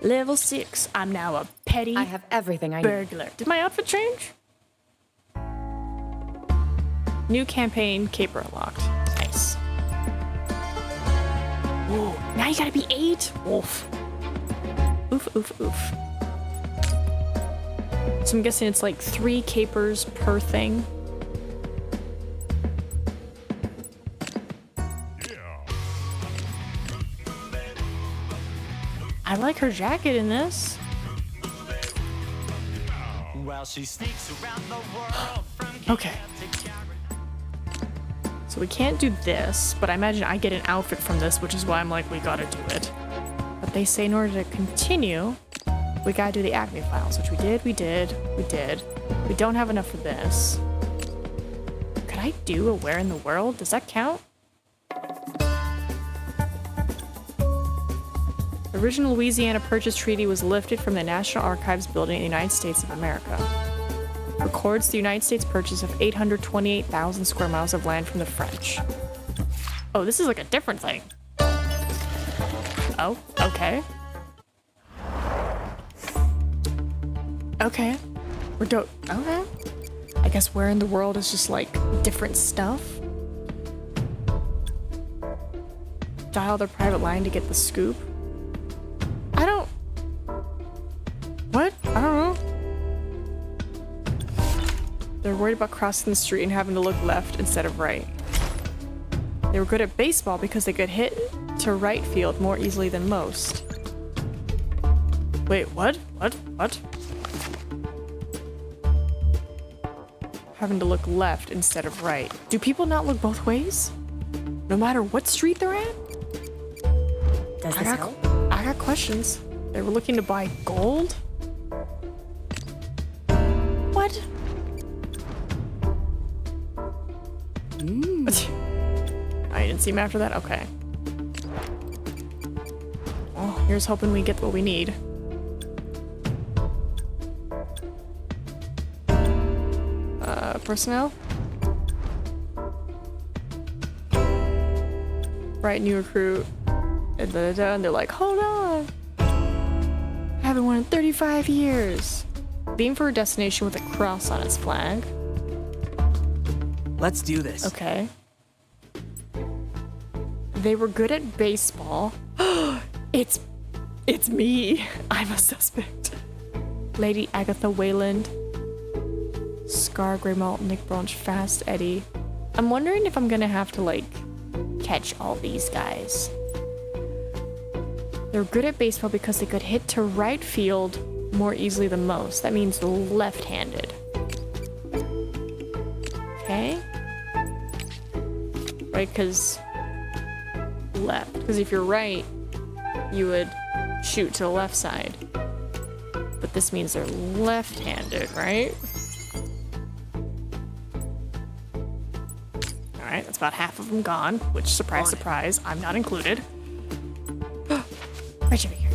Level 6. I'm now a petty I have everything I need. burglar. Did my outfit change? New campaign, caper unlocked. Nice. Whoa, now you gotta be 8? Oof. Oof, oof, oof. So I'm guessing it's like 3 capers per thing. I like her jacket in this. While she sneaks around the world from Okay. So we can't do this, but I imagine I get an outfit from this, which is why I'm like, we gotta do it. But they say in order to continue, we gotta do the Acme files, which we did. We don't have enough for this. Could I do a Where in the World? Does that count? The original Louisiana Purchase Treaty was lifted from the National Archives building in the United States of America. Records the United States purchase of 828,000 square miles of land from the French. Oh, this is like a different thing. Oh, okay. Okay. Okay. I guess where in the world is just like different stuff. Dial their private line to get the scoop. I don't... What? I don't know. They're worried about crossing the street and having to look left instead of right. They were good at baseball because they could hit to right field more easily than most. Wait, what? What? Having to look left instead of right. Do people not look both ways? No matter what street they're at? Does this help? I got questions. They were looking to buy gold? What? I didn't see him after that? Okay. Well, here's hoping we get what we need. Personnel? Right, new recruit. And they're like, hold on! I haven't won in 35 years. Beam for a destination with a cross on its flag. Let's do this. Okay. They were good at baseball. It's me. I'm a suspect. Lady Agatha Wayland. Scar, Grey Malt, Nick Branch, Fast Eddie. I'm wondering if I'm gonna have to, like, catch all these guys. They're good at baseball because they could hit to right field more easily than most. That means left-handed. Okay. Right, because left. Because if you're right, you would shoot to the left side. But this means they're left-handed, right? Alright, that's about half of them gone, which, surprise, surprise, I'm not included. Right over here.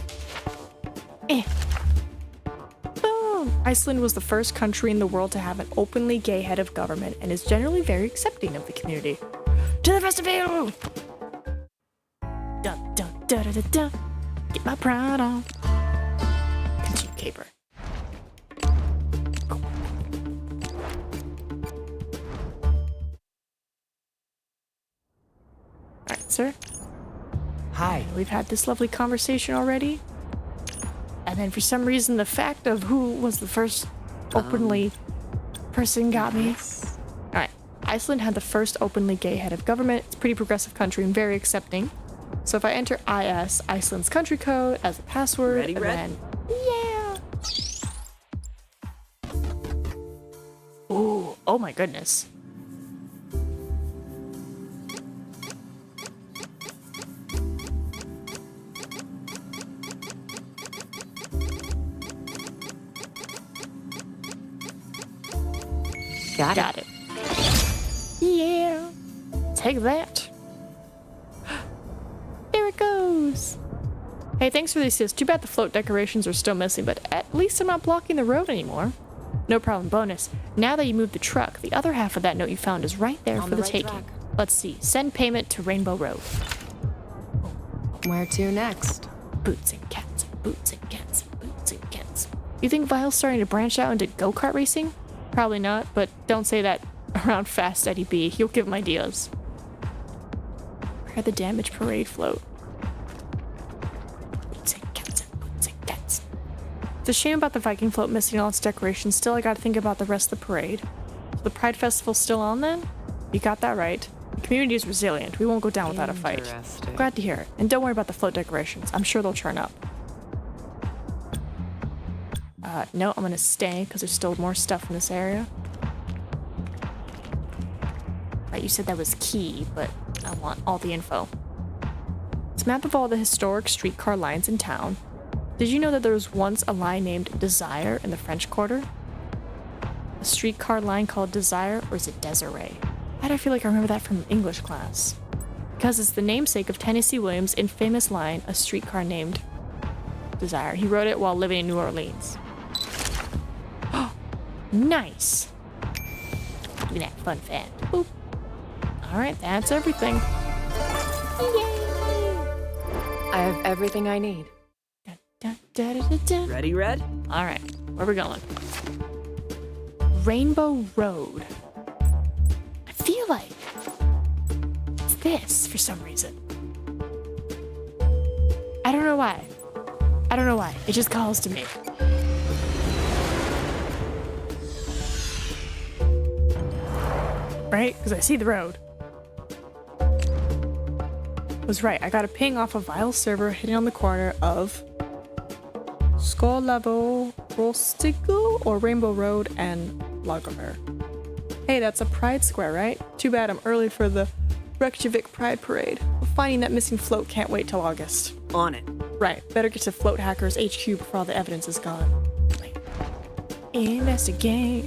Boom! Iceland was the first country in the world to have an openly gay head of government and is generally very accepting of the community. To the vestibule! Dun dun da da da da. Get my pride on. Continue caper. Go. Alright, sir. Hi. We've had this lovely conversation already. And then for some reason, the fact of who was the first openly person got me. Alright. Iceland had the first openly gay head of government. It's a pretty progressive country and very accepting. So if I enter IS, Iceland's country code, as a password, Ready, and Red? then... Yeah! Ooh, oh my goodness. Got it. Yeah. Take that. There it goes. Hey, thanks for the assist. Too bad the float decorations are still missing, but at least I'm not blocking the road anymore. No problem. Bonus. Now that you moved the truck, the other half of that note you found is right there for the taking. Let's see. Send payment to Rainbow Road. Where to next? Boots and cats, boots and cats, boots and cats. You think Vile's starting to branch out into go-kart racing? Probably not, but don't say that around Fast Eddie B. He'll give him ideas. Where the damaged parade float? Boots and cats and boots and cats. It's a shame about the Viking float missing all its decorations. Still, I gotta think about the rest of the parade. So the Pride Festival's still on then? You got that right. The community is resilient. We won't go down without a fight. Interesting. Glad to hear it. And don't worry about the float decorations. I'm sure they'll turn up. No, I'm gonna stay because there's still more stuff in this area. Right, you said that was key, but I want all the info. It's a map of all the historic streetcar lines in town. Did you know that there was once a line named Desire in the French Quarter? A streetcar line called Desire, or is it Desiree? Why do I feel like I remember that from English class? Because it's the namesake of Tennessee Williams' infamous line, A Streetcar Named Desire. He wrote it while living in New Orleans. Nice! Give me that fun fact. Boop. Alright, that's everything. I have everything I need. Ready, Red? All right, where we going? Rainbow Road. I feel like it's this for some reason. I don't know why. I don't know why. It just calls to me. Right? Because I see the road. Was right. I got a ping off a Vile server hitting on the corner of Skolavo Rostigo or Rainbow Road and Lagomir. Hey, that's a Pride Square, right? Too bad I'm early for the Reykjavik Pride Parade. Finding that missing float can't wait till August. On it. Right, better get to Float Hackers HQ before all the evidence is gone. Wait. Investigate.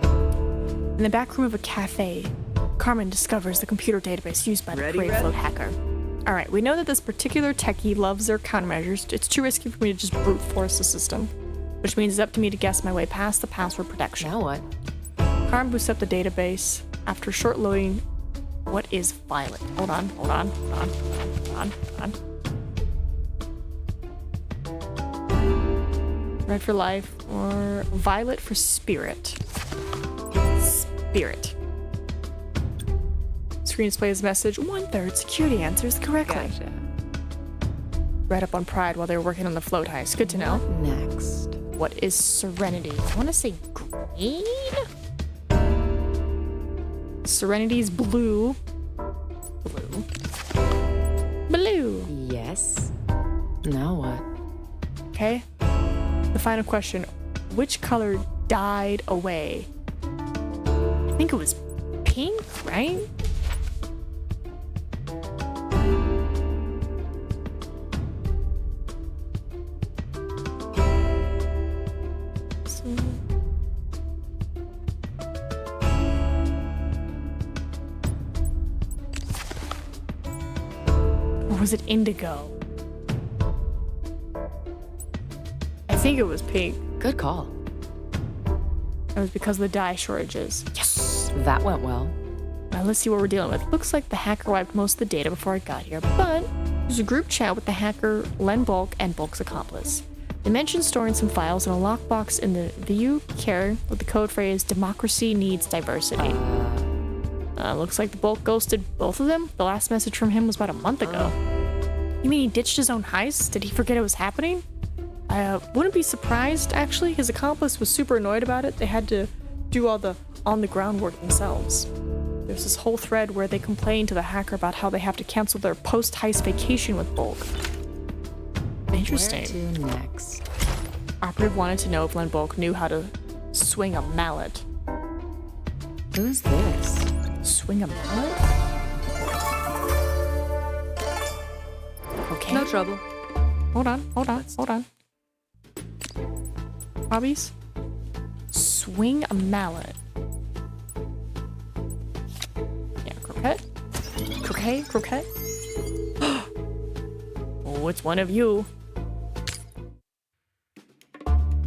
In the back room of a cafe, Carmen discovers the computer database used by the Ready, Parade Red? Float Hacker. Alright, we know that this particular techie loves their countermeasures. It's too risky for me to just brute force the system, which means it's up to me to guess my way past the password protection. Now what? Carmen boosts up the database. After short loading, what is Violet? Hold on. Red for life or Violet for spirit. Spirit. Screen displays message 1/3 security answers correctly. Gotcha. Read up on Pride while they were working on the float heist. Good to know. Next. What is Serenity? I want to say green? Serenity's blue. Blue. Yes. Now what? Okay. The final question. Which color died away? I think it was pink, right? Or was it indigo? I think it was pink. Good call. It was because of the dye shortages. Yes! That went well. Now let's see what we're dealing with. Looks like the hacker wiped most of the data before I got here, but there's a group chat with the hacker, Len Bulk, and Bulk's accomplice. They mentioned storing some files in a lockbox in the view care with the code phrase, democracy needs diversity. Looks like the Bulk ghosted both of them. The last message from him was about a month ago. You mean he ditched his own heist? Did he forget it was happening? I wouldn't be surprised, actually. His accomplice was super annoyed about it. They had to do all the on-the-ground work themselves. There's this whole thread where they complain to the hacker about how they have to cancel their post-heist vacation with Bulk. Interesting. Where to next? Operative wanted to know if Len Bulk knew how to swing a mallet. Who's this? Swing a mallet? Okay. No trouble. Hold on. Hobbies? Swing a mallet. Yeah, croquet. Oh, it's one of you.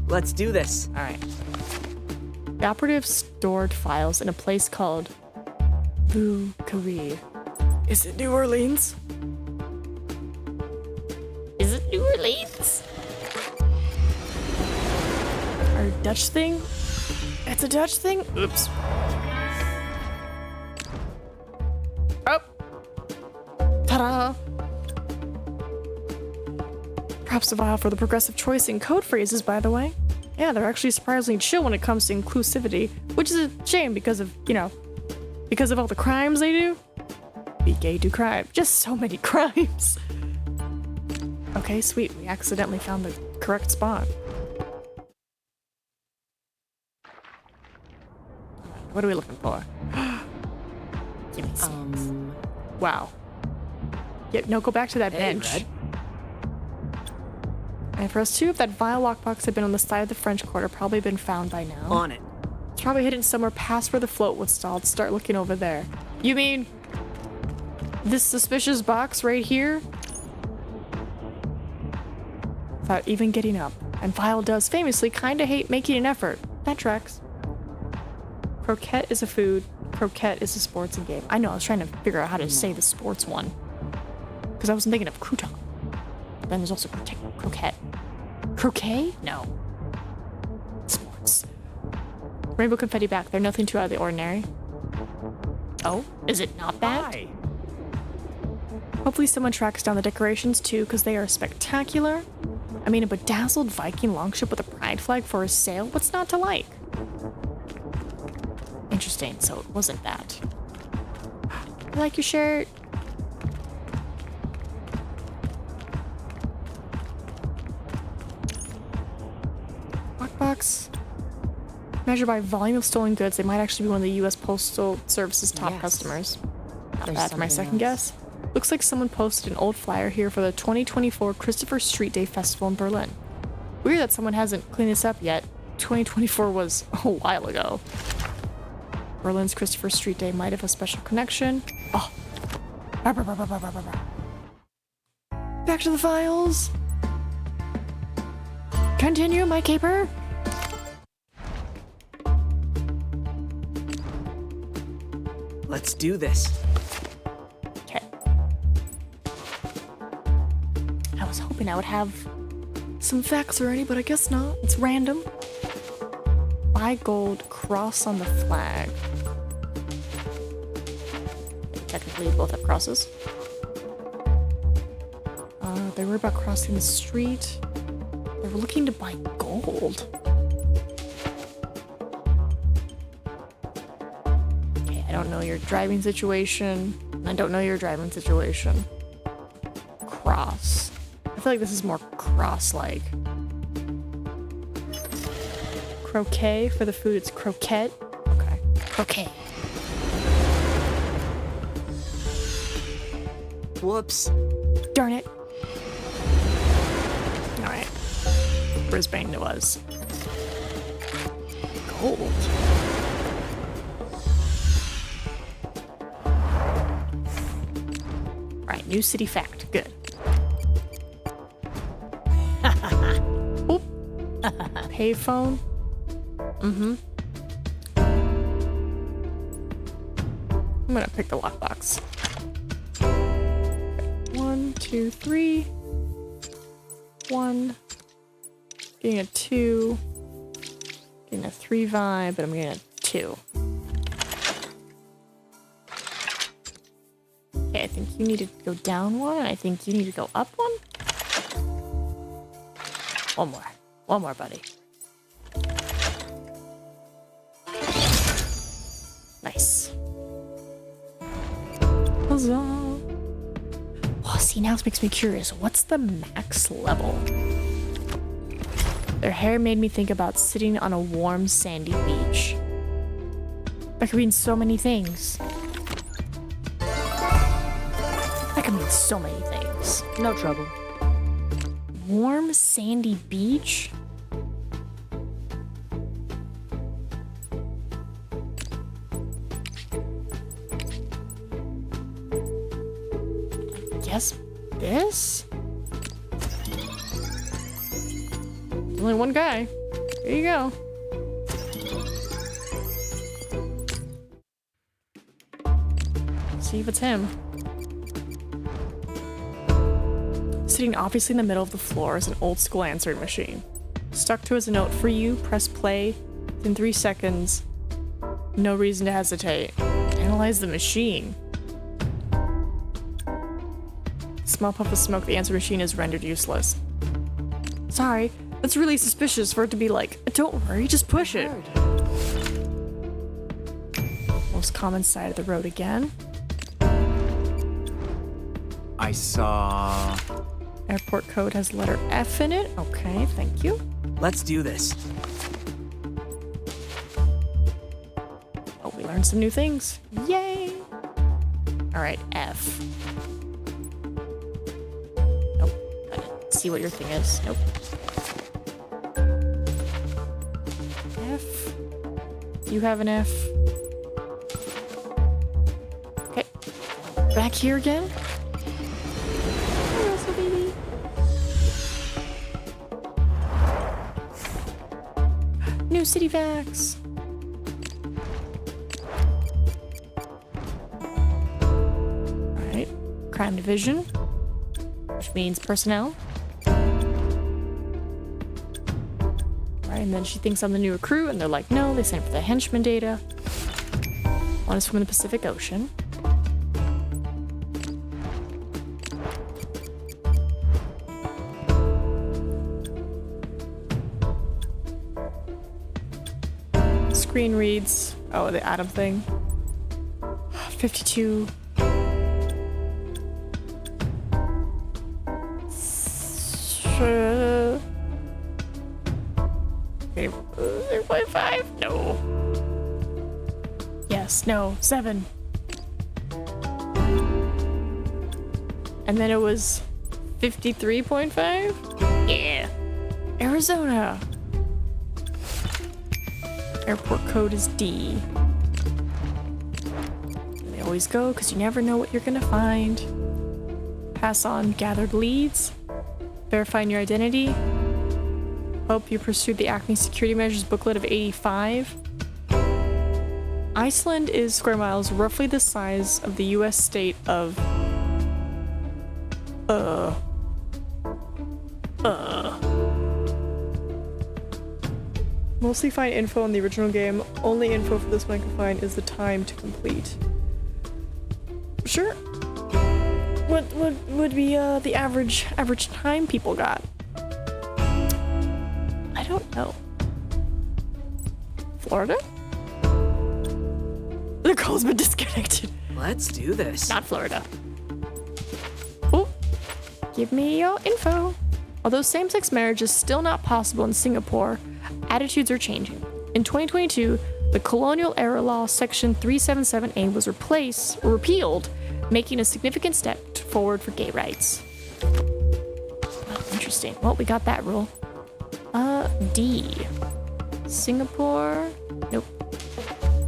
Let's do this. All right. The operative stored files in a place called Bou Carré. Is it New Orleans? Is it New Orleans? Our Dutch thing? It's a Dutch thing? Oops. Oh! Ta-da! Props to Vile for the progressive choice in code phrases, by the way. Yeah, they're actually surprisingly chill when it comes to inclusivity, which is a shame because of, because of all the crimes they do. Be gay, do crime. Just so many crimes. Okay, sweet. We accidentally found the correct spot. What are we looking for? Give me some. Wow. Yep, no, go back to that bench. Red. And for us too, if that Vile lockbox had been on the side of the French Quarter, probably been found by now. On it. It's probably hidden somewhere past where the float was stalled. Start looking over there. You mean this suspicious box right here? Without even getting up. And Vile does famously kinda hate making an effort. That tracks. Croquette is a food. croquette is a sports game. I know, I was trying to figure out how to say the sports one. Because I wasn't thinking of crouton. Then there's also croquette. Croquet? No. Sports. Rainbow confetti back there, nothing too out of the ordinary. Oh, is it not that? Hi. Hopefully someone tracks down the decorations too, because they are spectacular. I mean, a bedazzled Viking longship with a pride flag for a sail, what's not to like? Interesting, so it wasn't that. I like your shirt. Lockbox. Measured by volume of stolen goods, they might actually be one of the U.S. Postal Service's top Yes. customers. Not There's bad for my something second else. guess. Looks like someone posted an old flyer here for the 2024 Christopher Street Day Festival in Berlin. Weird that someone hasn't cleaned this up yet. 2024 was a while ago. Berlin's Christopher Street Day might have a special connection. Oh. Back to the files. Continue, my caper. Let's do this. Okay. I was hoping I would have some facts already, but I guess not. It's random. Buy gold, cross on the flag. Technically, we both have crosses. They were about crossing the street. They were looking to buy gold. Okay, I don't know your driving situation. I don't know your driving situation. Cross. I feel like this is more cross-like. Croquet. For the food, it's croquette. Okay. Croquet. Whoops. Darn it. Alright. Brisbane it was. Gold. Alright, new city fact. Good. Oop. Payphone. Mm-hmm. I'm gonna pick the lockbox. 1, 2, 3. 1. Getting a 2. Getting a 3 vibe, but I'm getting a 2. Okay, I think you need to go down 1, and I think you need to go up 1. One more. One more, buddy. Nice. Huzzah. Oh, see, now this makes me curious. What's the max level? Their hair made me think about sitting on a warm, sandy beach. That could mean so many things. That could mean so many things. No trouble. Warm, sandy beach? I guess this? There's only one guy. There you go. See if it's him. Sitting obviously in the middle of the floor is an old school answering machine. Stuck to as a note for you, press play. In 3 seconds. No reason to hesitate. Analyze the machine. Small puff of smoke, the answer machine is rendered useless. Sorry, that's really suspicious for it to be like, don't worry, just push it. Most common side of the road again. I saw... Airport code has letter F in it. Okay, thank you. Let's do this. Oh, we learned some new things. Yay! Alright, F. Nope. Gotta see what your thing is. Nope. F. You have an F. Okay. Back here again. Hi, Russell, baby. New city facts. crime division, which means personnel. Right, and then she thinks I'm the new recruit, and they're like, no, they sent for the henchman data. One is from the Pacific Ocean. Screen reads, oh, the Atom thing. 52. Okay, 3.5? No. Yes, no, 7. And then it was 53.5? Yeah. Arizona. Airport code is D. And they always go because you never know what you're gonna find. Pass on gathered leads. Verifying your identity. Hope you pursued the Acme Security Measures booklet of 85. Iceland is square miles roughly the size of the US state of Mostly find info on the original game. Only info for this one I can find is the time to complete. Sure. What would be the average time people got? I don't know. Florida? The call's been disconnected. Let's do this. Not Florida. Oh, give me your info. Although same-sex marriage is still not possible in Singapore, attitudes are changing. In 2022, the colonial era law section 377A was repealed, making a significant step forward for gay rights. Oh, interesting. Well, we got that rule. D. Singapore? Nope.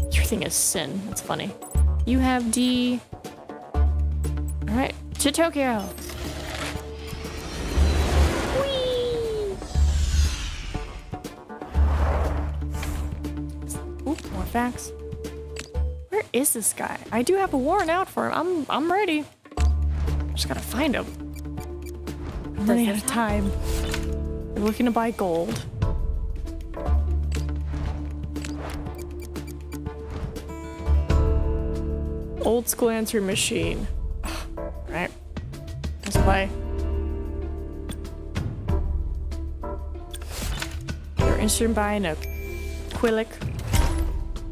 Everything is sin. That's funny. You have D. Alright, to Tokyo. Whee! Ooh, more facts. Where is this guy? I do have a warrant out for him. I'm ready. Just gotta find him. I'm running out of time. We're looking to buy gold. Old school answering machine. Alright. Let's play. They're interested in buying a Quillic.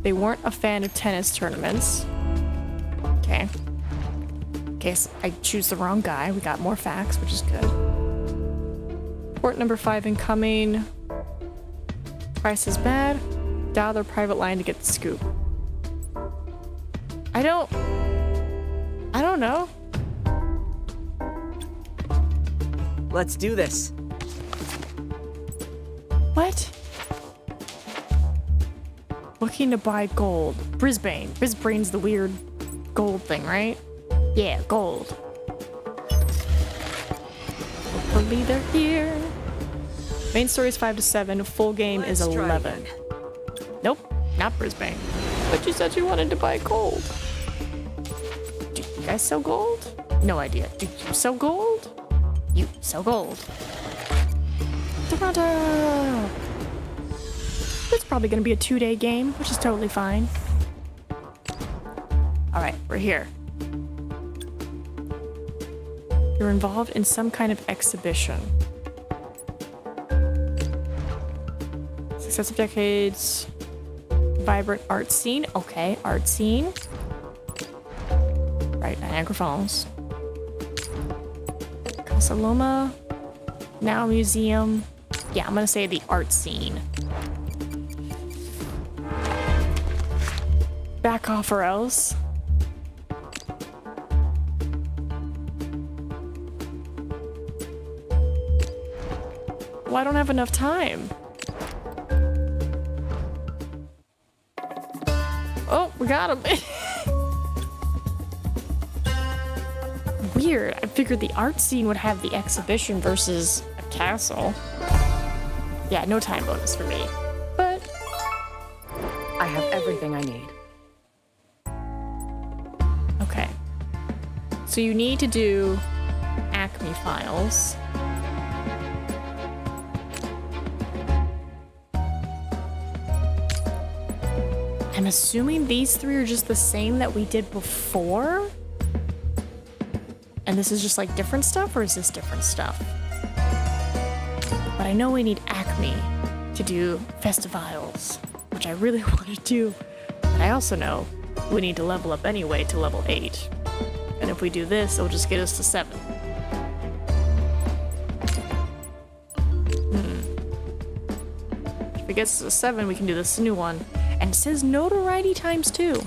They weren't a fan of tennis tournaments. Okay. In case I choose the wrong guy, we got more facts, which is good. Port number 5 incoming. Price is bad. Dial their private line to get the scoop. I don't know. Let's do this. What? Looking to buy gold. Brisbane. Brisbane's the weird gold thing, right? Yeah, gold. Hopefully they're here. Main story is 5 to 7. Full game is 11. Nope, not Brisbane. But you said you wanted to buy gold. Do you guys sell gold? No idea. Do you sell gold? You sell gold. Toronto! It's probably gonna be a 2-day game, which is totally fine. Alright, we're here. You're involved in some kind of exhibition. Successive decades. Vibrant art scene. Okay, art scene. Right, Niagara Falls. Casa Loma. Now museum. Yeah, I'm gonna say the art scene. Back off or else. Well, I don't have enough time. Oh, we got him. Weird. I figured the art scene would have the exhibition versus a castle. Yeah, no time bonus for me. But I have everything I need. okay. So you need to do Acme files. I'm assuming these three are just the same that we did before? And this is just like different stuff, or is this different stuff? But I know we need Acme to do Festivals, which I really want to do. But I also know we need to level up anyway to level 8. And if we do this, it'll just get us to 7. If it gets us to 7, we can do this new one. And it says notoriety times 2.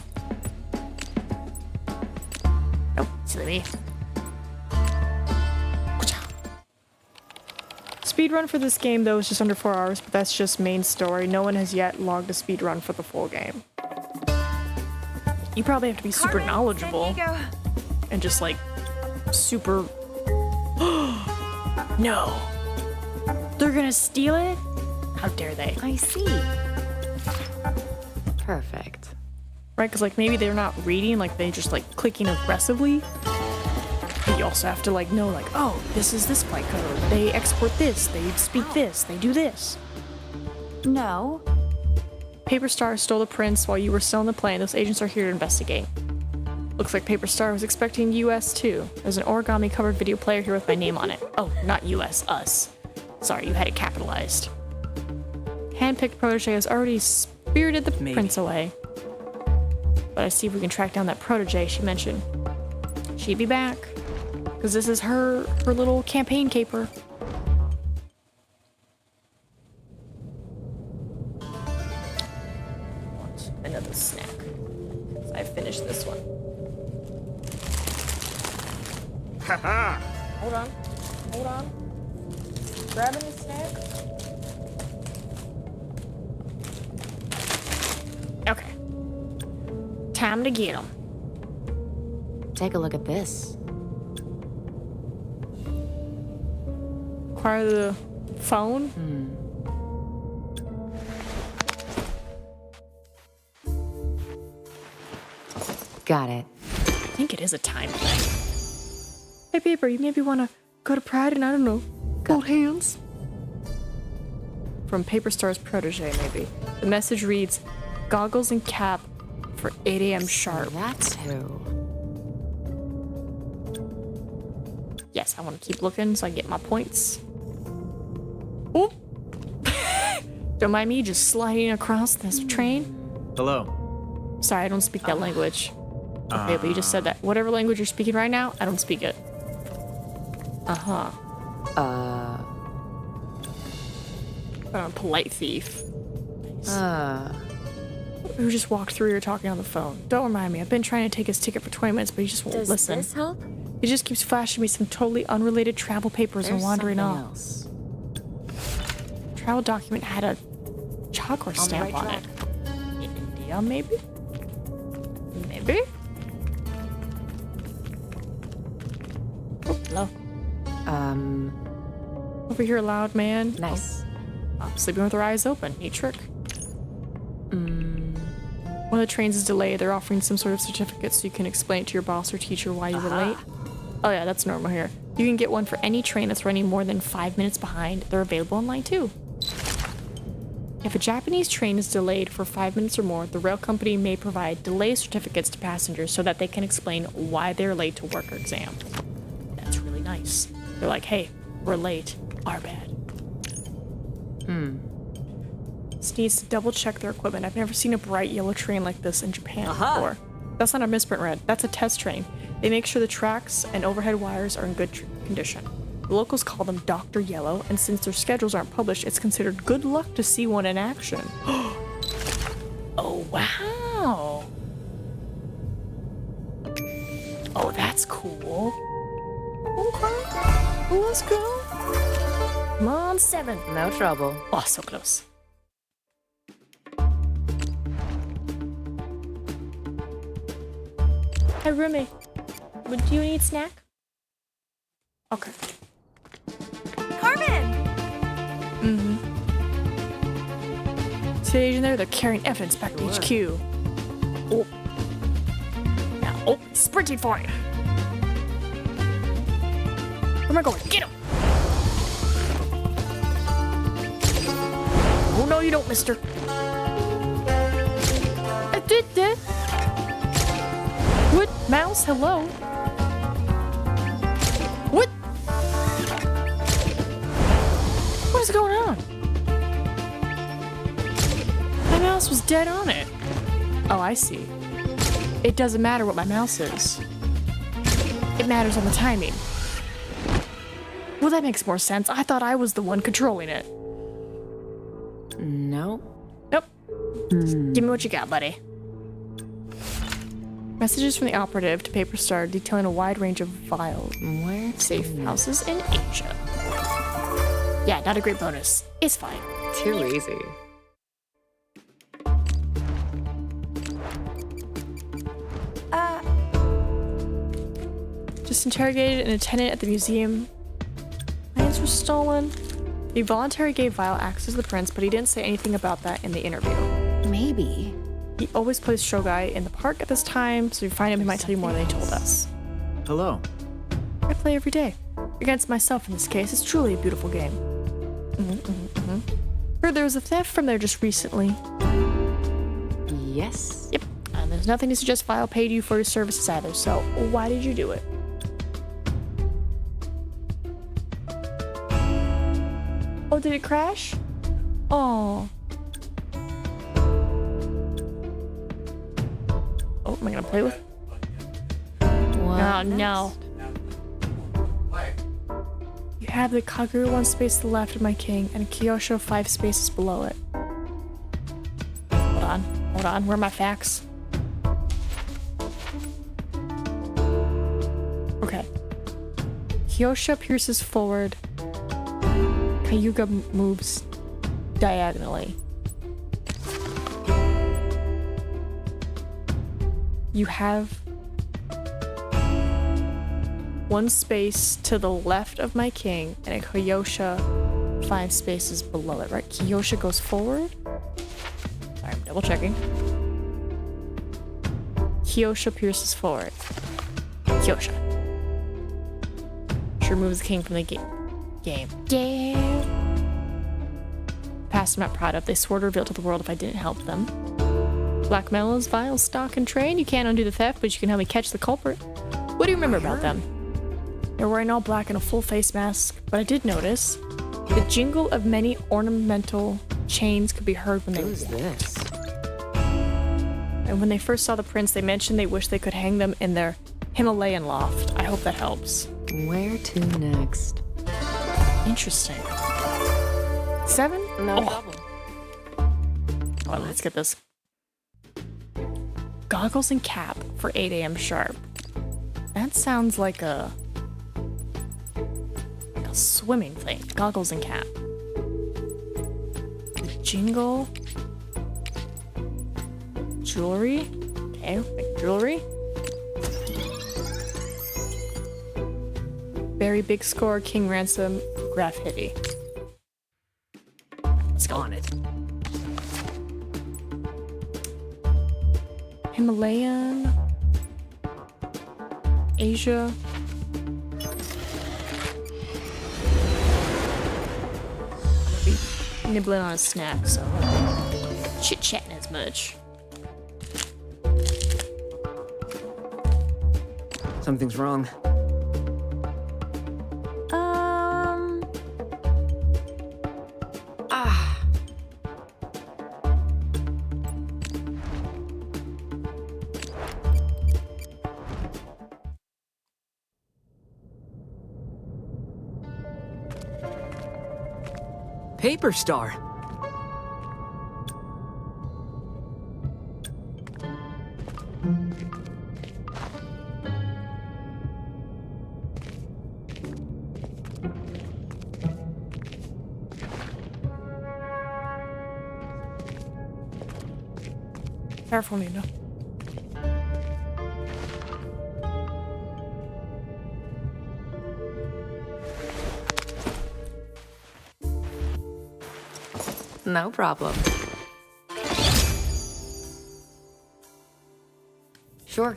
Oh, silly me. Speedrun for this game, though, is just under 4 hours, but that's just main story. No one has yet logged a speedrun for the full game. You probably have to be super Carmen knowledgeable Sandiego. and just like super. No, they're gonna steal it? How dare they? I see. Perfect. Right? Because like maybe they're not reading, like they just like clicking aggressively. But you also have to like know like, oh, this is this flight code. They export this. They speak this. They do this. No. Paper Star stole the prints while you were still on the plane. Those agents are here to investigate. Looks like Paper Star was expecting US too. There's an origami covered video player here with my name on it. Oh, not US, us. Sorry, you had it capitalized. Handpicked protege has already spirited the prints away. But I see if we can track down that protege she mentioned. She'd be back. Because this is her little campaign caper. Want another snack. I finished this one. Haha! Hold on. Hold on. Grabbing the snack. Okay. Time to get them. Take a look at this. Acquire the phone? Got it. I think it is a time thing. Hey, Paper, you maybe want to go to Pride and, I don't know, hold hands? From Paper Star's protege, maybe. The message reads, goggles and cap for 8 a.m. sharp. That's who. Yes, I want to keep looking so I get my points. Oop! Don't mind me just sliding across this train. Hello. Sorry, I don't speak that language. Okay, but you just said that. Whatever language you're speaking right now, I don't speak it. Uh-huh. I'm a polite thief. Who just walked through here talking on the phone. Don't remind me. I've been trying to take his ticket for 20 minutes, but he just won't Does listen. this help? He just keeps flashing me some totally unrelated travel papers and wandering off. Else. Travel document had a chakra stamp on it. India, maybe? Maybe? Oh, hello. Over here, loud man. Nice. Oh, sleeping with our eyes open. Neat trick. When the trains is delayed, they're offering some sort of certificate so you can explain to your boss or teacher why you were late. Oh yeah, that's normal here. You can get one for any train that's running more than 5 minutes behind. They're available online too. If a Japanese train is delayed for 5 minutes or more, the rail company may provide delay certificates to passengers so that they can explain why they're late to work or exam. That's really nice. They're like, hey, we're late. Our bad. This needs to double check their equipment. I've never seen a bright yellow train like this in Japan before. That's not a misprint red. That's a test train. They make sure the tracks and overhead wires are in good condition. The locals call them Dr. Yellow, and since their schedules aren't published, it's considered good luck to see one in action. Oh, wow. Oh, that's cool. Okay. Let's go. Come on, 7. No trouble. Oh, so close. Hey, Rumi. Would you need snack? Okay. Carmen! See the agent there? They're carrying evidence back to HQ. Oh. Now, oh, he's sprinting for it. Where am I going? Get him! Oh no, you don't, mister. I did that. What? Mouse? Hello? What? What is going on? My mouse was dead on it. Oh, I see. It doesn't matter what my mouse is. It matters on the timing. Well, that makes more sense. I thought I was the one controlling it. No. Nope. Give me what you got, buddy. Messages from the operative to Paper Star detailing a wide range of vile, safe houses in Asia. Yeah, not a great bonus. It's fine. Too easy. Just interrogated an attendant at the museum. Plans were stolen. He voluntarily gave Vile access to the prince, but he didn't say anything about that in the interview. Maybe. He always plays Shogai in the park at this time, so if you find him, he might tell you more than he told us. Hello. I play every day. Against myself in this case. It's truly a beautiful game. Heard there was a theft from there just recently. Yes. Yep. And there's nothing to suggest Vile paid you for your services either, so why did you do it? Oh, did it crash? Oh. Oh, am I gonna play with? Oh, no. You have the Kagura 1 space to the left of my king, and a Kyosho 5 spaces below it. Hold on, where are my facts? Okay. Kyosho pierces forward. Kayuga moves diagonally. You have 1 space to the left of my king and a Kyosha 5 spaces below it, right? Kyosha goes forward. Sorry, I'm double checking. Kyosha pierces forward. Kyosha. Sure moves the king from the game. Yeah. Past I'm not proud of. They swore to reveal to the world if I didn't help them. Blackmail is vile, stock, and trade. You can't undo the theft, but you can help me catch the culprit. What do you remember about them? They're wearing all black and a full face mask, but I did notice the jingle of many ornamental chains could be heard when they Who's walked. this? And when they first saw the prince, they mentioned they wished they could hang them in their Himalayan loft. I hope that helps. Where to next? Interesting. 7? No problem. Oh, let's get this. Goggles and cap for 8 a.m. sharp. That sounds like a swimming thing. Goggles and cap. Jingle. Jewelry. Okay, like jewelry. Very big score, King Ransom, Graph Hitty. Let's go on it. Himalayan. Asia. Be nibbling on a snack, so chit-chatting as much. Something's wrong. Paper Star. Careful, Nina. No problem. Sure.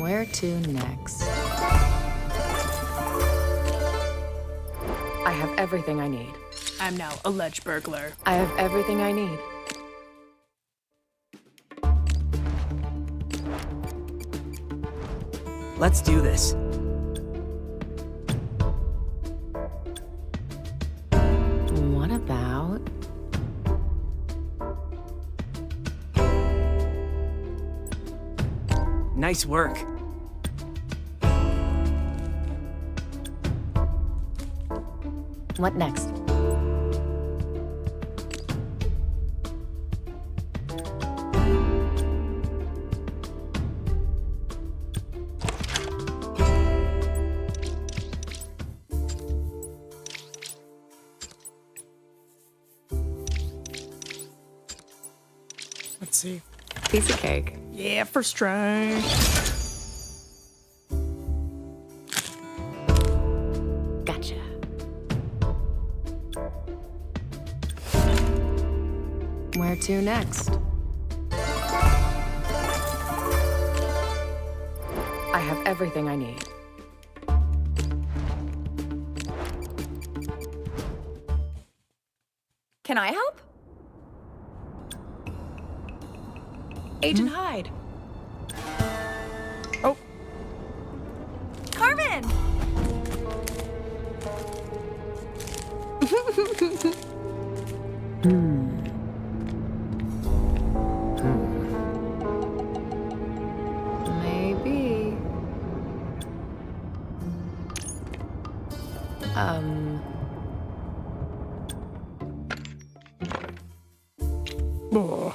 Where to next? I have everything I need. I'm now a ledge burglar. I have everything I need. Let's do this. What about... Nice work. What next? Let's see. Piece of cake. Yeah, first try. Gotcha. Where to next? I have everything I need. Can I help? Agent Hyde. Oh, Carmen! Maybe. oh.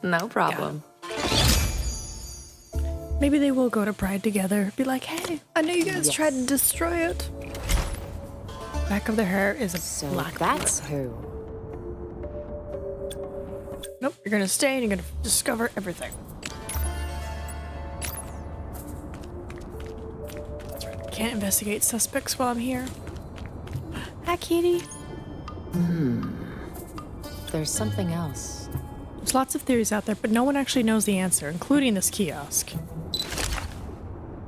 No problem. Maybe they will go to Pride together. Be like, hey, I know you guys tried to destroy it. Back of their hair is a So black. that's who. Nope, you're gonna stay and you're gonna discover everything. That's right. Can't investigate suspects while I'm here. Hi, kitty. There's something else. There's lots of theories out there, but no one actually knows the answer, including this kiosk.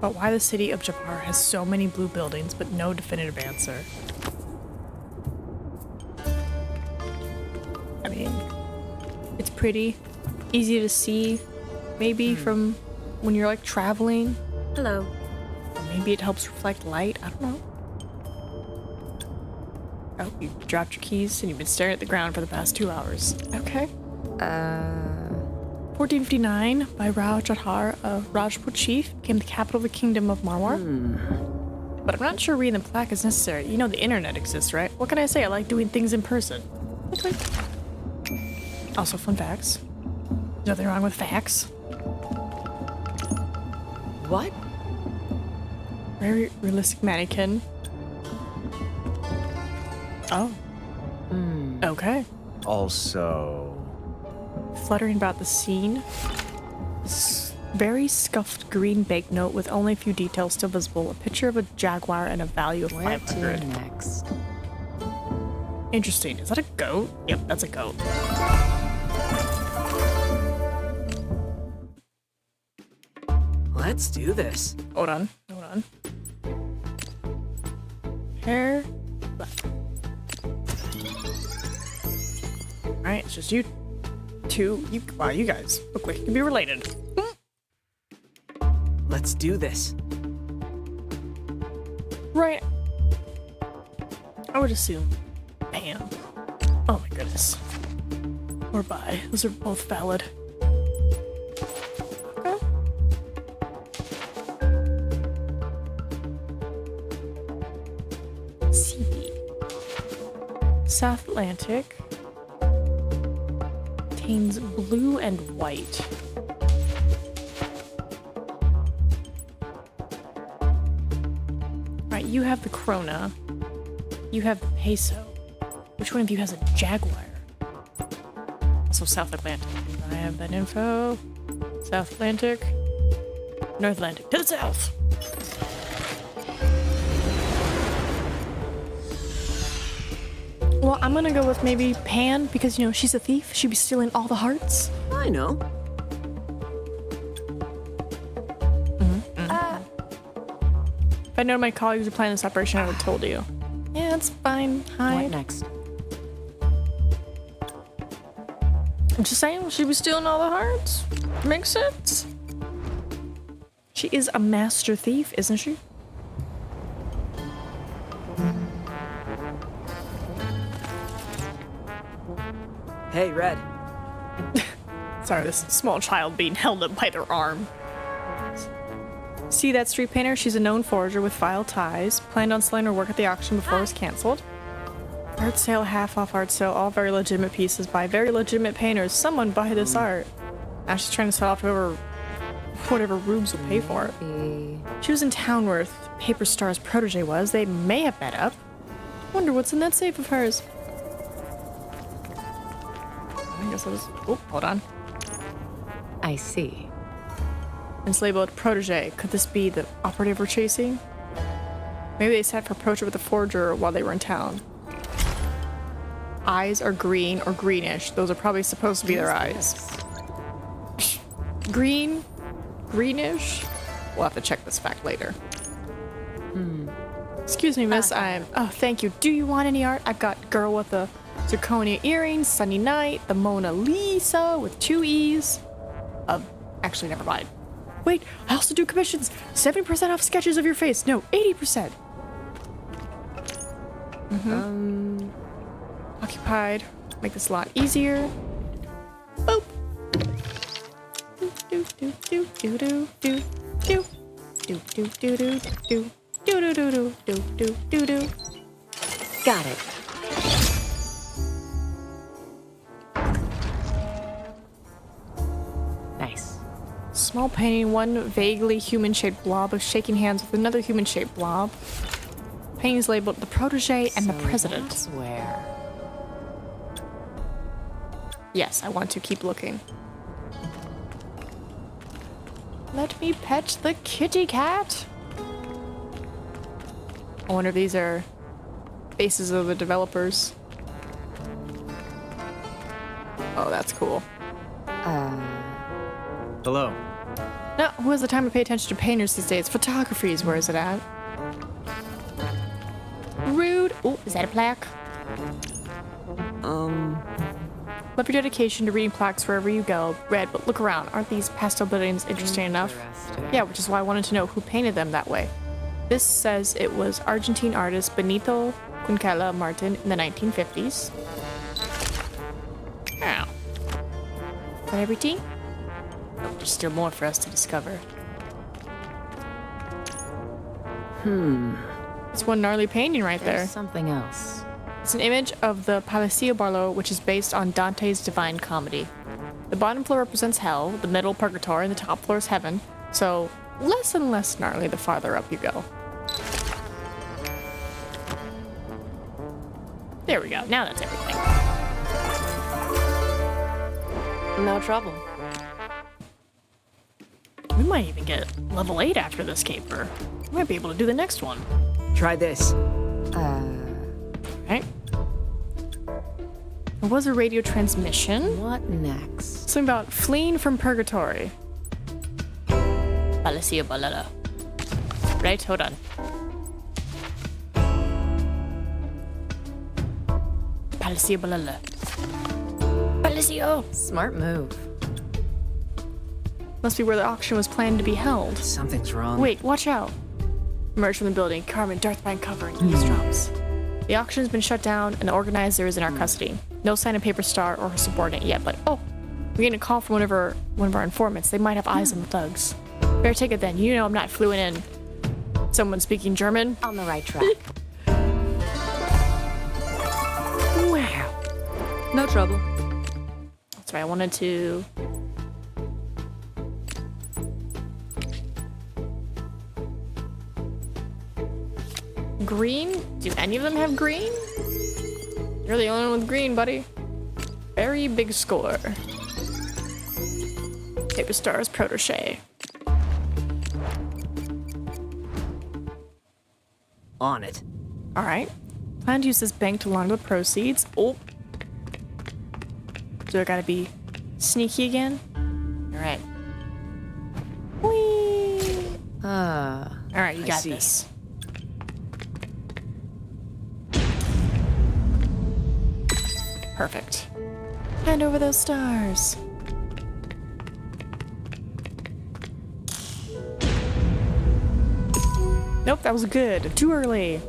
But why the city of Japar has so many blue buildings, but no definitive answer. I mean, it's pretty easy to see, maybe from when you're like traveling. Hello. Or maybe it helps reflect light. I don't know. Oh, you dropped your keys and you've been staring at the ground for the past 2 hours. Okay. 1459 by Rao Jadhar, a Rajput chief, became the capital of the kingdom of Marwar. But I'm not sure reading the plaque is necessary. You know the internet exists, right? What can I say? I like doing things in person. Okay. Also, fun facts. There's nothing wrong with facts. What? Very realistic mannequin. Oh. Okay. Also, Fluttering about the scene. Very scuffed green banknote with only a few details still visible. A picture of a jaguar and a value of Where 500. to next? Interesting. Is that a goat? Yep, that's a goat. Let's do this. Hold on. Hair. Alright, it's just you two. Wow, you guys look like you can be related. Let's do this. Right. I would assume Pam. Oh my goodness. Or bi. Those are both valid. Okay. CB. South Atlantic. Contains blue and white. Right, you have the Krona. You have the Peso. Which one of you has a Jaguar? Also South Atlantic. I have that info. South Atlantic. North Atlantic. To the south! Well, I'm gonna go with maybe Pan, because, you know, she's a thief. She'd be stealing all the hearts. I know. If I know my colleagues are planning this operation, I would have told you. Yeah, that's fine. Hide. What next? I'm just saying, she'd be stealing all the hearts. Makes sense. She is a master thief, isn't she? Hey, Red. Sorry, this small child being held up by their arm. See that street painter? She's a known forger with vile ties. Planned on selling her work at the auction before it was canceled. Art sale, half off art sale, all very legitimate pieces by very legitimate painters. Someone buy this art. Now she's trying to sell off to whatever rubes will pay for it. She was in town where Paper Star's protege was. They may have met up. Wonder what's in that safe of hers. I guess it was. Oh, hold on. I see. It's labeled protege. Could this be the operative we're chasing? Maybe they sat for portrait with the forger while they were in town. Eyes are green or greenish. Those are probably supposed to be their eyes. Green? Greenish? We'll have to check this fact later. Excuse me, miss. Oh, thank you. Do you want any art? I've got girl with the zirconia earrings, sunny night, the Mona Lisa with 2 E's. Actually, never mind. Wait, I also do commissions. 70% off sketches of your face. No, 80%. Occupied. Make this a lot easier. Boop. Do do do do do do do do do do do do do do do do do do do. Got it. Nice. Small painting, one vaguely human-shaped blob of shaking hands with another human-shaped blob. Painting is labeled the protege and the president. That's where. Yes, I want to keep looking. Let me pet the kitty cat. I wonder if these are faces of the developers. Oh, that's cool. Hello. No, who has the time to pay attention to painters these days? Photography is where is it at? Rude. Oh, is that a plaque? Love your dedication to reading plaques wherever you go. Red, but look around. Aren't these pastel buildings interesting enough? Yeah, which is why I wanted to know who painted them that way. This says it was Argentine artist Benito Quinquela Martin in the 1950s. Ow. Is that everything? Oh, there's still more for us to discover. It's one gnarly painting right there. There's something else. It's an image of the Palacio Barlow, which is based on Dante's Divine Comedy. The bottom floor represents hell, the middle purgatory, and the top floor is heaven. So less and less gnarly the farther up you go. There we go. Now that's everything. No trouble. We might even get level 8 after this caper. We might be able to do the next one. Try this. Right? There was a radio transmission. What next? Something about fleeing from purgatory. Palacio Balala. Right, hold on. Palacio Balala. Palacio! Smart move. Must be where the auction was planned to be held. Something's wrong. Wait, watch out. Emerge from the building. Carmen darts behind cover and eavesdrops. The auction has been shut down and the organizer is in our custody. No sign of Paper Star or her subordinate yet, but oh, we're getting a call from one of our informants. They might have eyes on the thugs. Better take it then. You know I'm not fluent in someone speaking German. On the right track. Wow. No trouble. That's right, I wanted to... Green? Do any of them have green? You're the only one with green, buddy. Very big score. Paper Star's protege. On it. Alright. Plan to use this bank to launder the proceeds. Oh. Do I gotta be sneaky again? Alright. Whee! Alright, you got this. Perfect. Hand over those stars. Nope, that was good. Too early.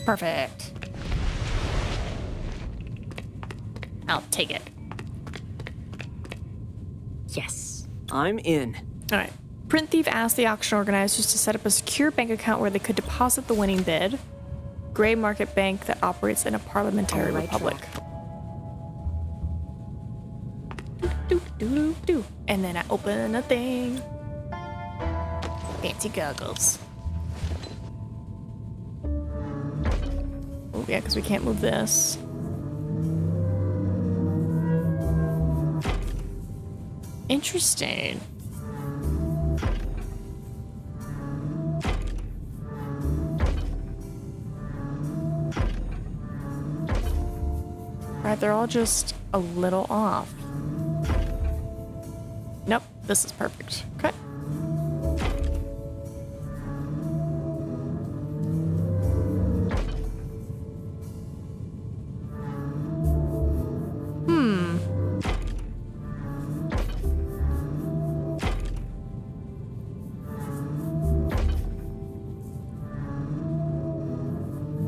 Perfect. I'll take it. Yes. I'm in. All right. Print Thief asked the auction organizers to set up a secure bank account where they could deposit the winning bid. Gray market bank that operates in a parliamentary republic. Do. And then I open a thing. Fancy goggles. Oh yeah, because we can't move this. Interesting. Alright, they're all just a little off. Nope, this is perfect. Okay.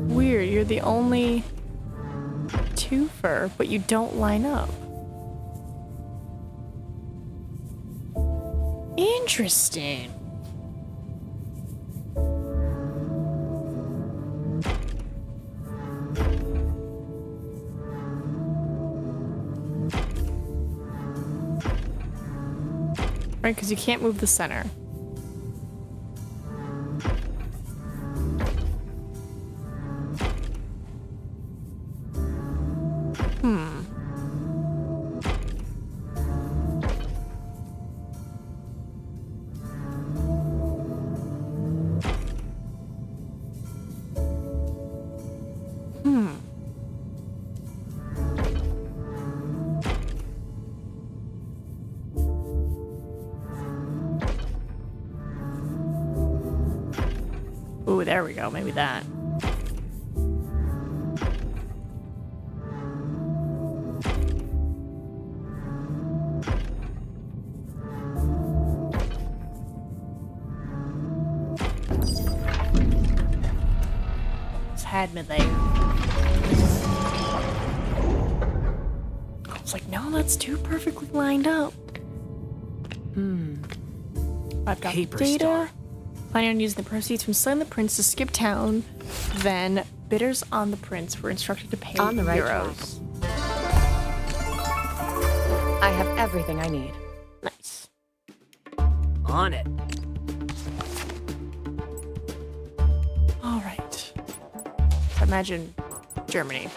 Weird, you're the only twofer, but you don't line up. Interesting. Right, because you can't move the center. Ooh, there we go. Maybe that. Just had me there. I was like, no, that's too perfectly lined up. I've got Paper data. Star. Planning on using the proceeds from selling the prints to skip town. Then bidders on the prints were instructed to pay On the right euros. I have everything I need. Nice. On it. All right. So imagine Germany.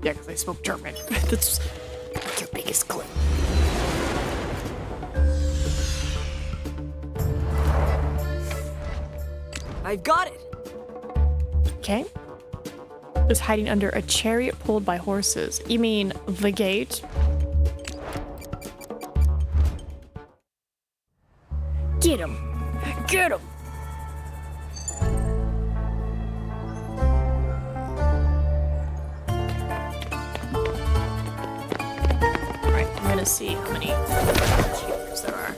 Yeah, because I spoke German. That's your biggest clue. I've got it. Okay. is hiding under a chariot pulled by horses. You mean the gate? Get him! Get him! Alright, I'm gonna see how many cheaters there are.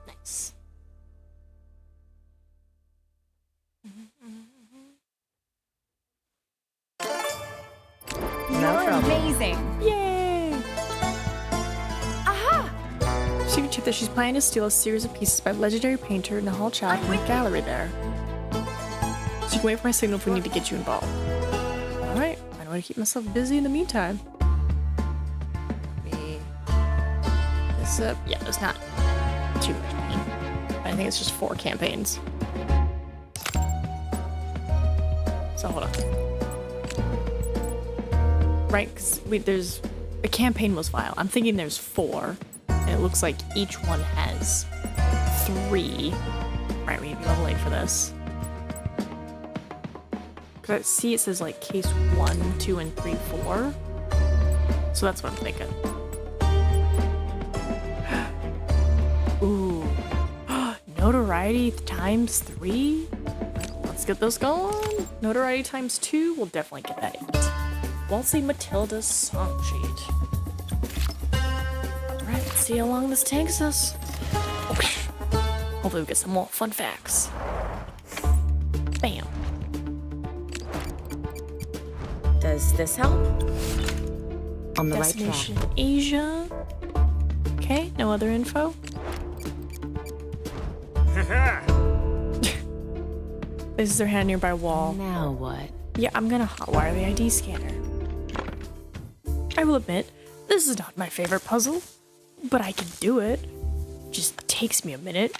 Nice. You're amazing. Yay! Aha! Secret tip that she's planning to steal a series of pieces by legendary painter Nahal Chad from the gallery there. So you can wait for my signal if we need to get you involved. Alright, I know how to keep myself busy in the meantime. Me. This up. Yeah, there's not too much pain. I think it's just 4 campaigns. So hold on. Right, because there's the campaign was file. I'm thinking there's 4, and it looks like each one has 3. Right, we need to be level 8 for this. Because I see it says like case 1, 2, and 3, 4. So that's what I'm thinking. Ooh. Notoriety times 3? Let's get this going. Notoriety times 2, we'll definitely get that 8. Waltzing Matilda's song sheet. Alright, let's see how long this takes us. Hopefully we get some more fun facts. Bam. Does this help? On the right track. Destination Asia. Okay, no other info. Places their hand nearby wall. Now what? Yeah, I'm gonna hotwire the ID scanner. I will admit, this is not my favorite puzzle, but I can do it. Just takes me a minute.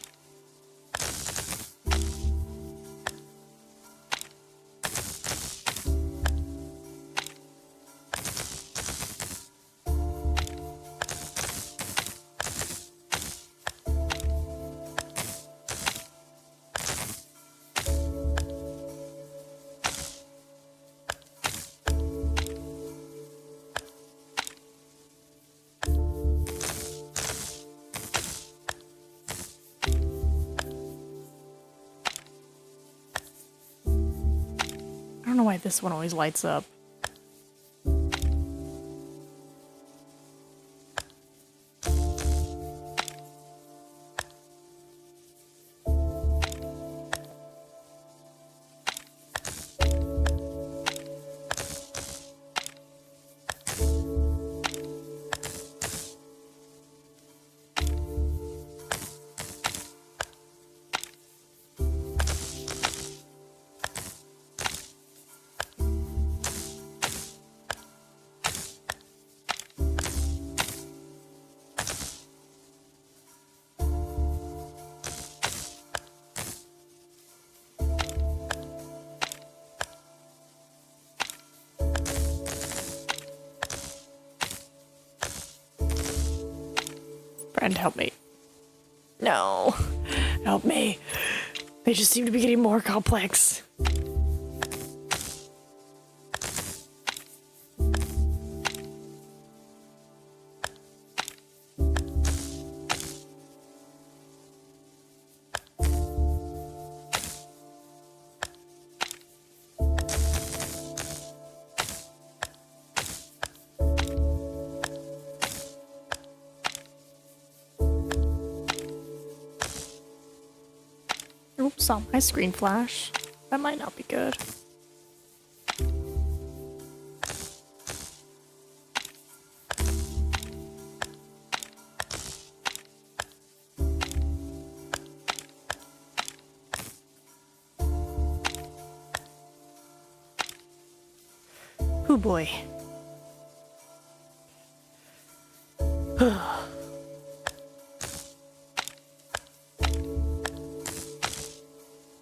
I don't know why this one always lights up. Friend, help me. No. Help me. They just seem to be getting more complex. Oops, saw my screen flash. That might not be good. Oh boy.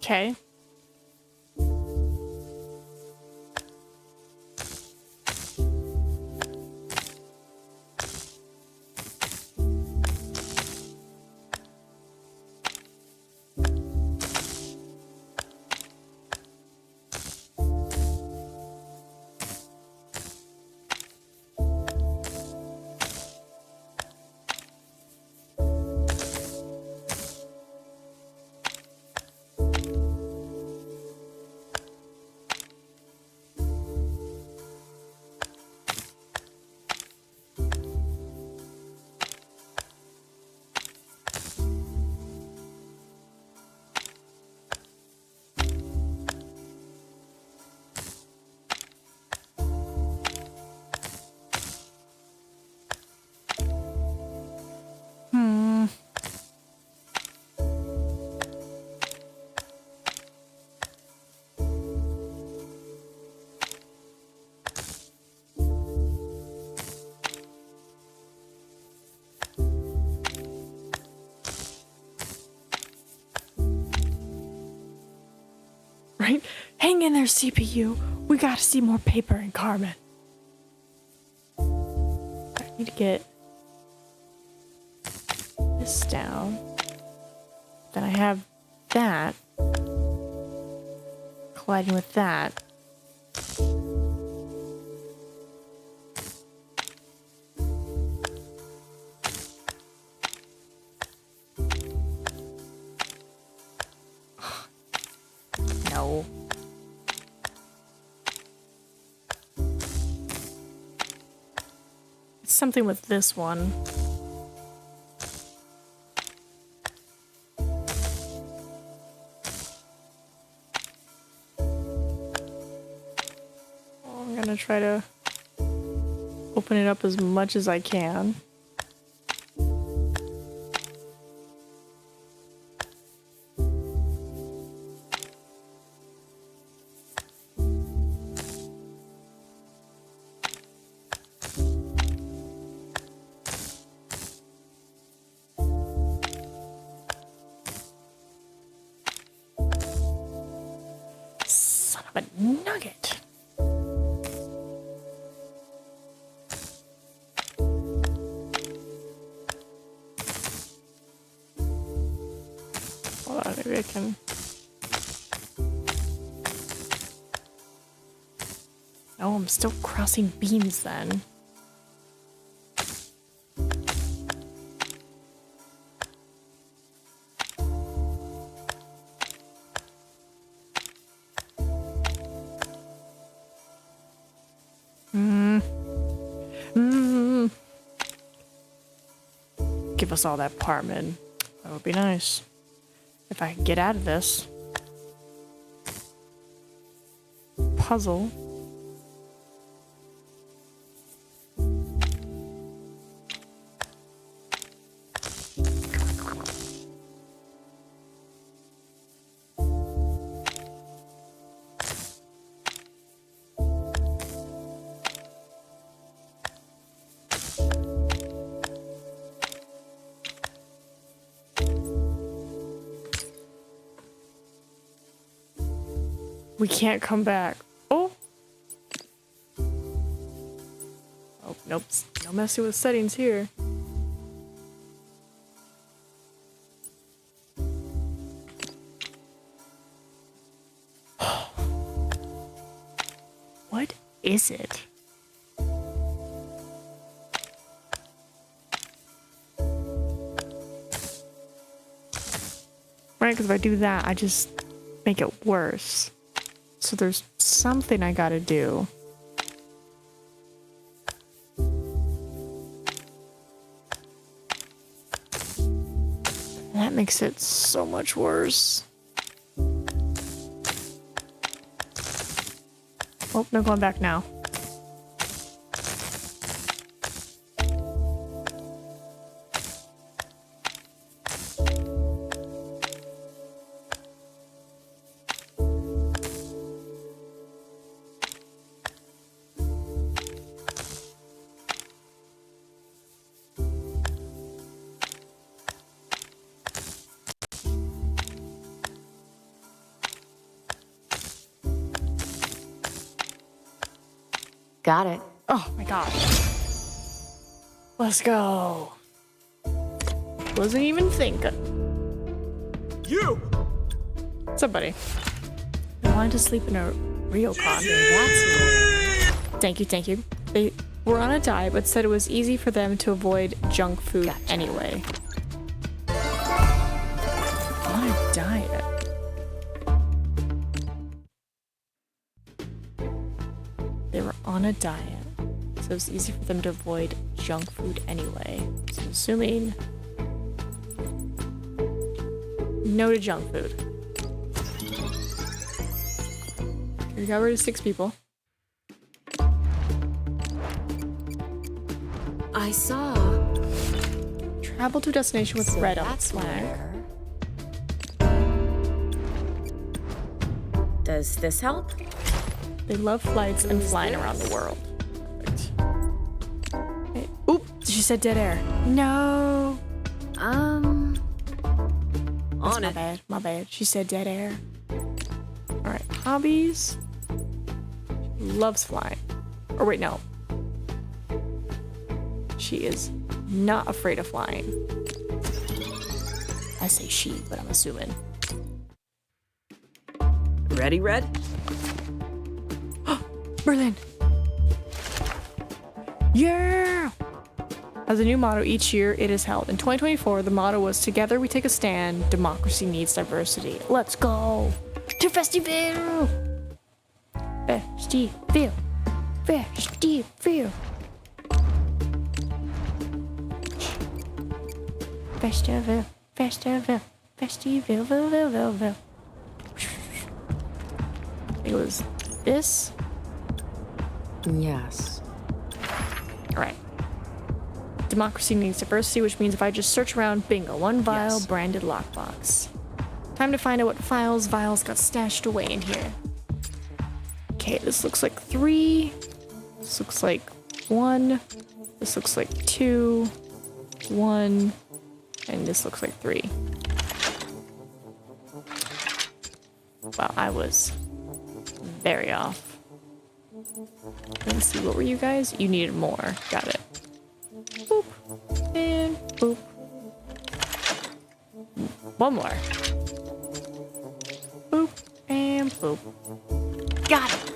Okay. Right? Hang in there, CPU. We gotta see more paper and Carmen. I need to get this down. Then I have that colliding with that. No. It's something with this one. I'm gonna try to open it up as much as I can. Son of a nugget. Hold on, maybe I can. Oh, I'm still crossing beams then. Give us all that apartment. That would be nice. If I could get out of this puzzle. We can't come back. Oh! Oh, nope. No messing with settings here. What is it? Right, because if I do that, I just make it worse. So there's something I gotta do. That makes it so much worse. Oh, no going back now. Got it. Oh my god. Let's go. Wasn't even thinking. You! What's up, buddy? I wanted to sleep in a ryokan. Thank you, thank you. They were on a diet, but said it was easy for them to avoid junk food anyway. On a diet? They were on a diet, so it was easy for them to avoid junk food anyway. So assuming no to junk food. We got rid of 6 people. I saw. Travel to a destination with So red on that's its flag. where. Does this help? They love flights and flying around the world. Perfect. Hey, oop! She said dead air. No. On My it. bad. My bad. She said dead air. All right. Hobbies. She loves flying. Or wait, no. She is not afraid of flying. I say she, but I'm assuming. Ready, Red? Berlin. Yeah! As a new motto each year, it is held. In 2024, the motto was Together we take a stand, democracy needs diversity. Let's go! To festival! Festival! Festival! Festival, festival, festival. It was this. Yes. All right. Democracy needs diversity, which means if I just search around, bingo, one vial, Yes. branded lockbox. Time to find out what vials got stashed away in here. Okay, this looks like 3. This looks like 1. This looks like 2. 1. And this looks like 3. Wow, I was very off. Let's see, what were you guys? You needed more. Got it. Boop. And boop. One more. Boop. And boop. Got it.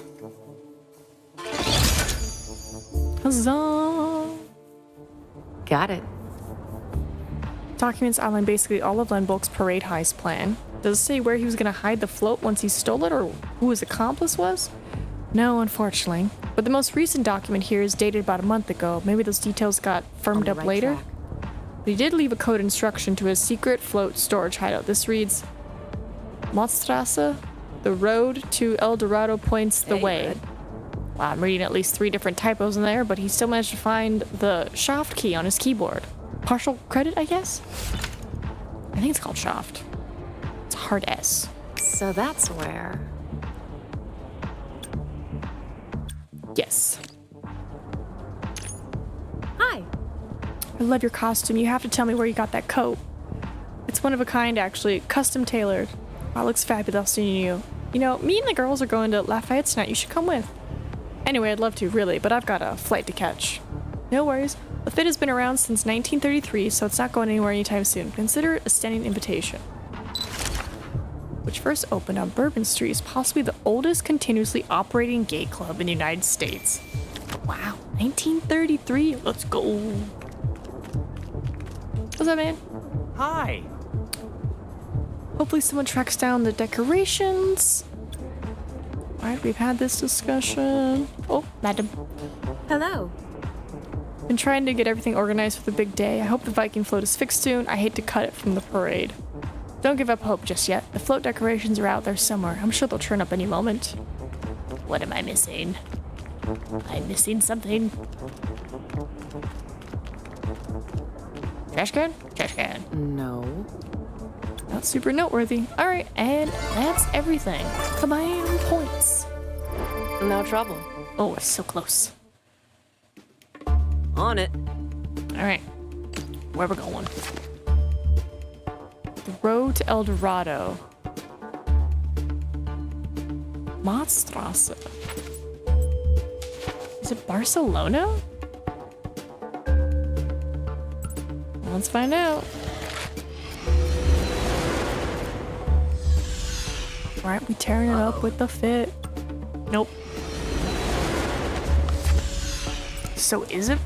Huzzah. Got it. Documents outline basically all of Lenbolk's parade heist plan. Does it say where he was going to hide the float once he stole it, or who his accomplice was? No, unfortunately. But the most recent document here is dated about a month ago. Maybe those details got firmed up later. But he did leave a code instruction to his secret float storage hideout. This reads, Mottstrasse, the road to El Dorado points the way. Wow, I'm reading at least 3 different typos in there, but he still managed to find the shaft key on his keyboard. Partial credit, I guess? I think it's called shaft. It's a hard S. So that's where. Yes. Hi. I love your costume. You have to tell me where you got that coat. It's one of a kind, actually. Custom tailored. Wow, it looks fabulous on you. You know, me and the girls are going to Lafayette tonight. You should come with. Anyway, I'd love to, really, but I've got a flight to catch. No worries. The fit has been around since 1933, so it's not going anywhere anytime soon. Consider it a standing invitation. Which first opened on Bourbon Street, is possibly the oldest continuously operating gay club in the United States. Wow, 1933? Let's go. What's up, man? Hi. Hopefully someone tracks down the decorations. Alright, we've had this discussion. Oh, madam. Hello. Been trying to get everything organized for the big day. I hope the Viking float is fixed soon. I hate to cut it from the parade. Don't give up hope just yet. The float decorations are out there somewhere. I'm sure they'll turn up any moment. What am I missing? I'm missing something. Trash can? Trash can. No. Not super noteworthy. Alright, and that's everything. Command points. No trouble. Oh, it's so close. On it. Alright. Where we're going? The road to El Dorado. Mottstrasse. Is it Barcelona? Let's find out. Alright, we tearing it up with the fit. Nope. So is it?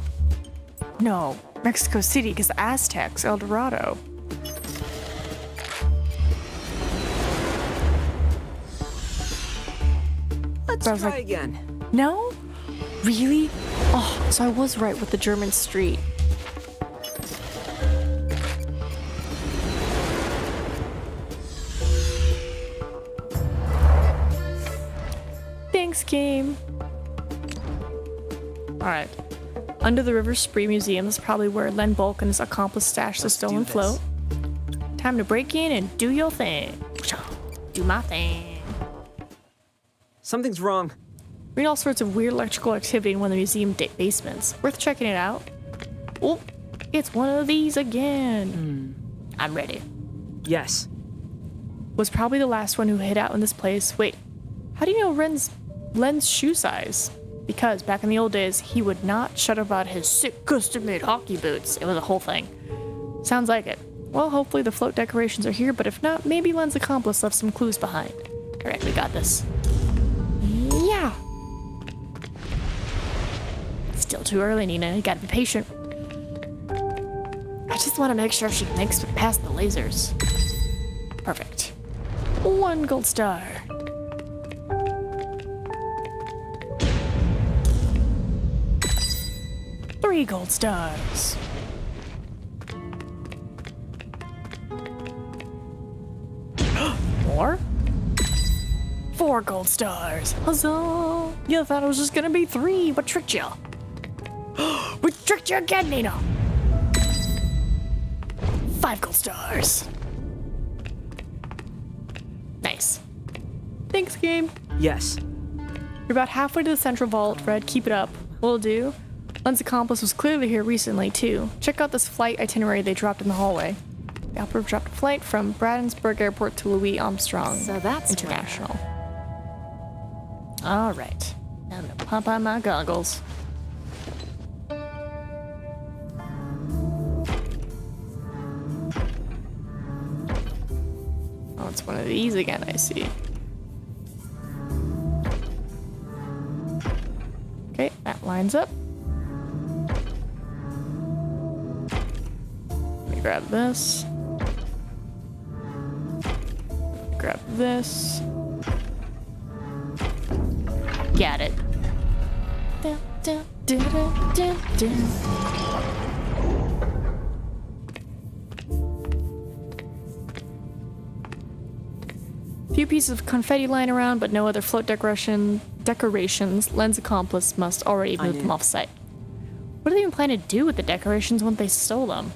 No, Mexico City, because the Aztecs, El Dorado. Let's But I was try like, again. No? Really? Oh, so I was right with the German street. Thanks, game. Alright. Under the River Spree Museum is probably where Len Bulk and his accomplice stashed the stolen float. Time to break in and do your thing. Do my thing. Something's wrong. Read all sorts of weird electrical activity in one of the museum basements. Worth checking it out. Oh, it's one of these again. I'm ready. Yes. Was probably the last one who hid out in this place. Wait, how do you know Len's shoe size? Because back in the old days, he would not shut up about his sick custom-made hockey boots. It was a whole thing. Sounds like it. Well, hopefully the float decorations are here, but if not, maybe Len's accomplice left some clues behind. Alright, we got this. Yeah. Still too early, Nina. You gotta be patient. I just want to make sure she makes it past the lasers. Perfect. 1 gold star. Three gold stars. More? 4 gold stars. Huzzah! You thought it was just gonna be 3, but tricked you. We tricked you again, Nina. 5 gold stars. Nice. Thanks, game. Yes. You're about halfway to the central vault, Fred. Keep it up. Will do. Len's accomplice was clearly here recently, too. Check out this flight itinerary they dropped in the hallway. The operative dropped a flight from Bradensburg Airport to Louis Armstrong So that's International. All right. Time to pop on my goggles. Oh, it's one of these again, I see. Okay, that lines up. Let me grab this. Grab this. Got it. Dun, dun, dun, dun, dun, dun. Few pieces of confetti lying around, but no other float decorations. Len's accomplice must already have moved them off site. What do they even plan to do with the decorations once they stole them?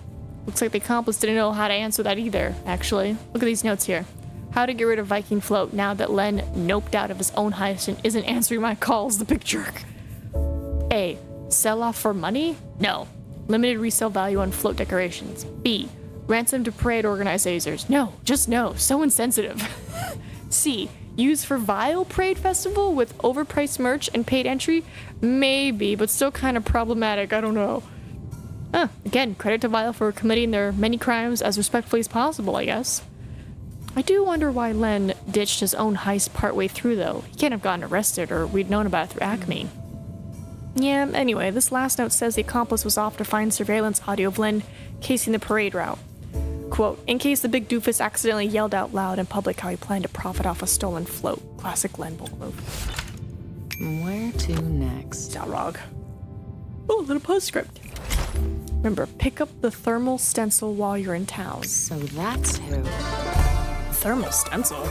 Looks like the accomplice didn't know how to answer that either, actually. Look at these notes here. How to get rid of Viking float now that Len noped out of his own heist and isn't answering my calls, the big jerk. A. Sell off for money? No. Limited resale value on float decorations. B. Ransom to parade organizers? No, just no. So insensitive. C. Use for vile parade festival with overpriced merch and paid entry? Maybe, but still kind of problematic. I don't know. Again, credit to Vile for committing their many crimes as respectfully as possible, I guess. I do wonder why Len ditched his own heist partway through, though. He can't have gotten arrested, or we'd known about it through Acme. Yeah, anyway, this last note says the accomplice was off to find surveillance audio of Len casing the parade route. Quote, in case the big doofus accidentally yelled out loud in public how he planned to profit off a stolen float. Classic Len Bulk move. Where to next? Dalrog. Oh, a little postscript. Remember, pick up the thermal stencil while you're in town. So that's who. Thermal stencil?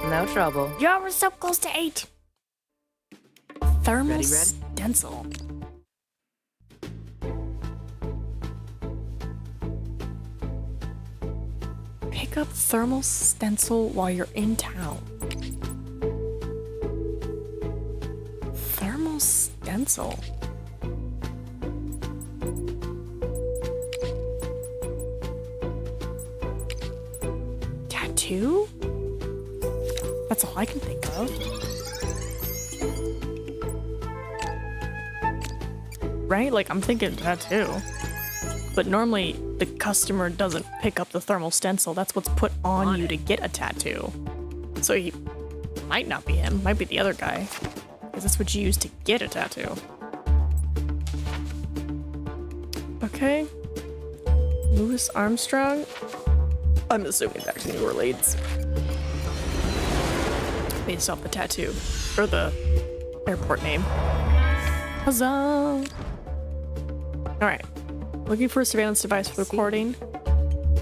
No trouble. You were so close to 8. Thermal Ready, Red? stencil. Pick up thermal stencil while you're in town. Thermal stencil. Tattoo? That's all I can think of. right? Like, I'm thinking tattoo. But normally, the customer doesn't pick up the thermal stencil. That's what's put on you to get a tattoo. So he might not be him, might be the other guy. Because that's what you use to get a tattoo. Okay. Louis Armstrong. I'm assuming back to New Orleans. Based off the tattoo. Or the airport name. Huzzah! Alright. Looking for a surveillance device for the recording.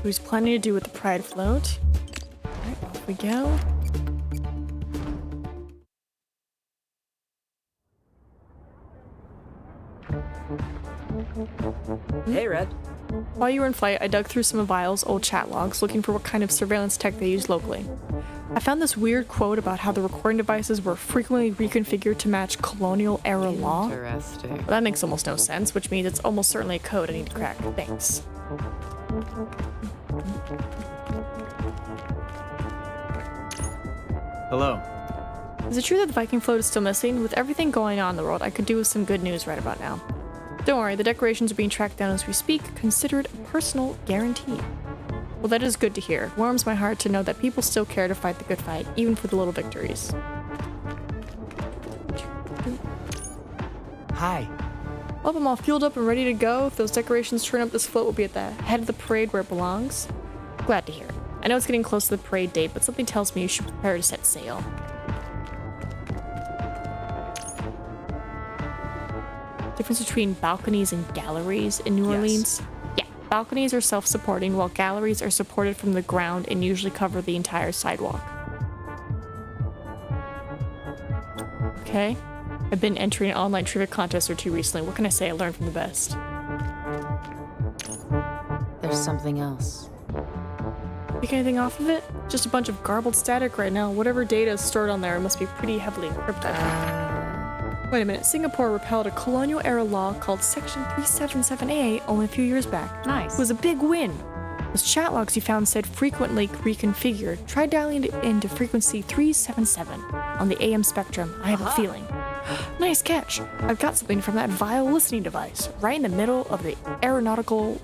Who's planning to do with the Pride float. Alright, off we go. Hey, Red. While you were in flight, I dug through some of Vile's old chat logs looking for what kind of surveillance tech they use locally. I found this weird quote about how the recording devices were frequently reconfigured to match colonial-era law. Interesting. Well, that makes almost no sense, which means it's almost certainly a code I need to crack. Thanks. Hello. Is it true that the Viking float is still missing? With everything going on in the world, I could do with some good news right about now. Don't worry, the decorations are being tracked down as we speak. Consider it a personal guarantee. Well, that is good to hear. It warms my heart to know that people still care to fight the good fight, even for the little victories. Hi. Well, I'm all fueled up and ready to go. If those decorations turn up, this float will be at the head of the parade where it belongs. Glad to hear it. I know it's getting close to the parade date, but something tells me you should prepare to set sail. Difference between balconies and galleries in New Orleans? Yeah, balconies are self-supporting, while galleries are supported from the ground and usually cover the entire sidewalk. Okay. I've been entering an online trivia contest or two recently. What can I say? I learned from the best. There's something else. Pick anything off of it? Just a bunch of garbled static right now. Whatever data is stored on there must be pretty heavily encrypted. Wait a minute. Singapore repealed a colonial-era law called Section 377A only a few years back. Nice. It was a big win. Those chat logs you found said frequently reconfigured. Try dialing it into frequency 377 on the AM spectrum. I have a feeling. Nice catch. I've got something from that Vile listening device, right in the middle of the aeronautical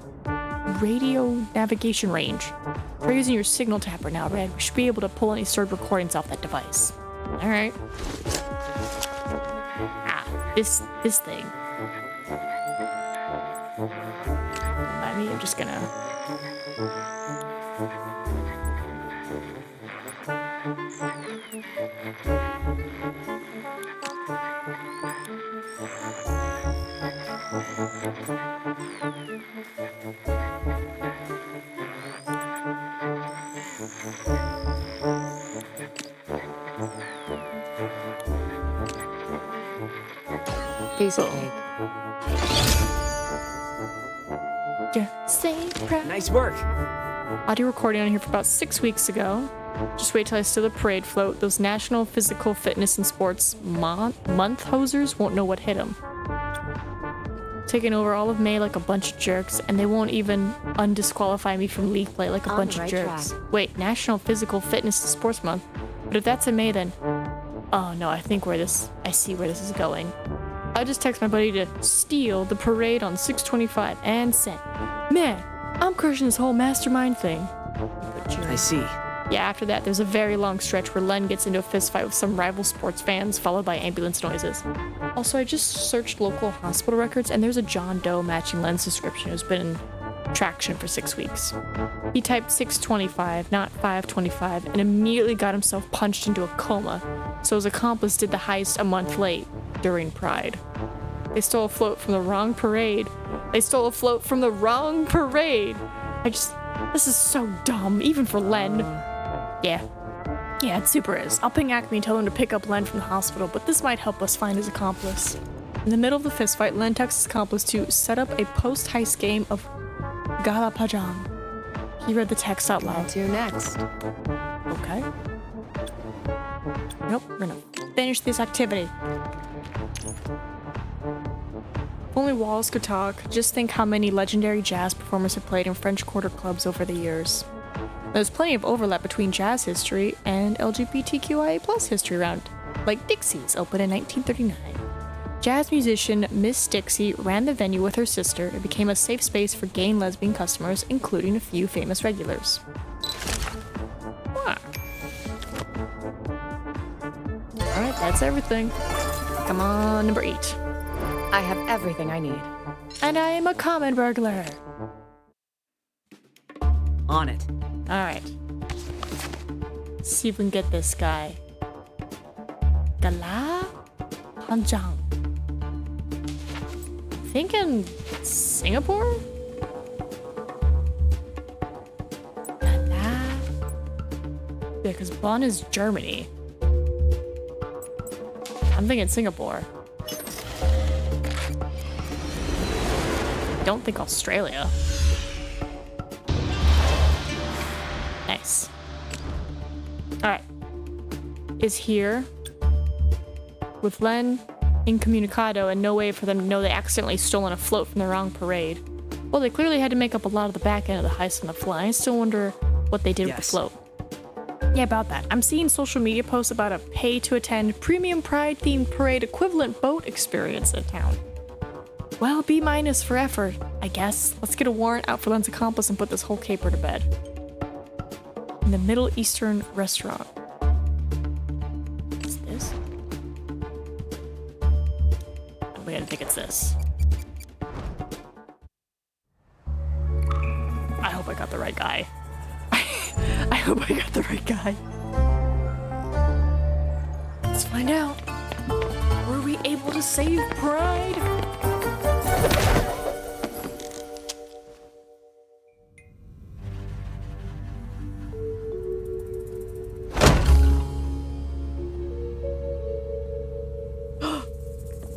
radio navigation range. Try using your signal tapper now, Red. We should be able to pull any stored recordings off that device. Alright. This thing. I mean, I'm just gonna... Piece of cake. Just say proud. Nice work. Audio recording on here for about 6 weeks ago. Just wait till I steal the parade float. Those National Physical Fitness and Sports month hosers won't know what hit them. Taking over all of May like a bunch of jerks, and they won't even undisqualify me from league play like a bunch of jerks. Wait, National Physical Fitness and Sports Month? But if that's in May, then... Oh no, I see where this is going. I just text my buddy to steal the parade on 625 and sent. Man, I'm crushing this whole mastermind thing. I see. Yeah, after that, there's a very long stretch where Len gets into a fistfight with some rival sports fans, followed by ambulance noises. Also, I just searched local hospital records, and there's a John Doe matching Len's description who's been in traction for 6 weeks. He typed 625, not 525, and immediately got himself punched into a coma, so his accomplice did the heist a month late, during Pride. They stole a float from the wrong parade. This is so dumb, even for Len. Yeah, it super is. I'll ping Acme and tell him to pick up Len from the hospital, but this might help us find his accomplice. In the middle of the fistfight, Len texts his accomplice to set up a post-heist game of Galapajang. He read the text out loud. To next. Okay. Nope, we're gonna finish this activity. If only walls could talk. Just think how many legendary jazz performers have played in French Quarter clubs over the years. There's plenty of overlap between jazz history and LGBTQIA+ history around, like Dixie's, opened in 1939. Jazz musician Miss Dixie ran the venue with her sister. It became a safe space for gay and lesbian customers, including a few famous regulars. Huh. Alright, that's everything. Come on, number 8. I have everything I need. And I am a common burglar. On it. Alright. See if we can get this guy. Gala Hanjang. Thinking Singapore? Gala. Yeah, because Bonn is Germany. I'm thinking Singapore. Don't think Australia. Nice. Alright. Is here with Len incommunicado and no way for them to know they accidentally stolen a float from the wrong parade. Well, they clearly had to make up a lot of the back end of the heist on the fly. I still wonder what they did with the float. Yeah, about that. I'm seeing social media posts about a pay-to-attend premium pride-themed parade equivalent boat experience in town. Well, B- for effort, I guess. Let's get a warrant out for Len's accomplice and put this whole caper to bed. In the Middle Eastern restaurant. What's this? Oh, we gotta think it's this. I hope I got the right guy. I hope I got the right guy. Let's find out. Were we able to save Pride?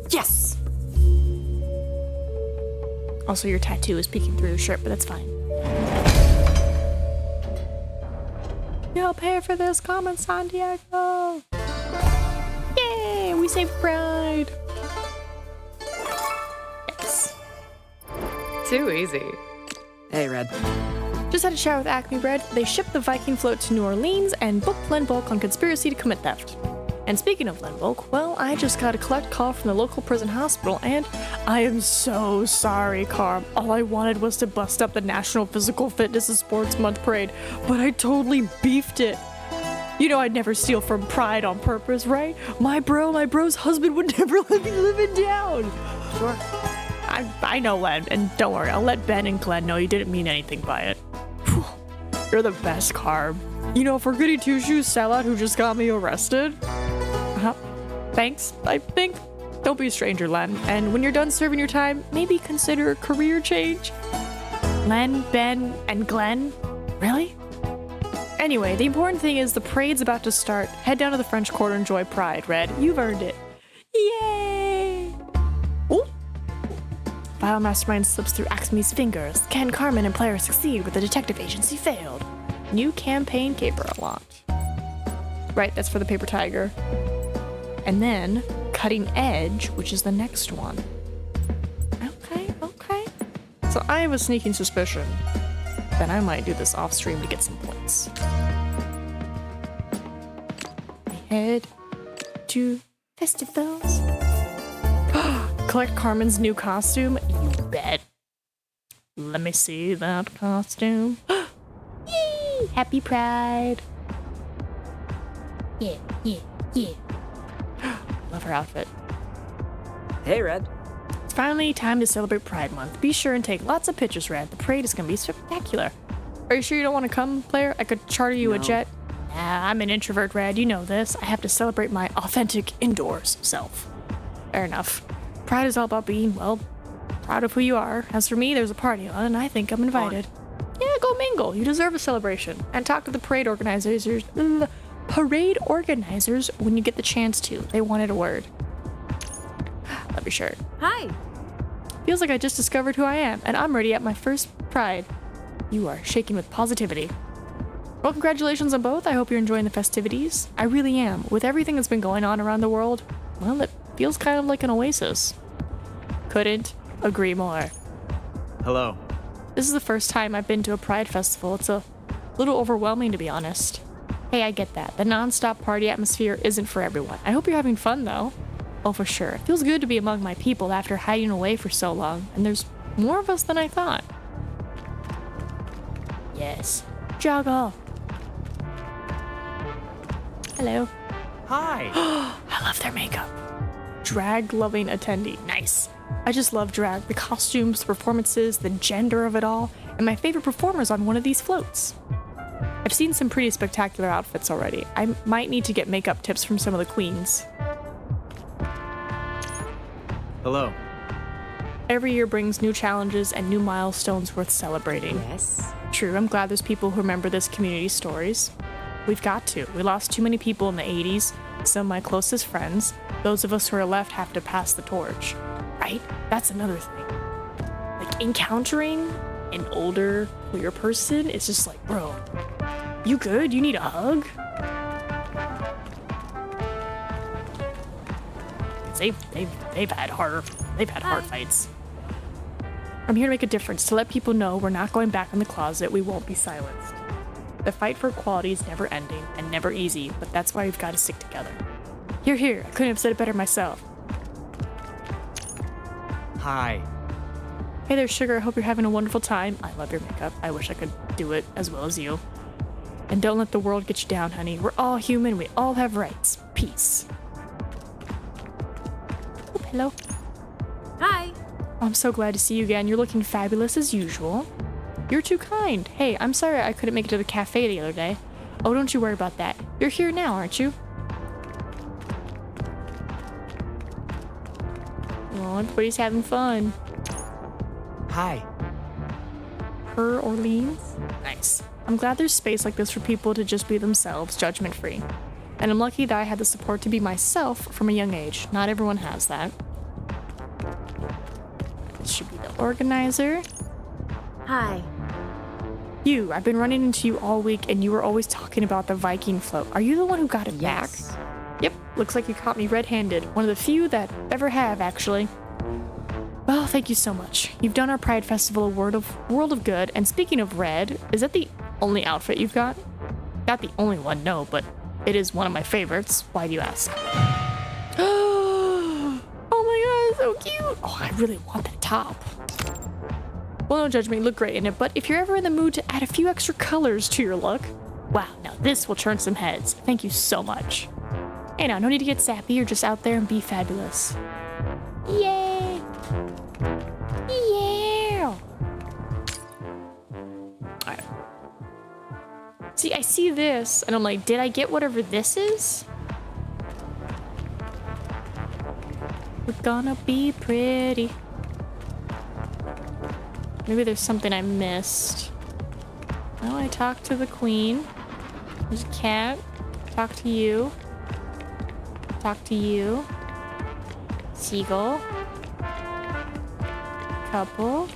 Yes! Also, your tattoo is peeking through your shirt, but that's fine. You'll pay for this, Carmen Sandiego! Yay! We saved Pride! Yes. Too easy. Hey, Red. Just had a chat with Acme Red. They shipped the Viking float to New Orleans and booked Len Volk on conspiracy to commit theft. And speaking of Len Volk, well, I just got a collect call from the local prison hospital, and I am so sorry, Carm. All I wanted was to bust up the National Physical Fitness and Sports Month parade, but I totally beefed it. You know I'd never steal from Pride on purpose, right? My bro's husband would never let me live it down. Sure. I know, Len, and don't worry, I'll let Ben and Glenn know you didn't mean anything by it. Whew. You're the best, Carb. You know, for Goody Two-Shoes sellout who just got me arrested. Thanks, I think. Don't be a stranger, Len. And when you're done serving your time, maybe consider a career change. Len, Ben, and Glenn? Really? Anyway, the important thing is the parade's about to start. Head down to the French Quarter and enjoy Pride, Red. You've earned it. Yay! Ooh. Vile Mastermind slips through Acme's fingers. Can Carmen and player succeed where the detective agency failed? New campaign caper unlocked. Right, that's for the paper tiger. And then Cutting Edge, which is the next one. Okay. So I have a sneaking suspicion that I might do this off stream to get some points. I head to festivals. Collect Carmen's new costume. You bet. Let me see that costume. Yay! Happy Pride. Yeah. Love her outfit. Hey, Red. It's finally time to celebrate Pride Month. Be sure and take lots of pictures, Red. The parade is going to be spectacular. Are you sure you don't want to come, player? I could charter you a jet. Nah, I'm an introvert, Red. You know this. I have to celebrate my authentic indoors self. Fair enough. Pride is all about being, well, proud of who you are. As for me, there's a party on, and I think I'm invited. Yeah, go mingle. You deserve a celebration. And talk to the parade organizers. When you get the chance to. They wanted a word. Love your shirt. Hi. Feels like I just discovered who I am, and I'm ready at my first Pride. You are shaking with positivity. Well, congratulations on both. I hope you're enjoying the festivities. I really am. With everything that's been going on around the world, well, it feels kind of like an oasis. Couldn't agree more. Hello. This is the first time I've been to a Pride festival. It's a little overwhelming, to be honest. Hey, I get that. The non-stop party atmosphere isn't for everyone. I hope you're having fun, though. Oh, for sure. It feels good to be among my people after hiding away for so long, and there's more of us than I thought. Yes. Juggle. Hello. Hi. I love their makeup. Drag-loving attendee. Nice. I just love drag. The costumes, the performances, the gender of it all, and my favorite performers on one of these floats. I've seen some pretty spectacular outfits already. I might need to get makeup tips from some of the queens. Hello. Every year brings new challenges and new milestones worth celebrating. Yes. True, I'm glad there's people who remember this community's stories. We've got to. We lost too many people in the 80s, some of my closest friends. Those of us who are left have to pass the torch, right? That's another thing. Like, encountering an older, queer person is just like, bro, you good? You need a hug? They've had hard fights. I'm here to make a difference, to let people know we're not going back in the closet, we won't be silenced. The fight for equality is never ending and never easy, but that's why we've got to stick together. Here, I couldn't have said it better myself. Hi. Hey there, Sugar, I hope you're having a wonderful time. I love your makeup. I wish I could do it as well as you. And don't let the world get you down, honey. We're all human, we all have rights. Peace. Oh, hello. Hi. I'm so glad to see you again. You're looking fabulous as usual. You're too kind. Hey, I'm sorry I couldn't make it to the cafe the other day. Oh, don't you worry about that. You're here now, aren't you? Oh, everybody's having fun. Hi. Her Orleans? Nice. I'm glad there's space like this for people to just be themselves, judgment-free. And I'm lucky that I had the support to be myself from a young age. Not everyone has that. This should be the organizer. Hi. I've been running into you all week and you were always talking about the Viking float. Are you the one who got it back? Yep, looks like you caught me red-handed. One of the few that ever have, actually. Well, thank you so much. You've done our Pride Festival a world of good, and speaking of red, is that the only outfit you've got? Not the only one, no, but it is one of my favorites. Why do you ask? Oh my god, so cute! Oh, I really want that top. Well, no judgment, you look great in it, but if you're ever in the mood to add a few extra colors to your look, wow, now this will turn some heads. Thank you so much. Hey now, no need to get sappy, you're just out there and be fabulous. Yay! Yeah! Alright. See, I see this, and I'm like, did I get whatever this is? We're gonna be pretty. Maybe there's something I missed. Oh, I talked to the queen. There's a cat. Talk to you. Talk to you. Seagull. Couple.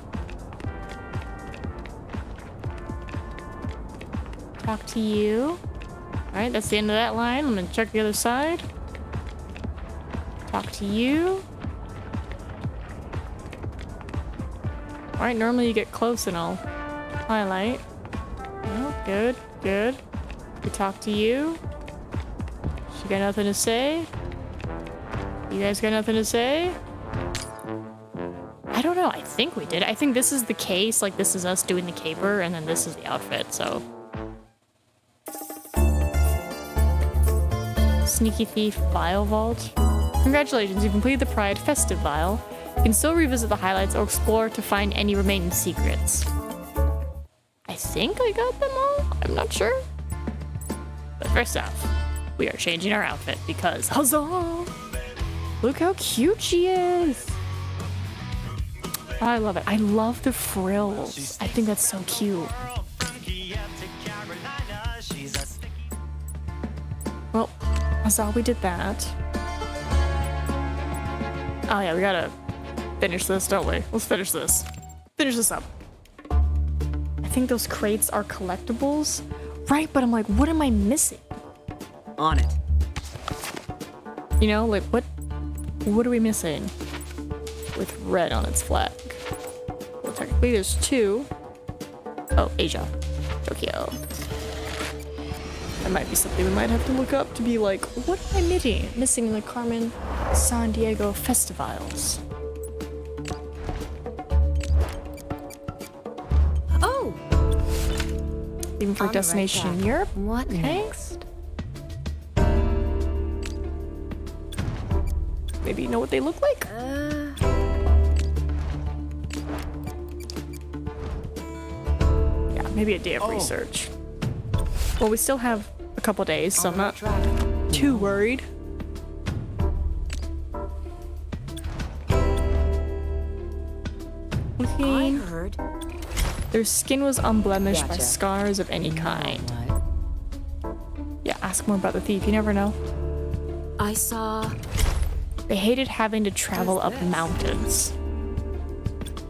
Talk to you. Alright, that's the end of that line. I'm gonna check the other side. Talk to you. Alright, normally you get close and I'll highlight. Oh, good, good. We talk to you. She got nothing to say. You guys got nothing to say? I don't know, I think we did. I think this is the case, like this is us doing the caper, and then this is the outfit, so. Sneaky Thief Vial Vault. Congratulations, you completed the Pride Festive Vial. You can still revisit the highlights or explore to find any remaining secrets. I think I got them all? I'm not sure. But first off, we are changing our outfit because huzzah! Look how cute she is! Oh, I love it. I love the frills. I think that's so cute. Well, huzzah, we did that. Oh yeah, we gotta finish this, don't we? Let's finish this. Finish this up. I think those crates are collectibles. Right, but I'm like, what am I missing? On it. You know, like, what are we missing? With red on its flag. Well, technically there's two. Oh, Asia. Tokyo. That might be something we might have to look up to be like, what am I missing in the Carmen Sandiego festivals? Oh! Even for On the right destination track. Europe? What Okay. next? Maybe you know what they look like? Yeah, maybe a day of research. Well, we still have a couple days, so I'm not too worried. I Okay. heard. Their skin was unblemished by Gotcha. scars of any kind. What? Yeah, ask more about the thief. You never know. I saw. They hated having to travel What's up this? mountains.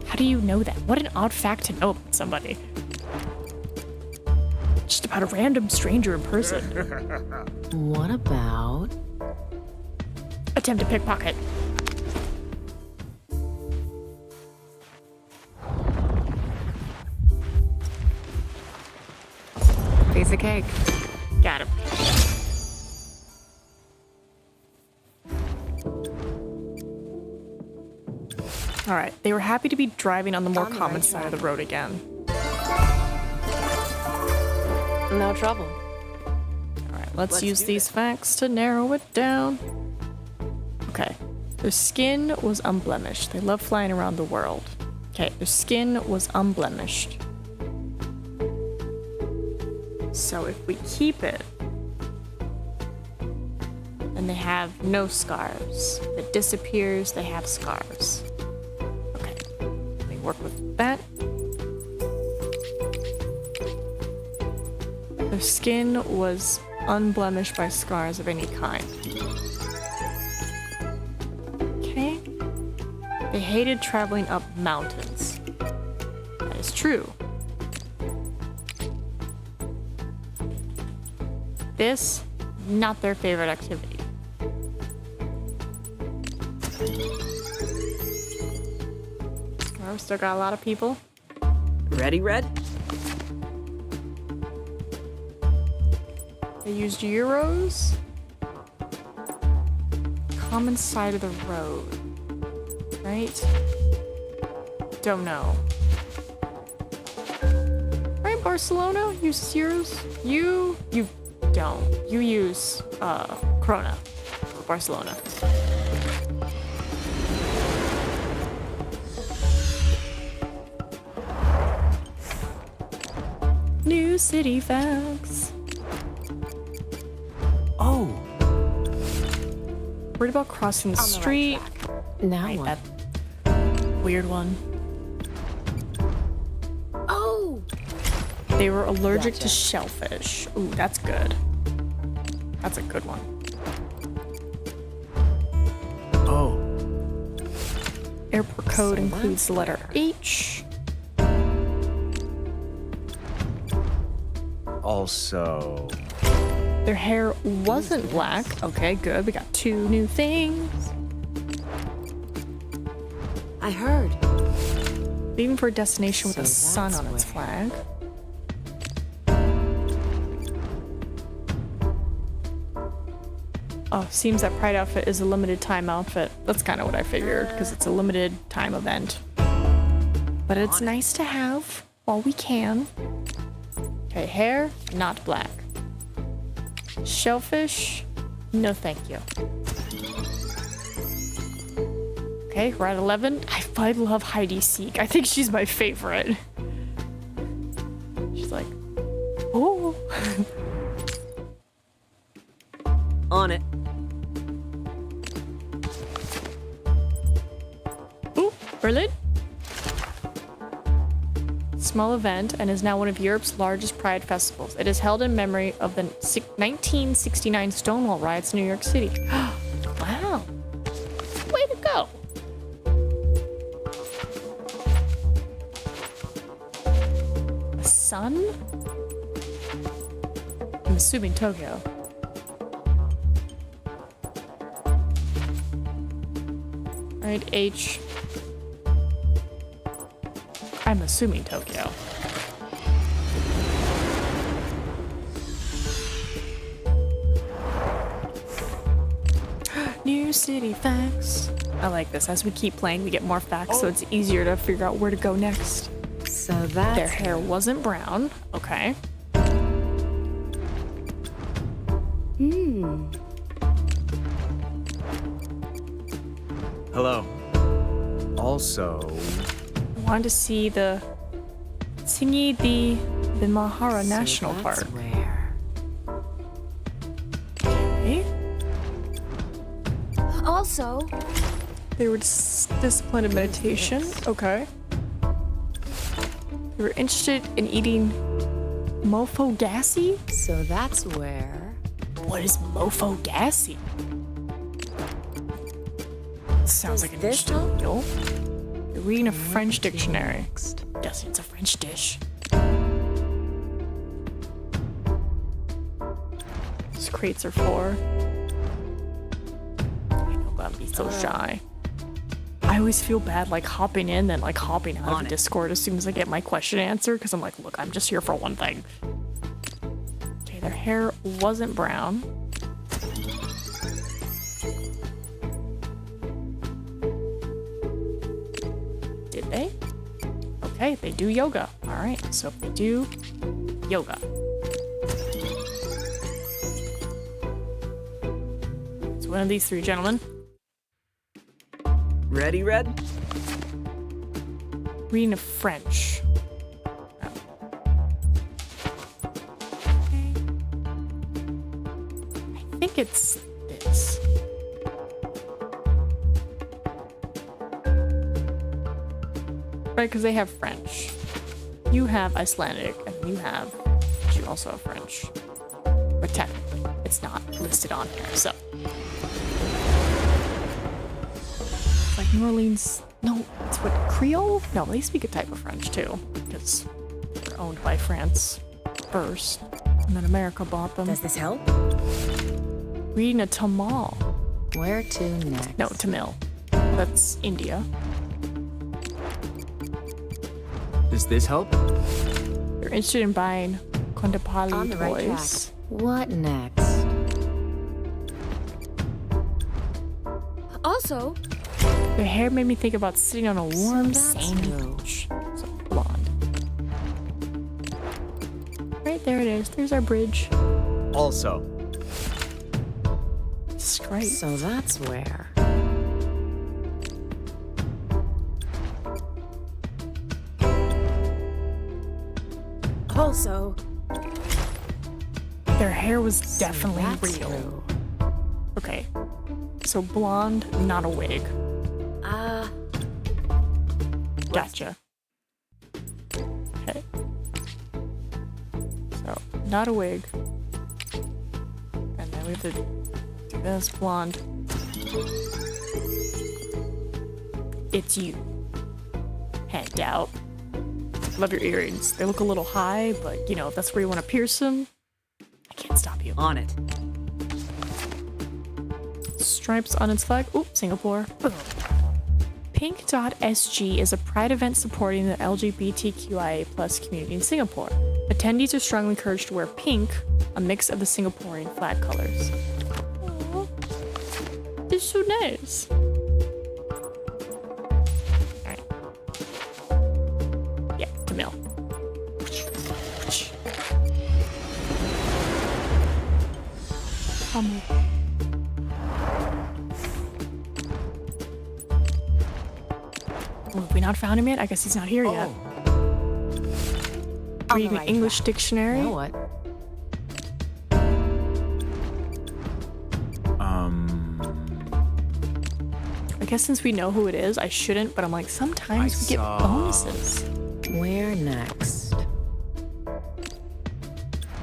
How do you know that? What an odd fact to know about somebody. Just about a random stranger in person. What about? Attempt to pickpocket. Piece of cake. Got him. All right, they were happy to be driving on the more On the common right side of the track. road again. No trouble. All right, let's use do these facts to narrow it down. Okay, their skin was unblemished. They love flying around the world. Okay, their skin was unblemished. So if we keep it, then they have no scars. If it disappears, they have scars. Okay, let me work with that. Their skin was unblemished by scars of any kind. Okay. They hated traveling up mountains. That is true. This, not their favorite activity. Well, we still got a lot of people. Ready, Red? They used euros. Common side of the road. Right? Don't know. Right, Barcelona uses euros. You don't. You use Krona for Barcelona. New city facts. Oh, Worried about crossing the street. Now Right, what? that weird one. Oh! They were allergic to Gotcha. shellfish. Ooh, that's good. That's a good one. oh, Airport code So includes the that's letter H. also. Their hair wasn't black. Okay, good. We got two new things. I heard. Leaving for a destination with a So sun that's on its where- flag. Oh, seems that Pride outfit is a limited time outfit. That's kind of what I figured, because it's a limited time event. But it's nice to have while we can. Okay, hair, not black. Shellfish, no thank you. Okay, we're at 11. I love Heidi Seek. I think she's my favorite. She's like, oh. On it. Ooh, Berlin. Small event and is now one of Europe's largest pride festivals. It is held in memory of the 1969 Stonewall riots in New York City. Wow. Way to go. A sun? I'm assuming Tokyo. Right, H. I'm assuming Tokyo. New city facts. I like this. As we keep playing, we get more facts, so it's easier to figure out where to go next. So that's Their hair wasn't brown. Okay. Hello. Also, I wanted to see the Thingy the Mahara National so Park. that's where. Okay. Also, They were disciplined in meditation. Okay. They were interested in eating mofo gassy? so that's where. What is mofo gassy? Sounds like an this interesting help? meal. They're reading a French dictionary. Guessing it's a French dish. These crates are for. I know, but I'm be so shy. I always feel bad like hopping in, then like hopping out of Discord as soon as I get my question answered, because I'm like, look, I'm just here for one thing. Okay, their hair wasn't brown. Did they? Okay, they do yoga. All right, so if they do yoga. It's one of these three gentlemen. Ready, Red? Reading of French. Oh. I think it's this. Right, because they have French. You have Icelandic, and you also have French. But technically, it's not listed on here, so. It's like New Orleans. No, it's what, Creole? No, they speak a type of French too, because they're owned by France first, and then America bought them. Does this help? Reading a Tamil. Where to next? No, Tamil. That's India. does this help? They're interested in buying On Kondapali the right track. toys. What next? Also, Their hair made me think about sitting on a warm, So that's sandy who. beach. So blonde. Right there it is. There's our bridge. Also, This is great. so that's where. Also, Their hair was so definitely that's real. who. Okay. So blonde, not a wig. Gotcha. Okay. So, not a wig. And then we have to do this blonde. It's you. Hand out. Love your earrings. They look a little high, but you know, if that's where you want to pierce them, I can't stop you. On it. Stripes on its flag. Oop, Singapore. Boom. Pink.sg is a pride event supporting the LGBTQIA+ community in Singapore. Attendees are strongly encouraged to wear pink, a mix of the Singaporean flag colors. Aww. It's so nice. Alright. Yeah, Tamil. Tamil. Well, have we not found him yet? I guess he's not here yet. Reading right an English dictionary. You know what? I guess since we know who it is, I shouldn't, but I'm like, sometimes I we get saw- bonuses. Where next?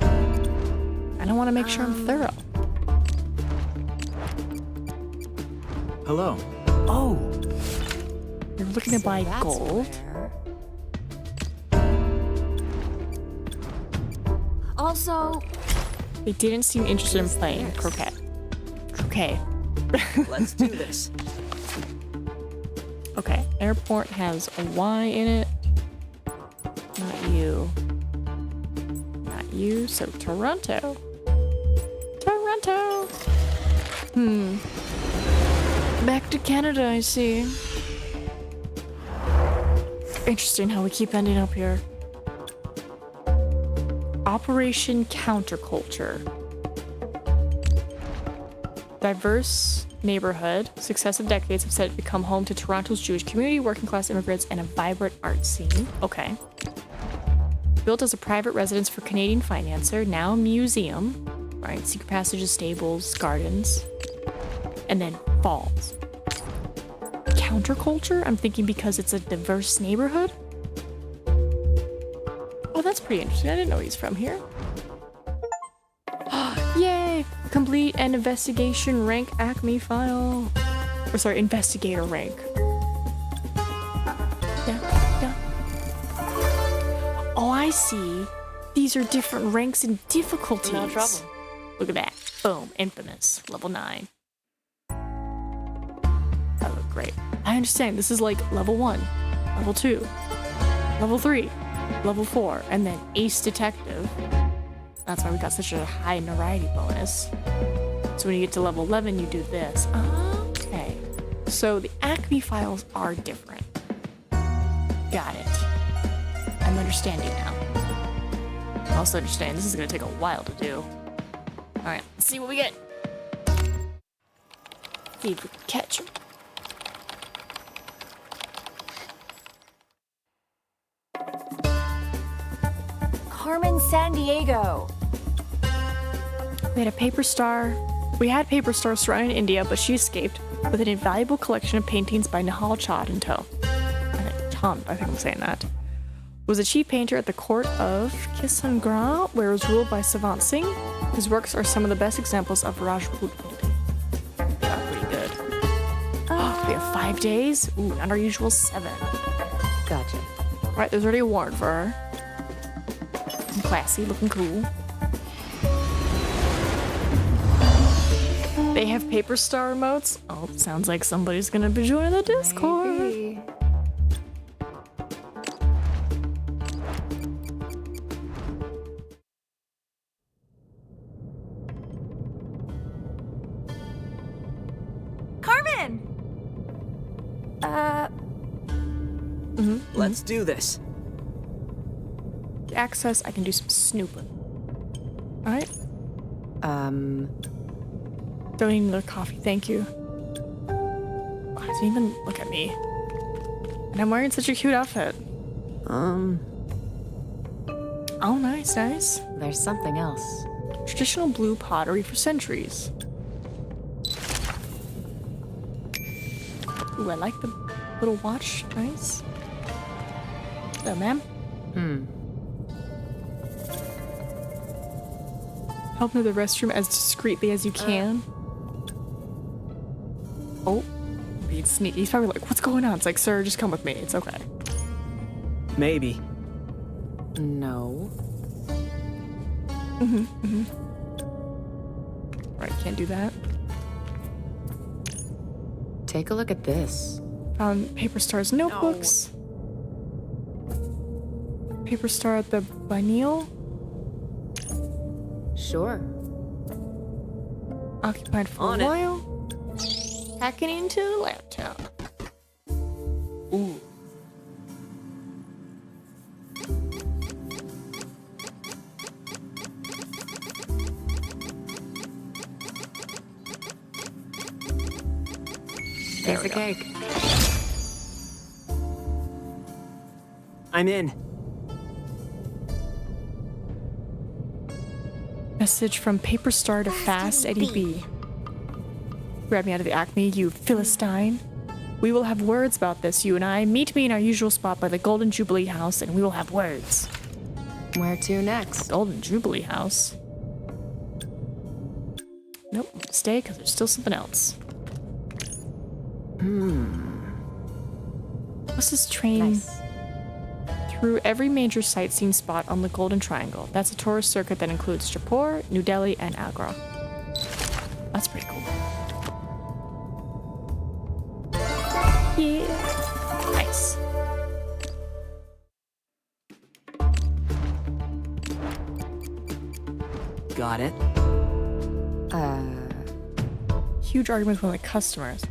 I don't want to make sure I'm thorough. hello. Oh, You're looking to So buy that's gold. where. Also, They didn't seem interested in playing Yes. croquet. Croquet. Let's do this. Okay, airport has a Y in it. Not you. Not you, so Toronto. Toronto! Back to Canada, I see. Interesting how we keep ending up here. Operation Counterculture. Diverse neighborhood. Successive decades have said it become home to Toronto's Jewish community, working class immigrants, and a vibrant art scene. Okay. Built as a private residence for Canadian financier, now a museum. Right, secret passages, stables, gardens. And then falls. Counterculture? I'm thinking because it's a diverse neighborhood? Oh, that's pretty interesting. I didn't know he's from here. Yay! Complete an investigation rank Acme file. Or sorry, investigator rank. Yeah. Oh, I see. These are different ranks and difficulties. No trouble. Look at that. Boom. Infamous. Level 9. That looked great. I understand. This is like level 1, level 2, level 3, level 4, and then Ace Detective. That's why we got such a high notoriety bonus. So when you get to level 11, you do this. Okay. So the Acme files are different. Got it. I'm understanding now. I also understand this is going to take a while to do. Alright, let's see what we get. See if we can catch him. Carmen Sandiego. We had Paper Star surrounding India, but she escaped with an invaluable collection of paintings by Nihal Chand in tow. I think I'm saying that. Was a chief painter at the court of Kisangara, where it was ruled by Savant Singh. His works are some of the best examples of Rajput painting. They are pretty good. We have 5 days. Ooh, not our usual 7. Gotcha. Alright, there's already a warrant for her. Looking classy, looking cool. They have Paper Star emotes. Oh, sounds like somebody's gonna be joining the Discord. Maybe. Carmen! Let's do this. Access, I can do some snooping. Alright. Don't need another coffee, thank you. Oh, doesn't even look at me. And I'm wearing such a cute outfit. Oh, nice, nice. There's something else. Traditional blue pottery for centuries. Ooh, I like the little watch. Nice. Hello, ma'am. Help into the restroom as discreetly as you can. Oh, being sneaky. He's probably like, what's going on? It's like, sir, just come with me. It's okay. Maybe. No. Right, can't do that. Take a look at this. Found Paper Star's notebooks. Paper Star at the Biennial. Sure. Occupied for On a it. while. Hacking into the laptop. Ooh. Piece of cake. I'm in. Message from Paper Star to Fast Eddie B. Grab me out of the Acme, you Philistine. We will have words about this, you and I. Meet me in our usual spot by the Golden Jubilee House, and we will have words. Where to next? Golden Jubilee House? Nope, stay, because there's still something else. What's this train? Nice. Through every major sightseeing spot on the Golden Triangle. That's a tourist circuit that includes Jaipur, New Delhi, and Agra. That's pretty cool. Yeah. Nice. Got it. Huge argument with one of the customers.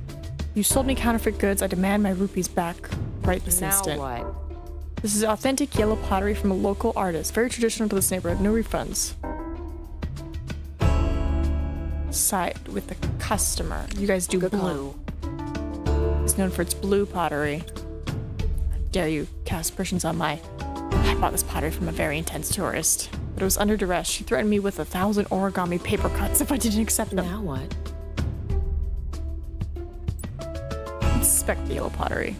You sold me counterfeit goods. I demand my rupees back right this Now instant. what? This is authentic yellow pottery from a local artist. Very traditional to this neighborhood. No refunds. Side with the customer. You guys do blue. It's known for its blue pottery. How dare you cast aspersions on my... I bought this pottery from a very intense tourist. But it was under duress. She threatened me with 1,000 origami paper cuts if I didn't accept them. Now what? Inspect the yellow pottery.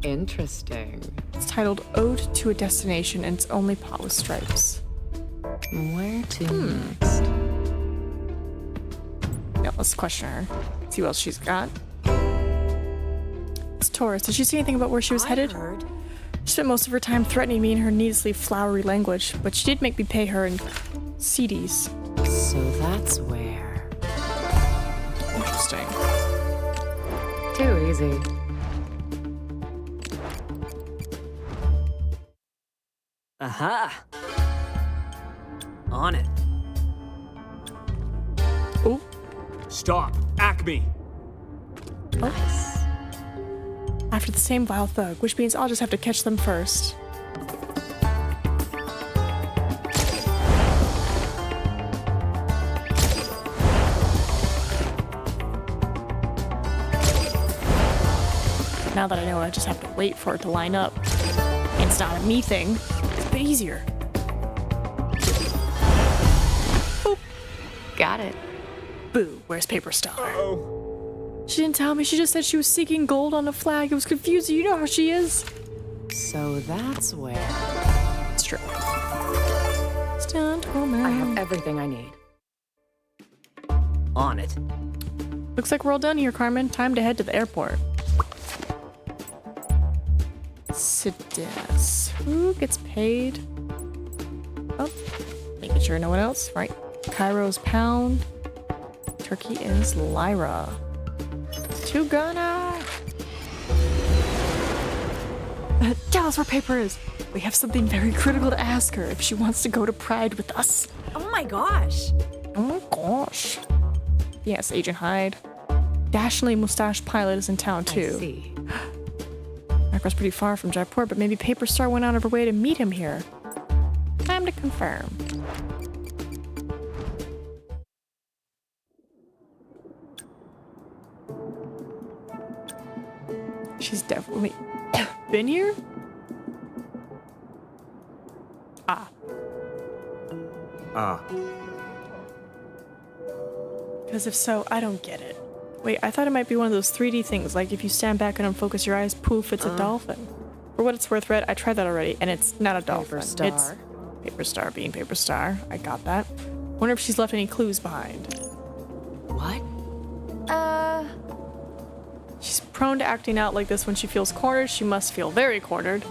Interesting. It's titled Ode to a Destination, and it's only pot with stripes. Where to next? Yeah, let's question her. See what else she's got. This tourist, did she say anything about where she was headed? Heard. She spent most of her time threatening me in her needlessly flowery language, but she did make me pay her in CDs. So that's where. Interesting. Too easy. Aha! On it. Ooh. Stop! Acme! Nice. After the same vile thug, which means I'll just have to catch them first. Now that I know, I just have to wait for it to line up. And it's not a me thing. It's a bit easier. Boop. Got it. Boo, where's Paper Star? She didn't tell me. She just said she was seeking gold on a flag. It was confusing. You know how she is. So that's where. It's true. Stunt woman. I have everything I need. On it. Looks like we're all done here, Carmen. Time to head to the airport. Sidis. Who gets paid? Oh, making sure no one else. Right. Cairo's pound. Turkey is Lyra. To Ghana. Tell us where Paper is. We have something very critical to ask her if she wants to go to Pride with us. Oh my gosh. Oh my gosh. Yes, Agent Hyde. Dashingly mustached pilot is in town too. I see. Akra's pretty far from Jaipur, but maybe Paper Star went out of her way to meet him here. Time to confirm. She's definitely been here? Ah. Because if so, I don't get it. Wait, I thought it might be one of those 3D things, like if you stand back and unfocus your eyes, poof, it's a dolphin. For what it's worth, Red, I tried that already, and it's not a dolphin. Paper Star. It's Paper Star being Paper Star. I got that. Wonder if she's left any clues behind. What? She's prone to acting out like this when she feels cornered. She must feel very cornered.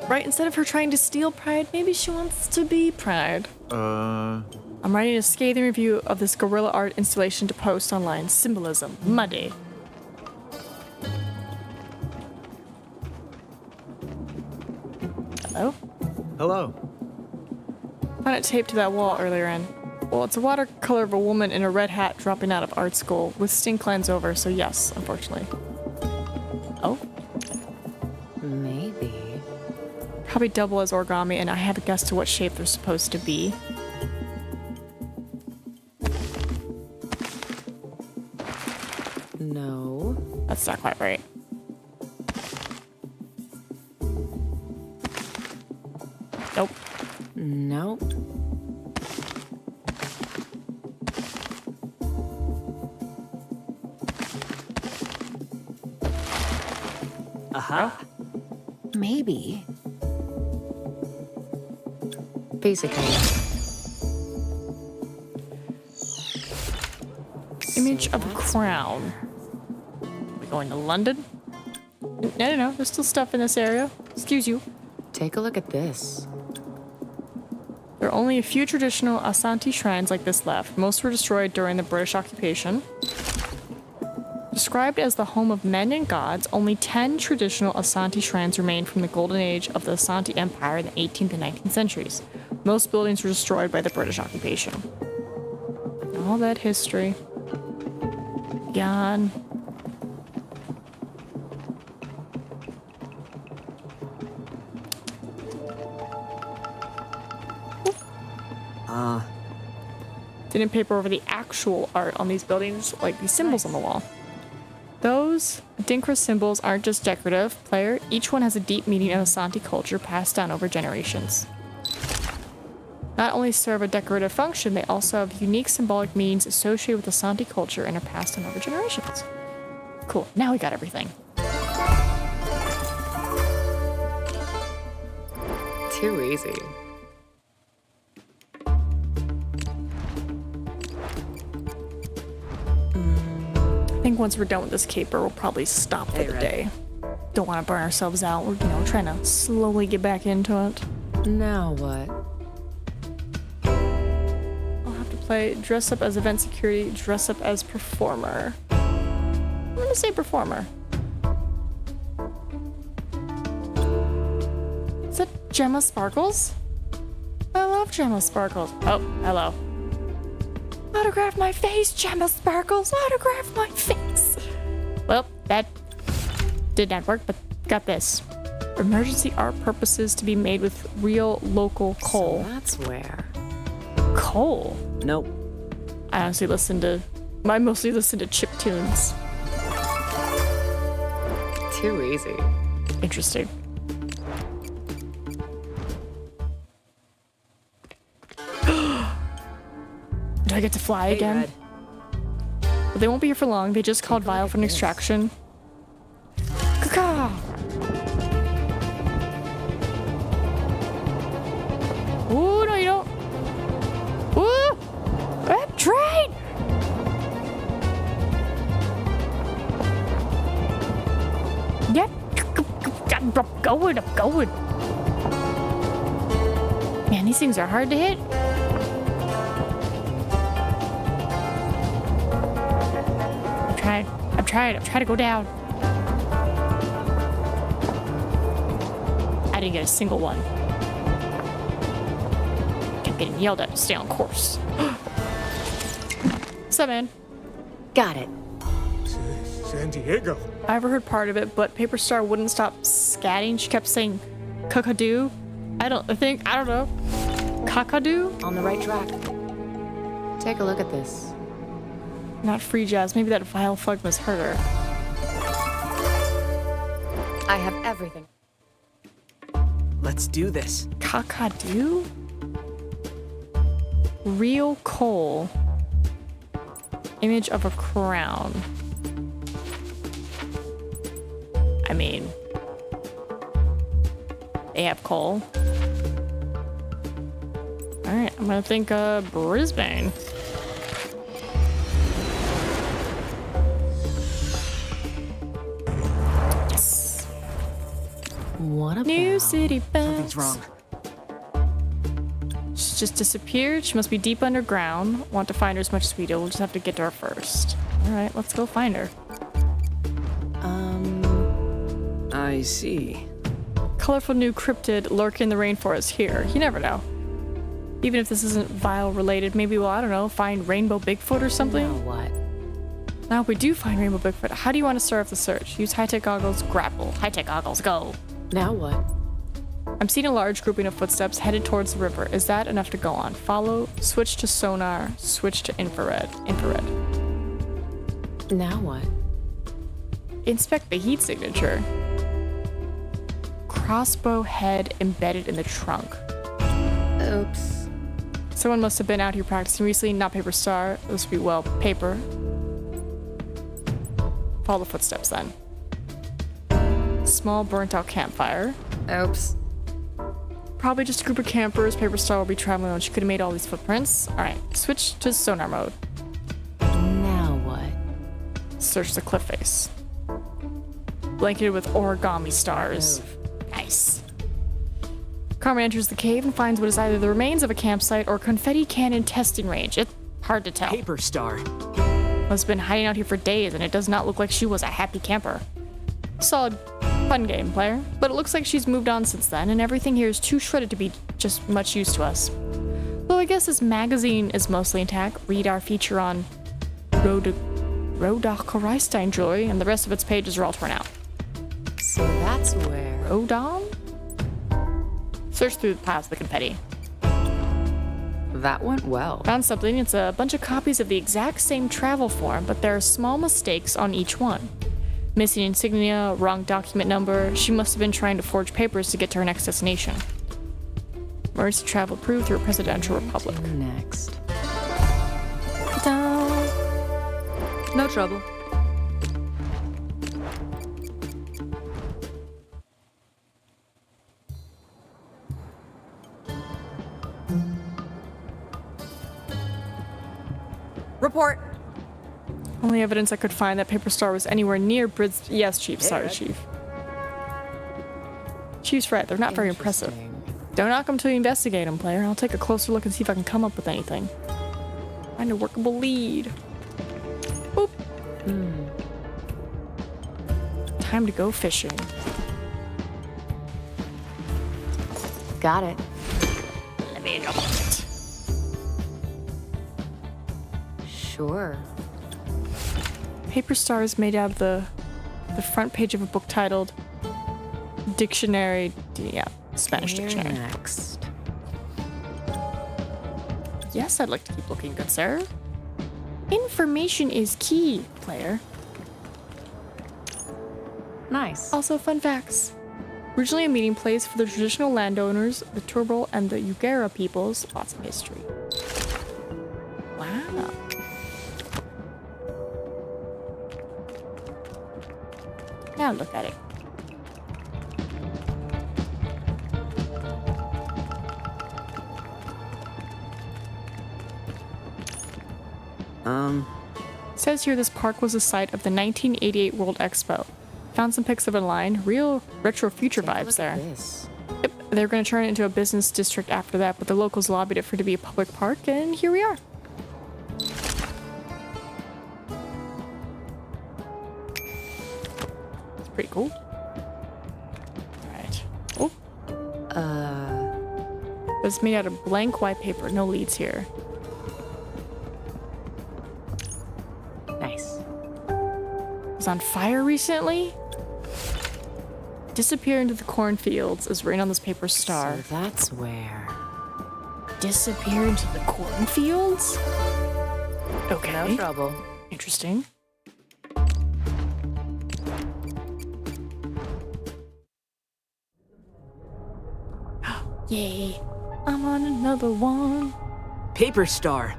Right, instead of her trying to steal Pride, maybe she wants to be Pride. I'm writing a scathing review of this guerrilla art installation to post online. Symbolism. Muddy. Hello? Hello. Found it taped to that wall earlier in. Well, it's a watercolor of a woman in a red hat dropping out of art school with stink lines over, so yes, unfortunately. Oh? Maybe. Probably double as origami, and I have a guess to what shape they're supposed to be. No. That's not quite right. Nope. Nope. Aha. Maybe. Piece of cake. Image of a crown. We going to London? No. There's still stuff in this area. Excuse you. Take a look at this. There are only a few traditional Asante shrines like this left. Most were destroyed during the British occupation. Described as the home of men and gods, only 10 traditional Asante shrines remain from the golden age of the Asante Empire in the 18th and 19th centuries. Most buildings were destroyed by the British occupation. All that history. Gone. Didn't paper over the actual art on these buildings, like these symbols on the wall. Those Dinkra symbols aren't just decorative, player. Each one has a deep meaning in Asante culture passed down over generations. Not only serve a decorative function, they also have unique symbolic meanings associated with Asante culture and are passed down over generations. Cool, now we got everything. Too easy. I think once we're done with this caper, we'll probably stop for the day. Don't want to burn ourselves out. We're, trying to slowly get back into it. Now what? I'll have to play dress up as event security, dress up as performer. I'm gonna say performer. Is that Gemma Sparkles? I love Gemma Sparkles. Oh, hello. Autograph my face, Gemma Sparkles. Autograph my face. Well, that did not work, but got this. Emergency art purposes to be made with real local coal. So that's where. Coal? Nope. I mostly listen to chip tunes. Too easy. Interesting. Do I get to fly again? Red. But they won't be here for long. They just called Vile for an extraction. Caca! Ooh, no, you don't. Ooh! Train! Yep. I'm going. Man, these things are hard to hit. I'm trying to go down. I didn't get a single one. Kept getting yelled at to stay on course. What's up, man? Got it. Sandiego. I overheard part of it, but Paper Star wouldn't stop scatting. She kept saying kakadu. I don't know. Kakadu? On the right track. Take a look at this. Not free jazz. Maybe that vile fug must hurt her. I have everything. Let's do this. Kakadu? Real coal. Image of a crown. I mean, they have coal. Alright, I'm gonna think Brisbane. Yes. What about New city Something's bells. wrong. She's just disappeared. She must be deep underground. Want to find her as much as we do. We'll just have to get to her first. Alright, let's go find her. I see. Colorful new cryptid lurking in the rainforest here. You never know. Even if this isn't Vile related, maybe we'll, I don't know, find Rainbow Bigfoot or something? Now what? Now, if we do find Rainbow Bigfoot, how do you want to start off the search? Use high-tech goggles, grapple. High-tech goggles, go. Now what? I'm seeing a large grouping of footsteps headed towards the river. Is that enough to go on? Follow, switch to sonar, switch to infrared. Now what? Inspect the heat signature. Crossbow head embedded in the trunk. Oops. Someone must have been out here practicing recently, not Paper Star. This would be, well, paper. Follow the footsteps then. Small burnt out campfire. Oops. Probably just a group of campers. Paper Star will be traveling when she could have made all these footprints. Alright, switch to sonar mode. Now what? Search the cliff face. Blanketed with origami stars. Nice. Carmen enters the cave and finds what is either the remains of a campsite or confetti cannon testing range. It's hard to tell. Paper Star. Has been hiding out here for days, and it does not look like she was a happy camper. Solid, fun game, player. But it looks like she's moved on since then, and everything here is too shredded to be just much use to us. So I guess this magazine is mostly intact. Read our feature on Rhodochrosine jewelry, and the rest of its pages are all torn out. So that's where... Rodon? Search through the piles of the confetti. That went well. Found something. It's a bunch of copies of the exact same travel form, but there are small mistakes on each one. Missing insignia, wrong document number. She must have been trying to forge papers to get to her next destination. Emergency travel approved through a presidential republic. Next. Ta-da! No trouble. Report. Only evidence I could find that Paper Star was anywhere near Brid's... Yes, Chief. Sorry, Chief. Chief's right. They're not very impressive. Don't knock them till you investigate them, player. I'll take a closer look and see if I can come up with anything. Find a workable lead. Boop. Time to go fishing. Got it. Let me look at it. Sure. Paper Star is made out of the front page of a book titled Dictionary, Spanish Dictionary. Next. Yes, I'd like to keep looking, good sir. Information is key, player. Nice. Also, fun facts. Originally a meeting place for the traditional landowners, the Turrbal and the Ugara peoples. Lots of history. Wow. Now look at it. Says here this park was the site of the 1988 World Expo. Found some pics of it online. Real retro future vibes there. Yep, they were going to turn it into a business district after that, but the locals lobbied it for it to be a public park, and here we are. It's pretty cool. Alright. Oh. It's made out of blank white paper. No leads here. Nice. Was on fire recently? Disappear into the cornfields is written on this paper star. So that's where... Disappear into the cornfields? Okay. No trouble. Interesting. Yay. I'm on another one. Paper Star.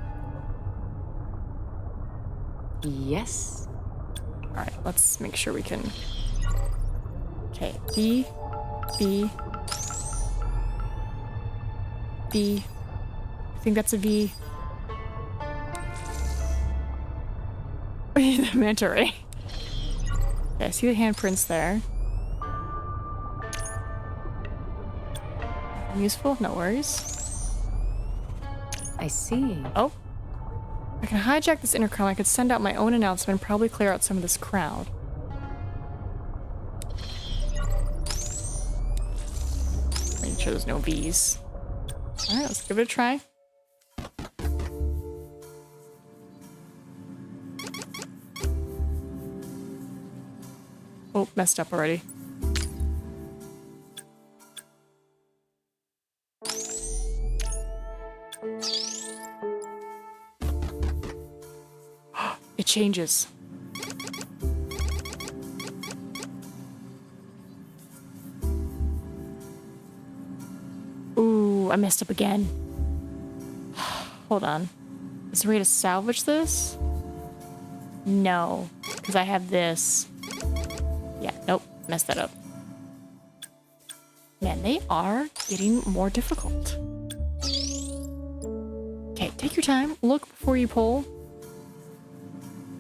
Yes. Alright, let's make sure we can... Okay, B, B, B. I think that's a V. The manta ray. Okay, I see the handprints there. Useful? No worries. I see. Oh. I can hijack this intercom. I could send out my own announcement and probably clear out some of this crowd. Make sure there's no V's. Alright, let's give it a try. Oh, messed up already. It changes. Ooh, I messed up again. Hold on. Is there a way to salvage this? No, because I have this. Yeah, nope, messed that up. Man, they are getting more difficult. Okay, take your time. Look before you pull.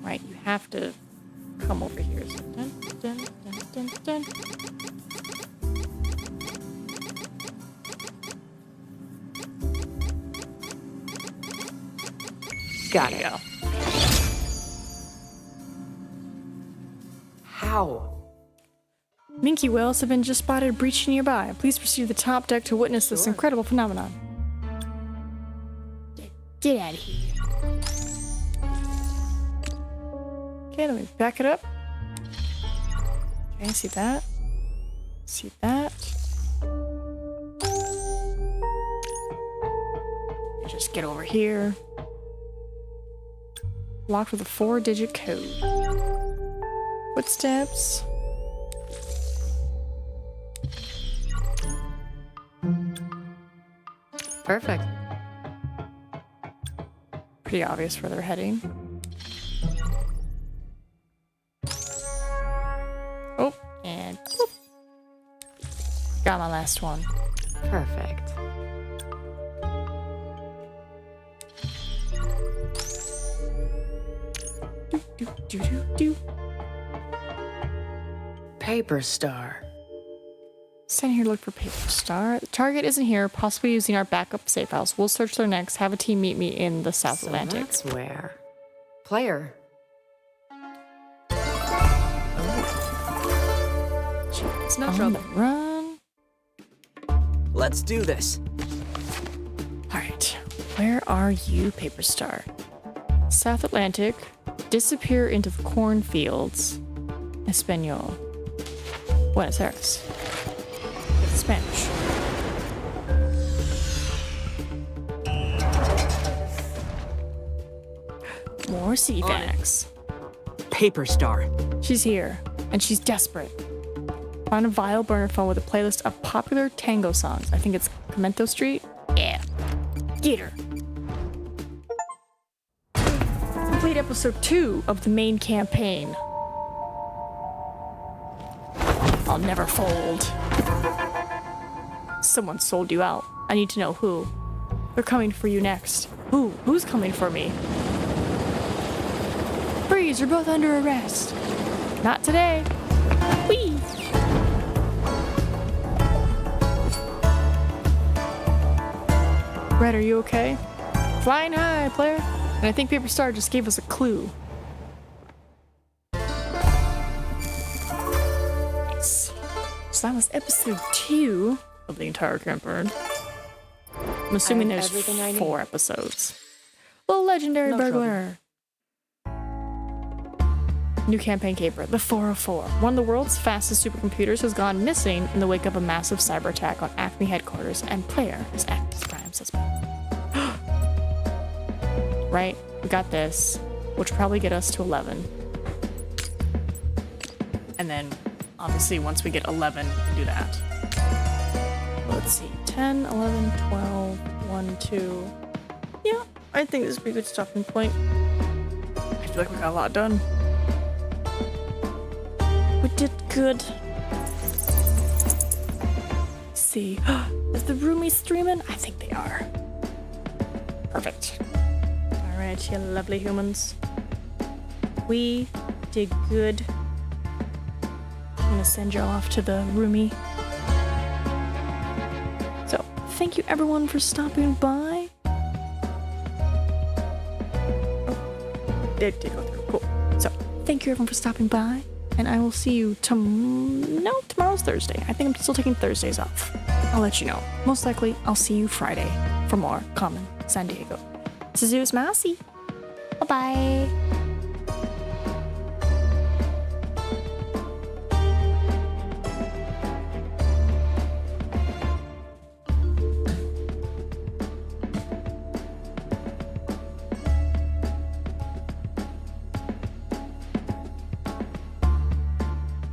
Right, you have to come over here. So dun, dun, dun, dun, dun. Got it. Go. How? Minke whales have been just spotted breaching nearby. Please proceed to the top deck to witness this incredible phenomenon. Get out of here. Okay, let me back it up. Okay, see that? See that? Just get over here. Locked with a 4-digit code. Footsteps. Perfect. Pretty obvious where they're heading. Oh, and whoop. Got my last one. Perfect. Do. Paper Star. Stand here to look for Paper Star. The target isn't here, possibly using our backup safe house. We'll search there next. Have a team meet me in the South Atlantic. That's where. Player. It's not trouble. Run. Let's do this. Alright. Where are you, Paper Star? South Atlantic. Disappear into the cornfields. Espanol. Buenos Aires. It's Spanish. More city facts. Paper Star. She's here, and she's desperate. Find a vial burner phone with a playlist of popular tango songs. I think it's Pimento Street. Yeah. Get her. Complete episode 2 of the main campaign. I'll never fold. Someone sold you out. I need to know who. They're coming for you next. Who? Who's coming for me? Freeze, you're both under arrest. Not today. Whee! Red, are you okay? Flying high, player. And I think Paper Star just gave us a clue. Nice. So that was episode 2 of the entire campaign. I'm assuming there's 4 episodes. The legendary burglar. New campaign caper, the 404. One of the world's fastest supercomputers has gone missing in the wake of a massive cyber attack on Acme headquarters, and player is active as crime suspect. Right, we got this, which will probably get us to 11. And then, obviously, once we get 11, we can do that. Let's see, 10, 11, 12, 1, 2. Yeah, I think this would be a good stopping point. I feel like we got a lot done. We did good. Let's see, is the roomie streaming? I think they are. Perfect. Alright, you lovely humans. We did good. I'm gonna send y'all off to the roomie. So, thank you everyone for stopping by. Oh, it did go through. Cool. So, thank you everyone for stopping by. And I will see you tomorrow's Thursday. I think I'm still taking Thursdays off. I'll let you know. Most likely, I'll see you Friday for more Carmen Sandiego. This is Mousy. Bye-bye.